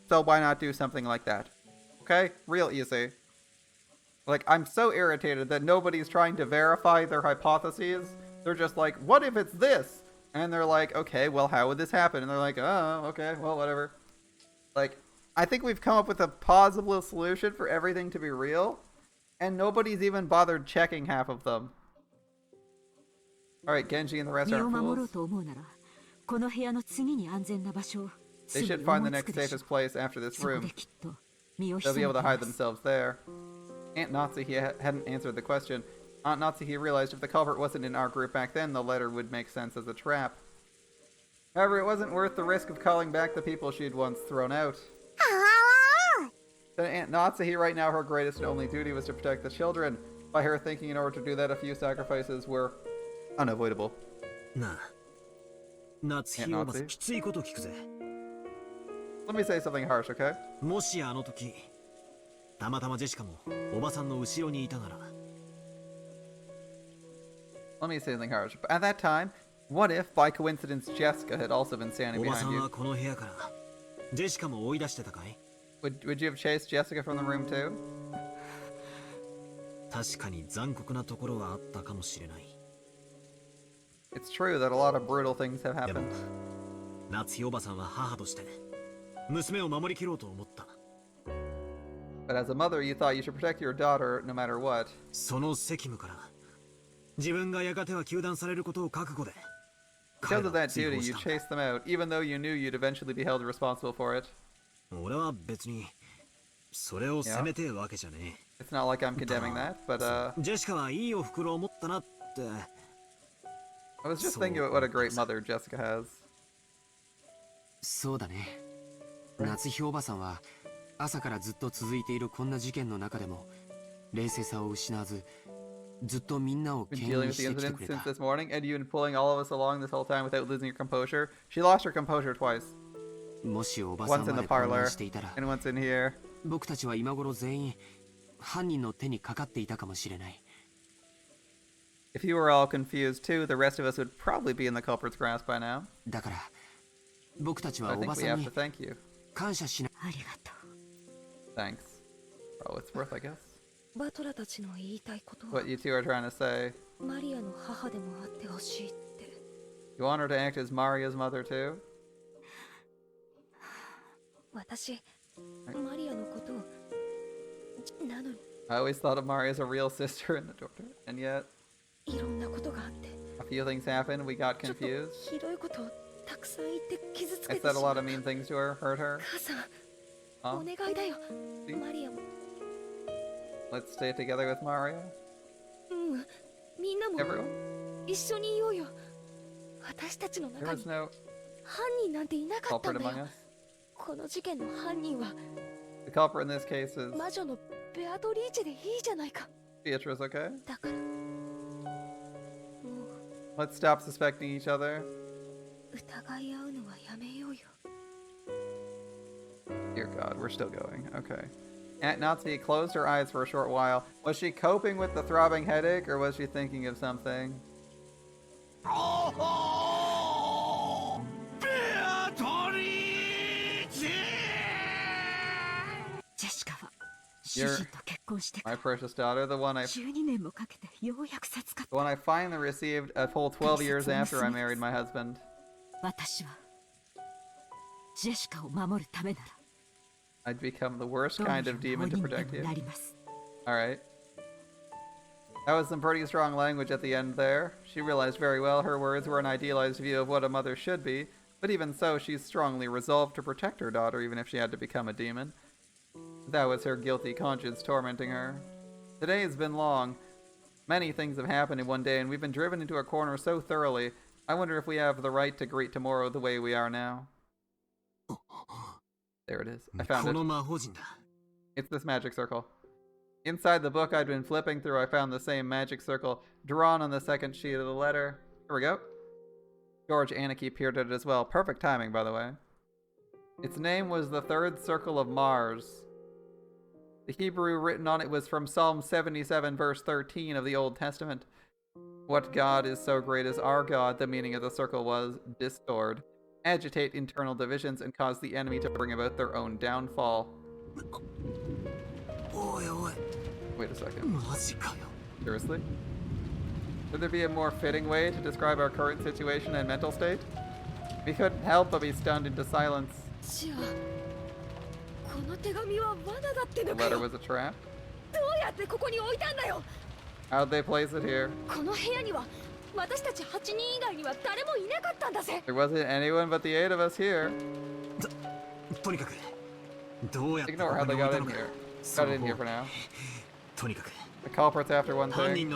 So why not do something like that? Okay? Real easy. Like, I'm so irritated that nobody's trying to verify their hypotheses. They're just like, what if it's this? And they're like, okay, well, how would this happen? And they're like, oh, okay, well, whatever. Like, I think we've come up with a plausible solution for everything to be real, and nobody's even bothered checking half of them. Alright, Genji and the rest are fools. They should find the next safest place after this room. They'll be able to hide themselves there. Aunt Natsuhi hadn't answered the question. Aunt Natsuhi realized if the culprit wasn't in our group back then, the letter would make sense as a trap. However, it wasn't worth the risk of calling back the people she'd once thrown out. To Aunt Natsuhi right now, her greatest and only duty was to protect the children. By her thinking, in order to do that, a few sacrifices were unavoidable. Nah. Natsuhiおばさん、きついこと聞くぜ。Let me say something harsh, okay? もしあの時、たまたまジェシカもおばさんの後ろにいたなら。Let me say something harsh. But at that time, what if, by coincidence, Jessica had also been standing おばさ behind んは you? この部屋からジェシカも追い出してたかい？ Would you have chased Jessica from the room too? 確かに残酷なところはあったかもしれない。It's true that a lot of brutal things have でも、 happened. 夏日おばさんは母として娘を守りきろうと思った。 But as a mother, you thought you should protect your daughter no matter what. その責務から自分がやがては糾弾されることを覚悟で。 Because of that duty, you chased them out, even though you knew you'd eventually be held responsible for it. 俺は別にそれを責めてるわけじゃねえ。 It's not like I'm condemning that, but ジェシカはいいお袋を持ったなって。 I was just thinking about what a great mother Jessica has. そうだね。夏日おばさんは朝からずっと続いているこんな事件の中でも冷静さを失わずずっとみんなを Been 牽 dealing 引 with し the てきて incident くれた。 since this morning, and you've been pulling all of us along this whole time without losing your composure. She lost her composure twice. もしおばさん Once in ま the で混 parlor, 乱していたら and once in here. 僕たちは今頃全員犯人の手にかかっていたかもしれない。 If you were all confused too, the rest of us would probably be in the culprit's grasp by now. だから僕たち I はお think ば we さん have に to thank you. 感謝しな。ありがとう。 Thanks. For all it's worth, I guess. バトラたちの言いたいことは What you two are trying to say. マリアの母でもあってほしいって。 You want her to act as Maria's mother too? 私、マリアのことをなのに I always thought of Maria as a real sister and a daughter, and yet いろんなことがあって a few things happened. We got ちょっと confused. ひどいことをたくさん言って傷つ I けて said し a ま lot った of mean things to her, hurt her. 母さん、 Huh? お願いだよ See? マリアも Let's stay together with Maria. うんみんなも Everyone. 一緒にいようよ私たちの There 中 was に no 犯人なんていなかったん culprit だ among よ us. この事件の犯人は The culprit in this case is 魔女のベアトリーチェでいいじゃないか Beatrice, okay? だからも Let's stop suspecting each other. う疑い合うのはやめようよ Dear God, we're still going. Okay. Aunt Natsuki closed her eyes for a short while. Was she coping with the throbbing headache, or was she thinking of something? ジェシカは主人と結婚してか My ら precious daughter, the one 12年もかけてようやく授かっ the one I finally received a full 12 years after I married my husband. た私はジェシカを守るためなら I'd become the worst どういう kind of demon to 鬼にで protect も you. なります Alright. That was some pretty strong language at the end there. She realized very well her words were an idealized view of what a mother should be, but even so, she's strongly resolved to protect her daughter even if she had to become a demon. That was her guilty conscience tormenting her. Today has been long. Many things have happened in one day, and we've been driven into a corner so thoroughly. I wonder if we have the right to greet tomorrow the way we are now. There it is. I こ found の it. 魔法陣だ。 It's this magic circle. Inside the book I'd been flipping through, I found the same magic circle drawn on the second sheet of the letter. Here we go. George Anarchy peered at it as well. Perfect timing, by the way. Its name was the Third Circle of Mars. The Hebrew written on it was from Psalm 77, verse 13 of the Old Testament. What God is so great as our God, the meaning of the circle was discord, agitate internal divisions, and cause the enemy to bring about their own downfall. Wait a second. Seriously? Could there be a more fitting way to describe our current situation and mental state? We couldn't help but be stunned into silence. The letter was a trap? How'd they place it here? There wasn't anyone but the 8 of us here. Ignore how they got in here. Got it in here for now. The culprit's after one thing.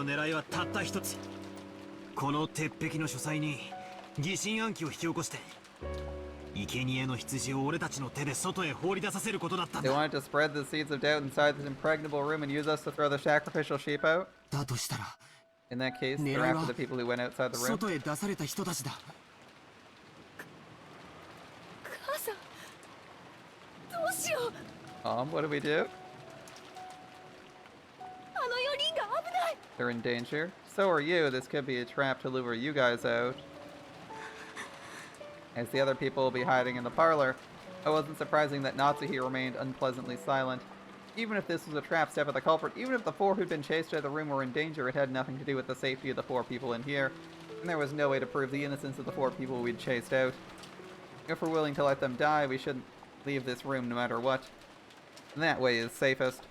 この鉄壁の書斎に疑心暗鬼を引き起こして生贄の羊を俺たちの手で外へ放り出させることだったん They だ。 wanted to spread the seeds of doubt inside this impregnable room and use us to throw the sacrificial sheep out? だとしたら In that case, they're after the people who went outside the room. 外へ出された人たちだ。母さん、どうしよう。 What do we do? あの4人が危ない。 They're in danger. So are you. This could be a trap to lure you guys out. As the other people will be hiding in the parlor, it wasn't surprising that Natsuhi remained unpleasantly silent. Even if this was a trap set by the culprit, even if the 4 who'd been chased out of the room were in danger, it had nothing to do with the safety of the 4 people in here, and there was no way to prove the innocence of the 4 people we'd chased out. If we're willing to let them die, we shouldn't leave this room no matter what. And that way is safest.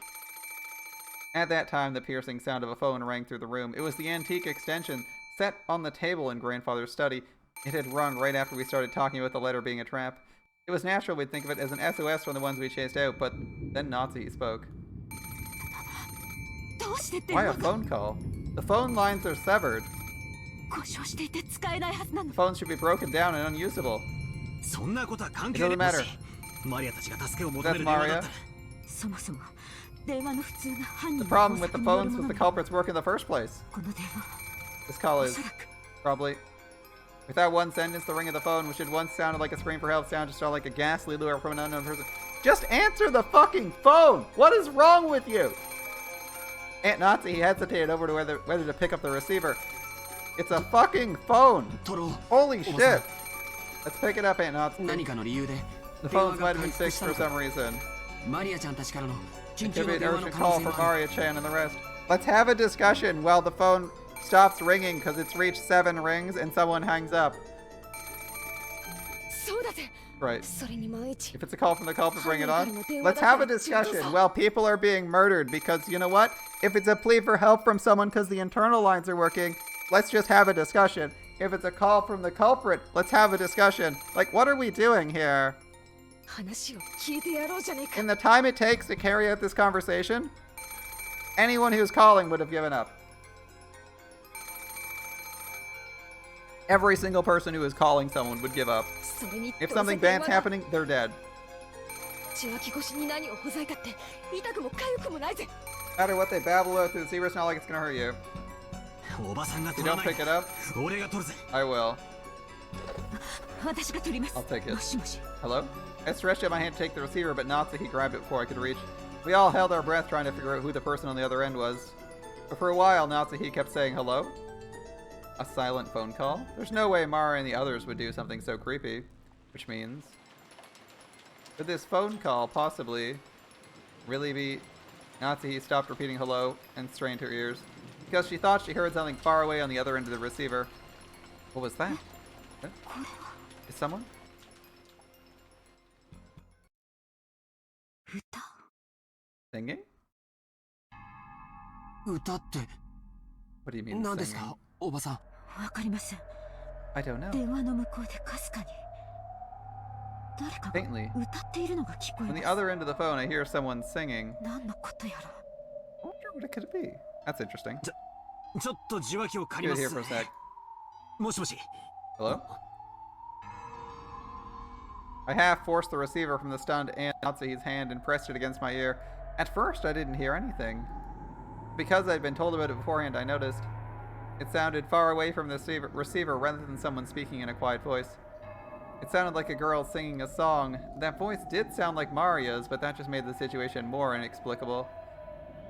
At that time, the piercing sound of a phone rang through the room. It was the antique extension set on the table in Grandfather's study. It had rung right after we started talking about the letter being a trap. It was natural we'd think of it as an SOS from the ones we chased out, but then Natsuhi spoke. Why a phone call? The phone lines are severed. The phone should be broken down and unusable. そんなことは関 It 係 doesn't ない。 matter. マリアたちが助けを求 That's める電話だっ Maria. たら。そもそも電話の普通が犯人 The の problem 工 with the 作による phones も was の the なの culprit's work in the first place. この電話 This call お is そらく probably. Without one sentence, the ring of the phone, which had once sounded like a scream for help, sounded just like a ghastly lure from an unknown person. Just answer the fucking phone! What is wrong with you? Aunt Natsuhi hesitated over to whether to pick up the receiver. It's a fucking phone! トロ、 Holy shit! Let's pick it up, Aunt Natsuhi. 何かの理由で The 電話 phones が might have 回 been 復 fixed した for のか。 some reason. マリアちゃんたちからの緊 It 急 could be の an 電話の urgent 可能 call 性 from もある。 Maria-chan and the rest. Let's have a discussion while the phone stops ringing because it's reached 7 rings and someone hangs up. そうだぜ。 Right. それに万一。 If it's a call from the culprit, bring it on. Let's have a discussion while people are being murdered because you know what? If it's a plea for help from someone because the internal lines are working, let's just have a discussion. If it's a call from the culprit, let's have a discussion. Like, what are we doing here? 話を聞いてやろうじゃねえか。 In the time it takes to carry out this conversation, anyone who's calling would have given up. Every single person who is calling someone would give up. それに If something bad's happening, they're dead. 受話器越しに何をほざいたって痛くも痒くもないぜ。 No matter what they babble about through the receiver, it's not like it's gonna hurt you. おばさんが If you 取ら don't ない pick it up, 俺が取るぜ。 I will. 私が取ります I'll take it. もしもし Hello? I stretched out my hand to take the receiver, but Natsuhi grabbed it before I could reach. We all held our breath trying to figure out who the person on the other end was. But for a while, Natsuhi kept saying hello. A silent phone call? There's no way Mara and the others would do something so creepy. Which means... Could this phone call possibly really be... Natsuhi stopped repeating hello and strained her ears. Because she thought she heard something far away on the other end of the receiver. What was that? What? Is someone? 歌 Singing? 歌って What do you mean 何です singing? か、おばさん。わかりません I don't know. 電話の向こうでかすかに誰かが Faintly. 歌っているのが聞こえ On ま the す other end of the phone, I hear someone singing. 何のことやら I wonder what it could be. That's interesting. ちょっと受話器を借り Give ま it す here for a sec. もしもし Hello? I half forced the receiver from the stunned Aunt Natsuhi's hand and pressed it against my ear. At first, I didn't hear anything. Because I'd been told about it beforehand, I noticed. It sounded far away from the receiver rather than someone speaking in a quiet voice. It sounded like a girl singing a song. That voice did sound like Mario's, but that just made the situation more inexplicable.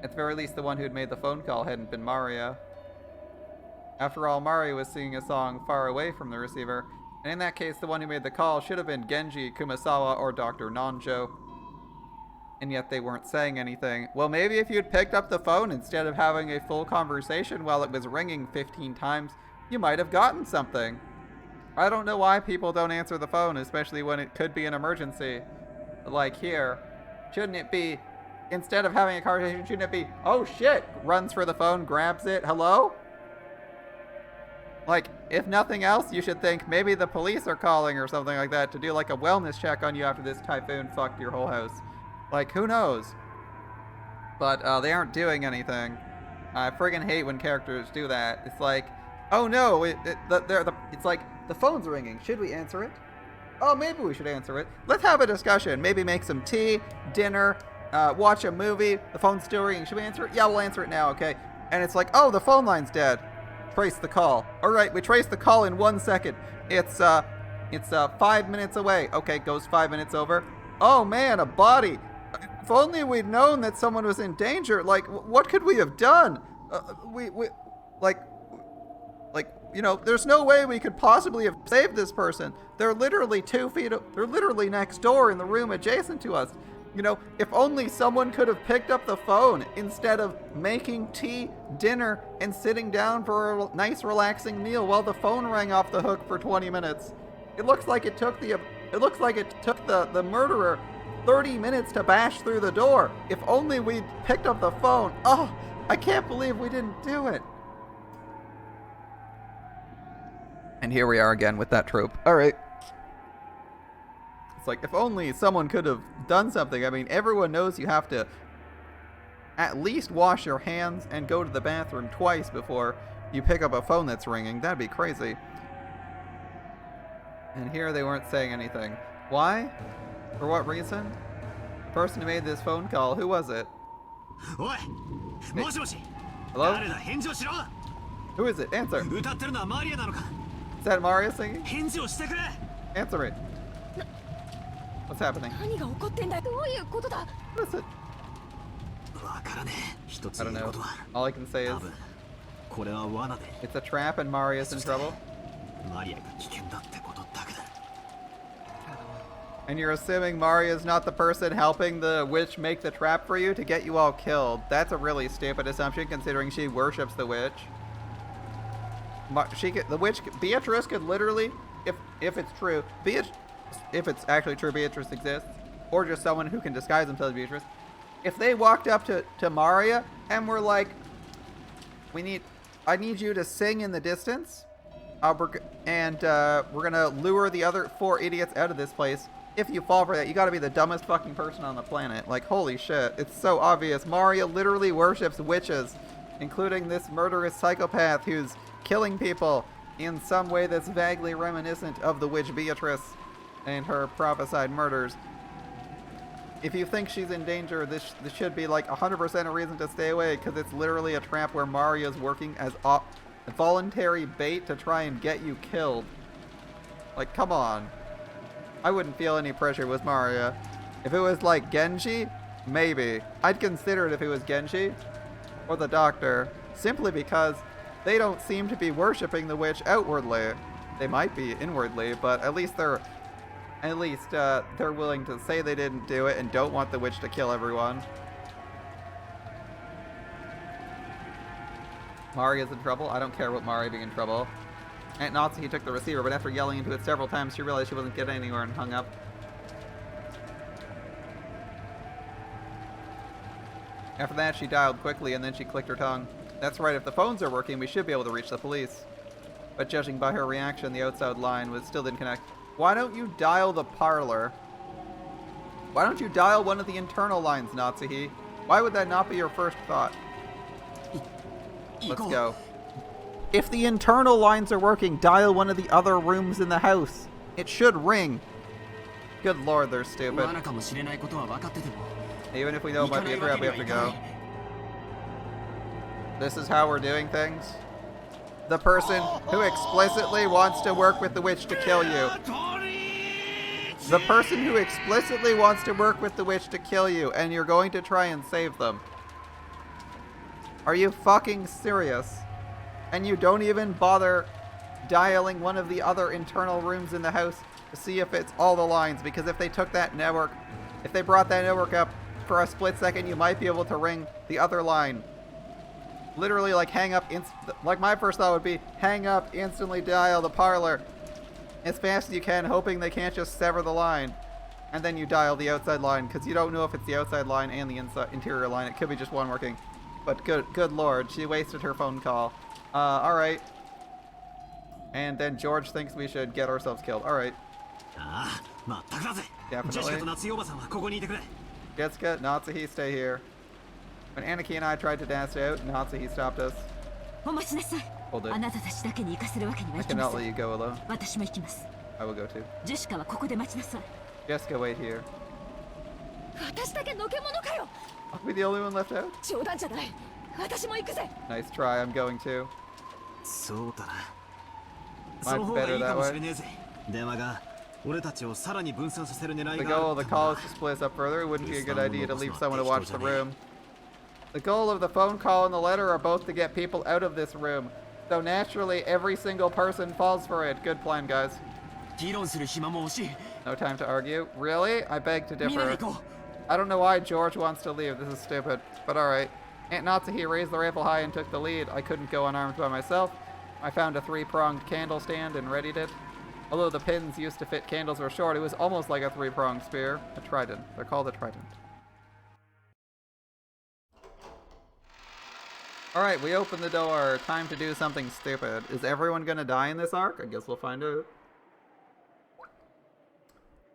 At the very least, the one who had made the phone call hadn't been Mario. After all, Mario was singing a song far away from the receiver, and in that case, the one who made the call should have been Genji, Kumasawa, or Dr. Nanjo. And yet they weren't saying anything. Well, maybe if you'd picked up the phone instead of having a full conversation while it was ringing 15 times, you might have gotten something. I don't know why people don't answer the phone, especially when it could be an emergency. Like here. Shouldn't it be, instead of having a conversation, shouldn't it be, oh shit, runs for the phone, grabs it, hello? Like, if nothing else, you should think maybe the police are calling or something like that to do like a wellness check on you after this typhoon fucked your whole house. Like, who knows? But they aren't doing anything. I friggin' hate when characters do that. It's like, oh no, it's like, the phone's ringing. Should we answer it? Oh, maybe we should answer it. Let's have a discussion. Maybe make some tea, dinner, watch a movie. The phone's still ringing. Should we answer it? Yeah, we'll answer it now, okay? And it's like, oh, the phone line's dead. Trace the call. All right, we traced the call in 1 second. It's 5 minutes away. Okay, goes 5 minutes over. Oh man, a body. If only we'd known that someone was in danger. Like, what could we have done? You know, there's no way we could possibly have saved this person. They're literally they're literally next door in the room adjacent to us. You know, if only someone could have picked up the phone instead of making tea, dinner, and sitting down for a nice relaxing meal while the phone rang off the hook for 20 minutes. It looks like it took the murderer 30 minutes to bash through the door. If only we'd picked up the phone. Oh, I can't believe we didn't do it. And here we are again with that trope. All right. It's like, if only someone could have done something. I mean, everyone knows you have to at least wash your hands and go to the bathroom twice before you pick up a phone that's ringing. That'd be crazy. And here they weren't saying anything. Why? For what reason? The person who made this phone call, who was it? Oi! Hello? Who is it? Answer. Is that Mario singing? Answer me. What's happening? What is it? I don't know. All I can say is it's a trap and Mario's in trouble. And you're assuming Mario's not the person helping the witch make the trap for you to get you all killed. That's a really stupid assumption considering she worships the witch. The witch, Beatrice could literally, if it's true, if it's actually true Beatrice exists, or just someone who can disguise themselves as Beatrice, if they walked up to Maria and were like, I need you to sing in the distance, we're gonna lure the other 4 idiots out of this place. If you fall for that, you gotta be the dumbest fucking person on the planet. Like, holy shit, it's so obvious. Mario literally worships witches, including this murderous psychopath who's killing people in some way that's vaguely reminiscent of the witch Beatrice and her prophesied murders. If you think she's in danger, this should be like 100% a reason to stay away, because it's literally a trap where Mario's working as voluntary bait to try and get you killed. Like, come on. I wouldn't feel any pressure with Mario. If it was like Genji, maybe. I'd consider it if it was Genji or the Doctor, simply because they don't seem to be worshipping the witch outwardly. They might be inwardly, but at least they're willing to say they didn't do it and don't want the witch to kill everyone. Mario's in trouble? I don't care about Mario being in trouble. Aunt Natsuki took the receiver, but after yelling into it several times, she realized she wasn't getting anywhere and hung up. After that, she dialed quickly and then she clicked her tongue. That's right, if the phones are working, we should be able to reach the police. But judging by her reaction, the outside line still didn't connect. Why don't you dial the parlor? Why don't you dial one of the internal lines, Natsuki? Why would that not be your first thought? Let's go. If the internal lines are working, dial one of the other rooms in the house. It should ring. Good lord, they're stupid. Even if we know it might be a trap, we have to go. This is how we're doing things? The person who explicitly wants to work with the witch to kill you. The person who explicitly wants to work with the witch to kill you, and you're going to try and save them. Are you fucking serious? And you don't even bother dialing one of the other internal rooms in the house to see if it's all the lines, because if they took that network, if they brought that network up for a split second, you might be able to ring the other line. Literally, like, hang up, like, my first thought would be, hang up, instantly dial the parlor as fast as you can, hoping they can't just sever the line. And then you dial the outside line, because you don't know if it's the outside line and the interior line. It could be just one working. But good lord, she wasted her phone call. Alright. And then George thinks we should get ourselves killed. Alright. Definitely. Jessica, Natsuhi, stay here. When Aniki and I tried to dance out, Natsuhi stopped us. Hold it. I cannot let you go alone. I will go too. Jessica, wait here. I'll be the only one left out? Nice try, I'm going too. Might be better that way. The goal of the call is to split us up further. It wouldn't be a good idea to leave someone to watch the room. The goal of the phone call and the letter are both to get people out of this room. So naturally, every single person falls for it. Good plan, guys. No time to argue. Really? I beg to differ. I don't know why George wants to leave. This is stupid. But alright. Aunt Natsuhi raised the rifle high and took the lead. I couldn't go unarmed by myself. I found a 3-pronged candle stand and readied it. Although the pins used to fit candles were short, it was almost like a 3-pronged spear. A trident. They're called a trident. Alright, we open the door. Time to do something stupid. Is everyone gonna die in this arc? I guess we'll find out.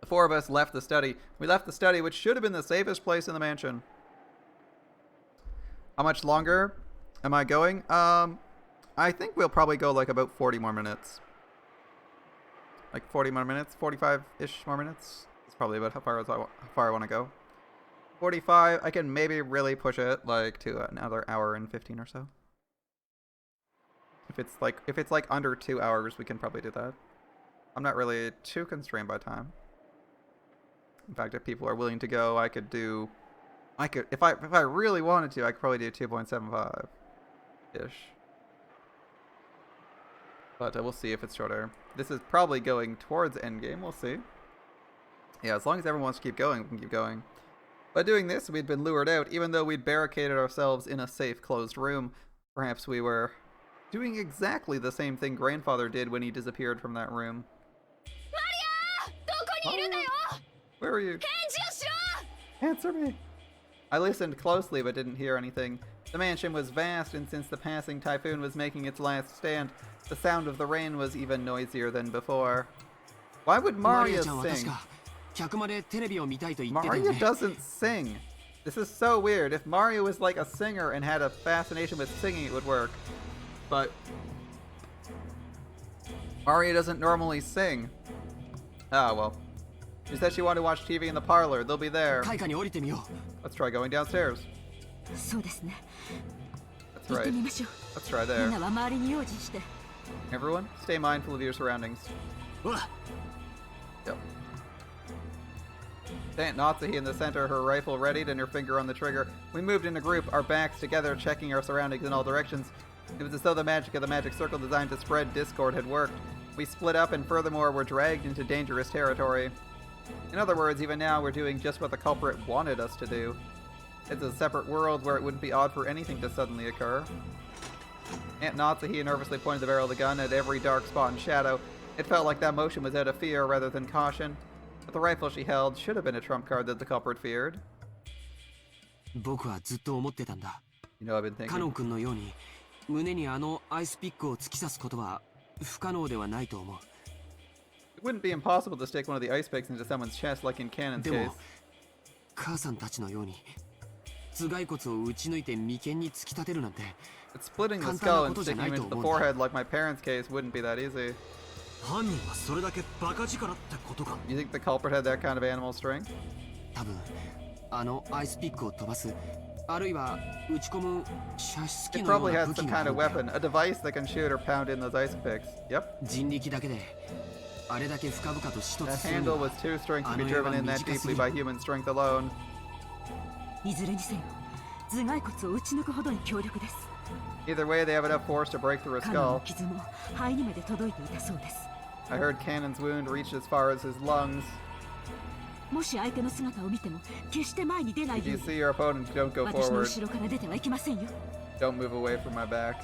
The 4 of us left the study. We left the study, which should have been the safest place in the mansion. How much longer am I going? I think we'll probably go like about 40 more minutes. Like 40 more minutes? 45-ish more minutes? That's probably about how far I want to go. 45, I can maybe really push it like to another hour and 15 or so. If it's like under 2 hours, we can probably do that. I'm not really too constrained by time. In fact, if people are willing to go, I could if I really wanted to, I could probably do 2.75 ish. But we'll see if it's shorter. This is probably going towards endgame. We'll see. Yeah, as long as everyone wants to keep going, we can keep going. By doing this, we'd been lured out, even though we'd barricaded ourselves in a safe, closed room. Perhaps we were doing exactly the same thing Grandfather did when he disappeared from that room. Maria! Where are you? Answer me! I listened closely but didn't hear anything. The mansion was vast, and since the passing typhoon was making its last stand, the sound of the rain was even noisier than before. Why would Maria sing? Mario doesn't sing. This is so weird. If Mario was like a singer and had a fascination with singing, it would work. But Mario doesn't normally sing. Ah, well. She said she wanted to watch TV in the parlor. They'll be there. Let's try going downstairs. That's right. Let's try there. Everyone, stay mindful of your surroundings. Yep. Aunt Natsuhi in the center, her rifle readied and her finger on the trigger. We moved in a group, our backs together, checking our surroundings in all directions. It was as though the magic of the magic circle designed to spread discord had worked. We split up and furthermore were dragged into dangerous territory. In other words, even now we're doing just what the culprit wanted us to do. It's a separate world where it wouldn't be odd for anything to suddenly occur. Aunt Natsuhi nervously pointed the barrel of the gun at every dark spot and shadow. It felt like that motion was out of fear rather than caution. But the rifle she held should have been a trump card that the culprit feared. You know, I've been thinking. It wouldn't be impossible to stick one of the ice picks into someone's chest like in Cannon's case. But splitting the skull and sticking him into the forehead like my parents' case wouldn't be that easy. You think the culprit had that kind of animal strength? It probably had some kind of weapon, a device that can shoot or pound in those ice picks. Yep. The handle was too strength to be driven in that deeply by human strength alone. いずれにせよ頭蓋骨を打ち抜くほどに強力です。 Either way, they have enough force to break through a 彼の skull. 傷も肺にまで届いていたそうです。 I heard Cannon's wound reached as far as his lungs. もし相手の姿を見ても決して前に出ない If よ you う see your opponent, don't go 私の forward. 後ろから出てはいけませんよ。 Don't move away from my back.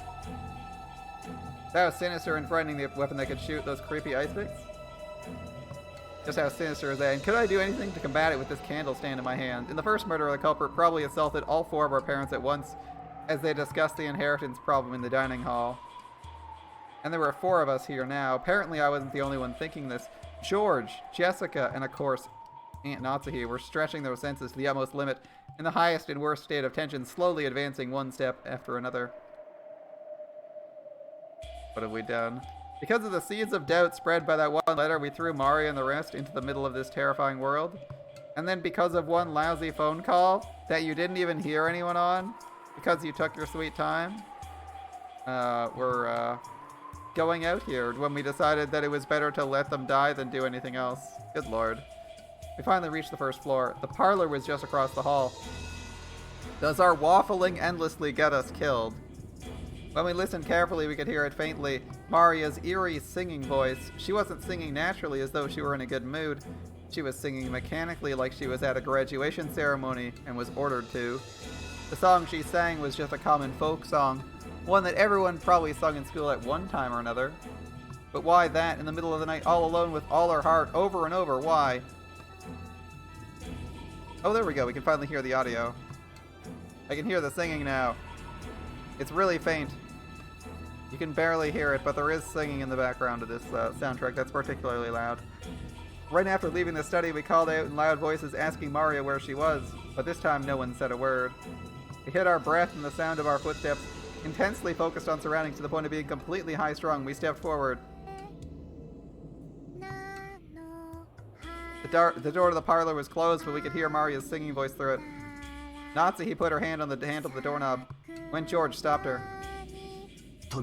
That was sinister and frightening, the weapon that could shoot those creepy ice picks. Just how sinister is that? And could I do anything to combat it with this candle stand in my hand? In the first murder, the culprit probably assaulted all 4 of our parents at once as they discussed the inheritance problem in the dining hall. And there were 4 of us here now. Apparently I wasn't the only one thinking this. George, Jessica, and of course Aunt Natsuhi were stretching their senses to the utmost limit in the highest and worst state of tension, slowly advancing one step after another. What have we done? Because of the seeds of doubt spread by that one letter, we threw Mari and the rest into the middle of this terrifying world. And then because of one lousy phone call that you didn't even hear anyone on, because you took your sweet time, we're going out here when we decided that it was better to let them die than do anything else. Good lord. We finally reached the first floor. The parlor was just across the hall. Does our waffling endlessly get us killed? When we listened carefully, we could hear it faintly. Maria's eerie singing voice. She wasn't singing naturally as though she were in a good mood. She was singing mechanically like she was at a graduation ceremony and was ordered to. The song she sang was just a common folk song, one that everyone probably sung in school at one time or another. But why that in the middle of the night, all alone with all her heart, over and over? Why? Oh, there we go. We can finally hear the audio. I can hear the singing now. It's really faint. You can barely hear it, but there is singing in the background of this soundtrack that's particularly loud. Right after leaving the study, we called out in loud voices asking Maria where she was, but this time no one said a word. We hid our breath in the sound of our footsteps, intensely focused on surroundings to the point of being completely high-strung. We stepped forward. The door to the parlor was closed, but we could hear Maria's singing voice through it. Natsuhi put her hand on the handle of the doorknob when George stopped her. I'll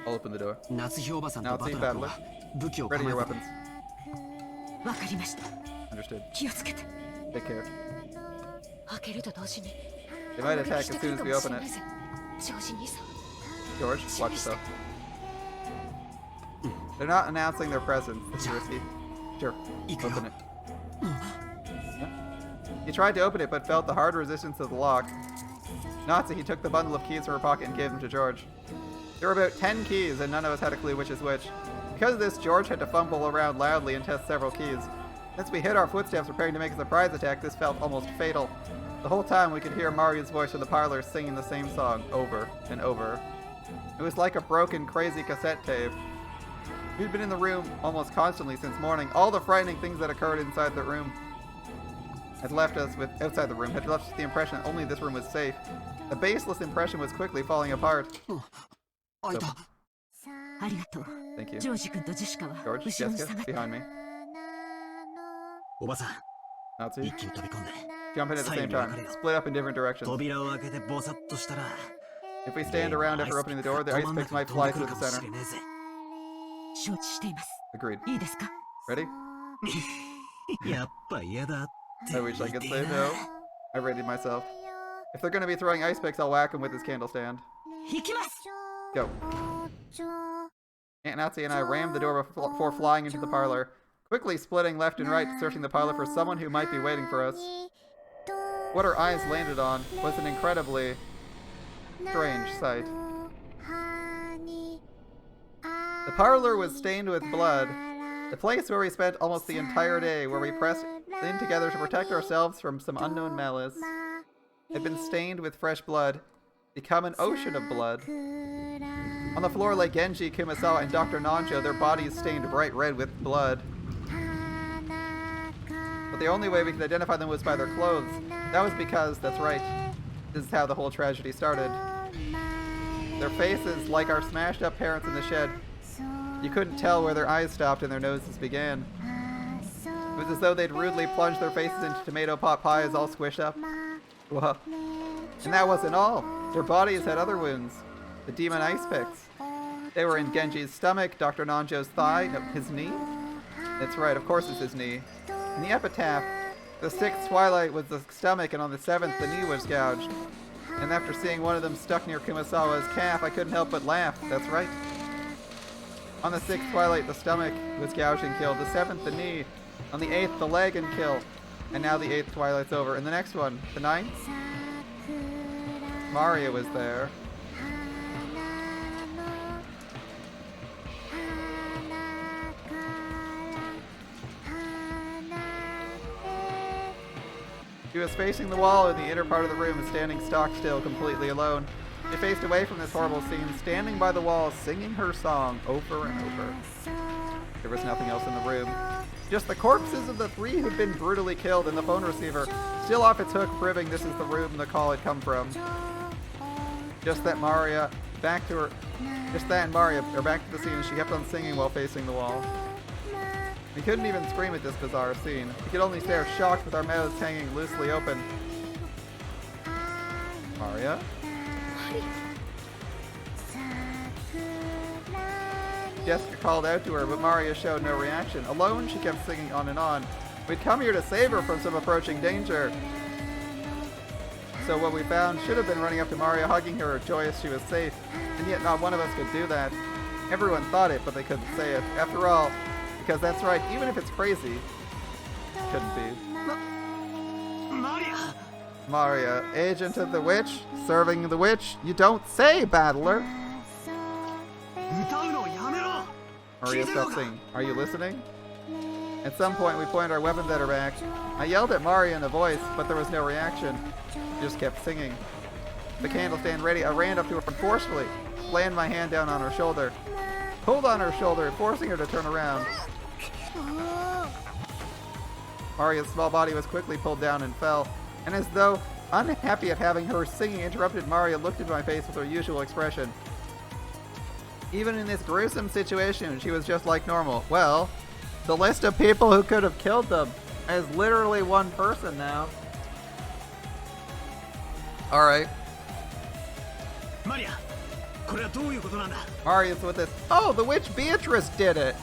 open the door. Natsuhi, battler. Ready your weapons. わかりました。 Understood. 気をつけて。 Take care. 開けると同時に They might attack as soon as we open it. ジョージ兄さん George, watch yourself. They're not announcing their presence. This is risky. Sure, open it. Yeah. He tried to open it, but felt the hard resistance of the lock. Natsuhi took the bundle of keys from her pocket and gave them to George. There were about 10 keys, and none of us had a clue which is which. Because of this, George had to fumble around loudly and test several keys. Since we hid our footsteps preparing to make a surprise attack, this felt almost fatal. The whole time we could hear Maria's voice from the parlor singing the same song over and over. It was like a broken, crazy cassette tape. We'd been in the room almost constantly since morning. All the frightening things that occurred inside the room had left us with the impression that only this room was safe. The baseless impression was quickly falling apart. So, ありがとう。 thank you. ジョージ君とジェシカは George, 後ろに下 Jessica, がって。 behind me. おばさん Natsuhi, 一気に飛び込んで jump in at the same time. Split up in different directions. 扉を開けてボサッとしたら If we stand around after opening the door, the ice picks might fly through the center. 承知しています。 Agreed. いいですか？ Ready? やっぱ嫌だ I wish I could say no. I readied myself. If they're gonna be throwing ice picks, I'll whack them with this candle stand. 行きます。 Go. Aunt Natsuhi and I rammed the door before flying into the parlor, quickly splitting left and right, searching the parlor for someone who might be waiting for us. What our eyes landed on was an incredibly strange sight. The parlor was stained with blood, the place where we spent almost the entire day, where we pressed in together to protect ourselves from some unknown malice, had been stained with fresh blood, become an ocean of blood. On the floor lay Genji, Kumasawa, and Dr. Nanjo, their bodies stained bright red with blood. But the only way we could identify them was by their clothes. That was because, that's right, this is how the whole tragedy started. Their faces, like our smashed up parents in the shed, you couldn't tell where their eyes stopped and their noses began. It was as though they'd rudely plunged their faces into tomato pot pies all squished up. Whoa. And that wasn't all. Their bodies had other wounds. The demon ice picks. They were in Genji's stomach, Dr. Nanjo's thigh, no, his knee. That's right, of course it's his knee. In the epitaph, the 6th twilight was the stomach, and on the 7th the knee was gouged. And after seeing one of them stuck near Kumasawa's calf, I couldn't help but laugh. That's right. On the 6th twilight, the stomach was gouged and killed. The 7th, the knee. On the 8th, the leg and kill. And now the 8th twilight's over. And the next one, the 9th, Maria was there. She was facing the wall in the inner part of the room, standing stock still, completely alone. She faced away from this horrible scene, standing by the wall, singing her song over and over. There was nothing else in the room. Just the corpses of the 3 who'd been brutally killed, and the phone receiver, still off its hook, proving this is the room the call had come from. Just that and Maria are back to the scene, and she kept on singing while facing the wall. We couldn't even scream at this bizarre scene. We could only stare shocked with our mouths hanging loosely open. Maria? Jessica called out to her, but Maria showed no reaction. Alone, she kept singing on and on. We'd come here to save her from some approaching danger. So what we found should have been running up to Maria, hugging her, joyous she was safe. And yet not one of us could do that. Everyone thought it, but they couldn't say it. After all, because that's right, even if it's crazy, couldn't be. Maria, agent of the witch, serving the witch, you don't say, battler. Maria stopped singing. Are you listening? At some point, we pointed our weapons at her back. I yelled at Maria in a voice, but there was no reaction. She just kept singing. The candle stand ready, I ran up to her and forcefully slammed my hand down on her shoulder. Pulled on her shoulder, forcing her to turn around. Maria's small body was quickly pulled down and fell, and as though unhappy at having her singing interrupted, Maria looked into my face with her usual expression. Even in this gruesome situation, she was just like normal. Well, the list of people who could have killed them is literally one person now. Alright. Maria's with this. Oh, the witch Beatrice did it!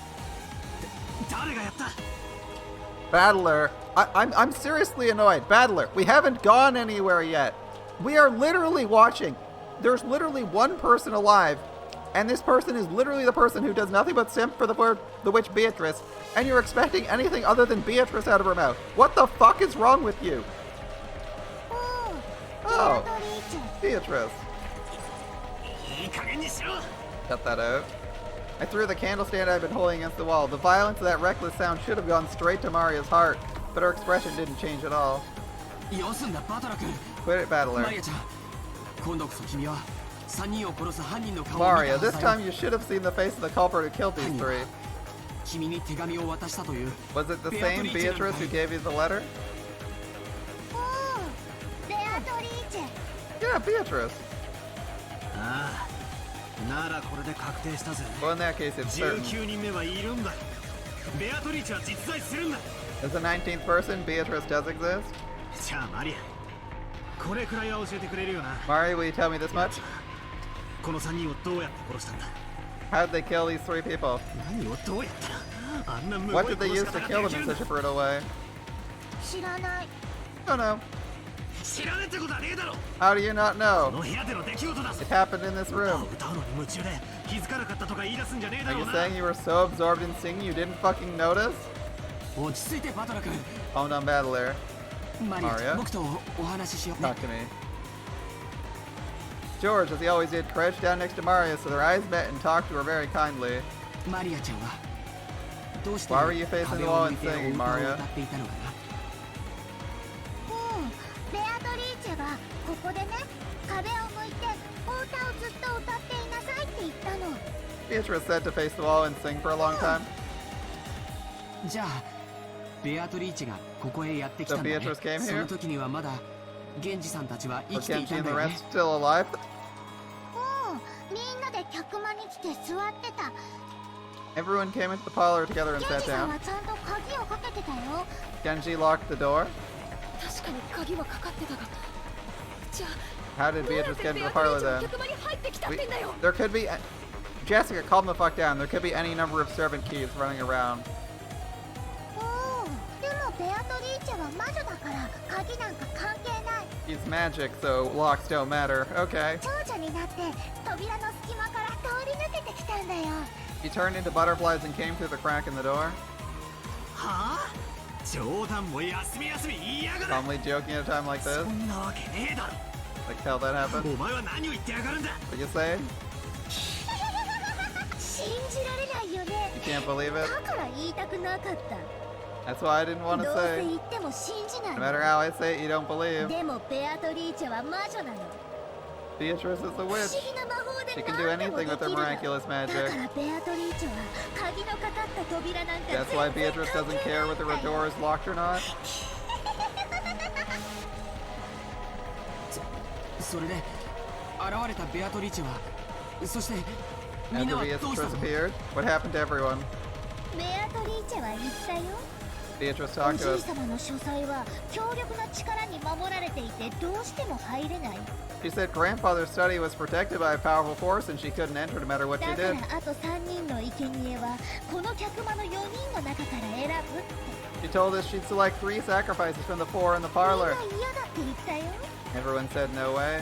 Battler, I'm seriously annoyed. Battler, we haven't gone anywhere yet. We are literally watching. There's literally one person alive, and this person is literally the person who does nothing but simp for the witch Beatrice, and you're expecting anything other than Beatrice out of her mouth. What the fuck is wrong with you? Oh, Beatrice. Cut that out. I threw the candle stand I'd been holding against the wall. The violence of that reckless sound should have gone straight to Maria's heart, but her expression didn't change at all. Quit it, battler. Maria, this time you should have seen the face of the culprit who killed these 3. Was it the same Beatrice who gave you the letter? Yeah, Beatrice. Well, in that case, it's certain. As the 19th person, Beatrice does exist? Maria, will you tell me this much? How did they kill these 3 people? What did they use to kill them in such a brutal way? Oh no. How do you not know? It happened in this room. Are you saying you were so absorbed in singing you didn't fucking notice? Calm down, battler. Maria, talk to me. George, as he always did, crouched down next to Maria so their eyes met and talked to her very kindly. Why were you facing the wall and singing, Maria? Beatrice said to face the wall and sing for a long time. So Beatrice came here? Are Genji and the rest still alive? Everyone came into the parlor together and sat down. Genji locked the door. How did Beatrice get into the parlor then? There could be... Jessica, calm the fuck down. There could be any number of servant keys running around. でもベアトリーチェは魔女だから鍵なんか関係ない。 He's magic, so locks don't matter. Okay. 長女になって扉の隙間から通り抜けてきたんだよ。 He turned into butterflies and came through the crack in the door. はあ冗談も休み休み言いやがる Calmly joking at a time like this. そんなわけねえだろ Like how that happened. お前は何を言ってやがるんだ What you say? 信じられないよね。 You can't believe it? だから言いたくなかった。 That's why I didn't want ど to うせ say. 言っても信じない No matter how I say it, you don't believe. でもベアトリーチェは魔女なの。 Beatrice is the 不 witch. 思議な魔法で She can do 何でも anything で with き her るの。 miraculous だ magic. からベアトリーチェは鍵のかかった扉なんか That's why Beatrice doesn't care whether her door is locked or not. それで現れたベアトリーチェはそしてみん After なはどうした Beatrice の appeared, what happened to everyone? ベアトリーチェは言ったよ。 Beatrice お talked じ to い us. 様の書斎は強力な力に守られていてどうしても入れない。 She said grandfather's study was protected by a powerful force and she couldn't enter no matter what she だか did. らあと3人の生贄はこの客間の4人の中から選ぶって。 She told us she'd select 3 sacrifices from the 4 in the みん parlor. な嫌だって言ったよ。 Everyone said no way.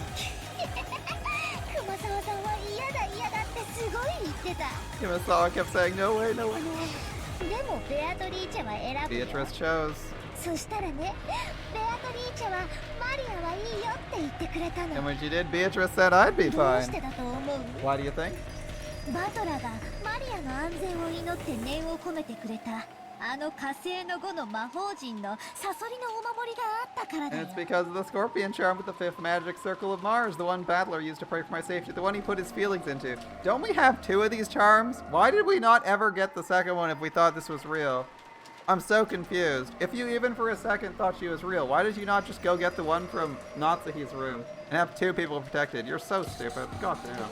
熊沢さんは嫌だ嫌だってすごい言ってた。 Kumasawa kept saying no way, no way, no way. でもベアトリーチェは選ぶよ。 Beatrice chose. そしたらね、ベアトリーチェはマリアはいいよって言ってくれた And の。 when she did, Beatrice said I'd be どうして fine. だと思う？ Why do you think? バトラがマリアの安全を祈って念を込めてくれたあの火星の5の魔法陣のサソリのお守りがあったからだ And よ。 it's because of the scorpion charm with the 5th magic circle of Mars, the one battler used to pray for my safety, the one he put his feelings into. Don't we have 2 of these charms? Why did we not ever get the second one if we thought this was real? I'm so confused. If you even for a second thought she was real, why did you not just go get the one from Natsuhi's room and have 2 people protected? You're so stupid. God damn.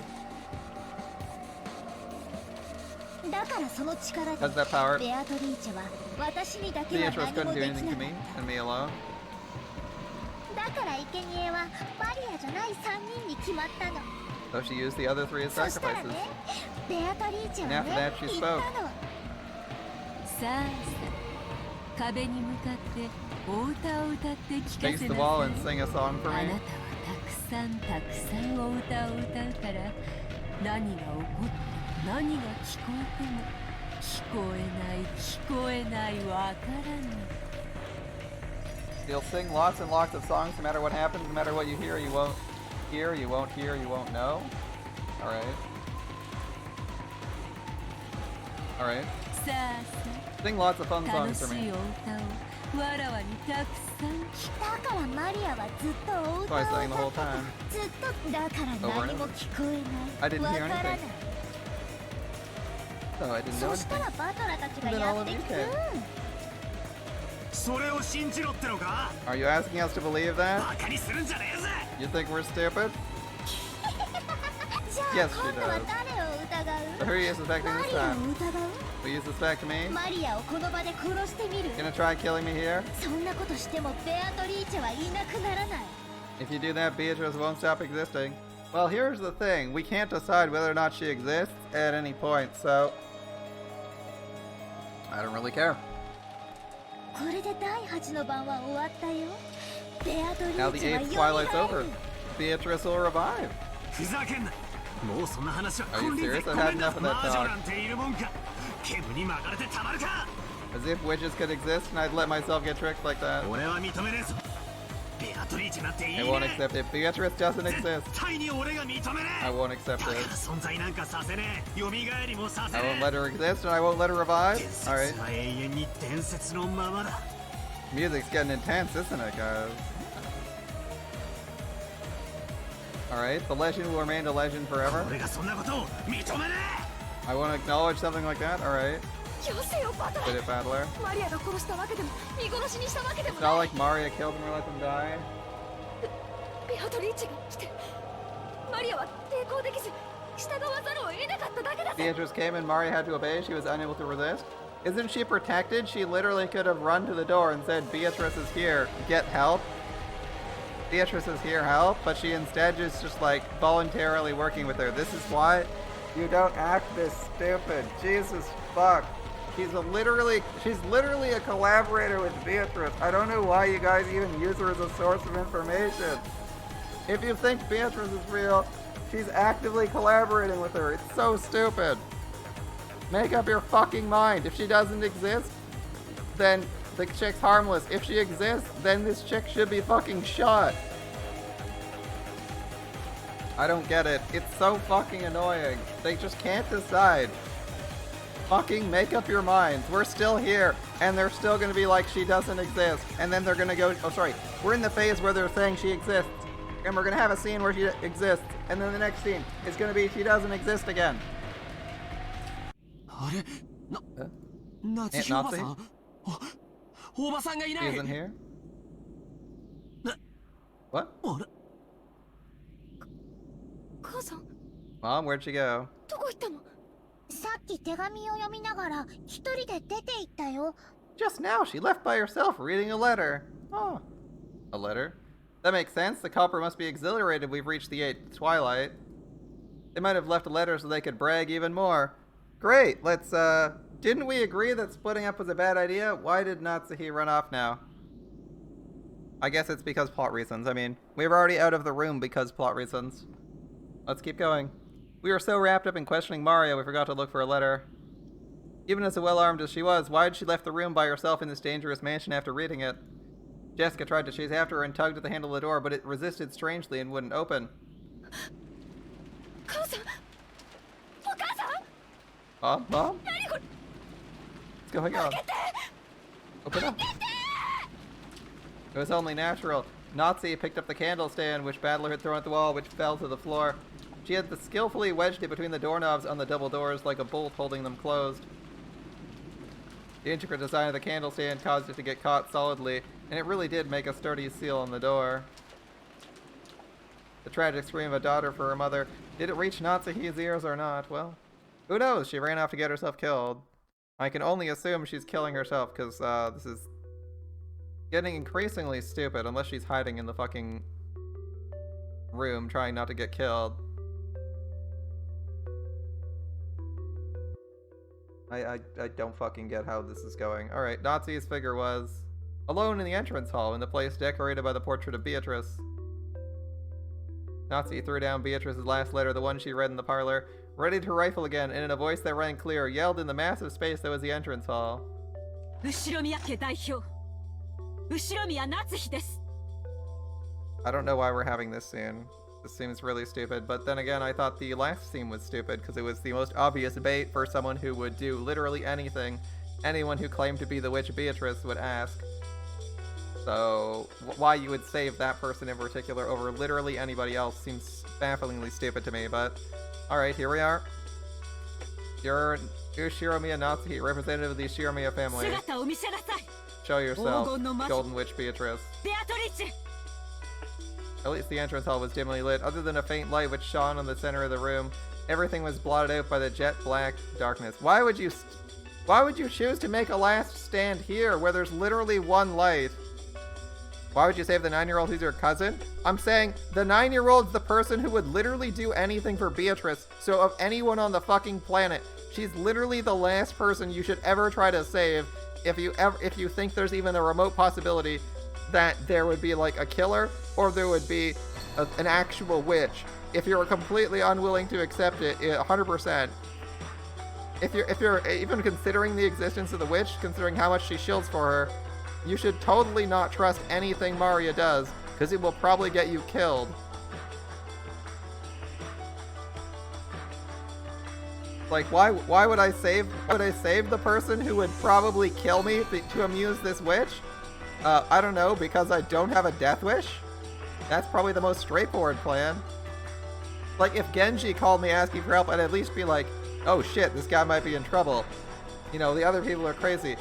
だからその力で Has that power? ベアトリーチェは私にだけは Beatrice 何も couldn't do でき anything な to か me っ and me alone. た。だから生贄はマリアじゃない3人に決まったの。 So she used the other 3 as そしたら sacrifices. ね、ベアトリーチェ And は after ね that, she 言った spoke. の。さあさあ壁に向かってお歌を歌って聞か Face せ the な wall さ and い。 sing a song for あな me. たはたくさんたくさんお歌を歌うから何が起こって何が聞こえても聞こえないわからない。 You'll sing lots and lots of songs no matter what happens, no matter what you hear, you won't hear, you won't hear, you won't know. Alright. Alright. さあさ Sing lots of fun あ songs 楽 for しい me. お歌をわらわにたくさんだからマリアはずっとお歌を So I 歌 sang っ the て whole た。 time. ずっとだから何も聞こえ I ない。 didn't わ hear からない。 anything. So I didn't know そした anything. らバトラたちが Then や all って of き you て、 came. それを信じろってのか Are you asking us to believe that? バカにするんじゃねえぜ You think we're stupid? じゃあ Yes, she 今度は does. 誰を疑 So う？ who are you suspecting マ this リアを time? 疑う？ Will you suspect me? マリアをこの場で殺してみる？ Gonna try killing me here? そんなことしてもベアトリーチェはいなくならない。 If you do that, Beatrice won't stop existing. Well, here's the thing. We can't decide whether or not she exists at any point, so... I don't really care. これで第8の番は終わったよ。ベアトリ Now ー the チェは 8th 蘇 Twilight's over. る。 Beatrice will revive. ふざけんなもうそんな話は Are you 金輪 serious? 際 I've ご had めんな enough of that 魔女 talk. なんているもんか煙に巻かれてたまるか As if witches could exist and I'd let myself get tricked like that. 俺は認めねえぞベアトリーチェなんていい I ね won't accept it. Beatrice doesn't 絶 exist. 対に俺が認めね I え won't accept だから it. 存在なんかさせねえ蘇りもさせ I ね won't let her exist and I won't let her revive. 伝説 Alright. は永遠に伝説のままだ Music's getting intense, isn't it, guys? Alright, the legend will remain a legend forever. 俺がそんなことを認めね I won't acknowledge something like that. Alright. よせよバトラ Did it, Battler? マリアが殺したわけでも見殺しにしたわけでも It's な not い。 like Maria killed him or let them die. ベアトリーチェが来てマリアは抵抗できず従わざるを得なかっただけだぜ。 Beatrice came and Maria had to obey. She was unable to resist. Isn't she protected? She literally could have run to the door and said, Beatrice is here. Get help. Beatrice is here, help. But she instead is just like voluntarily working with her. This is why You don't act this stupid. Jesus fuck. She's literally a collaborator with Beatrice. I don't know why you guys even use her as a source of information. If you think Beatrice is real, she's actively collaborating with her. It's so stupid. Make up your fucking mind. If she doesn't exist, then the chick's harmless. If she exists, then this chick should be fucking shot. I don't get it. It's so fucking annoying. They just can't decide. Fucking make up your minds. We're still here, and they're still gonna be like she doesn't exist. And then they're gonna go, oh sorry, we're in the phase where they're saying she exists. And we're gonna have a scene where she exists. And then the next scene is gonna be she doesn't exist again. Aunt Nazi? She isn't here? What? 母さん Mom, where'd she go? どこ行ったの？さっき手紙を読みながら一人で出て行ったよ。 Just now, she left by herself reading a letter. Oh. A letter? That makes sense. The culprit must be exhilarated we've reached the 8th twilight. They might have left a letter so they could brag even more. Great, let's, didn't we agree that splitting up was a bad idea? Why did Natsuhi run off now? I guess it's because plot reasons. I mean, we were already out of the room because plot reasons. Let's keep going. We were so wrapped up in questioning Mario, we forgot to look for a letter. Even as well-armed as she was, why had she left the room by herself in this dangerous mansion after reading it? Jessica tried to chase after her and tugged at the handle of the door, but it resisted strangely and wouldn't open. 母さんお母さん Mom? 何これ What's going on? Open up. It was only natural. Nazi picked up the candle stand which Battler had thrown at the wall, which fell to the floor. She had skillfully wedged it between the doorknobs on the double doors like a bolt holding them closed. The intricate design of the candle stand caused it to get caught solidly, and it really did make a sturdy seal on the door. The tragic scream of a daughter for her mother. Did it reach Natsuhi's ears or not? Well, who knows? She ran off to get herself killed. I can only assume she's killing herself, because this is getting increasingly stupid unless she's hiding in the fucking room trying not to get killed. I don't fucking get how this is going. Alright, Nazi's figure was alone in the entrance hall in the place decorated by the portrait of Beatrice. Nazi threw down Beatrice's last letter, the one she read in the parlor, readied her rifle again, and in a voice that rang clear, yelled in the massive space that was the entrance hall. 後宮家代表後宮夏日です I don't know why we're having this scene. This seems really stupid, but then again, I thought the last scene was stupid because it was the most obvious bait for someone who would do literally anything anyone who claimed to be the witch Beatrice would ask. So, why you would save that person in particular over literally anybody else seems bafflingly stupid to me, but alright, here we are. You're Ushiromiya Natsuhi, representative of the Ushiromiya family. 姿を見せなさい Show yourself, 黄金の魔女 Golden Witch Beatrice. ベアトリッチ At least the entrance hall was dimly lit. Other than a faint light which shone on the center of the room, everything was blotted out by the jet black darkness. Why would you choose to make a last stand here where there's literally one light? Why would you save the 9-year-old who's your cousin? I'm saying the 9-year-old's the person who would literally do anything for Beatrice. So of anyone on the fucking planet, she's literally the last person you should ever try to save if you think there's even a remote possibility that there would be like a killer or there would be an actual witch. If you're completely unwilling to accept it 100%, if you're even considering the existence of the witch, considering how much she shields for her, you should totally not trust anything Maria does because it will probably get you killed. Like, why would I save the person who would probably kill me to amuse this witch? I don't know, because I don't have a death wish? That's probably the most straightforward plan. Like, if Genji called me asking for help, I'd at least be like, oh shit, this guy might be in trouble. You know, the other people are crazy.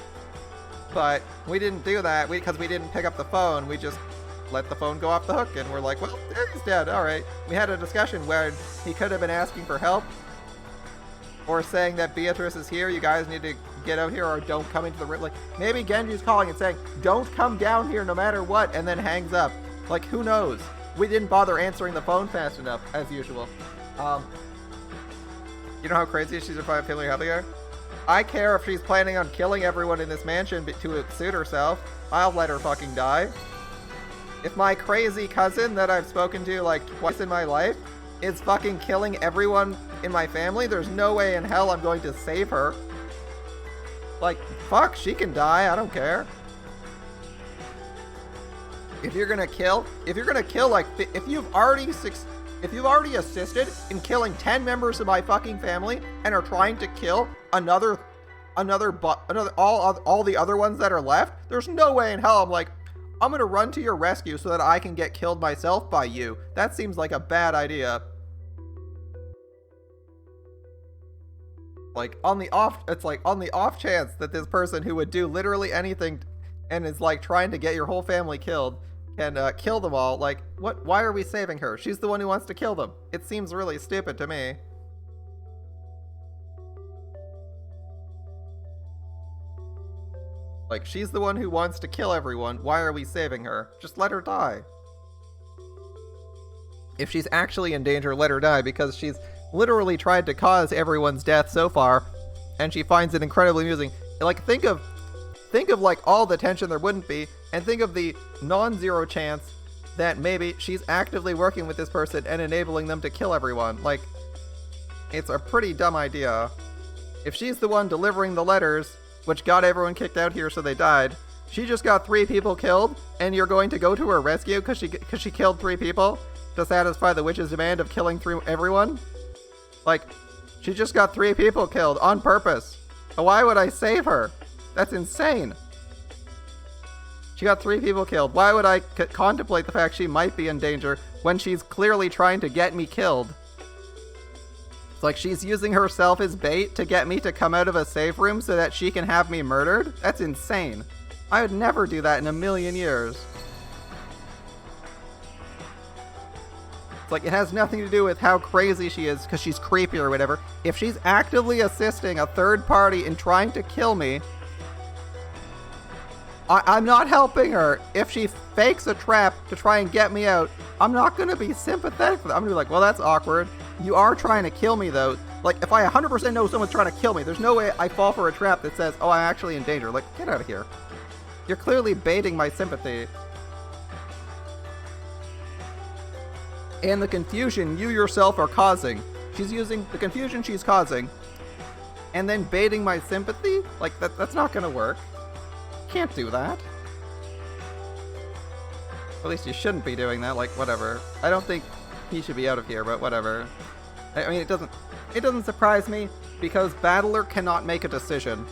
But we didn't do that because we didn't pick up the phone. We just let the phone go off the hook and we're like, well, he's dead, alright. We had a discussion where he could have been asking for help or saying that Beatrice is here, you guys need to get out here or don't come into the room. Like, maybe Genji's calling and saying, don't come down here no matter what, and then hangs up. Like, who knows? We didn't bother answering the phone fast enough, as usual. You know how crazy she's probably feeling heavier? I care if she's planning on killing everyone in this mansion to suit herself. I'll let her fucking die. If my crazy cousin that I've spoken to like twice in my life is fucking killing everyone in my family, there's no way in hell I'm going to save her. Like, fuck, she can die, I don't care. If you're gonna kill like, if you've already assisted in killing 10 members of my fucking family and are trying to kill all the other ones that are left, there's no way in hell I'm like, I'm gonna run to your rescue so that I can get killed myself by you. That seems like a bad idea. Like, on the off chance that this person who would do literally anything and is like trying to get your whole family killed can kill them all, like, why are we saving her? She's the one who wants to kill them. It seems really stupid to me. Like, she's the one who wants to kill everyone. Why are we saving her? Just let her die. If she's actually in danger, let her die, because she's literally tried to cause everyone's death so far, and she finds it incredibly amusing. Like, think of like all the tension there wouldn't be, and think of the non-zero chance that maybe she's actively working with this person and enabling them to kill everyone. Like, it's a pretty dumb idea. If she's the one delivering the letters, which got everyone kicked out here so they died, she just got 3 people killed, and you're going to go to her rescue because she killed 3 people to satisfy the witch's demand of killing everyone? Like, she just got 3 people killed on purpose. Why would I save her? That's insane. She got 3 people killed. Why would I contemplate the fact she might be in danger when she's clearly trying to get me killed? It's like she's using herself as bait to get me to come out of a safe room so that she can have me murdered? That's insane. I would never do that in a million years. It's like, it has nothing to do with how crazy she is because she's creepy or whatever. If she's actively assisting a third party in trying to kill me, I'm not helping her. If she fakes a trap to try and get me out, I'm not going to be sympathetic for that. I'm going to be like, well, that's awkward. You are trying to kill me, though. Like, if I 100% know someone's trying to kill me, there's no way I fall for a trap that says, oh, I'm actually in danger. Like, get out of here. You're clearly baiting my sympathy. And the confusion you yourself are causing. She's using the confusion she's causing and then baiting my sympathy? Like, that's not going to work. Can't do that. At least you shouldn't be doing that. Like, whatever. I don't think he should be out of here, but whatever. I mean, it doesn't surprise me because Battler cannot make a decision,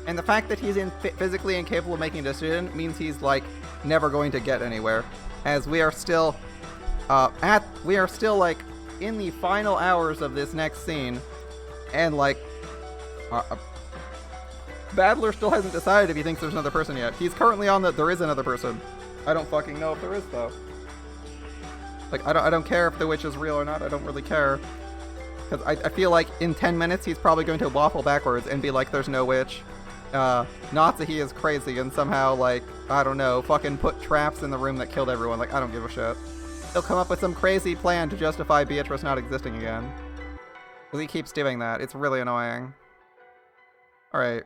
and the fact that he's physically incapable of making a decision means he's like never going to get anywhere. As we are still like in the final hours of this next scene, and like. Battler still hasn't decided if he thinks there's another person yet. He's currently on there is another person. I don't fucking know if there is, though. Like, I don't care if the witch is real or not. I don't really care. Because I feel like in 10 minutes he's probably going to waffle backwards and be like, there's no witch. Natsuhi is crazy and somehow, like, I don't know, fucking put traps in the room that killed everyone. Like, I don't give a shit. He'll come up with some crazy plan to justify Beatrice not existing again. Because he keeps doing that. It's really annoying. Alright.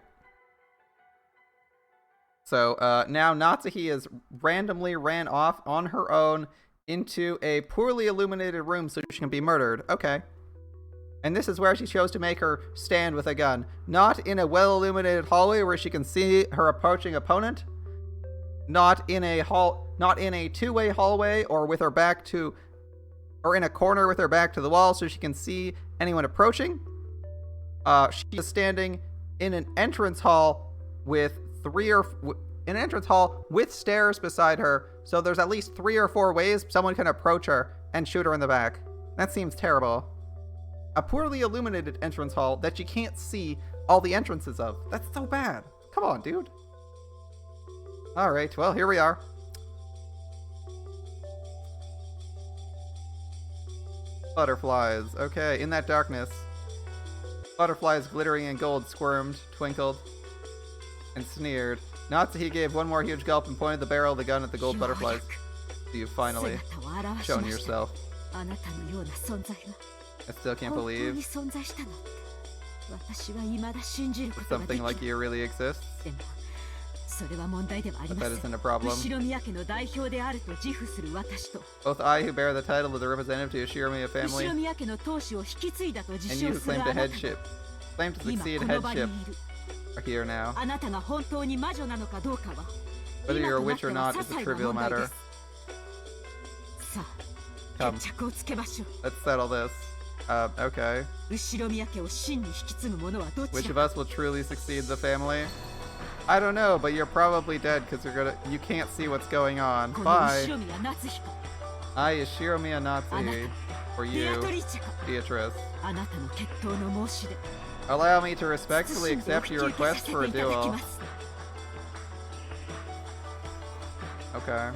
So now Natsuhi is randomly ran off on her own into a poorly illuminated room so she can be murdered. Okay. And this is where she chose to make her stand with a gun. Not in a well-illuminated hallway where she can see her approaching opponent. Not in a two-way hallway or with her back to, or in a corner with her back to the wall so she can see anyone approaching. She is standing in an entrance hall with stairs beside her, so there's at least 3 or 4 ways someone can approach her and shoot her in the back. That seems terrible. A poorly illuminated entrance hall that you can't see all the entrances of. That's so bad. Come on, dude. Alright, well, here we are. Butterflies. Okay, in that darkness. Butterflies glittering in gold squirmed, twinkled, and sneered. Natsuhi gave one more huge gulp and pointed the barrel of the gun at the gold butterflies. You've finally shown yourself. I still can't believe 私は未だ信じることができ Something ない。 like you really exists? でもそれは問題ではあり But ま that せん。 isn't a problem. 後ろ宮家の代表であると自負する私と Both I, who bear the title of the representative to Shiromiya 後 family, ろ宮家の当主を引き継いだと自 and you 称 who する claim あ to なた claim to 今 succeed この場にい headship る are here now. あなたが本当に魔女なのかどうかは Whether 今 you're a となっ witch て or は not 些 is a 細な trivial 問題で matter. す。さあ Come, 決着をつけましょう。 let's settle this. Okay. 後ろ宮家を真に引き継ぐ者はどち Which ら of us will truly succeed the family? I don't know, but you're probably dead because you can't see what's going on. この Bye. 後ろ宮夏彦 I, Shiromiya Natsuhi, for ベア you, トリーチェか Beatrice. あなたの決闘の申し出 Allow me to respectfully 謹んでお accept 引き your 受けさ request せて for a いただき duel. ます。 Okay.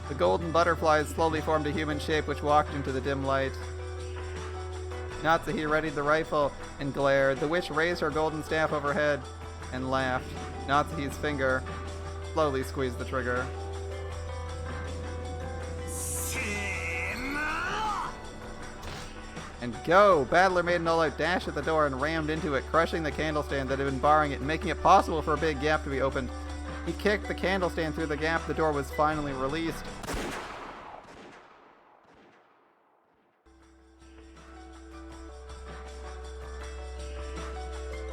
The golden butterflies slowly formed a human shape which walked into the dim light. Natsuhi readied the rifle and glared. The witch raised her golden staff overhead and laughed. Natsuhi's finger slowly squeezed the trigger. And go! Battler made an all-out dash at the door and rammed into it, crushing the candle stand that had been barring it and making it possible for a big gap to be opened. He kicked the candle stand through the gap. The door was finally released.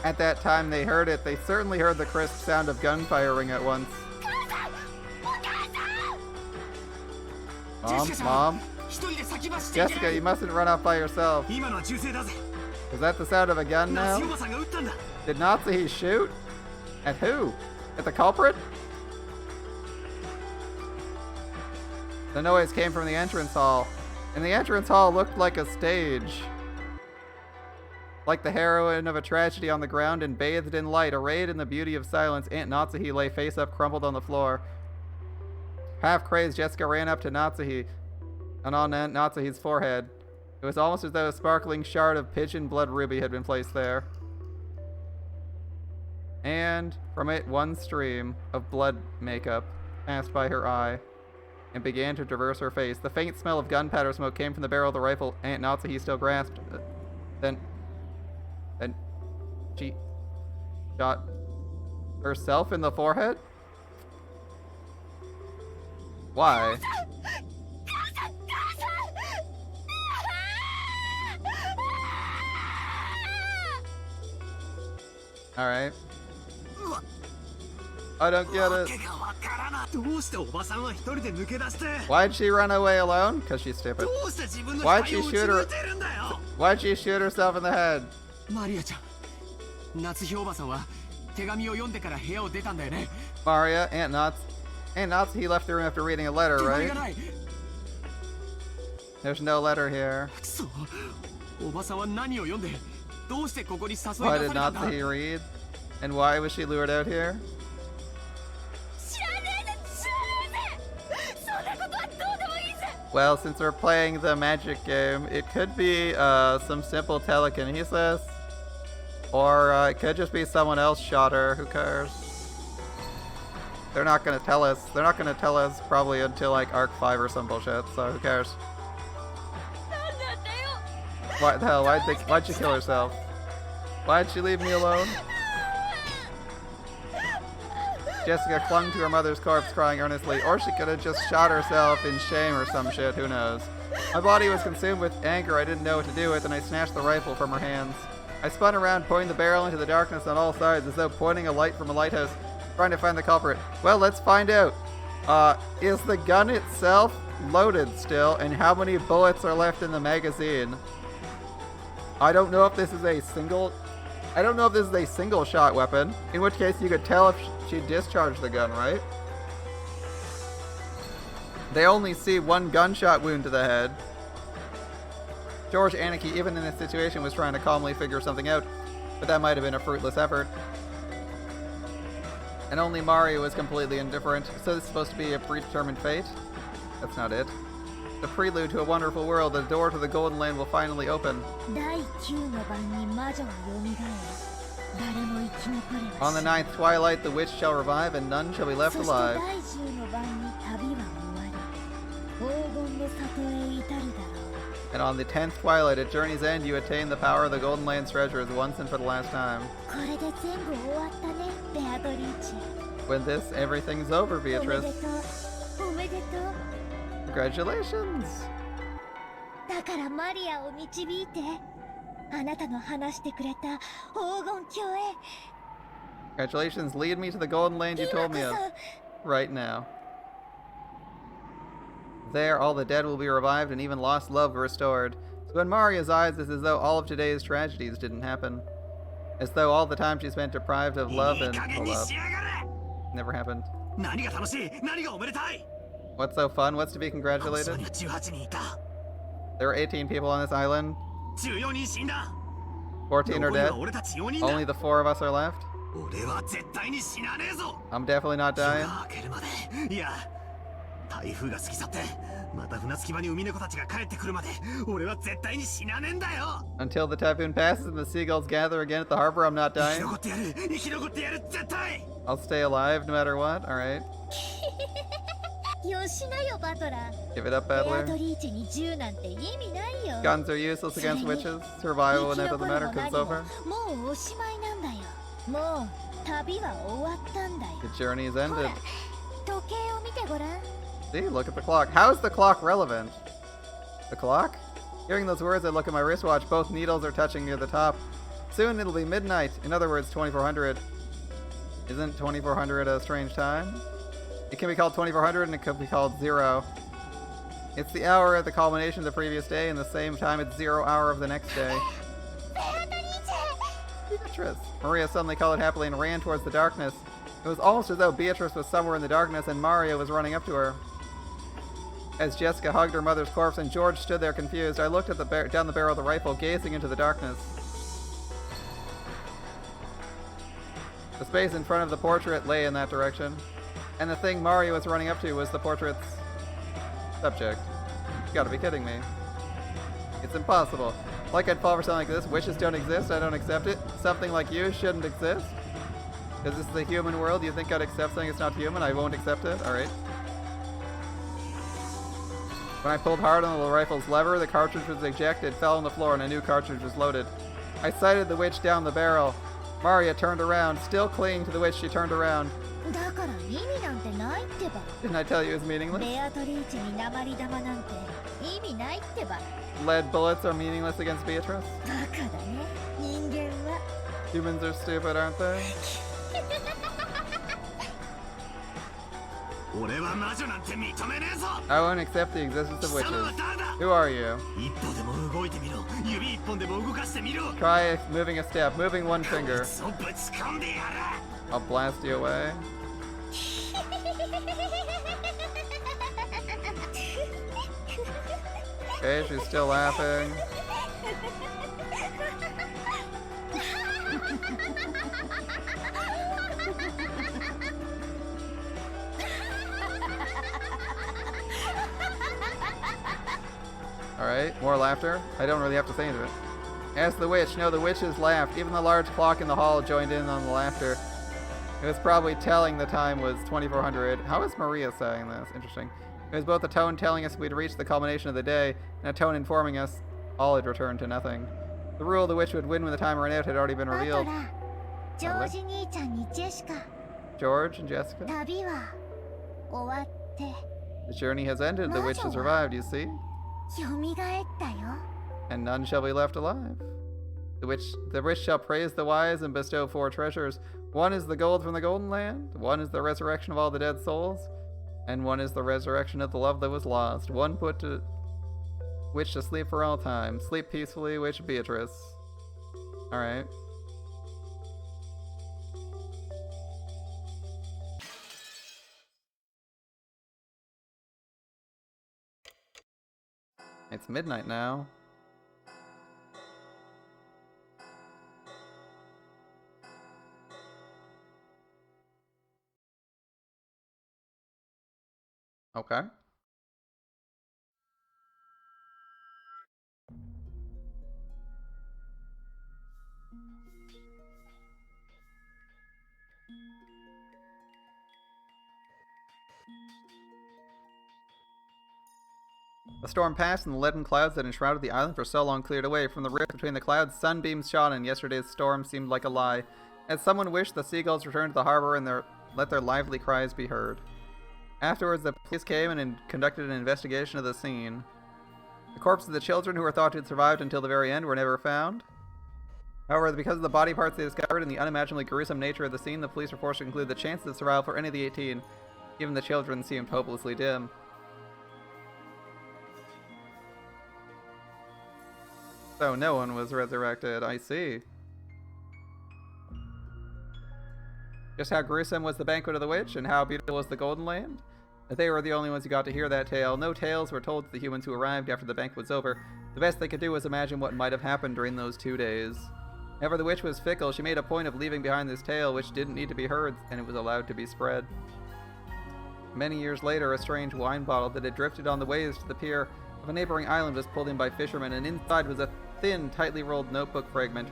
At that time they heard it. They certainly heard the crisp sound of gunfire ring at once. Mom? Jessica, you mustn't run off by yourself. 今のは銃声だぜ。 Is that the sound of a gun 夏 now? おばさんが撃ったんだ。 Did Natsuhi shoot? At who? At the culprit? The noise came from the entrance hall, and the entrance hall looked like a stage. Like the heroine of a tragedy on the ground and bathed in light, arrayed in the beauty of silence, Aunt Natsuhi lay face up, crumpled on the floor. Half crazed, Jessica ran up to Natsuhi, and on Aunt Natsuhi's forehead. It was almost as though a sparkling shard of pigeon blood ruby had been placed there. And from it, one stream of blood makeup passed by her eye and began to traverse her face. The faint smell of gunpowder smoke came from the barrel of the rifle Aunt Natsuhi still grasped. Then she shot herself in the forehead? Why? Alright. I don't get it. 訳がわからない。どうしておばさんは一人で抜け出して。 Why'd she run away alone? Because she's stupid. どうして自分の Why'd 死体 she を撃ち shoot 抜 her? いてるんだよ。 Why'd she shoot herself in the head? マリアちゃん、夏日おばさんは手紙を読んでから部屋を出たんだよね。 Maria, Aunt Natsuhi left the room after reading a letter, 手紙 right? がない。 There's no letter here. くそ、おばさんは何を読んで、どうしてここに誘い出さ Why れ did たんだ。 Natsuhi read? And why was she lured out here? 知らねえぜ知らねえぜそんなことはどうでもいいぜ Well, since we're playing the magic game, it could be some simple telekinesis. Or it could just be someone else shot her. Who cares? They're not gonna tell us. They're not gonna tell us probably until like Arc 5 or some bullshit, so who cares? なんなんだよ Why the hell? Why'd she kill herself? Why'd she leave me alone? Jessica clung to her mother's corpse, crying earnestly, or she could have just shot herself in shame or some shit, who knows. My body was consumed with anger I didn't know what to do with, and I snatched the rifle from her hands. I spun around, pointing the barrel into the darkness on all sides, as though pointing a light from a lighthouse, trying to find the culprit. Well, let's find out. Is the gun itself loaded still, and how many bullets are left in the magazine? I don't know if this is a single shot weapon, in which case you could tell if she discharged the gun, right? They only see one gunshot wound to the head. George Anarchy, even in this situation, was trying to calmly figure something out, but that might have been a fruitless effort. And only Mario was completely indifferent, so this is supposed to be a predetermined fate? That's not it. The prelude to a wonderful world, the door to the Golden Land will finally open. 第9の晩に魔女は蘇る。On the ninth twilight, the witch shall revive, and none shall be left alive. And on the 10th twilight, at journey's end, you attain the power of the Golden Land's treasures once and for the last time. With this, everything's over, Beatrice. Congratulations! Congratulations, lead me to the Golden Land you told me of. Right now. There, all the dead will be revived and even lost love restored. So in Maria's eyes, it's as though all of today's tragedies didn't happen. As though all the time she spent deprived of love and love never happened. What's so fun? What's to be congratulated? There were 18 people on this island. 14 are dead. Only the 4 of us are left. I'm definitely not dying. Until the typhoon passes and the seagulls gather again at the harbor, I'm not dying. I'll stay alive no matter what, alright. Give it up, Battler. Guns are useless against witches. Survival will never matter because it's over. The journey is ended. See, look at the clock. How is the clock relevant? The clock? Hearing those words, I look at my wristwatch. Both needles are touching near the top. Soon it'll be midnight. In other words, 2400. Isn't 2400 a strange time? It can be called 2400 and it could be called 0. It's the hour at the culmination of the previous day, and the same time it's 0 hour of the next day. Beatrice! Maria suddenly colored happily and ran towards the darkness. It was almost as though Beatrice was somewhere in the darkness and Maria was running up to her. As Jessica hugged her mother's corpse and George stood there confused, I looked at down the barrel of the rifle, gazing into the darkness. The space in front of the portrait lay in that direction, and the thing Maria was running up to was the portrait's subject. You gotta be kidding me. It's impossible. Like I'd fall for something like this. Wishes don't exist, I don't accept it. Something like you shouldn't exist. Because this is the human world, you think I'd accept something that's not human? I won't accept it? Alright. When I pulled hard on the rifle's lever, the cartridge was ejected, fell on the floor, and a new cartridge was loaded. I sighted the witch down the barrel. Maria turned around. Still clinging to the witch, she turned around. Didn't I tell you it was meaningless? Lead bullets are meaningless against Beatrice? Humans are stupid, aren't they? I won't accept the existence of witches. Who are you? Try moving a step, moving one finger. I'll blast you away. Okay, she's still laughing. Alright, more laughter. I don't really have to say anything. Ask the witch. No, the witches laughed. Even the large clock in the hall joined in on the laughter. It was probably telling the time was 2400. How is Maria saying this? Interesting. It was both a tone telling us we'd reached the culmination of the day, and a tone informing us all had returned to nothing. The rule the witch would win when the time ran out had already been revealed. George and Jessica. The journey has ended. The witch has revived, you see? And none shall be left alive. The witch shall praise the wise and bestow 4 treasures. One is the gold from the Golden Land, one is the resurrection of all the dead souls, and one is the resurrection of the love that was lost. One put to witch to sleep for all time. Sleep peacefully, witch Beatrice. Alright. It's midnight now. Okay. A storm passed, and the leaden clouds that enshrouded the island for so long cleared away. From the rift between the clouds, sunbeams shone, and yesterday's storm seemed like a lie. As someone wished, the seagulls returned to the harbor and let their lively cries be heard. Afterwards, the police came and conducted an investigation of the scene. The corpses of the children who were thought to have survived until the very end were never found. However, because of the body parts they discovered and the unimaginably gruesome nature of the scene, the police were forced to conclude the chances of survival for any of the 18, even the children, seemed hopelessly dim. So no one was resurrected, I see. Just how gruesome was the banquet of the witch, and how beautiful was the Golden Land? They were the only ones who got to hear that tale. No tales were told to the humans who arrived after the banquet was over. The best they could do was imagine what might have happened during those 2 days. However, the witch was fickle. She made a point of leaving behind this tale, which didn't need to be heard, and it was allowed to be spread. Many years later, a strange wine bottle that had drifted on the waves to the pier of a neighboring island was pulled in by fishermen, and inside was a thin, tightly rolled notebook fragment.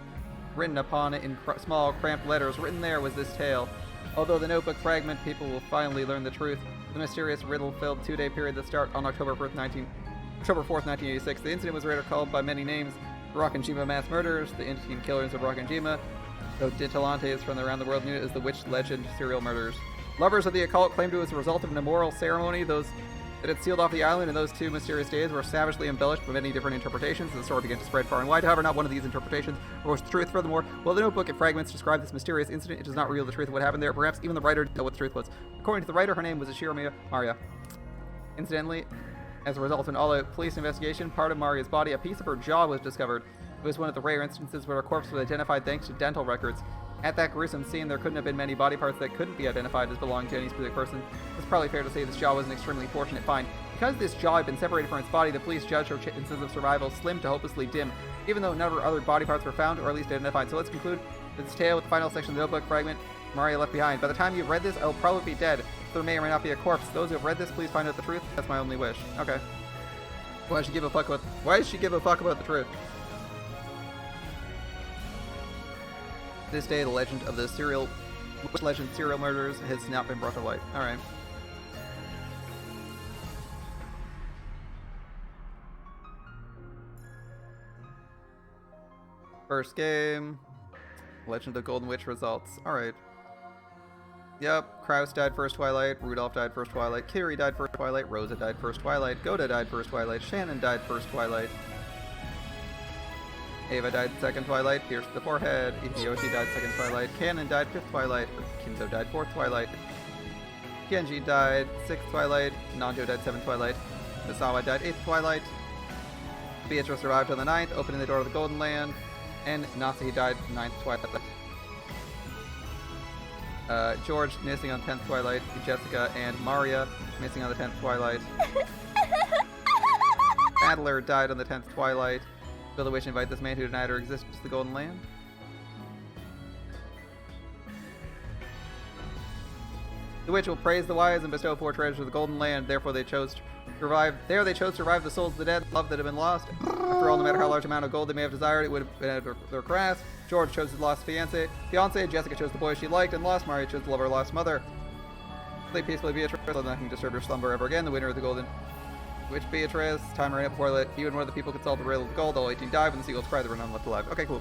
Written upon it in small, cramped letters, written there was this tale. Although the notebook fragment, people will finally learn the truth. The mysterious riddle-filled 2-day period that started on October 4th, 1986. The incident was later called by many names: the Rockinjima mass murders, the Indian killers of Rockinjima, though dilettantes from around the world knew it as the witch legend serial murders. Lovers of the occult claimed it was a result of an immoral ceremony. Those that had sealed off the island in those 2 mysterious days were savagely embellished with many different interpretations. The story began to spread far and wide. However, not one of these interpretations was the truth. Furthermore, while the notebook and fragments describe this mysterious incident, it does not reveal the truth of what happened there. Perhaps even the writer didn't know what the truth was. According to the writer, her name was Ashira Maria. Incidentally, as a result of an all-out police investigation, part of Maria's body, a piece of her jaw, was discovered. It was one of the rare instances where a corpse was identified thanks to dental records. At that gruesome scene, there couldn't have been many body parts that couldn't be identified as belonging to any specific person. It's probably fair to say this jaw was an extremely fortunate find. Because this jaw had been separated from its body, the police judged her chances of survival slim to hopelessly dim, even though none of her other body parts were found, or at least identified. So let's conclude this tale with the final section of the notebook fragment Maria left behind. By the time you've read this, I will probably be dead. There may or may not be a corpse. Those who have read this, please find out the truth. That's my only wish. Okay. Why does she give a fuck about the truth? This day, the legend of the serial murders has not been brought to light. Alright. First game. Legend of Golden Witch results. Alright. Yep, Kraus died first Twilight, Rudolph died first Twilight, Kiri died first Twilight, Rosa died first Twilight, Goda died first Twilight, Shannon died first Twilight, Ava died second Twilight, pierced the forehead, Itioshi died second Twilight, Kanon died fifth Twilight, Kinzo died fourth Twilight, Genji died sixth Twilight, Nanjo died seventh Twilight, Misawa died eighth Twilight, Beatrice survived on the ninth, opening the door to the Golden Land, and Natsuhi died ninth Twilight. George missing on 10th Twilight, Jessica and Maria missing on the 10th Twilight. Adler died on the 10th Twilight. Will the witch invite this man who denied her existence to the Golden Land? The witch will praise the wise and bestow 4 treasures of the Golden Land. Therefore they chose to revive. There they chose to revive the souls of the dead, love that had been lost. After all, no matter how large amount of gold they may have desired, it would have been at their grasp. George chose his lost fiance. Jessica chose the boy she liked and lost. Maria chose the lover lost mother. Sleep peacefully, Beatrice. Let nothing disturb your slumber ever again. The winner of the Golden Witch, Beatrice. Time ran out before that. Even one of the people could solve the riddle of gold. All 18 died. When the seagulls cried, there were none left alive. Okay, cool.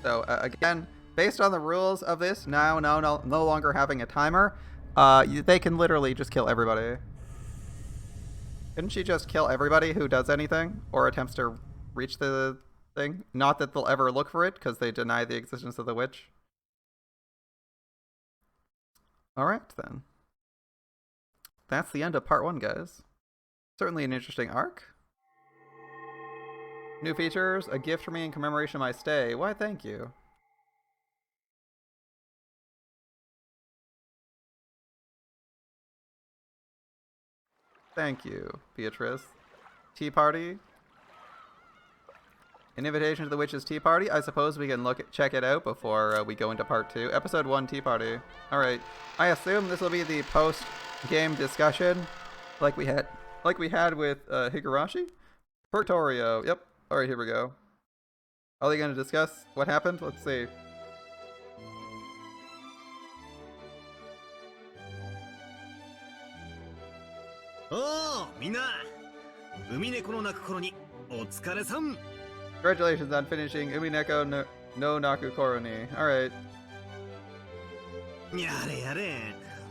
So again, based on the rules of this, no longer having a timer, they can literally just kill everybody. Couldn't she just kill everybody who does anything or attempts to reach the thing? Not that they'll ever look for it, because they deny the existence of the witch. Alright, then. That's the end of part 1, guys. Certainly an interesting arc. New features, a gift for me in commemoration of my stay. Why, thank you. Thank you, Beatrice. Tea party. An invitation to the witch's tea party. I suppose we can check it out before we go into part 2. Episode 1 tea party. Alright. I assume this will be the post-game discussion like we had with Higurashi? Purgatorio. Yep. Alright, here we go. Are they going to discuss what happened? Let's see. おお、みんな、海猫の鳴く頃にお疲れさん。Congratulations on finishing Umineko no Nakukoro ni. Alright. やれやれ。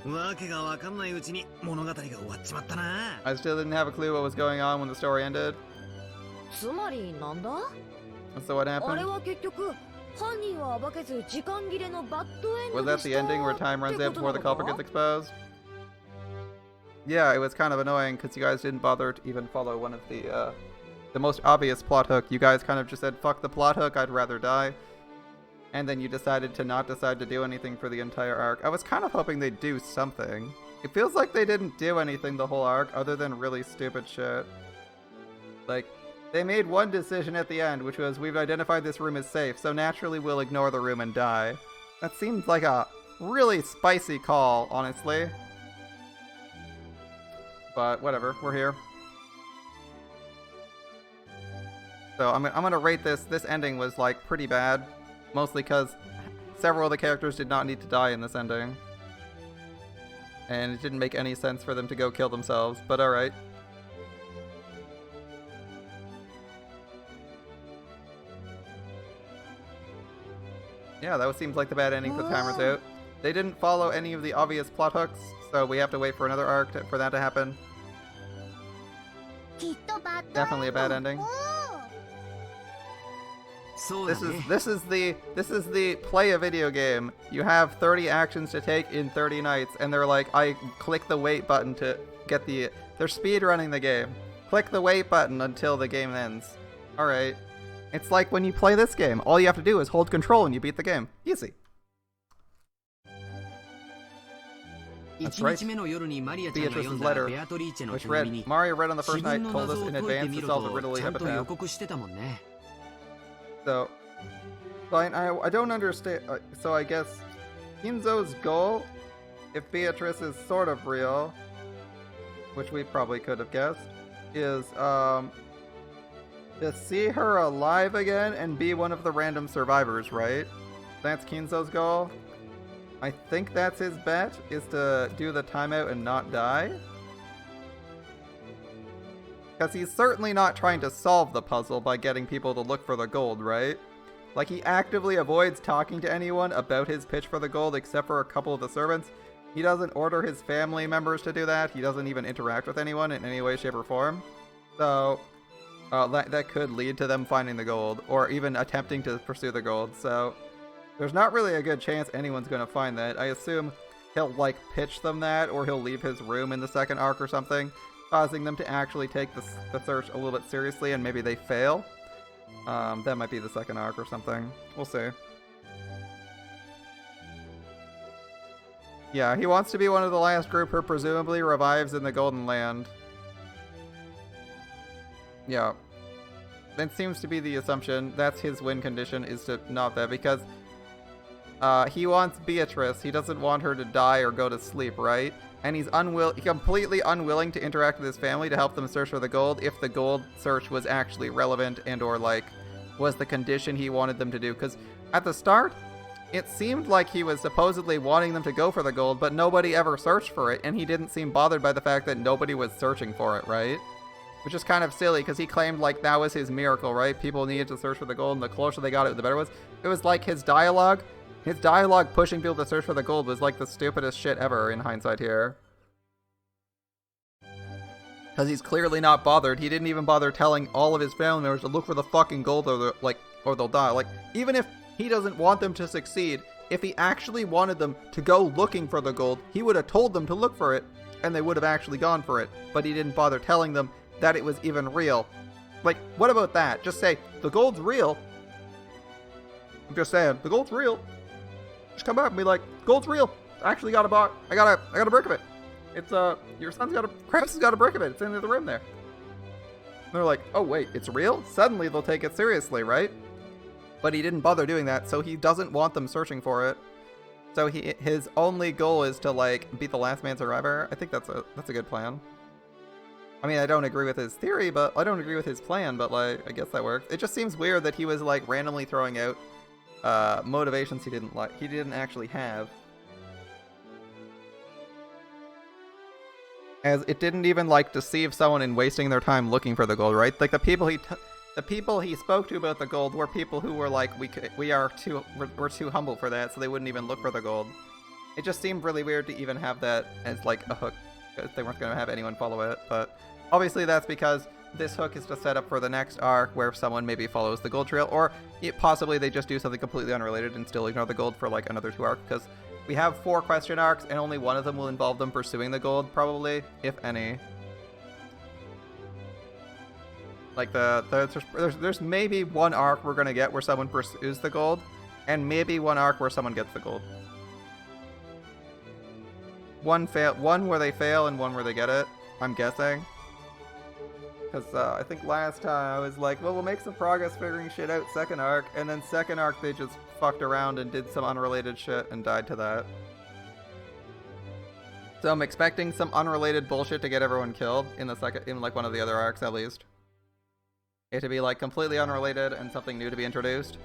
わけがわかんないうちに物語が終わっちまったな。I still didn't have a clue what was going on when the story ended. つまりなんだ？ So what あれ happened? は結局犯人は暴けず時間切れのバッドエンド Was で that し the た ending where time っ runs て out こと before な the の culprit か？ gets exposed? Yeah, it was kind of annoying because you guys didn't bother to even follow one of the most obvious plot hook. You guys kind of just said, fuck the plot hook, I'd rather die. And then you decided to not decide to do anything for the entire arc. I was kind of hoping they'd do something. It feels like they didn't do anything the whole arc other than really stupid shit. Like, they made one decision at the end, which was, we've identified this room as safe, so naturally we'll ignore the room and die. That seems like a really spicy call, honestly. But whatever, we're here. So I'm gonna rate this. This ending was like pretty bad, mostly because several of the characters did not need to die in this ending. And it didn't make any sense for them to go kill themselves, but alright. Yeah, that seems like the bad ending for Timer's Out. They didn't follow any of the obvious plot hooks, so we have to wait for another arc for that to happen. Definitely a bad ending. This is the play a video game. You have 30 actions to take in 30 nights, and they're like, I click the wait button to get the. They're speed running the game. Click the wait button until the game ends. All right. It's like when you play this game. All you have to do is hold control and you beat the game. Easy. That's right. Beatrice's letter, which read, Mario read on the first night, told us in advance to solve the riddle we have a task. So, fine, I don't understand. So I guess Kinzo's goal, if Beatrice is sort of real, which we probably could have guessed, is to see her alive again and be one of the random survivors, right? That's Kinzo's goal. I think that's his bet, is to do the timeout and not die. Because he's certainly not trying to solve the puzzle by getting people to look for the gold, right? Like, he actively avoids talking to anyone about his pitch for the gold except for a couple of the servants. He doesn't order his family members to do that. He doesn't even interact with anyone in any way, shape, or form. So, that could lead to them finding the gold, or even attempting to pursue the gold, so there's not really a good chance anyone's going to find that. I assume he'll, like, pitch them that, or he'll leave his room in the second arc or something, causing them to actually take the search a little bit seriously, and maybe they fail. That might be the second arc or something. We'll see. Yeah, he wants to be one of the last group who presumably revives in the Golden Land. Yeah. That seems to be the assumption. That's his win condition, is to not that, because he wants Beatrice. He doesn't want her to die or go to sleep, right? And he's completely unwilling to interact with his family to help them search for the gold if the gold search was actually relevant and or, like, was the condition he wanted them to do. Because at the start, it seemed like he was supposedly wanting them to go for the gold, but nobody ever searched for it, and he didn't seem bothered by the fact that nobody was searching for it, right? Which is kind of silly, because he claimed, like, that was his miracle, right? People needed to search for the gold, and the closer they got it, the better it was. It was like his dialogue pushing people to search for the gold was like the stupidest shit ever in hindsight here. Because he's clearly not bothered. He didn't even bother telling all of his family members to look for the fucking gold or they'll die. Like, even if he doesn't want them to succeed, if he actually wanted them to go looking for the gold, he would have told them to look for it, and they would have actually gone for it. But he didn't bother telling them that it was even real. Like, what about that? Just say, the gold's real. I'm just saying, the gold's real. Just come back and be like, gold's real. I actually got a box. I got a brick of it. It's your son's got Krebs has got a brick of it. It's in the room there. And they're like, oh wait, it's real? Suddenly they'll take it seriously, right? But he didn't bother doing that, so he doesn't want them searching for it. So his only goal is to, like, beat the last man survivor. I think that's a good plan. I mean, I don't agree with his theory, but I don't agree with his plan, but like, I guess that works. It just seems weird that he was like randomly throwing out motivations he didn't actually have. As it didn't even like deceive someone in wasting their time looking for the gold, right? Like the people he spoke to about the gold were people who were like, we're too humble for that, so they wouldn't even look for the gold. It just seemed really weird to even have that as like a hook, because they weren't going to have anyone follow it. But obviously that's because this hook is to set up for the next arc where someone maybe follows the gold trail, or possibly they just do something completely unrelated and still ignore the gold for like another 2 arcs, because we have 4 question arcs and only one of them will involve them pursuing the gold, probably, if any. Like there's maybe 1 arc we're gonna get where someone pursues the gold, and maybe 1 arc where someone gets the gold. One where they fail and 1 where they get it, I'm guessing. Because I think last time I was like, well, we'll make some progress figuring shit out 2nd arc, and then 2nd arc they just fucked around and did some unrelated shit and died to that. So I'm expecting some unrelated bullshit to get everyone killed in like one of the other arcs at least. It to be like completely unrelated and something new to be introduced.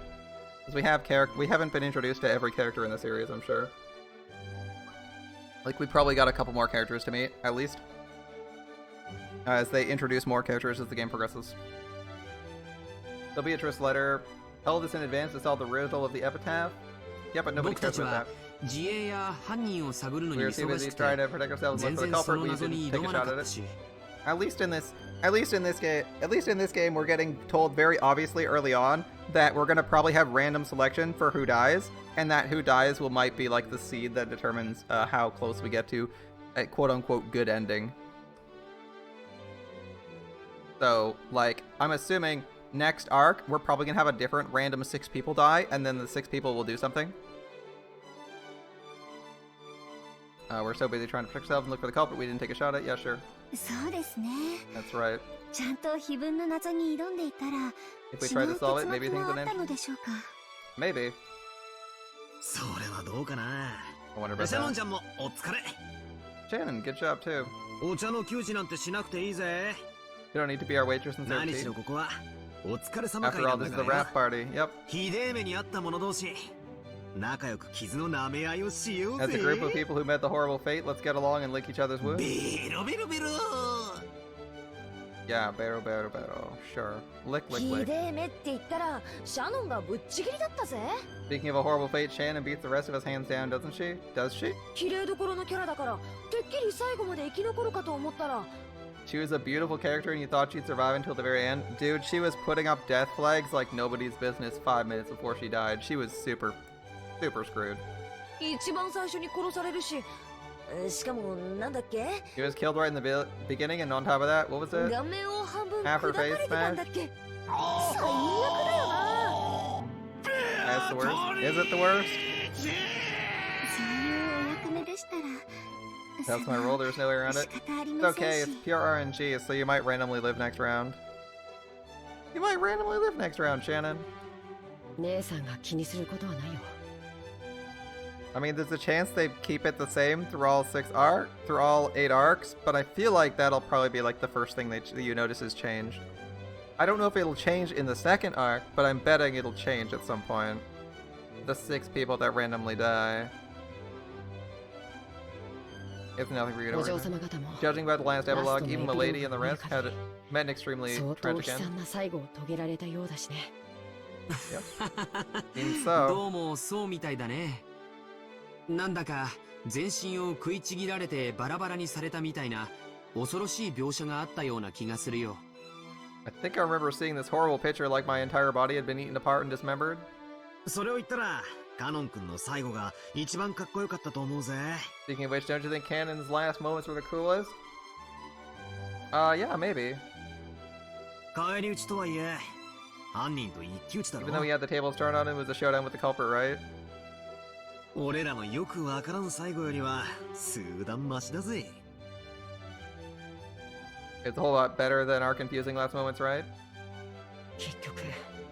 Because we haven't been introduced to every character in the series, I'm sure. Like we probably got a couple more characters to meet, at least. As they introduce more characters as the game progresses. The Beatrice letter. Tell this in advance to solve the riddle of the epitaph. Yeah, but nobody cares about that. We are too busy trying to protect ourselves and look for the culprit. We didn't take a shot at it. At least in this game, we're getting told very obviously early on that we're gonna probably have random selection for who dies, and that who dies might be like the seed that determines how close we get to a quote-unquote good ending. So, like, I'm assuming next arc, we're probably gonna have a different random 6 people die, and then the 6 people will do something. We're so busy trying to protect ourselves and look for the culprit, we didn't take a shot at. Yeah, sure. That's right. If we try to solve it, maybe things would end. Maybe. I wonder about that. Shannon, good job too. You don't need to be our waitress and serve tea. After all, this is the rap party. Yep. As a group of people who met the horrible fate, let's get along and lick each other's wounds. Yeah, bero bero bero. Sure. Lick lick lick. Speaking of a horrible fate, Shannon beats the rest of us hands down, doesn't she? Does she? She was a beautiful character and you thought she'd survive until the very end? Dude, she was putting up death flags like nobody's business 5 minutes before she died. She was super screwed. She was killed right in the beginning, and on top of that, what was it? Half her face smashed? That's the worst. Is it the worst? That's my role, there's no way around it. It's okay, it's pure RNG, so you might randomly live next round. You might randomly live next round, Shannon. I mean, there's a chance they keep it the same through all 8 arcs, but I feel like that'll probably be like the first thing that you notice is changed. I don't know if it'll change in the 2nd arc, but I'm betting it'll change at some point. The 6 people that randomly die. It's nothing for you to worry about. Judging by the last epilogue, even Milady and the rest had met an extremely tragic end. Yep. Seems so. なんだか全身を食いちぎられてバラバラにされたみたいな恐ろしい描写があったような気がするよ。I think I remember seeing this horrible picture like my entire body had been eaten apart and dismembered. それを言ったらカノン君の最後が一番かっこよかったと思うぜ。 Speaking of which, don't you think Canon's last moments were the coolest? Yeah, maybe. 返り討ちとはいえ犯人と一騎打ちだろ。 Even though he had the tables turned on him, it was a showdown with the culprit, right? 俺らのよくわからん最後よりは数段マシだぜ。 It's a whole lot better than our confusing last moments, right?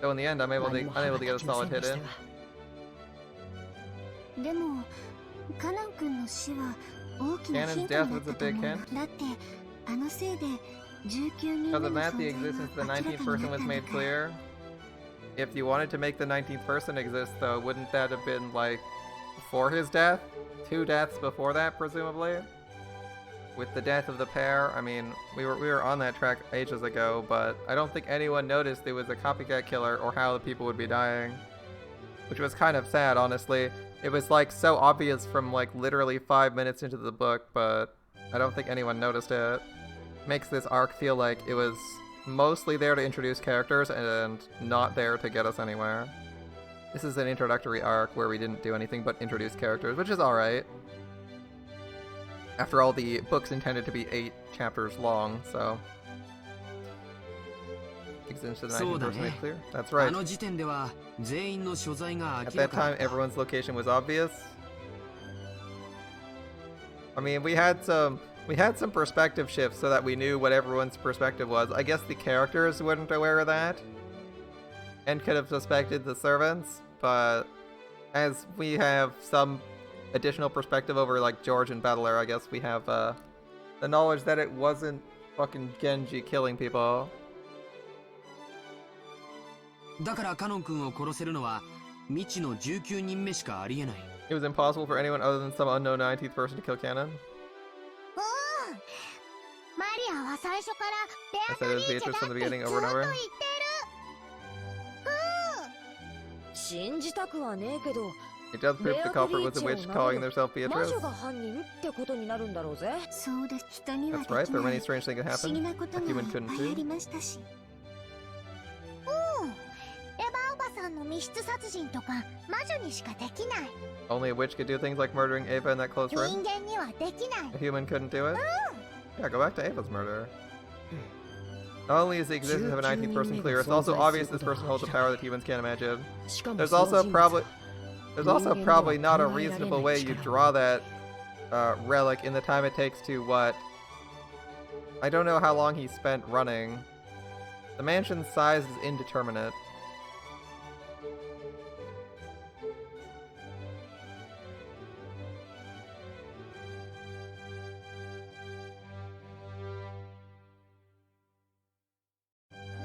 So in the end, I'm unable to get a solid hit in. Canon's death was a big hint. Other than that, the existence of the 19th person was made clear. If you wanted to make the 19th person exist, though, wouldn't that have been, like, before his death? 2 deaths before that, presumably? With the death of the pair, I mean, we were on that track ages ago, but I don't think anyone noticed it was a copycat killer or how the people would be dying. Which was kind of sad, honestly. It was, like, so obvious from, like, literally 5 minutes into the book, but I don't think anyone noticed it. Makes this arc feel like it was mostly there to introduce characters and not there to get us anywhere. This is an introductory arc where we didn't do anything but introduce characters, which is alright. After all, the book's intended to be 8 chapters long, so... Existence of the 19th person made clear. That's right. At that time, everyone's location was obvious. I mean, we had some perspective shifts so that we knew what everyone's perspective was. I guess the characters weren't aware of that and could have suspected the servants, but as we have some additional perspective over, like, George and Battler, I guess we have the knowledge that it wasn't fucking Genji killing people. It was impossible for anyone other than some unknown 19th person to kill Cannon. I said it was Beatrice from the beginning over and over. It does prove the culprit was a witch calling herself Beatrice. That's right, there are many strange things that happen. A human couldn't do. Only a witch could do things like murdering Ava in that close room. A human couldn't do it. Yeah, go back to Ava's murder. Not only is the existence of a 19th person clear, it's also obvious this person holds a power that humans can't imagine. There's also probably not a reasonable way you draw that relic in the time it takes to what? I don't know how long he spent running. The mansion's size is indeterminate.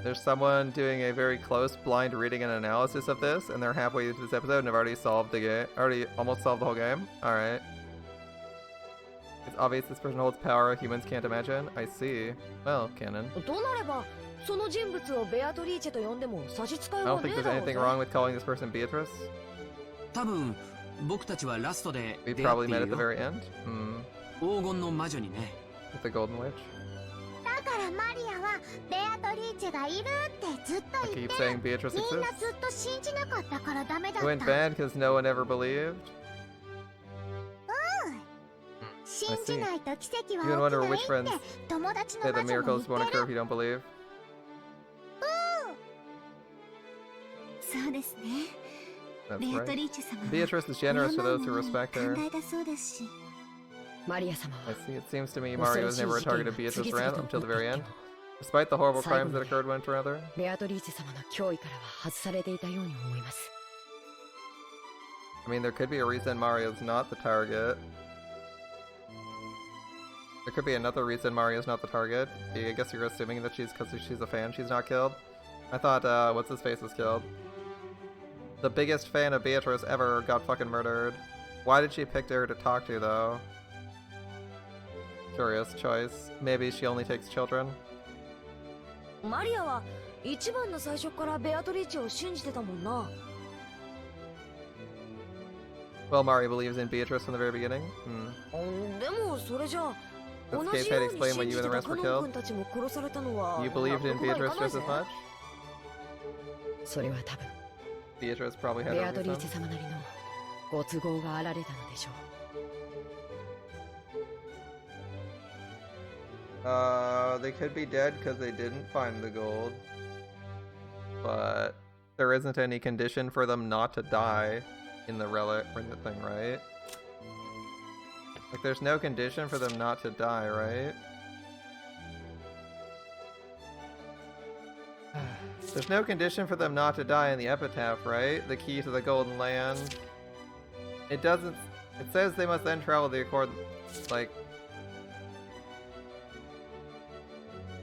There's someone doing a very close blind reading and analysis of this, and they're halfway through this episode and have already solved the game. Almost solved the whole game. Alright. It's obvious this person holds power humans can't imagine. I see. Well, canon. I don't think there's anything wrong with calling this person Beatrice. We probably met at the very end. With the Golden Witch. I keep saying Beatrice exists. It went bad because no one ever believed. I see. You can wonder which friends say that miracles won't occur if you don't believe. That's right. Beatrice is generous for those who respect her. I see. It seems to me Mario was never a target of Beatrice's wrath until the very end. Despite the horrible crimes that occurred one to another. I mean, there could be a reason Mario's not the target. There could be another reason Mario's not the target. I guess you're assuming that because she's a fan, she's not killed. I thought, what's-his-face was killed. The biggest fan of Beatrice ever got fucking murdered. Why did she pick her to talk to, though? Curious choice. Maybe she only takes children. Well, Mario believes in Beatrice from the very beginning. This case had explained why you and the rest were killed. You believed in Beatrice just as much? Beatrice probably had a reason. They could be dead because they didn't find the gold. But there isn't any condition for them not to die in the relic or the thing, right? Like, there's no condition for them not to die, right? There's no condition for them not to die in the epitaph, right? The key to the Golden Land. It doesn't... It says they must then travel the accord... Like...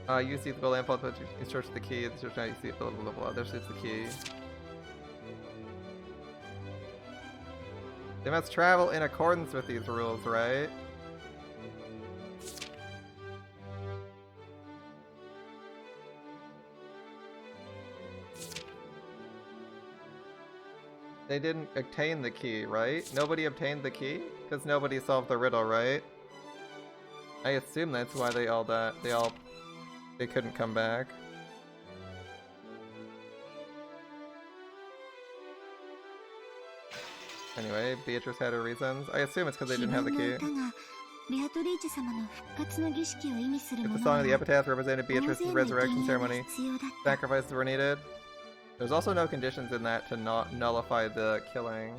You see the gold lamp, but you search the key. Search now, you see blah blah blah blah. There's the key. They must travel in accordance with these rules, right? They didn't obtain the key, right? Nobody obtained the key? Because nobody solved the riddle, right? I assume that's why they all died. They couldn't come back. Anyway, Beatrice had her reasons. I assume it's because they didn't have the key. If the song of the epitaph represented Beatrice's resurrection ceremony, sacrifices were needed. There's also no conditions in that to not nullify the killing.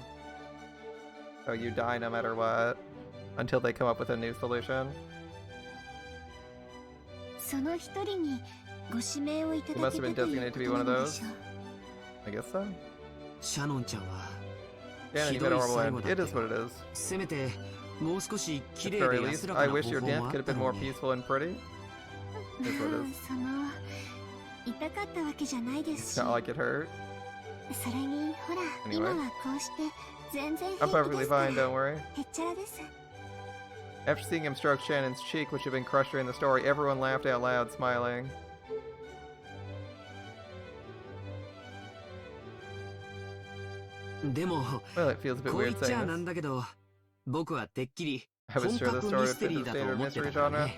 So you die no matter what, until they come up with a new solution. You must have been designated to be one of those. I guess so. Shannon, you had a horrible end. It is what it is. At the very least, I wish your death could have been more peaceful and pretty. It is what it is. It's not like it hurt. Anyway. I'm perfectly fine, don't worry. After seeing him stroke Shannon's cheek, which had been crushed during the story, everyone laughed out loud, smiling. Well, it feels a bit weird saying this. I was sure the story would fit the standard mystery genre.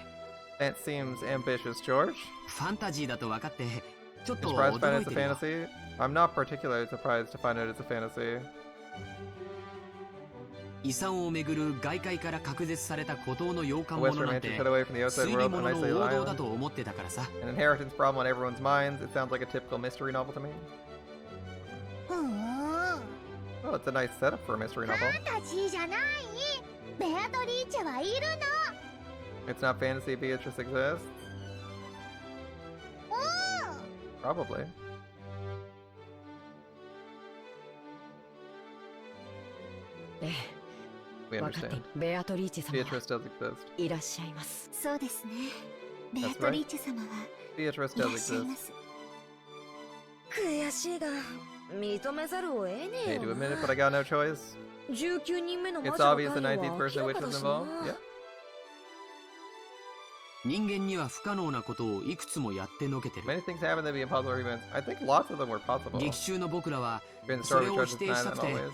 That seems ambitious, George. Surprised to find out it's a fantasy? I'm not particularly surprised to find out it's a fantasy. A West romantic cut away from the outside world on an isolated island. An inheritance problem on everyone's minds. It sounds like a typical mystery novel to me. Oh, it's a nice setup for a mystery novel. It's not fantasy Beatrice exists? Probably. We understand. Beatrice does exist. That's right. Beatrice does exist. Hate to admit it, but I got no choice. It's obvious the 19th person which was involved. Yeah. Many things happen that be impossible events. I think lots of them were possible. During the story, we chose to deny them always.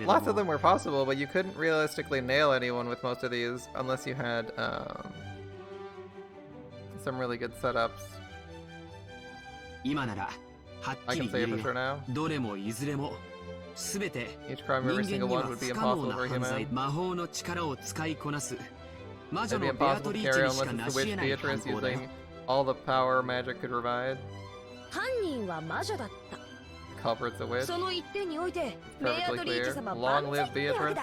Lots of them were possible, but you couldn't realistically nail anyone with most of these unless you had some really good setups. I can say it for sure now. Each crime, every single one, would be impossible for a human. It'd be impossible to carry unless it's the witch Beatrice using all the power magic could provide. The culprit's a witch. Perfectly clear. Long live Beatrice.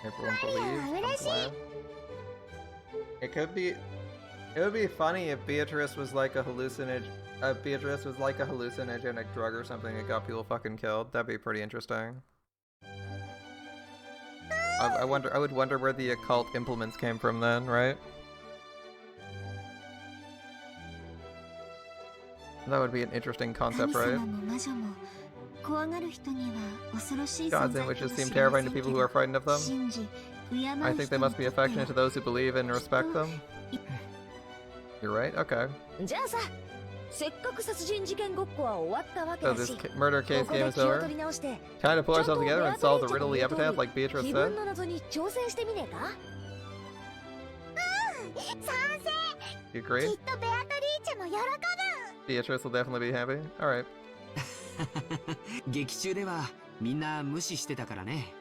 Everyone believes. I'm glad. It would be funny if Beatrice was like a hallucinogenic drug or something that got people fucking killed. That'd be pretty interesting. I would wonder where the occult implements came from then, right? That would be an interesting concept, right? Gods and witches seem terrifying to people who are frightened of them. I think they must be affectionate to those who believe and respect them. You're right? Okay. So this murder case game is over. Time to pull ourselves together and solve the riddle of the epitaph like Beatrice said. You agree? Beatrice will definitely be happy. Alright.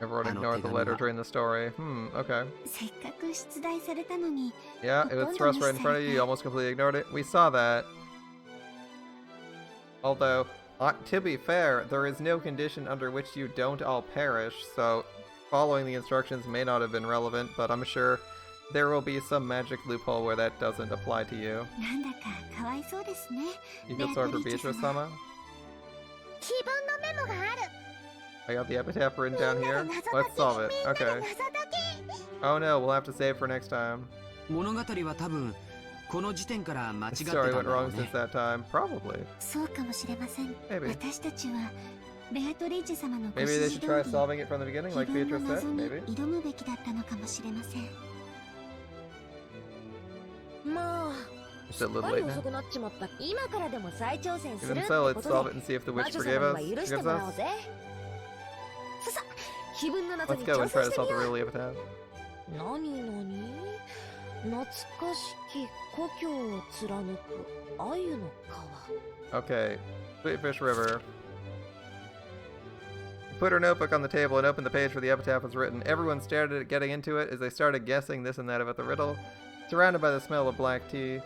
Everyone ignored the letter during the story. Okay. Yeah, it was thrust right in front of you, you almost completely ignored it. We saw that. Although, to be fair, there is no condition under which you don't all perish, so following the instructions may not have been relevant, but I'm sure there will be some magic loophole where that doesn't apply to you. You feel sorry for Beatrice-sama? I got the epitaph written down here. Let's solve it. Okay. Oh no, we'll have to save for next time. 物語は多分この時点から間違っ The て story た went んだろ wrong う since ね。 that time. Probably. そうかもしれません。 Maybe. 私たちはベアトリーチェ様のご Maybe 指 they 示 should 通 try り solving it from the beginning, 自 like 分の Beatrice 謎 said. に Maybe. 挑むべきだったのかもしれません。まあ Just a すっ little かり late 遅 now. くなっちまった。今からでも再挑戦するって Even こ so, と let's で solve it and see if the 魔 witch 女 forgave 様 us. には許して Forgives もらおう us. ぜ。ささ自分の謎 Let's に go 挑 and 戦 try し to て solve み the よう。 real epitaph. 懐かしき故郷を貫く鮎の川。 Okay. Sweetfish River. He put her notebook on the table and opened the page where the epitaph was written. Everyone stared at it, getting into it as they started guessing this and that about the riddle. Surrounded by the smell of black tea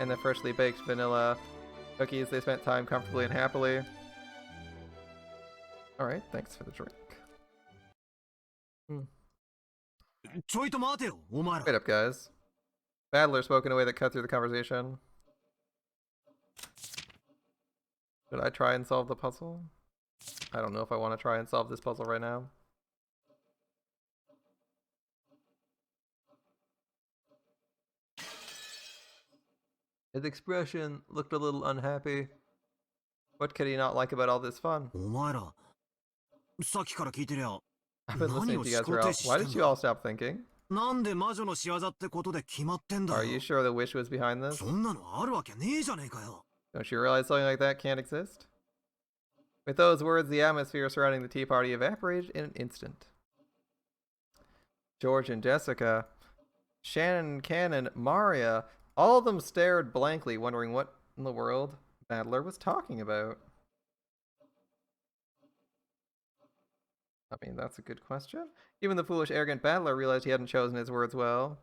and the freshly baked vanilla cookies, they spent time comfortably and happily. Alright, thanks for the drink. ちょいと待てよ、お前ら。 Wait up, guys. Battler spoke in a way that cut through the conversation. Should I try and solve the puzzle? I don't know if I want to try and solve this puzzle right now. His expression looked a little unhappy. What could he not like about all this fun? お前ら、さっきから聞いてりゃ、 I've been 何 listening を to you 思 guys 考 for 停 all. 止し Why て did ん you all だ。 stop thinking? なんで魔女の仕業ってことで決まってんだ Are you よ。 sure the wish was behind this? そんなのあるわけねえじゃねえかよ。 Don't you realize something like that can't exist? With those words, the atmosphere surrounding the tea party evaporated in an instant. George and Jessica, Shannon, Cannon, Maria, all of them stared blankly, wondering what in the world Battler was talking about. I mean, that's a good question. Even the foolish, arrogant Battler realized he hadn't chosen his words well.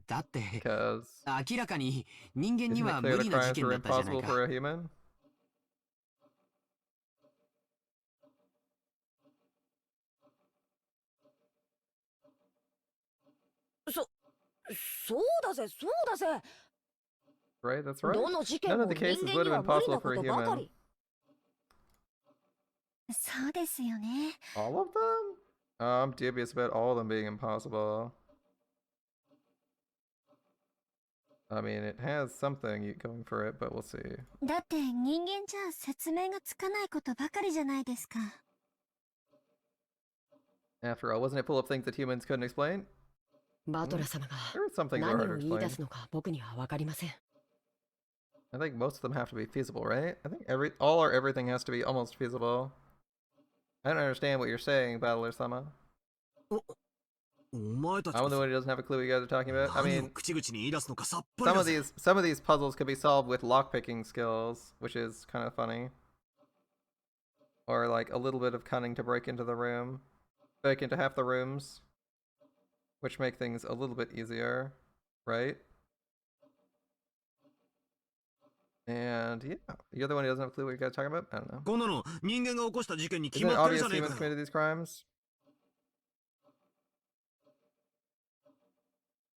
だって Because 明らかに人間 isn't に it は clear 無 the 理な crimes 事件 were だったじゃない impossible か。 for a human? そうだぜ、そうだぜ。 Right, that's right. どの事件 None も of 人 the cases 間 would に have は been 無理な possible こ for a とばか human. り。そうですよね。 All of them? I'm dubious about all of them being impossible. I mean, it has something going for it, but we'll see. だって人間じゃ説明がつかないことばかりじゃないですか。 After all, wasn't it full of things that humans couldn't explain? バトラ様が There are some things that 何 are を hard to 言い出 explain. すのか僕には分かりません。 I think most of them have to be feasible, right? I think all or everything has to be almost feasible. I don't understand what you're saying, Battler-sama. お前たち I'm the one who doesn't have a clue what you guys are talking about. I 何を mean, 口々に言い出すのかさっぱり some だ of ぜ。 these puzzles could be solved with lockpicking skills, which is kind of funny. Or like a little bit of cunning to break into the room. Break into half the rooms. Which make things a little bit easier, right? And yeah, you're the one who doesn't have a clue what you guys are talking about? I don't know. こんなの人間が起こした事件に決 Isn't it まってる obvious じゃねえ humans かよ。 committed these crimes?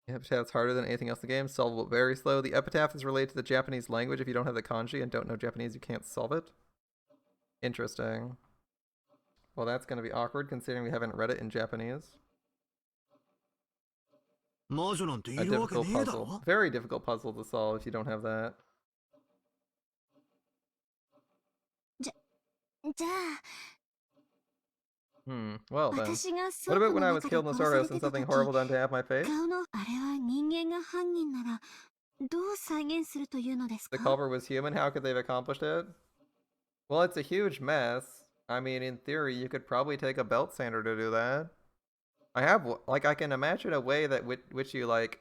The epitaph's harder than anything else in the game, solvable very slow. The epitaph is related to the Japanese language. If you don't have the kanji and don't know Japanese, you can't solve it. Interesting. Well, that's going to be awkward considering we haven't read it in Japanese. 魔女なんてい A るわけ difficult ねえだ puzzle. ろ。 Very difficult puzzle to solve if you don't have that. じゃあ Well then. 私が What 倉 about 庫 when の I was 中で killed in the 殺され storehouse て and た something 時 horrible done to have my face? 顔のあれは人間が犯人ならどう再現するというのです The か？ culprit was human? How could they have accomplished it? Well, it's a huge mess. I mean, in theory, you could probably take a belt sander to do that. I can imagine a way that which you, like,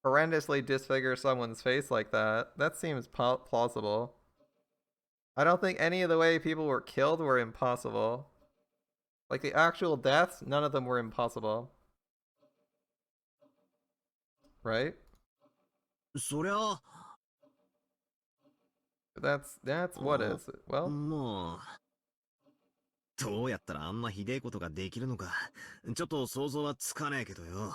horrendously disfigure someone's face like that. That seems plausible. I don't think any of the way people were killed were impossible. Like, the actual deaths, none of them were impossible. Right? そりゃ、 That's what is it? Well, もう、どうやったらあんなひでえことができるのか、ちょっと想像はつかねえけどよ。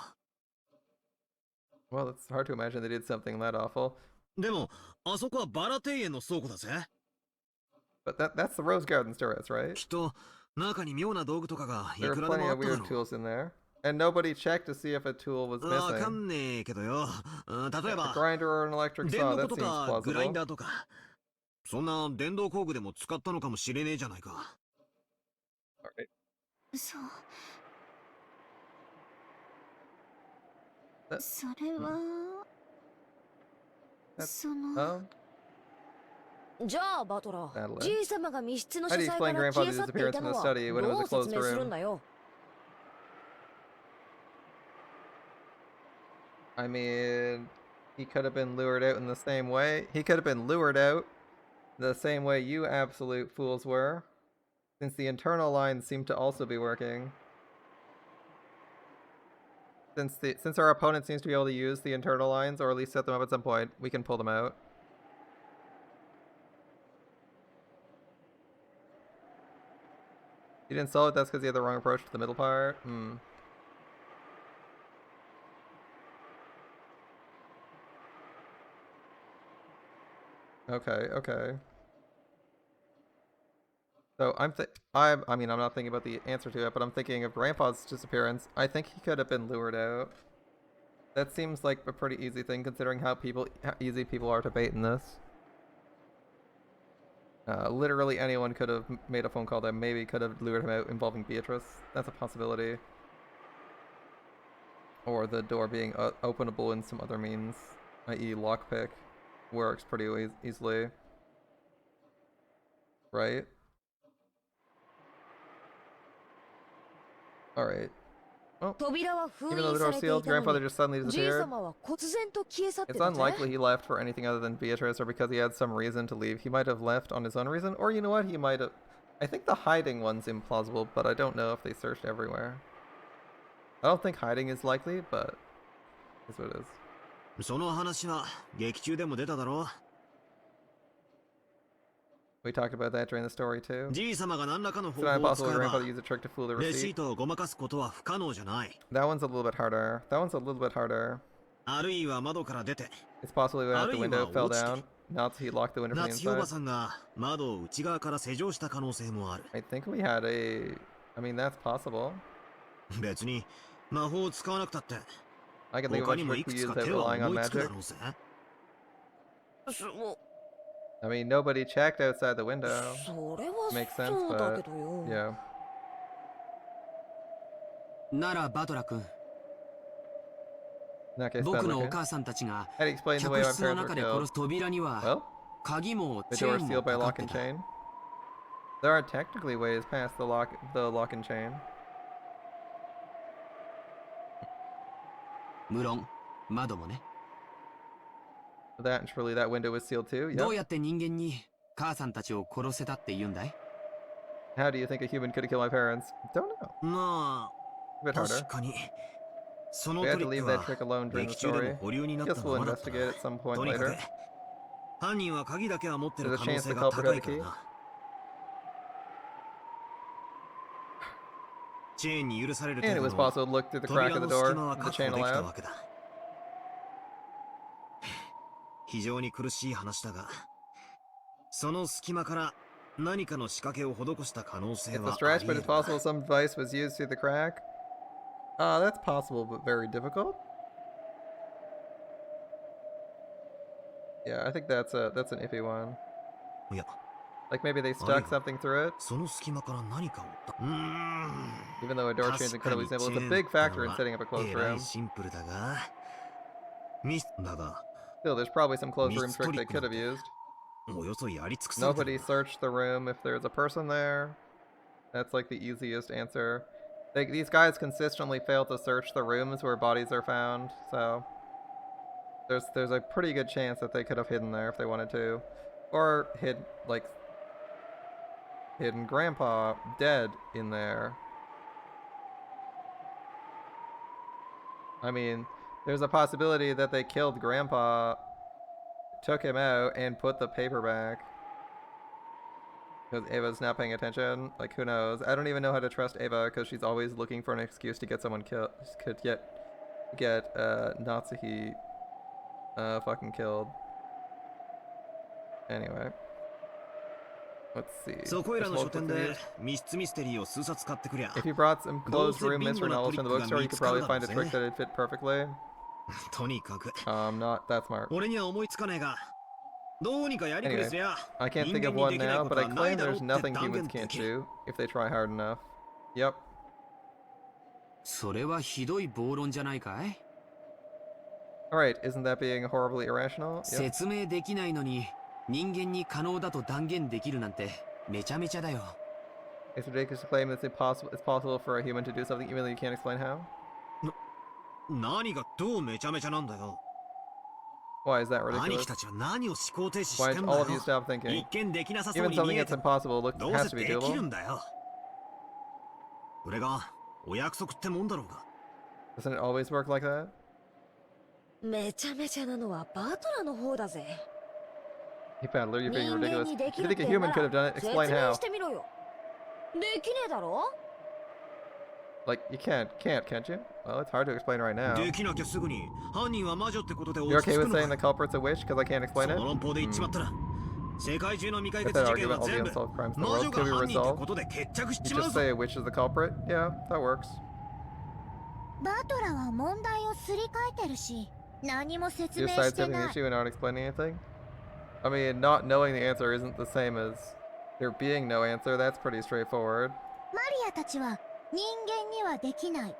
well, it's hard to imagine they did something that awful. でも、あそこはバラ庭園の倉庫だぜ。But that's the Rose Garden Storage, right? きっと、中に妙な道具とかがい There く are らで plenty もあっ of ただ weird ろ tools in there. And nobody checked to see if a tool was う。わか missing. んねえけどよ。例え A ば、 grinder or an electric 電 saw, の that こと seems かグライン plausible. ダーとか。そんな電動工具でも使ったのかもしれねえじゃないか。Alright. そう That- それは That's- その Oh, じゃあバトラー、 Natalie. じい様が密室の How do 書 you 斎 explain から消え Grandfather's 去ってい disappearance た from の the は study when it ど was a う説 closed 明するん room? だよ。 I mean, he could have been lured out in the same way. He could have been lured out the same way you absolute fools were, since the internal lines seem to also be working. Since our opponent seems to be able to use the internal lines, or at least set them up at some point, we can pull them out. You didn't solve it, that's because you had the wrong approach to the middle part? Hmm. Okay, okay. So I mean, I'm not thinking about the answer to it, but I'm thinking of Grandpa's disappearance. I think he could have been lured out. That seems like a pretty easy thing, considering how easy people are to bait in this. Literally anyone could have made a phone call that maybe could have lured him out involving Beatrice. That's a possibility. Or the door being openable in some other means, i.e. lockpick, works pretty easily. Right? Alright. Well, 扉は封 even though 印 the さ door's れてい sealed, たの Grandfather に just suddenly じい disappeared. 様は忽然と消え去って It's たぜ。 unlikely he left for anything other than Beatrice or because he had some reason to leave. He might have left on his own reason, or you know what, he might have... I think the hiding one's implausible, but I don't know if they searched everywhere. I don't think hiding is likely, but it's what it is. その話は劇中でも出ただろう。 We talked about that during the story too. じい様が何らかの方 It's not 法を impossible 使 for えば Grandfather to use a trick to fool the レシー receipt. トをごまかすことは不可能じゃない。 That one's a little bit harder. That one's a little bit harder. あるいは窓から出て、 It's possible he went out the window, fell あるいは down. Not he locked the window from the 夏日おば inside. さんが窓を内側から施錠した可能性もある。 I think we had a... I mean, that's possible. 別に魔法を使わなくたって I can think of 他 a にもい trick く we つ used か at 手は relying on 思いつくだ magic. ろうぜ。I mean, nobody checked outside the window. それは Makes sense, そうだけ but どよ。 yeah. ならバトラ君、 In that case, 僕 Badler のお can. 母さんたちが How do you explain the way 客 my 室の parents 中 were で殺 killed? す扉には Well, 鍵も the チェ door ーン is も sealed by かかっ lock て and た。 chain. There are technically ways past the lock and chain. 無論窓もね。 That and truly, that window was sealed too. どう Yep. やって人間に母さんたちを殺せたって言うんだい？ How do you think a human could have killed my parents? Don't know. ま A bit あ harder. 確かにその We ト had リ to ッ leave ク that は trick alone during the 劇中でも story. 保留になった Guess ま we'll まだったな。 investigate at some point とにかく later. 犯人は鍵だけは持ってる There's a 可能 chance 性 the が culprit 高 had い the から key. な。チェーンに許される And it 程 was 度の possible to look through the crack 扉 of the の door, 隙間は the 確 chain 保できた allowed. わけだ。非常に苦しい話だが、その隙間から何かの仕掛けを施した可能性 It's a はあ stretch, り but 得 it's るな。 possible some device was used through the crack. That's possible, but very difficult. Yeah, I think that's an iffy one. いや、 Like maybe they あるい stuck は something through it, その隙間から何かをeven though a door chain is 確か incredibly に simple. チェ It's ー a ン big っての factor in は setting up a closed えら room. いシンプルだが、だが Still, there's probably some closed room trick they Mystery could have used. およそやり尽くされて Nobody る。 searched the room if there's a person there. That's like the easiest answer. These guys consistently fail to search the rooms where bodies are found, so there's a pretty good chance that they could have hidden there if they wanted to, or hidden Grandpa dead in there. I mean, there's a possibility that they killed Grandpa, took him out, and put the paper back. Because Ava's not paying attention. Like, who knows? I don't even know how to trust Ava because she's always looking for an excuse to get someone killed. Could get Natsuhi fucking killed. Anyway. Let's see. そこいらの There's 書 multiple 店で continues. 密室ミステリーを数冊買ってくりゃ If you brought some どう closed せ room ビン mystery ゴなト novels リ from ッ the クが bookstore, 見 you つ could かる probably だろう find a ぜ trick that'd fit perfectly. とにかく Not that smart. 俺には思いつかねえがどうにかやりくり Anyway, すりゃ I can't 人 think 間 of に one できない now, こ but と I はない claim だろう there's って nothing 断 humans 言で can't きる do if they try hard enough. Yep. それはひどい暴論じゃないかい？ Alright, isn't that being horribly irrational? Yep. 説明できないのに人間に可能だと断言できるなんてめちゃめちゃだよ。 It's ridiculous to claim it's possible for a human to do something even though you can't explain how. 何がどうめちゃめちゃなんだよ Why is that 兄 ridiculous? 貴たちは何を思考停止し Why てん don't だ all よ of you stop thinking? 一見できなさそう Even に something 見え that's ても impossible どう has せ to be できる doable. んだよそれがお約束ってもんだろうが Doesn't it always work like that? めちゃめちゃなのはバトラの方だぜ。 Hey Paddler, you're being 人間 ridiculous. にで If き you るっ think a てな human could have done ら it, 説 explain 明 how. してみろよ。できねえだろ Like, you can't, can't you? Well, it's hard to explain right now. できなきゃすぐに犯人は魔女ってことで You're 落ち okay 着 with くの saying the か culprit's a witch because I can't そ explain の it? 論法で言っちまったら世界中の未解 With 決 that 事件 argument, は all the 全部 unsolved crimes in the 魔 world 女 could が be 犯人って resolved. ことで決着し You ちまう just ぞ say a witch is the culprit? Yeah, that works. バトラは問題をすり替えてるし、何も説 You're 明して sidestepping the ない。 issue and not explaining anything? I mean, not knowing the answer isn't the same as there being no answer. That's pretty straightforward. マリアたちは人間にはできない。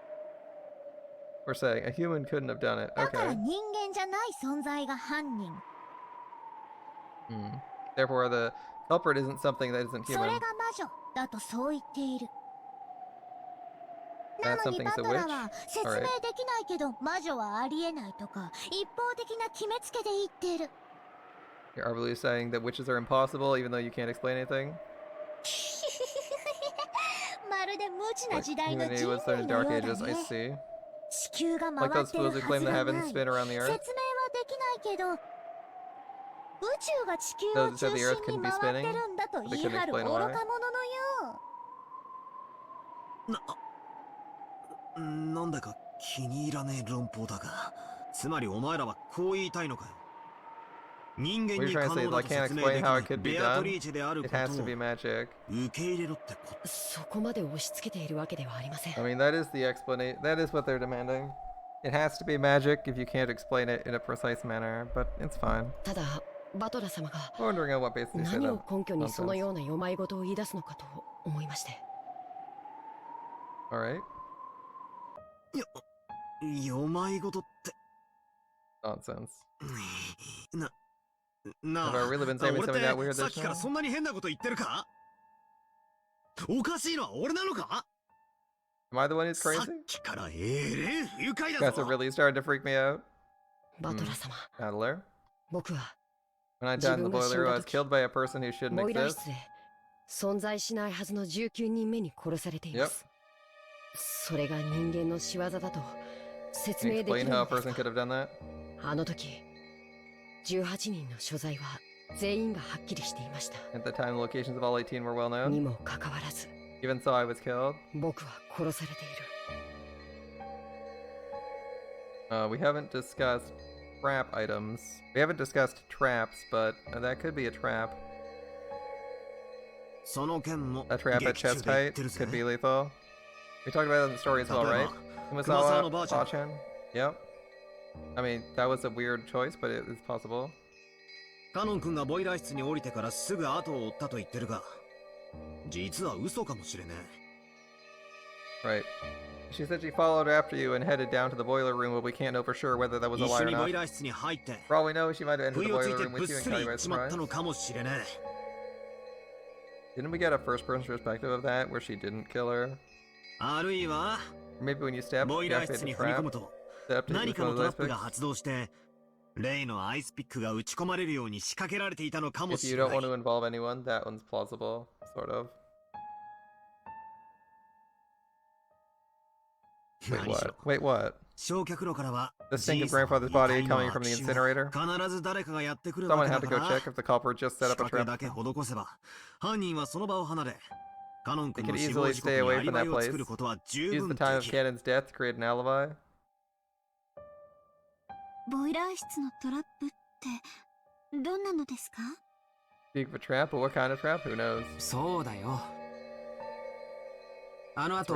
We're saying a human couldn't have done it. だから Okay. 人間じゃない存在が犯人。 Therefore, the culprit isn't something that isn't それ human. が魔女だとそう言っている。な That のに something's バ a ト witch? ラは説明できないけど魔女はありえないとか一方的な決めつけで言ってる。You're arbitrarily saying that witches are impossible even though you can't explain anything? まるで無知な Like, 時代の humanity 人 was there 類 in の dark ようだ ages, I ね。 see. 地球が Like 回 those ってる fools は who claim ず the がない。 heavens spin around the 説明 earth? はできないけど宇宙が地球を Those who 中 said the earth 心 couldn't に be 回って spinning? るんだと They 言い couldn't 張る explain 愚 why? か者のよなんだか気に入らねえ論法だがつまりお前らはこう言いたいのかよ人間 What are に you 可 trying to say? 能だ Like, と can't 説明 explain でき how な it い could be ベアト done? リーチェである It こと has to を be magic. 受け入れろってことそこまで押し付けているわけではありません。 I mean, that is the explanation. That is what they're demanding. It has to be magic if you can't explain it in a precise manner, but it's fine. ただバトラ様が I'm wondering on what basis they say 何 that を根拠にその nonsense. ような世まい事を言い出すのかと思いまして。 Alright. よまいごとって Nonsense. な Have I あ really been saying 俺 something っ that weird てさっ this きから time? そんなに変なこと言ってるかおかしいのは俺なのか Am I the one who's さっ crazy? きからえれ不愉快 You だ guys ぞ are really starting to freak me out. バトラ様、 Adler. 僕は When I died in the 自分が死んだ boiler, I was 時 killed by a person who shouldn't ボイラー exist. 室で存在しないはずの19人目に殺されています。それが人間の仕業だと説 Can 明 you でき explain る how の a です person か could have done that? あの時18人の所在は全員がはっきりしていました。 At the time, the locations of all 18 were well に known. もかかわらず Even so, I was killed. 僕は殺されている。 We haven't discussed trap items. We haven't discussed traps, but that could be a trap. その件も A trap at 劇中 chest で言っ height てるぜ could be lethal. We talked about it in the story as well, right? Kumasawa Kumasawa, no Ba-chan. Ba-chan. Yep. I mean, that was a weird choice, but it is possible. カノン君がボイラー室に降りてからすぐ後を追ったと言ってるが実は嘘かもしれね Right. She said she followed after you and headed down to the boiler room, but we can't know for sure whether that え was a 一 lie 緒 or にボ not. イラー室に入って For all we know, she might have entered 不 the 意をつい boiler て room ぶ with っ you and す caught り you 行 by っちまった surprise. のかもしれね Didn't we get a first-person perspective of that, where she didn't kill her? あるいは Or maybe when you stepped, ボイ you ラー activated 室 the に踏み込 trap, むと stepped it 何 with か one の of トラッ those プが picks. 発動して例のアイスピックが打ち込まれるように仕掛けられていたのかも If し you れ don't ない want to involve anyone, that one's plausible, sort of. Wait, 何しろ what? Wait, what? 焼却炉からは The じ stink い of さんの grandfather's body 遺体の coming from the 悪臭 incinerator? が必ず誰かがやってくるわ Someone け had だ to か go ら check if the culprit just 仕 set up a 掛け trap. だけ施せば犯人はその場を離れカノン They 君 could の死 easily 亡時刻 stay に away アリ from バイ that を place. 作ることは十 Use 分 the で time of きる Cannon's death to create an alibi. ボイラー室のトラップってどんなのですか？ Speak of a trap, but what kind of trap? Who knows? そうだよ。あの後、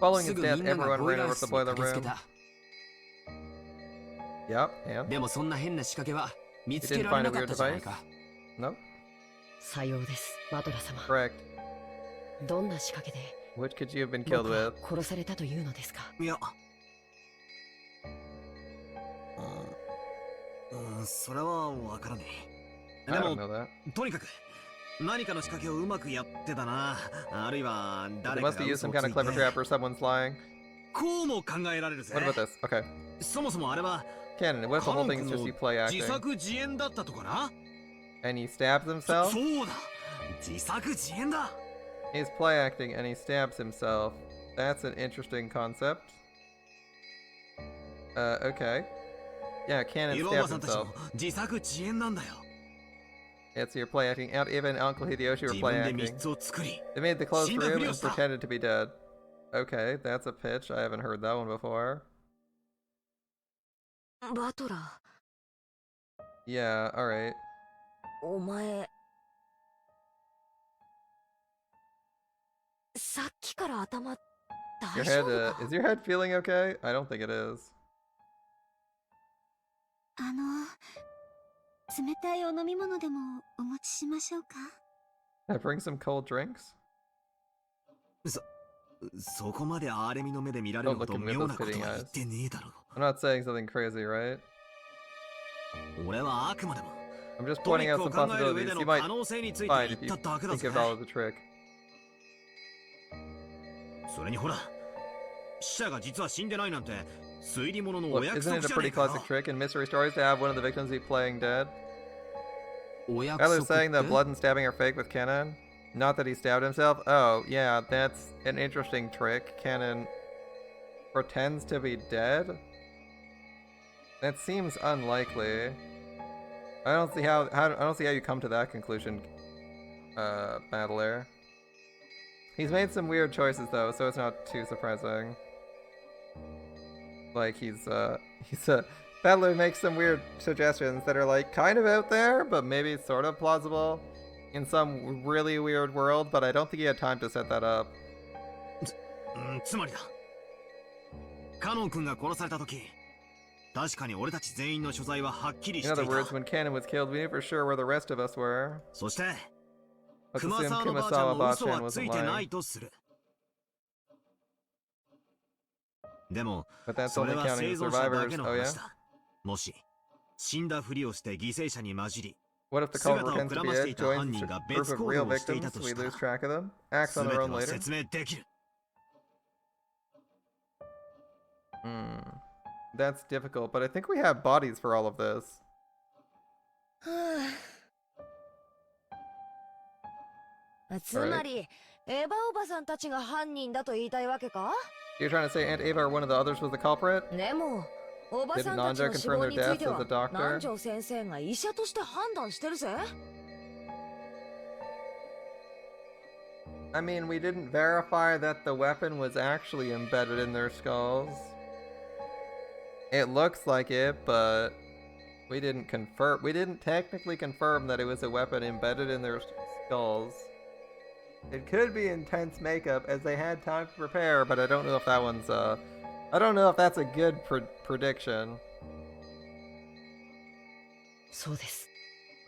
Following す his ぐ death, みんなが everyone ボイ ran ラー over to 室 the に boiler 駆けつけ room. た。 Yep, and? でもそんな変な仕掛けは見 You つけ didn't られ find な a かっ weird たじゃない device? か。 No? さようですマドラ様。 Correct. どんな仕掛けで What could you have been killed 僕は with? 殺されたというのですか。いや、それはわからねえ。 I で don't も know that. とにかく何かの仕掛けをうまくやってたな。あるいは They 誰か must が have used 嘘 some をつ kind of い clever て trap or someone's lying. こうも考えられるぜ。 What about this? Okay. そもそもあれは Canon, what if the カノ whole ン thing 君 is just の you play 自 acting? 作自演だったとかな。 And he stabs himself? そうだ、自作自演だ。 He's play acting and he stabs himself. That's an interesting concept. Okay. Yeah, Canon 岩間 stabs さんたちも himself. 自作自演なんだよ。 Yeah, so you're play acting. And even Uncle Hideyoshi were 自 play 分で密 acting. 室を作り、 They made the closed 死んだ room ふりを and した。 pretended to be dead. Okay, that's a pitch. I haven't heard that one before. バトラー、 Yeah, alright. お前さっきから頭 Your 大丈 head, 夫か is your head feeling okay? I don't think it is. 冷たいお飲み物でもお持ちしましょうか。 Can I bring some cold drinks? そこまで荒れみの目で見られるほど Don't look at me 妙 with な those こと fitting は言 eyes. ってねえだろ。 I'm not saying something crazy, right? 俺はあくまでも I'm just トリ pointing ッ out ク some を考える上 possibilities で you の might 可能性について find 言 if っ you ただけだ think ぜ。 of all of the trick. それにほら、死者が実は死んでないなんて推理物の Look, お約 isn't 束 it a じゃね pretty えか classic よ。 trick in mystery stories to have one of the victims be playing dead? お約 Tyler's 束っ saying that て blood and stabbing are fake with Kenan? Not that he stabbed himself? Oh, yeah, that's an interesting trick. Kenan pretends to be dead? That seems unlikely. I don't see how I don't see how you come to that conclusion, Battler. He's made some weird choices though, so it's not too surprising. Like Battler makes some weird suggestions that are like kind of out there, but maybe sort of plausible in some really weird world, but I don't think he had time to set that up. つまりだ。カノン君が殺された時、確かに俺たち全員の所在ははっきりし In てい other words, た。 when Cannon was killed, we knew for sure where the rest of us were. そして、 Let's 熊 assume 沢のばあちゃん Kumasawa も嘘 Bachan は wasn't ついてな lying. いとする。でも、 But that's それ only は counting 生 the 存者だ survivors. けの Oh 話 yeah? だ。もし、死んだふりをして犠牲者に混じり、 What if the 姿 culprit を pretends く to ら be ましてい Ed, た joins 犯 the 人が group 別 of 行 real 動をしていた victims, と we したら、 lose track of them, acts 全 on て their own は later? 説明できる。That's difficult, but I think we have bodies for all of this. つまりエヴァおばさんたちが犯人だと言いたいわけか？ You're trying to say Aunt Ava or one of the others was the culprit? でもおば Did さんたち Nanja の死 confirm 亡 their につい deaths て as は a doctor? 南條先生が医者として判断してるぜ。 I mean, we didn't verify that the weapon was actually embedded in their skulls. It looks like it, but we didn't technically confirm that it was a weapon embedded in their skulls. It could be intense makeup as they had time to prepare, but I don't know if that one's I don't know if that's a good prediction. そうです。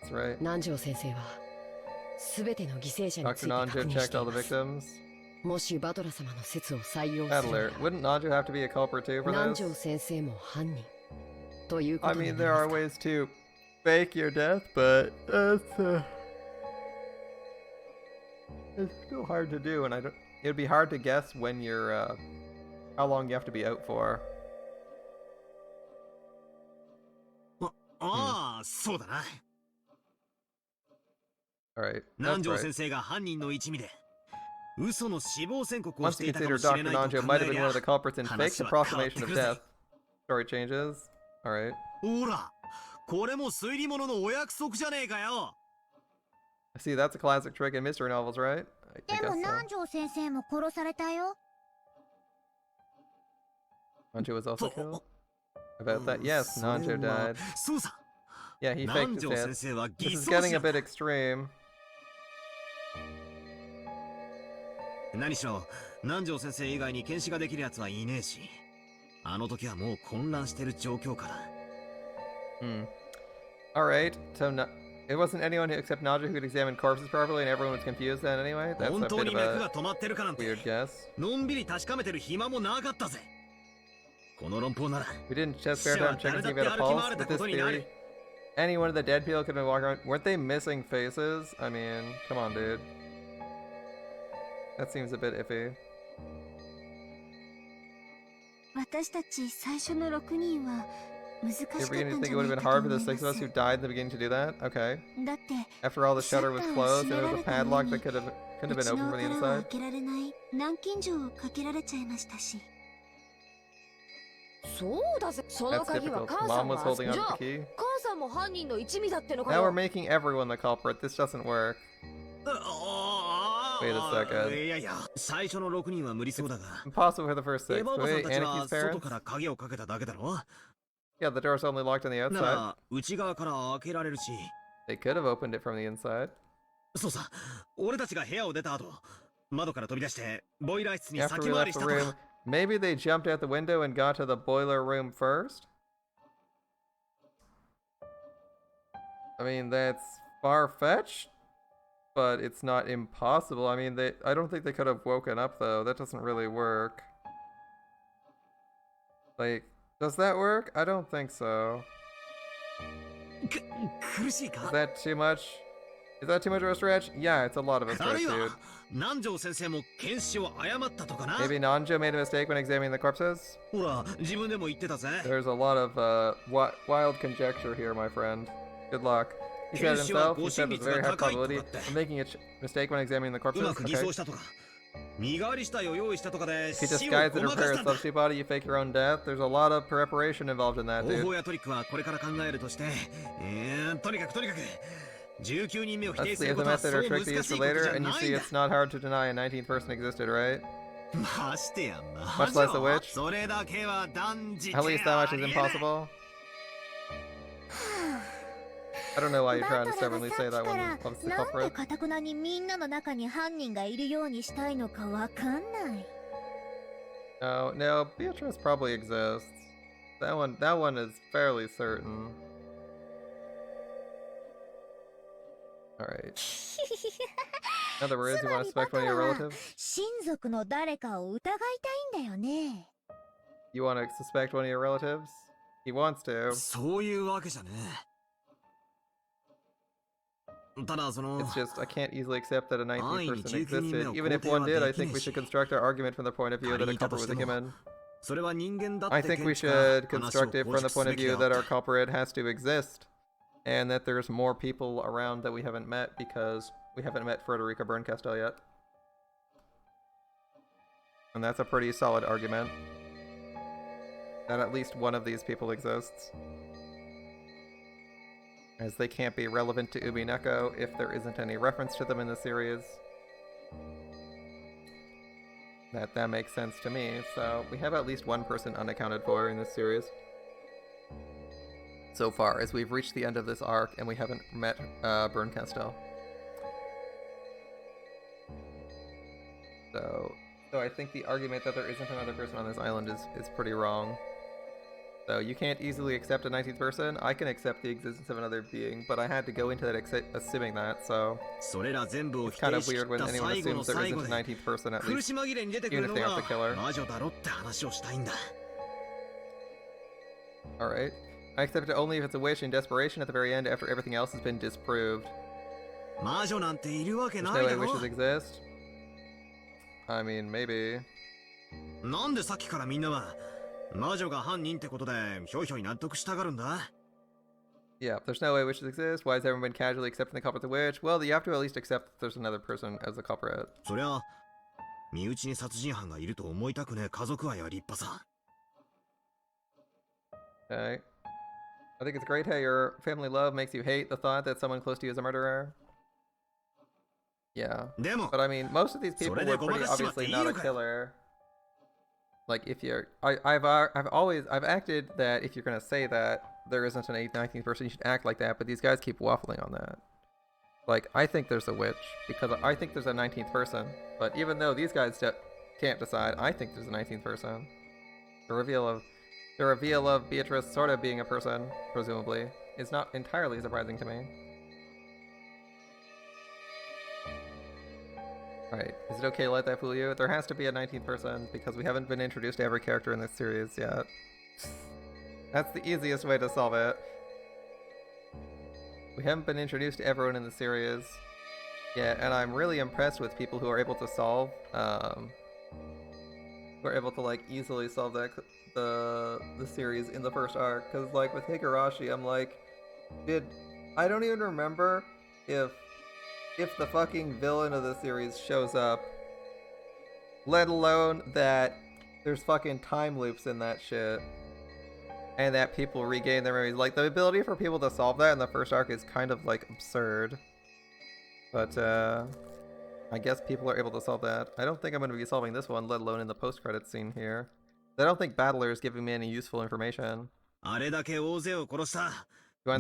That's right. 南條先生は全ての犠牲者につい Dr. て確 Nanjo 認し checked てい all ま the す。 victims. もしバトラ様の説を採用するな Adler, ら wouldn't Nanjo have to be a culprit too for 南 this? 條先生も犯人というこ I とに mean, なり there ま are すか。 ways to fake your death, but it's still hard to do, and it would be hard to guess when you're how long you have to be out for. ああ、そうだな。 All right, 南 that's 條 right. 先生が犯人の一味で嘘の死亡宣告を Once して you いたか consider もしれ Dr. ないと Nanjo 考 might have え been り one ゃ of the culprits in fake 話 the は変わって proclamation く of るぜ。 death. Story changes. All right. ほら、これも推理物のお約束じゃねえかよ。 See, that's a classic trick in mystery novels, right? I でも guess 南 so. 條先生も殺されたよ。 Nanjo was also と killed? About that? Yes, それ Nanjo は died. そうさ。 Yeah, he 南 faked 條 his 先 death. 生は This 偽 is 装 getting 師 a なんだ。 bit extreme. 何しろ南條先生以外に検視ができるやつはいねえし、あの時はもう混乱してる状況から。Alright, so it wasn't anyone except Naja who could examine corpses properly and everyone was confused then anyway? That's a 本当 bit に of 脈が a 止まってるかなんて weird guess. のんびり確かめてる暇もなかったぜ。この論法なら We didn't just spare time checking to see if we had a pulse with this theory. Any one of the dead people could have been walking around. Weren't they missing faces? I mean, come on, dude. That seems a bit iffy. 私たち最初の6人は難しかったん You're じ beginning ゃ to な think い it would have か been と hard for 思 the いま six of us す。 who died in the beginning to do that? Okay. だって After all, the shutter was closed and there was a シャッターを padlock that couldn't have う been ち opened の from the からは inside. 開けられない軟禁状をかけられちゃいましたし。そうだぜ。その That's 鍵は difficult. 母さ Mom ん was が。 holding じゃ onto あ the key. 母さんも犯人の一味だってのか Now we're よ。 making everyone the culprit. This doesn't work. Wait a second. いやいや、最初の6人は無理そうだが。 Impossible for the first エ six. ヴァおばさん Wait, たちは Anaki's 外 parents? から鍵をかけただけだろ。 Yeah, the door's only locked on the な outside. ら内側から開けられるし。 They could have opened it from the inside. そうさ、俺たちが部屋を出た後、窓から飛び出してボイラー室に After 先 we 回り left し the たと room, か。 maybe they jumped out the window and got to the boiler room first? I mean, that's far-fetched, but it's not impossible. I mean, I don't think they could have woken up, though. That doesn't really work. Like, does that work? I don't think so. 苦しいか Is that too much? Is that too much of a stretch? Yeah, it's a lot of a あ stretch, るいは dude. 南條先生も検視を誤ったとかな。 Maybe Nanjo made a mistake when examining the corpses? ほら、自分でも言ってたぜ。 There's a lot of wild conjecture here, my friend. Good luck. He said it himself. He said there's a very high probability of making a mistake when examining the う corpses. まく偽 Okay. 装したとか、身代わり死体を用意したとかで If you 死を disguise ご it or まか prepare した a んだ。 substitute body, you fake your own death. There's a lot of preparation involved in that, 方 dude. 法やトリックはこれから考えるとして、とにかく19人目を否定 Let's す see る if こ the とは method そ or う難 trick し to い use こ for と later, じゃ and you ない see んだ。 it's not hard to deny a 19th person existed, right? ましてやな。 Much less a witch. それだけは断じて At least that あ much り is えない。 impossible. I don't know why you're バ trying ト to ラが stubbornly さ say っき that か one ら was the なんで culprit. かたくなにみんなの中に犯人がいるようにしたいのかわかんない。 No, Beatrice probably exists. That one is fairly certain. Alright. In other words, つ you ま want to り suspect バト one of ラ your は relatives? 親族の誰かを疑いたいんだよね。 You want to suspect one of your relatives? He wants to. そういうわけじゃねえ。ただその It's just, I can't easily accept that a 19th Ai, person ni existed. 19 Even if one did, I think we should construct our argument from the point of view that a 仮にいた culprit と was して a も human. それは人間だっ I て think we 見地から should 話を construct it 構 from the 築す point べ of き view であ that っ our た。 culprit has to exist. And that there's more people around that we haven't met because we haven't met Frederica Berncastel yet. And that's a pretty solid argument. That at least one of these people exists. As they can't be relevant to Umineko if there isn't any reference to them in the series. That makes sense to me, so we have at least one person unaccounted for in this series. So far, as we've reached the end of this arc and we haven't met Berncastel. So I think the argument that there isn't another person on this island is pretty wrong. So you can't easily accept a 19th person. I can accept the existence of another being, but I had to go into that assuming that, so それら全部を it's 否 kind 定 of し weird きっ when た anyone 最後の assumes there 最 isn't 後 a で 19th person at 苦 least. し紛れに出てくる even の if they が aren't the killer. 魔女だろって話をしたいんだ。 Alright. I accept it only if it's a wish in desperation at the very end after everything else has been disproved. 魔女なんているわけ There's な no い way だろ。 wishes exist. I mean, maybe. なんでさっきからみんなは魔女が犯人ってことでひょいひょい納得したがるんだ。 Yeah, if there's no way wishes exist, why has everyone been casually accepting the culprit the witch? Well, you have to at least accept that there's another person as the culprit. そりゃ身内に殺人犯がいると思いたくねえ家族愛は立派さ。 Okay. I think it's great how your family love makes you hate the thought that someone close to you is a murderer. Yeah. でも But I mean, most of these people So were then pretty go back to obviously Shima, not a okay. killer. Like if you're, I've acted that if you're gonna say that there isn't an 19th person, you should act like that. But these guys keep waffling on that. Like, I think there's a witch, because I think there's a 19th person. But even though these guys can't decide, I think there's a 19th person. The reveal of Beatrice sort of being a person, presumably, is not entirely surprising to me. Right, is it okay to let that fool you? There has to be a 19th person, because we haven't been introduced to every character in this series yet. That's the easiest way to solve it. We haven't been introduced to everyone in the series yet, and I'm really impressed with people who are able to solve, who are able to, like, easily solve the series in the first arc. Because, like, with Higurashi, I'm like, I don't even remember if the fucking villain of the series shows up, let alone that there's fucking time loops in that shit, and that people regain their memories. Like, the ability for people to solve that in the first arc is kind of, like, absurd. But, I guess people are able to solve that. I don't think I'm going to be solving this one, let alone in the post-credits scene here. I don't think Battler is giving me any useful information. You want to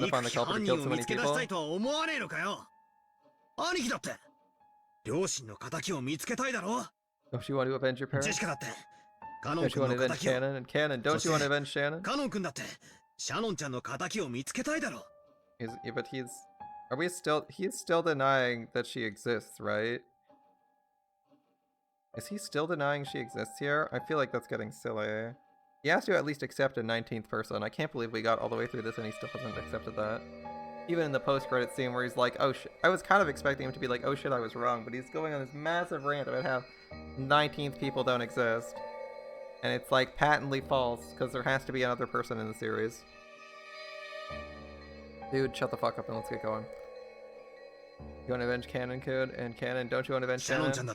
find the culprit who killed so many people? Don't you want to avenge your parents? Don't you want to avenge Canon? And Canon, don't you want to avenge Shannon? But he's still denying that she exists, right? Is he still denying she exists here? I feel like that's getting silly. He has to at least accept a 19th person. I can't believe we got all the way through this and he still hasn't accepted that. Even in the post-credit scene where he's like, oh shit. I was kind of expecting him to be like, oh shit, I was wrong. But he's going on this massive rant about how 19th people don't exist. And it's like patently false, because there has to be another person in the series. Dude, shut the fuck up and let's get going. You want to avenge Canon, Code? And Canon, don't you want to avenge Shannon? You want to know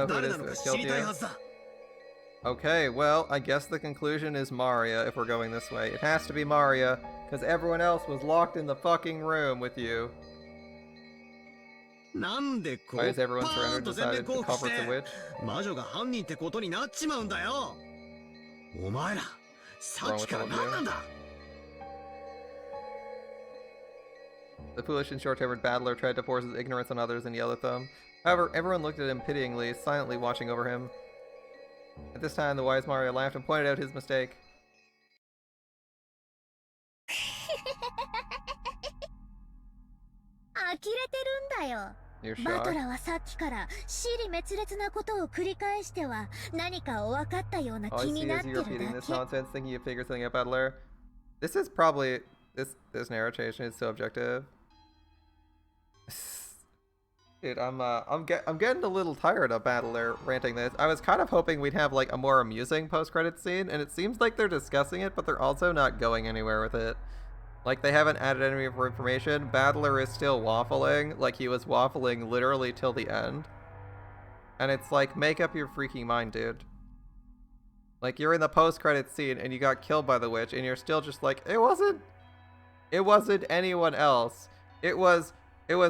who it is that killed you? Okay, well, I guess the conclusion is Maria if we're going this way. It has to be Maria, because everyone else was locked in the fucking room with you. Why is everyone surrendered decided the culprit's a witch? Wrong with all of you. The foolish and short-tempered battler tried to force his ignorance on others and yell at them. However, everyone looked at him pityingly, silently watching over him. At this time, the wise Mario laughed and pointed out his mistake. You're shocked? バトラはさっきから支離滅裂なことを繰り返しては何かを分かったような All I 気 see になっ is て you る repeating だ this け。 nonsense, thinking you figured something out, battler. This is probably this narration is so objective. Dude, I'm getting a little tired of Battler ranting this. I was kind of hoping we'd have like a more amusing post-credit scene, and it seems like they're discussing it, but they're also not going anywhere with it. Like, they haven't added any more information. Battler is still waffling, like he was waffling literally till the end. And it's like, make up your freaking mind, dude. Like, you're in the post-credit scene and you got killed by the witch, and you're still just like, it wasn't anyone else. It was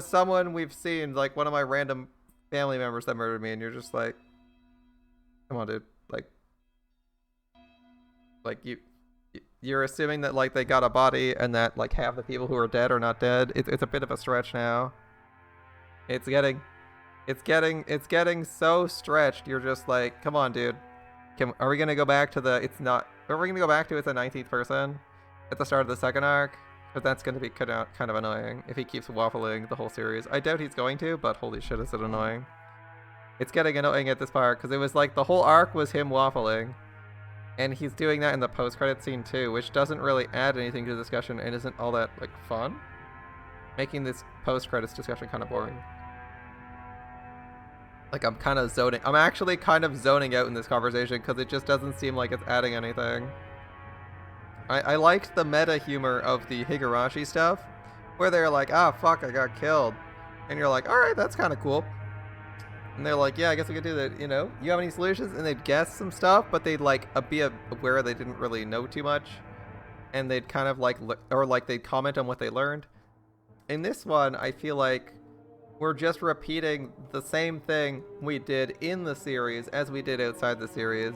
someone we've seen, like one of my random family members that murdered me, and you're just like, come on, dude. Like you're assuming that like they got a body and that like half the people who are dead are not dead. It's a bit of a stretch now. It's getting so stretched. You're just like, come on, dude. Are we gonna go back to are we gonna go back to it's a 19th person at the start of the second arc? But that's going to be kind of annoying if he keeps waffling the whole series. I doubt he's going to, but holy shit, is it annoying. It's getting annoying at this part, because it was like the whole arc was him waffling. And he's doing that in the post-credit scene too, which doesn't really add anything to the discussion and isn't all that, like, fun. Making this post-credits discussion kind of boring. Like, I'm actually kind of zoning out in this conversation, because it just doesn't seem like it's adding anything. I liked the meta humor of the Higurashi stuff, where they're like, ah, fuck, I got killed. And you're like, alright, that's kind of cool. And they're like, yeah, I guess we could do that, you know? You have any solutions? And they'd guess some stuff, but they'd like be aware they didn't really know too much. And they'd kind of like, they'd comment on what they learned. In this one, I feel like we're just repeating the same thing we did in the series as we did outside the series.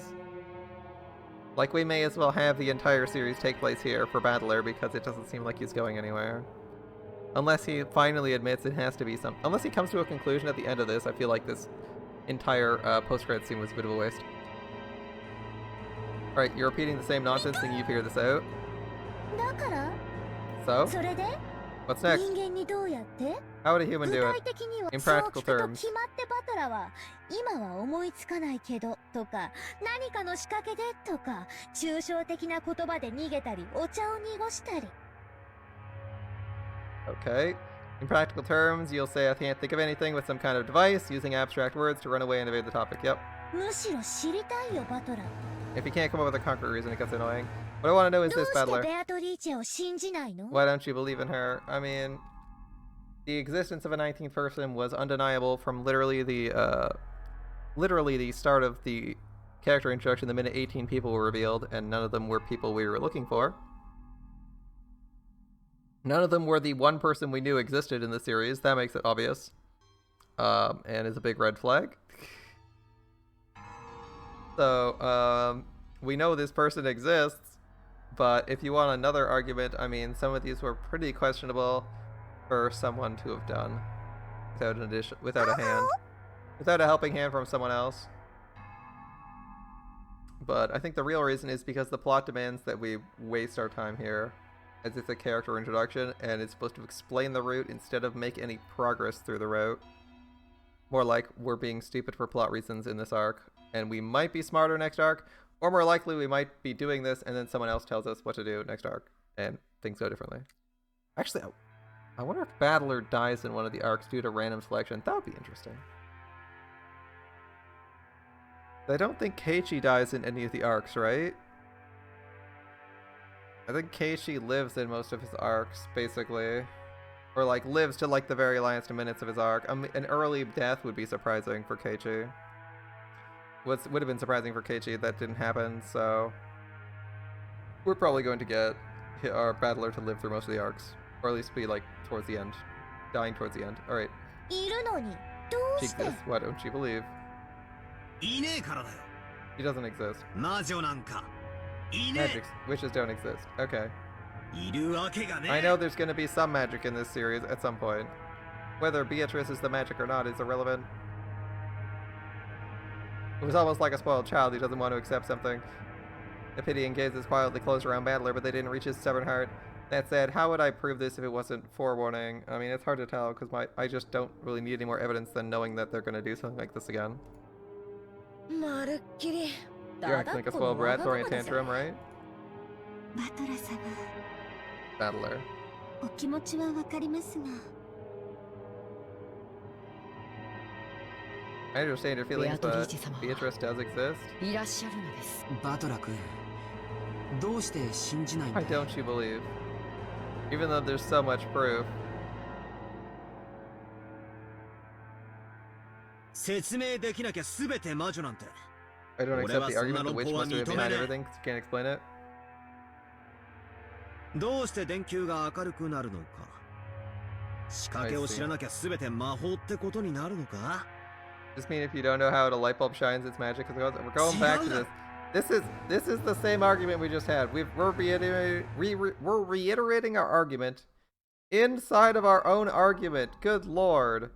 Like, we may as well have the entire series take place here for Battler, because it doesn't seem like he's going anywhere. Unless he finally admits it has to be some... Unless he comes to a conclusion at the end of this, I feel like this entire post-credit scene was a bit of a waste. Alright, you're repeating the same nonsense thing, you figure this out. So? What's next? How would a human do it? In practical terms. 今は思いつかないけどとか何かの仕掛けでとか抽象的な言葉で逃げたりお茶を濁したり Okay. In practical terms, you'll say I can't think of anything with some kind of device, using abstract words to run away and evade the topic. Yep. むしろ知りたいよバトラー If you can't come up with a concrete reason, it gets annoying. What I want to know is どう this, して Battler. ベアトリーチェを信じないの Why don't you believe in her? I mean, the existence of a 19th person was undeniable from literally the start of the character introduction the minute 18 people were revealed, and none of them were people we were looking for. None of them were the one person we knew existed in the series. That makes it obvious. And is a big red flag. So, we know this person exists, but if you want another argument, I mean, some of these were pretty questionable for someone to have done without an addition, without a hand. Without a helping hand from someone else. But I think the real reason is because the plot demands that we waste our time here, as it's a character introduction, and it's supposed to explain the route instead of make any progress through the route. More like we're being stupid for plot reasons in this arc, and we might be smarter next arc, or more likely we might be doing this and then someone else tells us what to do next arc, and things go differently. Actually, I wonder if Battler dies in one of the arcs due to random selection. That would be interesting. I don't think Keiichi dies in any of the arcs, right? I think Keiichi lives in most of his arcs, basically. Or, like, lives to, like, the very last minutes of his arc. An early death would be surprising for Keiichi. Would have been surprising for Keiichi. That didn't happen, so... We're probably going to get our Battler to live through most of the arcs. Or at least be, like, towards the end. Dying towards the end. Alright. She exists. Why don't you believe? He doesn't exist. Magic witches don't exist. Okay. I know there's going to be some magic in this series at some point. Whether Beatrice is the magic or not is irrelevant. It was almost like a spoiled child who doesn't want to accept something. The pity and gaze is quietly closed around Battler, but they didn't reach his stubborn heart. That said, how would I prove this if it wasn't forewarning? I mean, it's hard to tell because I just don't really need any more evidence than knowing that they're going to do something like this again. You're acting like a spoiled brat throwing a tantrum, right? Battler. I understand your feelings, but Beatrice does exist. Why don't you believe? Even though there's so much proof. I don't accept the argument the witch must have been behind everything because you can't explain it. Just mean if you don't know how a light bulb shines, it's magic. We're going back to this. This is the same argument we just had. We're reiterating our argument inside of our own argument. Good lord.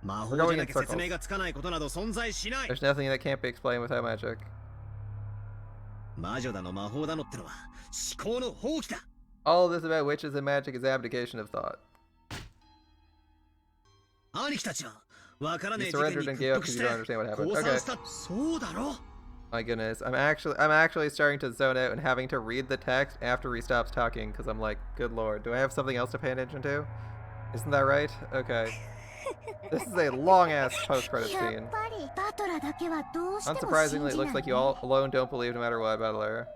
We're going in circles. There's nothing that can't be explained without magic. All this about witches and magic is abdication of thought. You surrendered and gave up because you don't understand what happened. Okay. My goodness, I'm actually starting to zone out and having to read the text after he stops talking because I'm like, good lord, do I have something else to pay attention to? Isn't that right? Okay. This is a long-ass post-credit scene. Unsurprisingly, it looks like you all alone don't believe no matter what, Battler.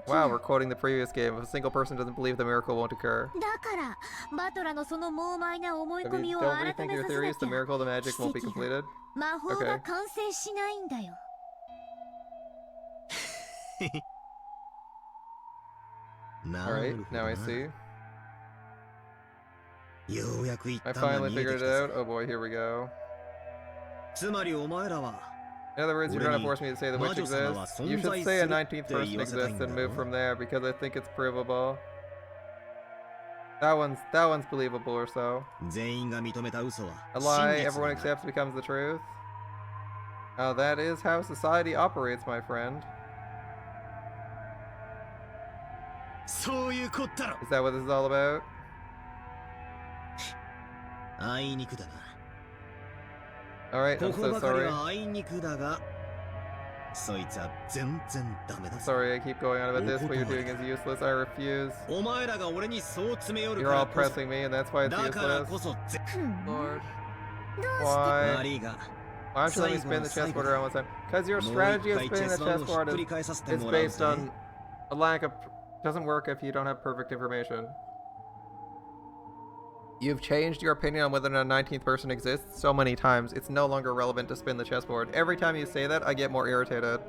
Wow, we're quoting the previous game. If a single person doesn't believe, the miracle won't occur. If you don't rethink your theories, the miracle of the magic won't be completed. Okay. Alright, now I see. I finally figured it out. Oh boy, here we go. In other words, you're trying to force me to say the witch exists. You should say a 19th person exists and move from there because I think it's provable. That one's believable or so. A lie everyone accepts becomes the truth. Oh, that is how society operates, my friend. Is that what this is all about? Alright, I'm so sorry. Sorry, I keep going on about this. What you're doing is useless. I refuse. You're all pressing me, and that's why it's useless. Lord. Why? Why don't you let me spin the chessboard around one time? Because your strategy of spinning the chessboard is based on a lack of... doesn't work if you don't have perfect information. You've changed your opinion on whether or not a 19th person exists so many times, it's no longer relevant to spin the chessboard. Every time you say that, I get more irritated.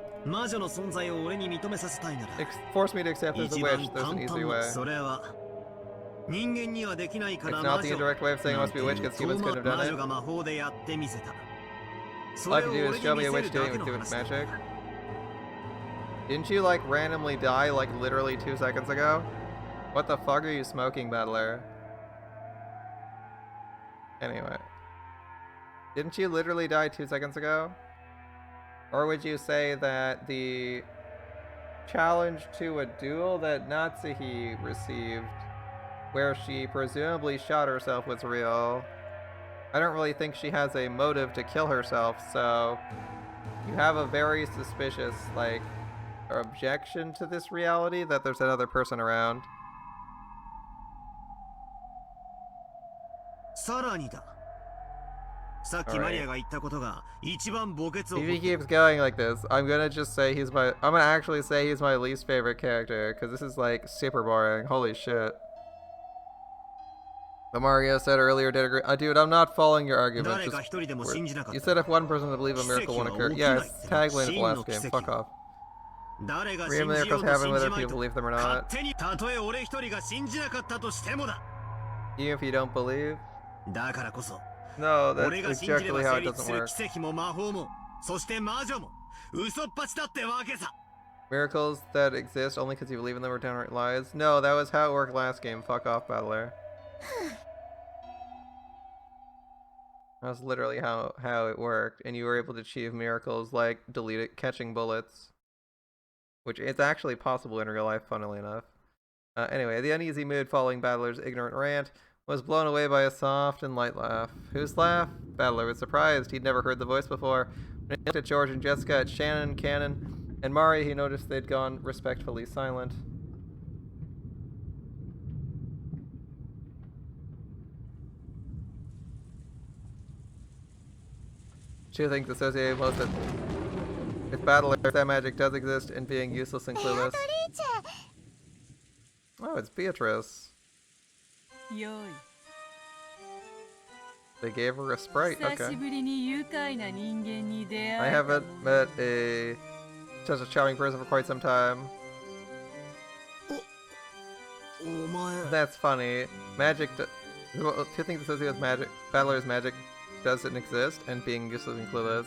Force me to accept there's a witch, there's an easy way. It's not the indirect way of saying it must be a witch because humans couldn't have done it. All I have to do is show me a witch doing it with magic. Didn't you like randomly die like literally 2 seconds ago? What the fuck are you smoking, battler? Anyway. Didn't you literally die 2 seconds ago? Or would you say that the challenge to a duel that Natsuhi received, where she presumably shot herself, was real? I don't really think she has a motive to kill herself, so you have a very suspicious, like, objection to this reality that there's another person around. Right. If he keeps going like this, I'm gonna actually say he's my least favorite character, because this is like super boring. Holy shit. The Mario said earlier did agree. Dude, I'm not following your argument. You said if one person would believe a miracle won't occur. Yeah, it's tagline of the last game. Fuck off. Real miracles happen whether people believe them or not. Even if you don't believe. No, that's exactly how it doesn't work. Miracles that exist only because you believe in them are downright lies. No, that was how it worked last game. Fuck off, battler. That was literally how it worked, and you were able to achieve miracles like catching bullets, which is actually possible in real life, funnily enough. Anyway, the uneasy mood following Battler's ignorant rant was blown away by a soft and light laugh. Whose laugh? Battler was surprised. He'd never heard the voice before. When he looked at George and Jessica, at Shannon, Cannon, and Mari, he noticed they'd gone respectfully silent. Two things associated most with Battler, that magic does exist in being useless and clueless. Oh, it's Beatrice. They gave her a sprite, okay. I haven't met such a charming person for quite some time. That's funny. Magic, two things associated with magic. Battler's magic doesn't exist, and being useless and clueless.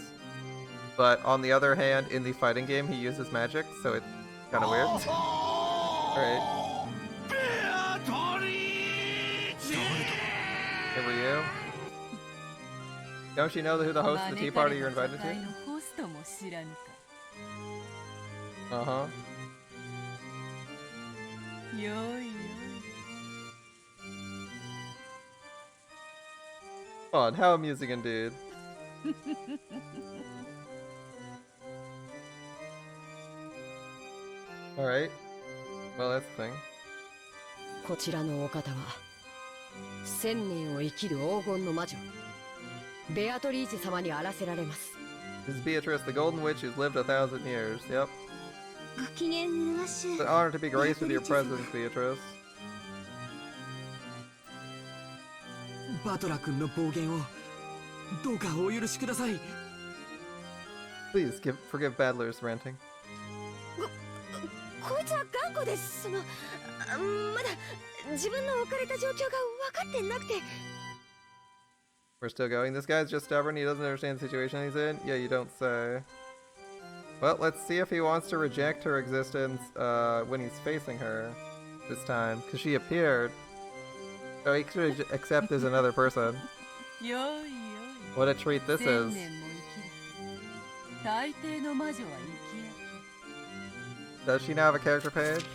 But on the other hand, in the fighting game, he uses magic, so it's kind of weird. Alright. Who were you? Don't you know who the host of the tea party you're invited to? Uh-huh. Fun, how amusing indeed. Alright. Well, that's the thing. こちらのお方は1000年を生きる黄金の魔女ベアトリーチェ様にあらせられます。 This is Beatrice, the golden witch who's lived 1,000 years. Yep. ご機嫌うらしい。 It's an honor to be graced with your presence, Beatrice. バトラ君の暴言をどうかお許しください。 Please forgive Battler's ranting. こいつは頑固です。まだ自分の置かれた状況が分かってなくて。 We're still going. This guy's just stubborn. He doesn't understand the situation he's in. Yeah, you don't say. Well, let's see if he wants to reject her existence when he's facing her this time, because she appeared. So he could accept as another person. What a treat this is. Does she now have a character page?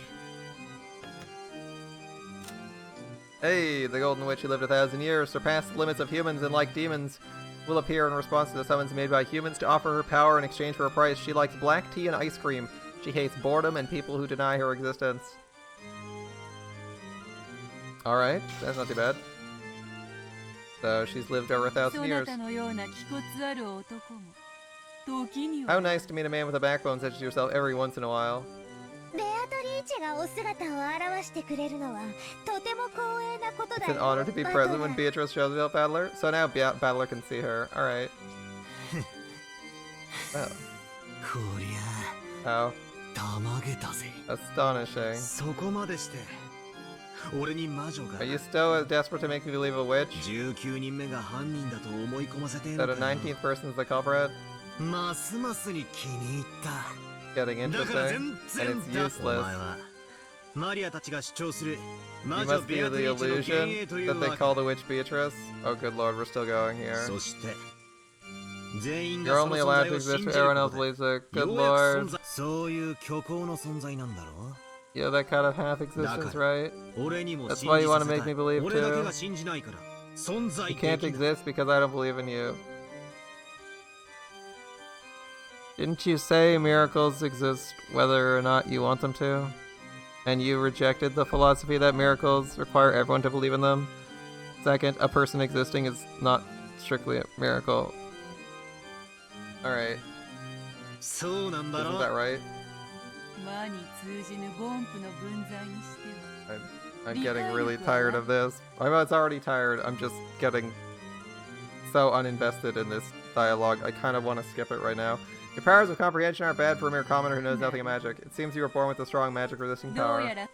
Hey, the Golden Witch who lived 1,000 years, surpassed the limits of humans, and like demons, will appear in response to the summons made by humans to offer her power in exchange for a price. She likes black tea and ice cream. She hates boredom and people who deny her existence. Alright, that's not too bad. So she's lived over 1,000 years. How nice to meet a man with a backbone such as yourself every once in a while. It's an honor to be present when Beatrice shows up, Battler. So now Battler can see her. Alright. Oh. Oh. Astonishing. Are you still as desperate to make me believe a witch? That a 19th person is the culprit? Getting interesting, and it's useless. You must be the illusion that they call the witch Beatrice. Oh good lord, we're still going here. You're only allowed to exist if everyone else believes it. Good lord. Yeah, that kind of half-existence, right? That's why you want to make me believe too. You can't exist because I don't believe in you. Didn't you say miracles exist whether or not you want them to? And you rejected the philosophy that miracles require everyone to believe in them? Second, a person existing is not strictly a miracle. Alright. Isn't that right? I'm getting really tired of this. I know it's already tired, I'm just getting so uninvested in this dialogue. I kind of want to skip it right now. Your powers of comprehension aren't bad for a mere commoner who knows nothing of magic. It seems you were born with a strong magic-resisting power. A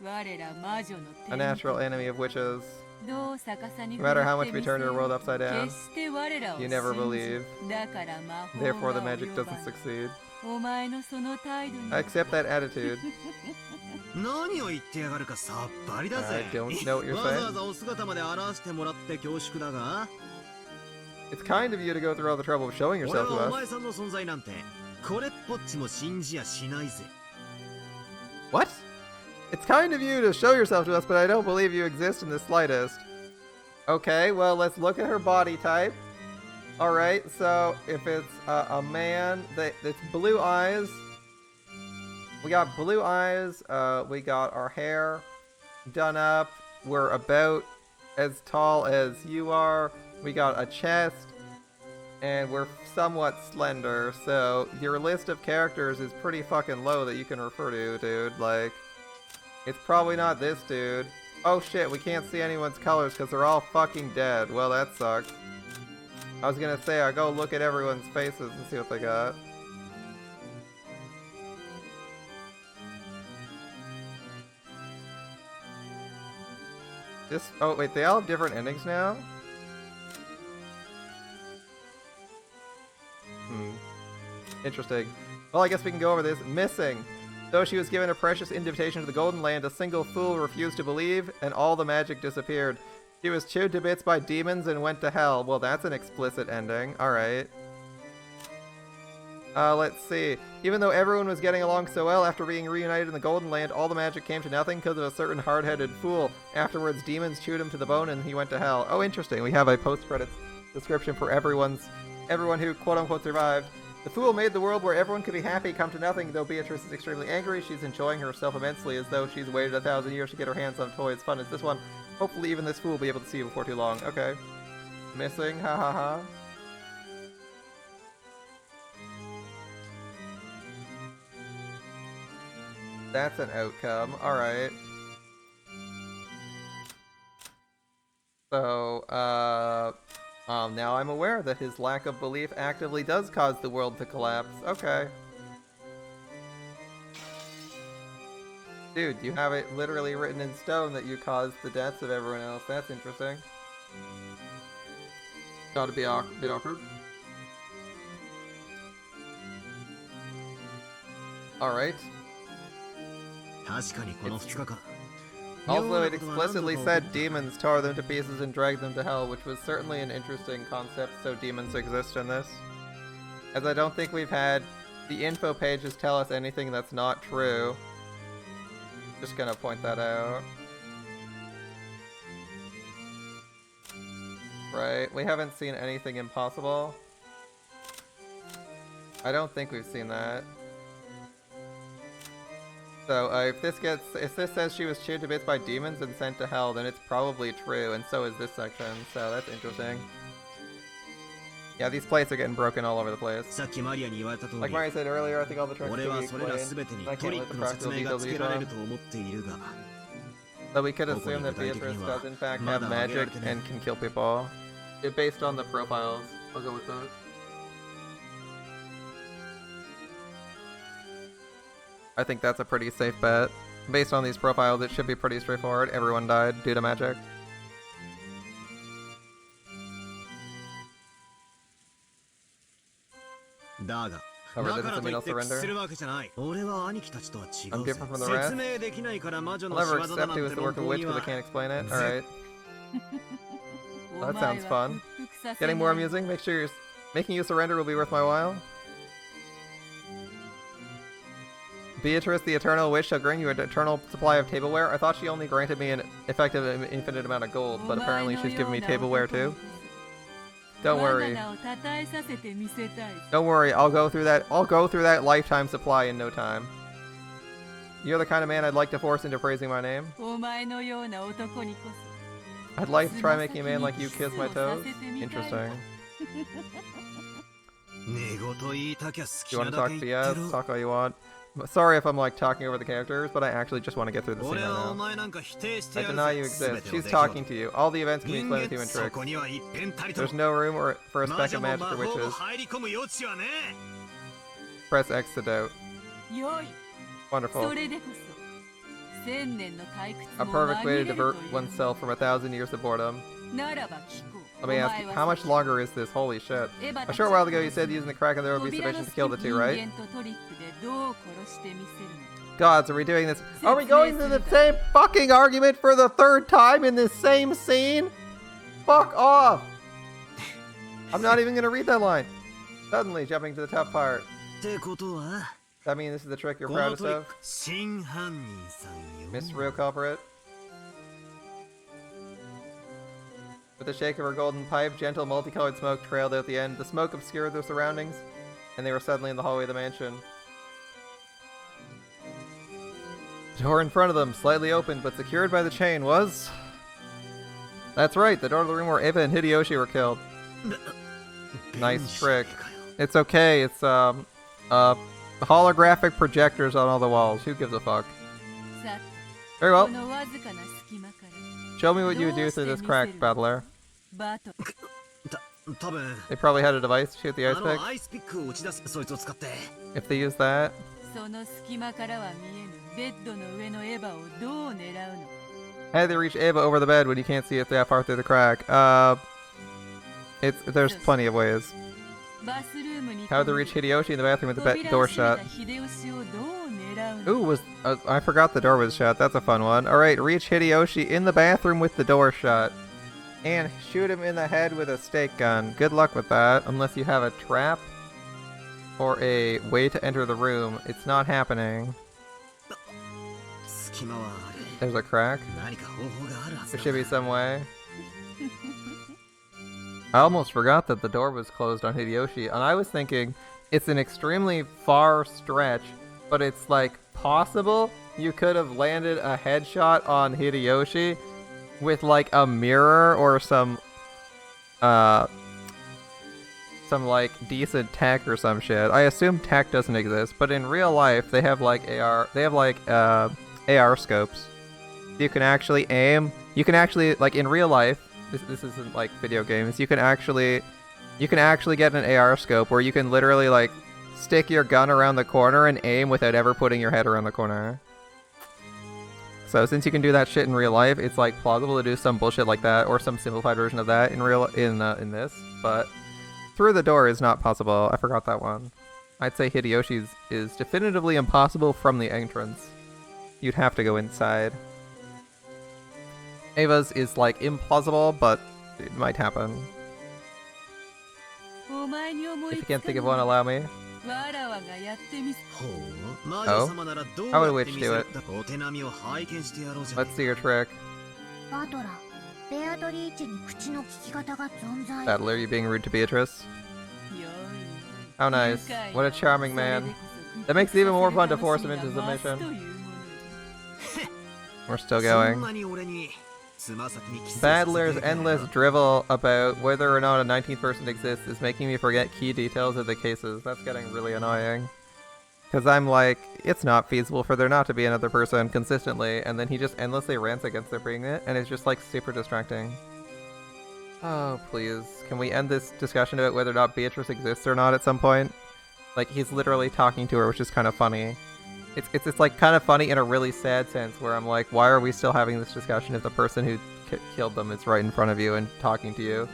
natural enemy of witches. No matter how much we turn your world upside down, you never believe. Therefore the magic doesn't succeed. I accept that attitude. I don't know what you're saying. It's kind of you to go through all the trouble of showing yourself to us. What? It's kind of you to show yourself to us, but I don't believe you exist in the slightest. Okay, well, let's look at her body type. Alright, so if it's a man, it's blue eyes. We got blue eyes, we got our hair done up. We're about as tall as you are. We got a chest, and we're somewhat slender, so your list of characters is pretty fucking low that you can refer to, dude. Like, it's probably not this dude. Oh shit, we can't see anyone's colors because they're all fucking dead. Well, that sucks. I was gonna say, I'll go look at everyone's faces and see what they got. Oh wait, they all have different endings now? Interesting. Well, I guess we can go over this. Missing. Though she was given a precious invitation to the Golden Land, a single fool refused to believe, and all the magic disappeared. She was chewed to bits by demons and went to hell. Well, that's an explicit ending. Alright. Let's see. Even though everyone was getting along so well after being reunited in the Golden Land, all the magic came to nothing because of a certain hard-headed fool. Afterwards, demons chewed him to the bone and he went to hell. Oh, interesting. We have a post-credits description for everyone who quote-unquote survived. The fool made the world where everyone could be happy come to nothing. Though Beatrice is extremely angry, she's enjoying herself immensely as though she's waited 1,000 years to get her hands on toys. Fun as this one. Hopefully even this fool will be able to see you before too long. Okay. Missing, ha ha ha. That's an outcome. Alright. So, now I'm aware that his lack of belief actively does cause the world to collapse. Okay. Dude, you have it literally written in stone that you caused the deaths of everyone else. That's interesting. Gotta be a bit awkward. Alright. 確かにこの2日間 Also, it explicitly said demons tore them to pieces and dragged them to hell, which was certainly an interesting concept, so demons exist in this. As I don't think we've had the info pages tell us anything that's not true. Just gonna point that out. Right, we haven't seen anything impossible. I don't think we've seen that. So, if this says she was chewed to bits by demons and sent to hell, then it's probably true, and so is this section, so that's interesting. Yeah, these plates are getting broken all over the place. Like Maria said earlier, I think all the tricks can be explained. I can't let the practical details be wrong. So we could assume that Beatrice does in fact have magic and can kill people. Based on the profiles, I'll go with that. I think that's a pretty safe bet. Based on these profiles, it should be pretty straightforward. Everyone died due to magic. However, that doesn't mean I'll surrender. I'm different from the rest. I'll never accept it was the work of a witch, but I can't explain it. Alright. Well, that sounds fun. Getting more amusing? Making you surrender will be worth my while. Beatrice, the Eternal Witch, shall grant you an eternal supply of tableware. I thought she only granted me an effective infinite amount of gold, but apparently she's giving me tableware too. Don't worry. Don't worry, I'll go through that lifetime supply in no time. You're the kind of man I'd like to force into praising my name. I'd like to try making a man like you kiss my toes. Interesting. You want to talk BS? Talk all you want. Sorry if I'm like talking over the characters, but I actually just want to get through the scene right now. I deny you exist. She's talking to you. All the events can be explained with human tricks. There's no room for a speck of magic for witches. Press X to doubt. Wonderful. A perfect way to divert oneself from 1,000 years of boredom. Let me ask you, how much longer is this? Holy shit. A short while ago you said using the crack in there would be sufficient to kill the two, right? Gods, are we doing this? Are we going through the same fucking argument for the third time in this same scene? Fuck off! I'm not even gonna read that line. Suddenly, jumping to the tough part. That means this is the trick you're proudest of? Miss Real Culprit? With the shake of her golden pipe, gentle multicolored smoke trailed out the end. The smoke obscured their surroundings, and they were suddenly in the hallway of the mansion. The door in front of them, slightly open but secured by the chain, was... That's right, the door to the room where Eva and Hideyoshi were killed. Nice trick. It's okay, it's holographic projectors on all the walls. Who gives a fuck? Very well. Show me what you would do through this crack, Battler. They probably had a device to shoot the ice pick. If they use that. How do they reach Eva over the bed when you can't see it that far through the crack? There's plenty of ways. How do they reach Hideyoshi in the bathroom with the door shut? Ooh, I forgot the door was shut. That's a fun one. Alright, reach Hideyoshi in the bathroom with the door shut. And shoot him in the head with a stake gun. Good luck with that, unless you have a trap or a way to enter the room. It's not happening. There's a crack. There should be some way. I almost forgot that the door was closed on Hideyoshi, and I was thinking it's an extremely far stretch, but it's like possible you could have landed a headshot on Hideyoshi with like a mirror or some like decent tech or some shit. I assume tech doesn't exist, but in real life they have like AR scopes. You can actually aim. You can actually, like in real life, this isn't like video games. You can actually get an AR scope where you can literally like stick your gun around the corner and aim without ever putting your head around the corner. So since you can do that shit in real life, it's like plausible to do some bullshit like that or some simplified version of that in this. But through the door is not possible. I forgot that one. I'd say Hideyoshi's is definitively impossible from the entrance. You'd have to go inside. Ava's is like implausible, but it might happen. If you can't think of one, allow me. Oh? How would a witch do it? Let's see your trick. Battler, you being rude to Beatrice? How nice. What a charming man. That makes it even more fun to force him into submission. We're still going. Battler's endless drivel about whether or not a 19th person exists is making me forget key details of the cases. That's getting really annoying. Because I'm like, it's not feasible for there not to be another person consistently, and then he just endlessly rants against there being it, and it's just like super distracting. Oh, please. Can we end this discussion about whether or not Beatrice exists or not at some point? Like, he's literally talking to her, which is kind of funny. It's like kind of funny in a really sad sense, where I'm like, why are we still having this discussion if the person who killed them is right in front of you and talking to you?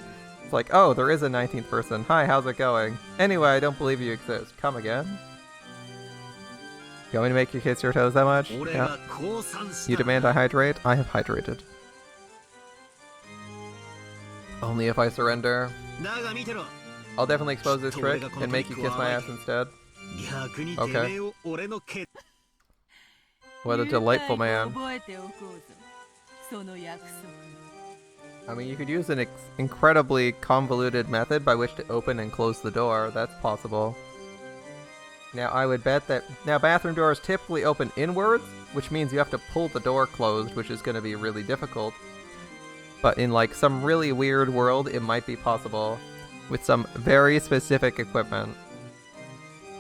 It's like, oh, there is a 19th person. Hi, how's it going? Anyway, I don't believe you exist. Come again? You want me to make you kiss your toes that much? Yeah. You demand I hydrate? I have hydrated. Only if I surrender. I'll definitely expose this trick and make you kiss my ass instead. Okay. What a delightful man. I mean, you could use an incredibly convoluted method by which to open and close the door. That's possible. Now, I would bet that... Now, bathroom doors typically open inwards, which means you have to pull the door closed, which is going to be really difficult. But in, like, some really weird world, it might be possible with some very specific equipment.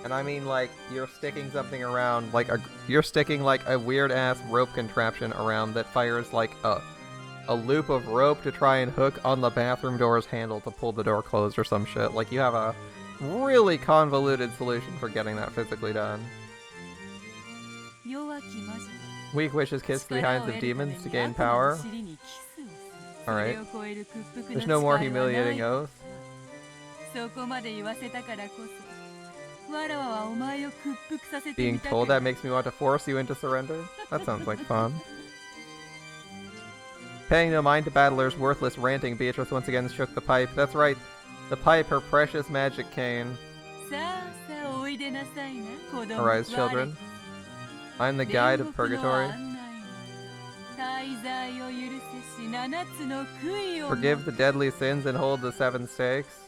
And I mean, like, you're sticking something around, like, you're sticking, like, a weird-ass rope contraption around that fires, like, a loop of rope to try and hook on the bathroom door's handle to pull the door closed or some shit. Like, you have a really convoluted solution for getting that physically done. Weak wishes kiss 3 hinds of demons to gain power. Alright. There's no more humiliating oath. Being told that makes me want to force you into surrender? That sounds like fun. Paying no mind to Battler's worthless ranting, Beatrice once again shook the pipe. That's right, the pipe, her precious magic cane. Arise, children. I'm the guide of purgatory. Forgive the deadly sins and hold the 7 stakes.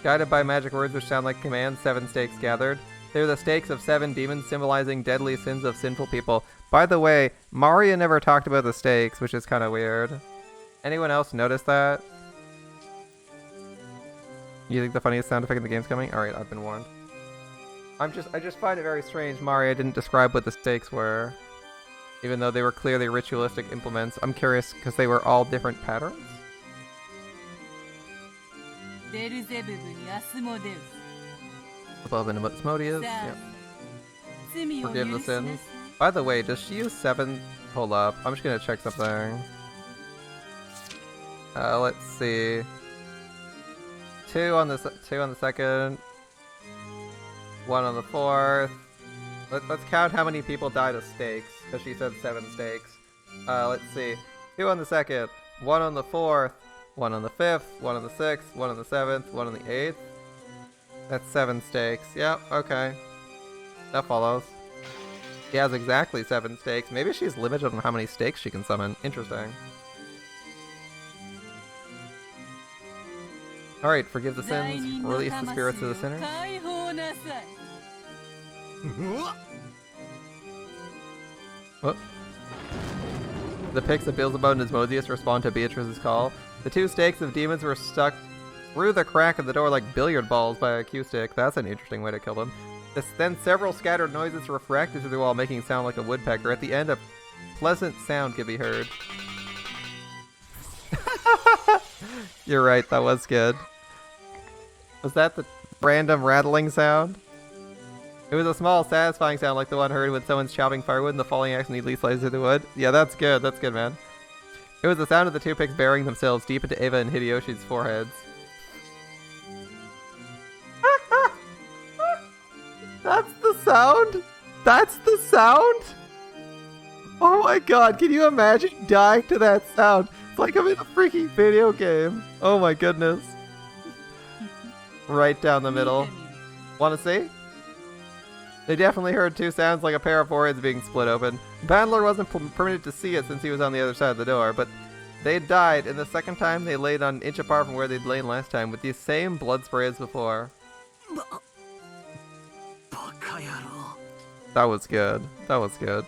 Guided by magic words which sound like commands, 7 stakes gathered. They're the stakes of 7 demons symbolizing deadly sins of sinful people. By the way, Maria never talked about the stakes, which is kind of weird. Anyone else notice that? You think the funniest sound effect in the game's coming? Alright, I've been warned. I just find it very strange Maria didn't describe what the stakes were. Even though they were clearly ritualistic implements. I'm curious, because they were all different patterns? Above and Asmodeus, yep. Forgive the sins. By the way, does she use 7? Hold up, I'm just gonna check something. Let's see. 2 on the second. 1 on the 4th. Let's count how many people died of stakes, because she said 7 stakes. Let's see. 2 on the 2nd. 1 on the 4th. 1 on the 5th, 1 on the 6th, 1 on the 7th, 1 on the 8th. That's 7 stakes. Yep, okay. That follows. She has exactly 7 stakes. Maybe she's limited on how many stakes she can summon. Interesting. Alright, forgive the sins, release the spirits of the sinners. What? The pics of Beelzebub and Asmodeus respond to Beatrice's call. The 2 stakes of demons were stuck through the crack of the door like billiard balls by a cue stick. That's an interesting way to kill them. Then several scattered noises refracted through the wall, making it sound like a woodpecker. At the end, a pleasant sound could be heard. You're right, that was good. Was that the random rattling sound? It was a small, satisfying sound like the one heard when someone's chopping firewood and the falling axe neatly slices through the wood. Yeah, that's good, man. It was the sound of the 2 picks burying themselves deep into Eva and Hideyoshi's foreheads. That's the sound? That's the sound? Oh my god, can you imagine dying to that sound? It's like I'm in a freaking video game. Oh my goodness. Right down the middle. Wanna see? They definitely heard two sounds like a pair of foreheads being split open. Battler wasn't permitted to see it since he was on the other side of the door, but they died, and the second time they laid on an inch apart from where they'd lain last time with the same blood spray as before. That was good. That was good.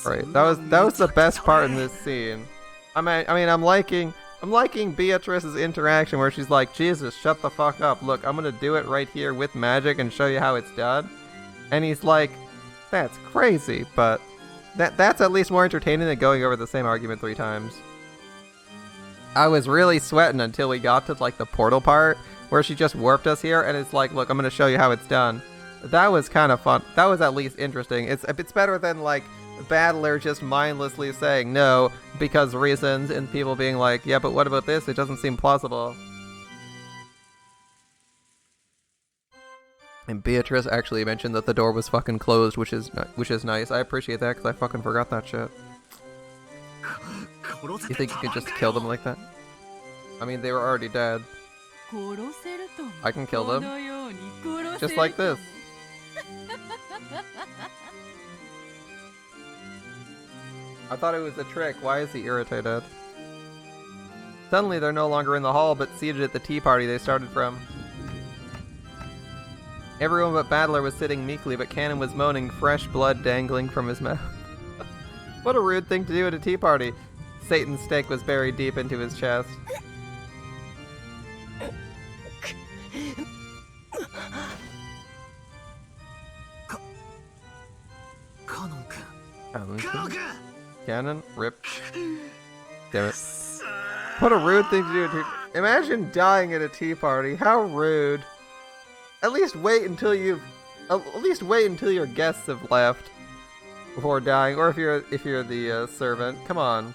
Right. That was the best part in this scene. I mean I'm liking Beatrice's interaction where she's like, Jesus, shut the fuck up. Look, I'm gonna do it right here with magic and show you how it's done. And he's like, that's crazy, but that's at least more entertaining than going over the same argument 3 times. I was really sweating until we got to like the portal part where she just warped us here, and it's like, look, I'm gonna show you how it's done. That was kind of fun. That was at least interesting. It's better than like Battler just mindlessly saying no because reasons, and people being like, yeah, but what about this? It doesn't seem plausible. And Beatrice actually mentioned that the door was fucking closed, which is nice. I appreciate that because I fucking forgot that shit. You think you could just kill them like that? I mean, they were already dead. I can kill them. Just like this. I thought it was a trick. Why is he irritated? Suddenly they're no longer in the hall, but seated at the tea party they started from. Everyone but Battler was sitting meekly, but Cannon was moaning, fresh blood dangling from his mouth. What a rude thing to do at a tea party. Satan's stake was buried deep into his chest. Cannon? Rip. Damn it. What a rude thing to do at a tea party. Imagine dying at a tea party. How rude. At least wait until your guests have left before dying, or if you're the servant. Come on.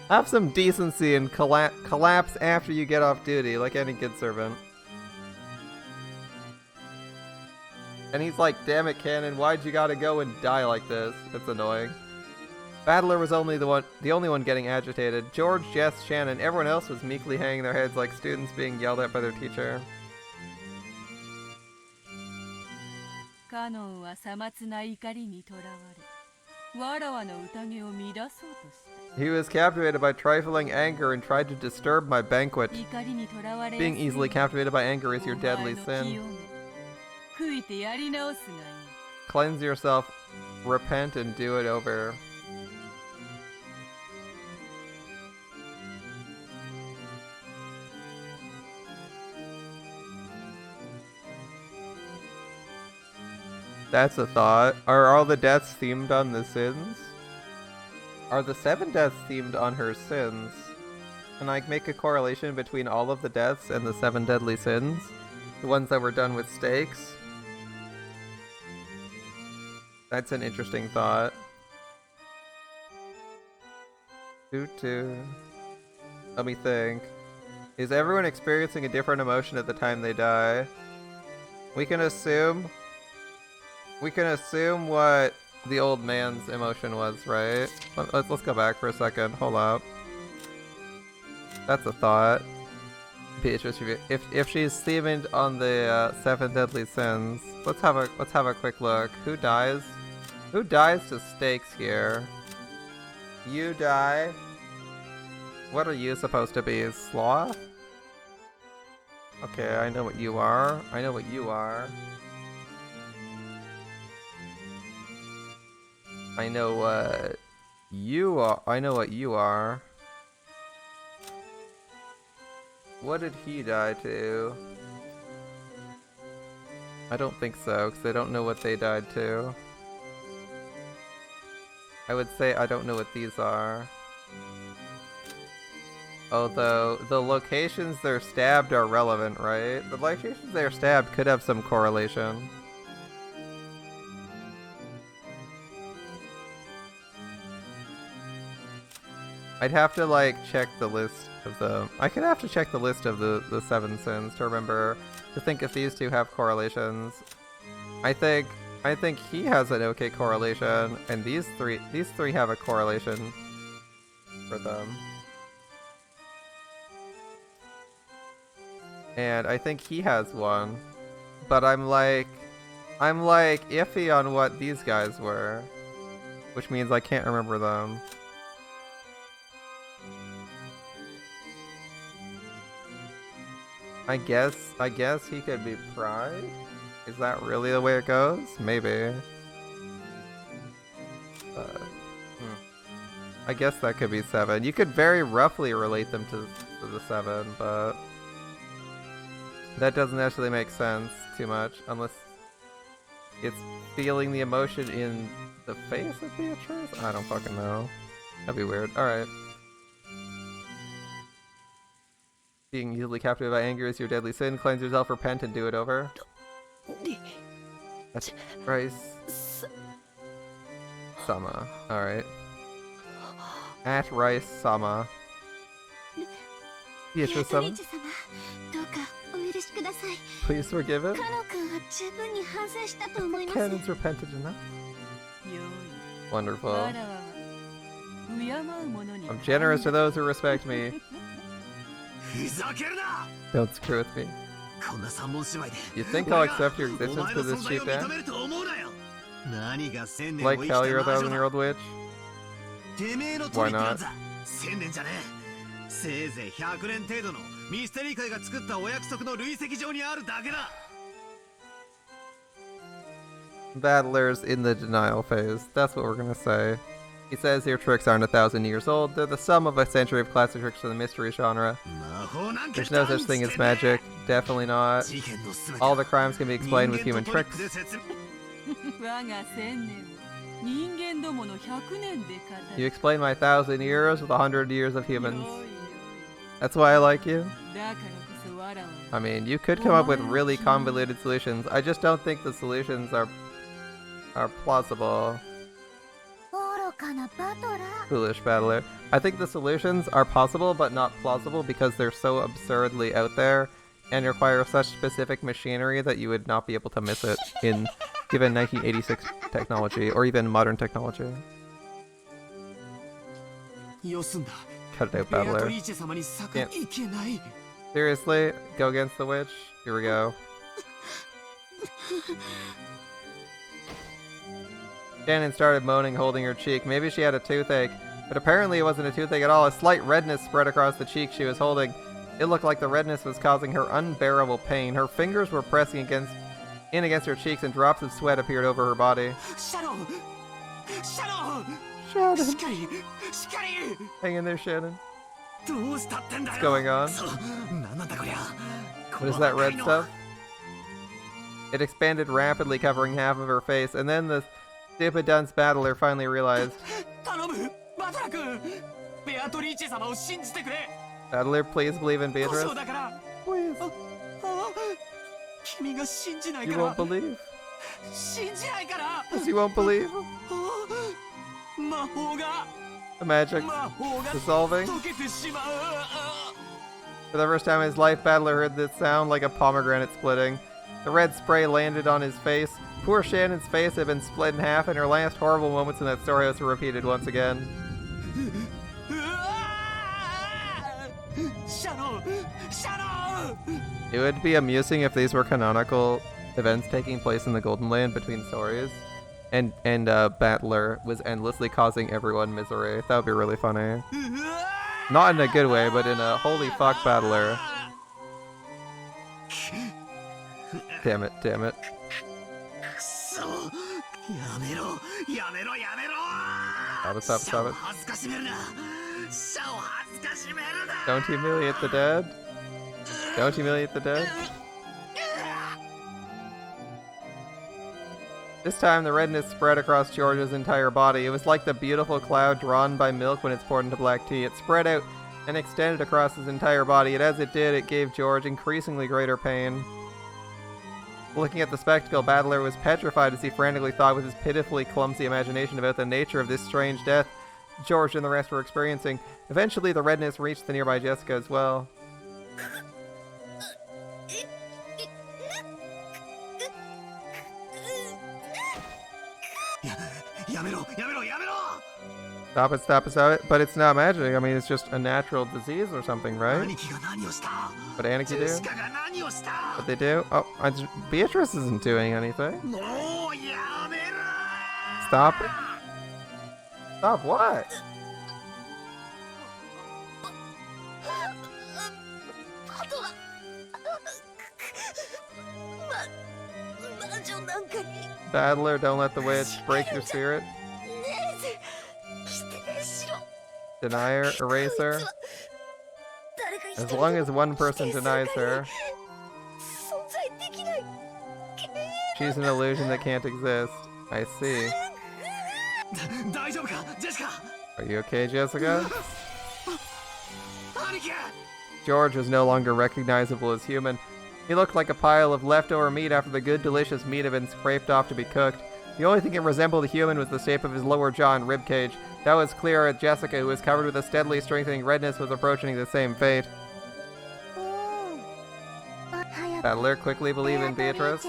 Have some decency and collapse after you get off duty, like any good servant. And he's like, damn it, Cannon, why'd you gotta go and die like this? That's annoying. Battler was the only one getting agitated. George, Jess, Shannon, everyone else was meekly hanging their heads like students being yelled at by their teacher. He was captivated by trifling anger and tried to disturb my banquet. Being easily captivated by anger is your deadly sin. Cleanse yourself, repent, and do it over. That's a thought. Are all the deaths themed on the sins? Are the 7 deaths themed on her sins? Can I make a correlation between all of the deaths and the 7 deadly sins? The ones that were done with stakes? That's an interesting thought. Let me think. Is everyone experiencing a different emotion at the time they die? We can assume what the old man's emotion was, right? Let's go back for a second. Hold up. That's a thought. Beatrice, if she's themed on the 7 deadly sins, let's have a quick look. Who dies? Who dies to stakes here? You die. What are you supposed to be? Sloth? Okay, I know what you are. I know what you are. I know what you are. I know what you are. What did he die to? I don't think so, because I don't know what they died to. I would say I don't know what these are. Although, the locations they're stabbed are relevant, right? The locations they're stabbed could have some correlation. I'd have to like check the list of the... I could have to check the list of the 7 sins to remember, to think if these two have correlations. I think he has an okay correlation, and these three have a correlation for them. And I think he has one. But I'm like iffy on what these guys were. Which means I can't remember them. I guess he could be Pride? Is that really the way it goes? Maybe. I guess that could be 7. You could very roughly relate them to the 7, but that doesn't actually make sense too much unless it's feeling the emotion in the face of Beatrice? I don't fucking know. That'd be weird. Alright. Being easily captivated by anger is your deadly sin. Cleanse yourself, repent, and do it over. That's Rice Sama. Alright. At Rice Sama. Beatrice Sama. Please forgive him. Canon's repented enough. Wonderful. I'm generous to those who respect me. Don't screw with me. You think I'll accept your existence for this cheap dance? Like hell, you're a 1,000-year-old witch? Why not? Battler's in the denial phase. That's what we're gonna say. He says your tricks aren't 1,000 years old. They're the sum of a century of classic tricks in the mystery genre. There's no such thing as magic. Definitely not. All the crimes can be explained with human tricks. You explain my 1,000 years with 100 years of humans. That's why I like you. I mean, you could come up with really convoluted solutions. I just don't think the solutions are plausible. Foolish battler. I think the solutions are possible but not plausible because they're so absurdly out there and require such specific machinery that you would not be able to miss it in given 1986 technology or even modern technology. Cut it out, battler. Can't. Seriously? Go against the witch? Here we go. Shannon started moaning, holding her cheek. Maybe she had a toothache, but apparently it wasn't a toothache at all. A slight redness spread across the cheek she was holding. It looked like the redness was causing her unbearable pain. Her fingers were pressing against her cheeks and drops of sweat appeared over her body. Shadow! Hang in there, Shannon. What's going on? What is that red stuff? It expanded rapidly, covering half of her face, and then the stupid dunce battler finally realized. Battler, please believe in Beatrice. Please. You won't believe. Yes, you won't believe. The magic dissolving. For the first time in his life, Battler heard this sound like a pomegranate splitting. The red spray landed on his face. Poor Shannon's face had been split in half, and her last horrible moments in that storehouse were repeated once again. It would be amusing if these were canonical events taking place in the Golden Land between stories, and Battler was endlessly causing everyone misery. That would be really funny. Not in a good way, but in a holy fuck Battler. Damn it, damn it. Stop it, stop it, stop it. Don't humiliate the dead. Don't humiliate the dead. This time the redness spread across George's entire body. It was like the beautiful cloud drawn by milk when it's poured into black tea. It spread out and extended across his entire body, and as it did, it gave George increasingly greater pain. Looking at the spectacle, Battler was petrified as he frantically thought with his pitifully clumsy imagination about the nature of this strange death George and the rest were experiencing. Eventually, the redness reached the nearby Jessica as well. Stop it. But it's not magic. I mean, it's just a natural disease or something, right? What Aniki do? What they do? Oh, Beatrice isn't doing anything. Stop it. Stop what? Battler, don't let the witch break your spirit. Denier, eraser. As long as one person denies her, she's an illusion that can't exist. I see. Are you okay, Jessica? George was no longer recognizable as human. He looked like a pile of leftover meat after the good, delicious meat had been scraped off to be cooked. The only thing that resembled a human was the shape of his lower jaw and ribcage. That was clear at Jessica, who was covered with a steadily strengthening redness, was approaching the same fate. Battler, quickly believe in Beatrice.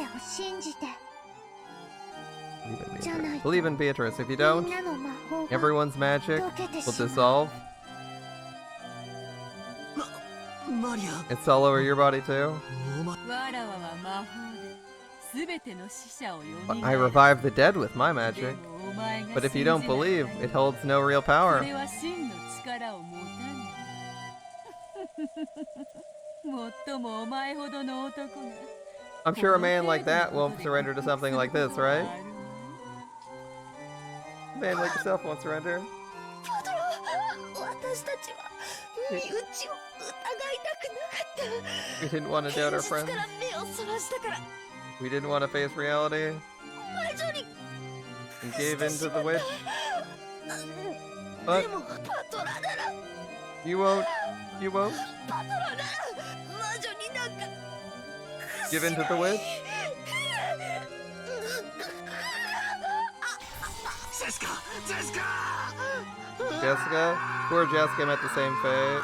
Believe in Beatrice. If you don't, everyone's magic will dissolve. It's all over your body too. I revive the dead with my magic. But if you don't believe, it holds no real power. I'm sure a man like that won't surrender to something like this, right? A man like yourself won't surrender. We didn't want to doubt our friends. We didn't want to face reality. And gave in to the witch. But you won't. You won't. Give in to the witch. Jessica? Poor Jessica met the same fate.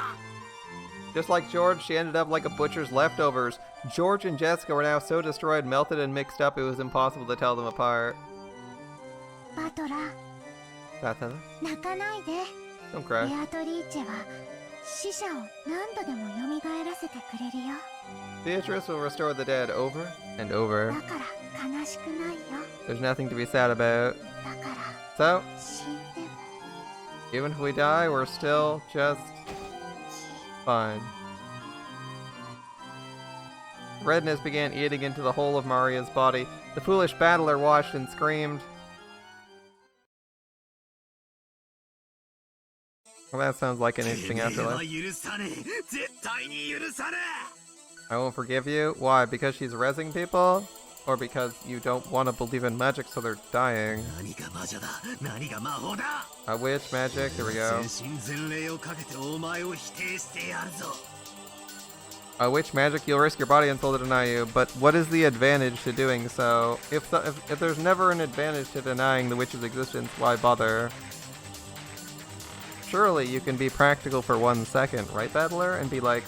Just like George, she ended up like a butcher's leftovers. George and Jessica were now so destroyed, melted, and mixed up it was impossible to tell them apart. Battler? Don't cry. Beatrice will restore the dead over and over. There's nothing to be sad about. So, even if we die, we're still just fine. Redness began eating into the whole of Maria's body. The foolish battler watched and screamed. Well, that sounds like an interesting afterlife. I won't forgive you. Why? Because she's rezzing people? Or because you don't want to believe in magic so they're dying? A witch magic, here we go. A witch magic, you'll risk your body and soul to deny you, but what is the advantage to doing so? If there's never an advantage to denying the witch's existence, why bother? Surely you can be practical for 1 second, right, Battler? And be like,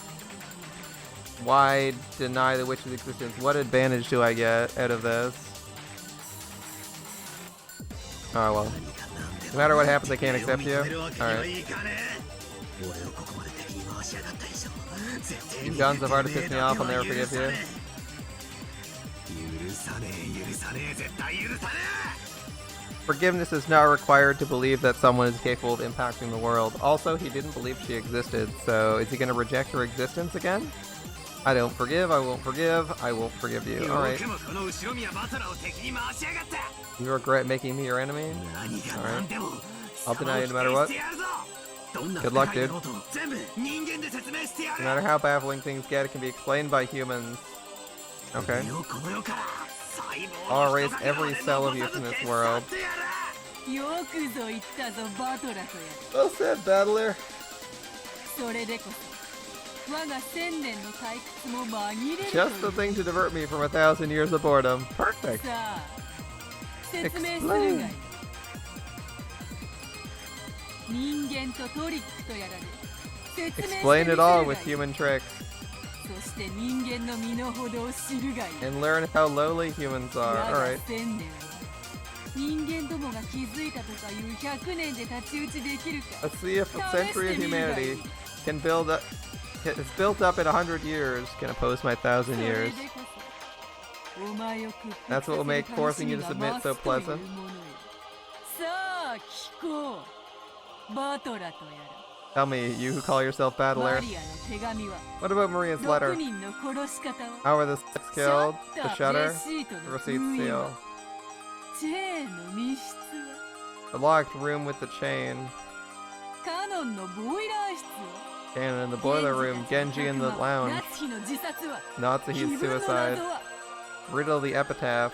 why deny the witch's existence? What advantage do I get out of this? Oh well. No matter what happens, I can't accept you? Alright. You've gone so far to piss me off, I'll never forgive you. Forgiveness is not required to believe that someone is capable of impacting the world. Also, he didn't believe she existed, so is he going to reject her existence again? I don't forgive, I won't forgive, I won't forgive you. Alright. You regret making me your enemy? Alright. I'll deny you no matter what. Good luck, dude. No matter how baffling things get, it can be explained by humans. Okay. I'll erase every cell of you from this world. Well said, Battler. Just the thing to divert me from 1,000 years of boredom. Perfect. Explain. Explain it all with human tricks. And learn how lowly humans are. Alright. Let's see if a century of humanity can build up, is built up in 100 years, can oppose my 1,000 years. That's what will make forcing you to submit so pleasant. Tell me, you who call yourself battler. What about Maria's letter? How were the 6 killed? The shutter? The receipt seal? The locked room with the chain. Cannon in the boiler room. Genji in the lounge. Natsuhi's suicide. Riddle the epitaph.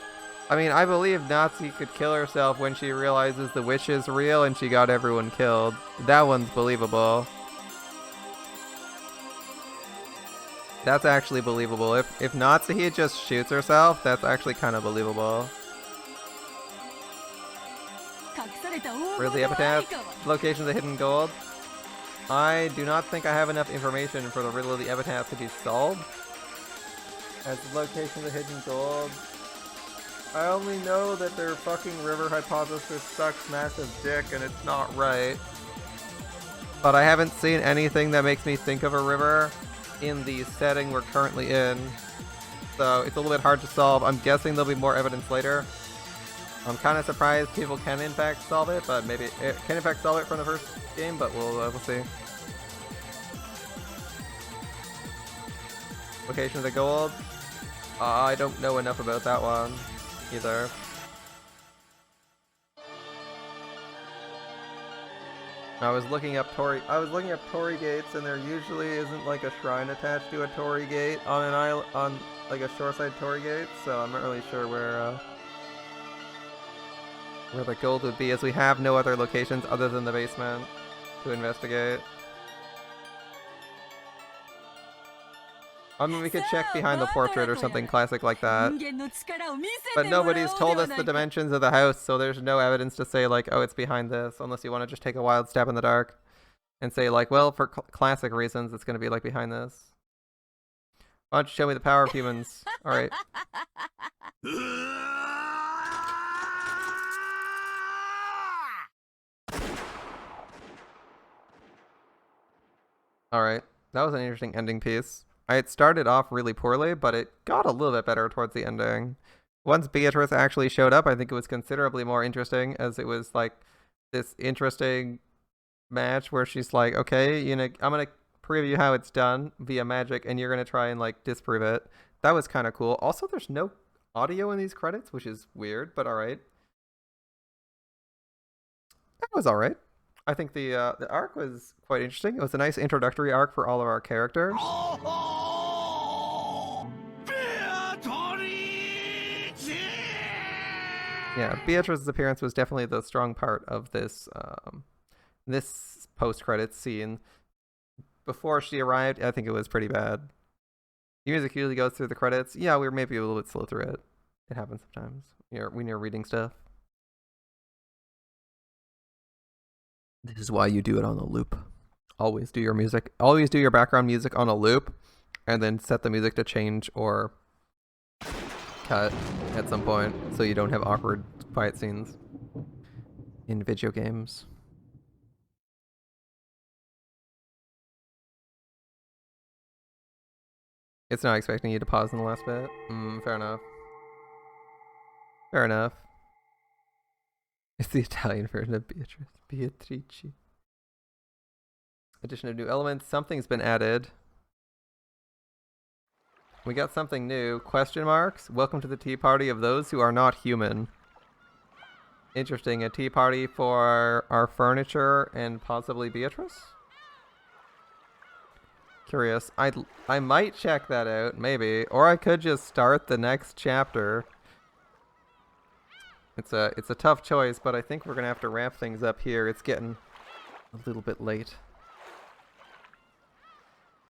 I mean, I believe Natsuhi could kill herself when she realizes the witch is real and she got everyone killed. That one's believable. That's actually believable. If Natsuhi just shoots herself, that's actually kind of believable. Where's the epitaph? Location of the hidden gold. I do not think I have enough information for the riddle of the epitaph to be solved. As the location of the hidden gold. I only know that their fucking river hypothesis sucks massive dick and it's not right. But I haven't seen anything that makes me think of a river in the setting we're currently in. So it's a little bit hard to solve. I'm guessing there'll be more evidence later. I'm kind of surprised people can in fact solve it, but maybe it can in fact solve it from the first game, but we'll see. Location of the gold. I don't know enough about that one either. I was looking up Torii gates, and there usually isn't like a shrine attached to a Torii gate on an island, on like a shoreside Torii gate, so I'm not really sure where the gold would be, as we have no other locations other than the basement to investigate. I mean, we could check behind the portrait or something classic like that. But nobody's told us the dimensions of the house, so there's no evidence to say like, oh, it's behind this, unless you want to just take a wild stab in the dark and say like, well, for classic reasons, it's going to be like behind this. Why don't you show me the power of humans? All right. All right. That was an interesting ending piece. It started off really poorly, but it got a little bit better towards the ending. Once Beatrice actually showed up, I think it was considerably more interesting, as it was like this interesting match where she's like, okay, you know, I'm going to prove you how it's done via magic, and you're going to try and like disprove it. That was kind of cool. Also, there's no audio in these credits, which is weird, but all right. That was all right. I think the arc was quite interesting. It was a nice introductory arc for all of our characters. Yeah, Beatrice's appearance was definitely the strong part of this this post-credits scene. Before she arrived, I think it was pretty bad. The music usually goes through the credits. Yeah, we were maybe a little bit slow through it. It happens sometimes when you're reading stuff. This is why you do it on a loop. Always do your music. Always do your background music on a loop, and then set the music to change or cut at some point, so you don't have awkward quiet scenes in video games. It's not expecting you to pause in the last bit. Fair enough. Fair enough. It's the Italian version of Beatrice. Beatrice. Addition of new elements. Something's been added. We got something new. Question marks. Welcome to the tea party of those who are not human. Interesting. A tea party for our furniture and possibly Beatrice? Curious. I might check that out, maybe. Or I could just start the next chapter. It's a tough choice, but I think we're gonna have to wrap things up here. It's getting a little bit late.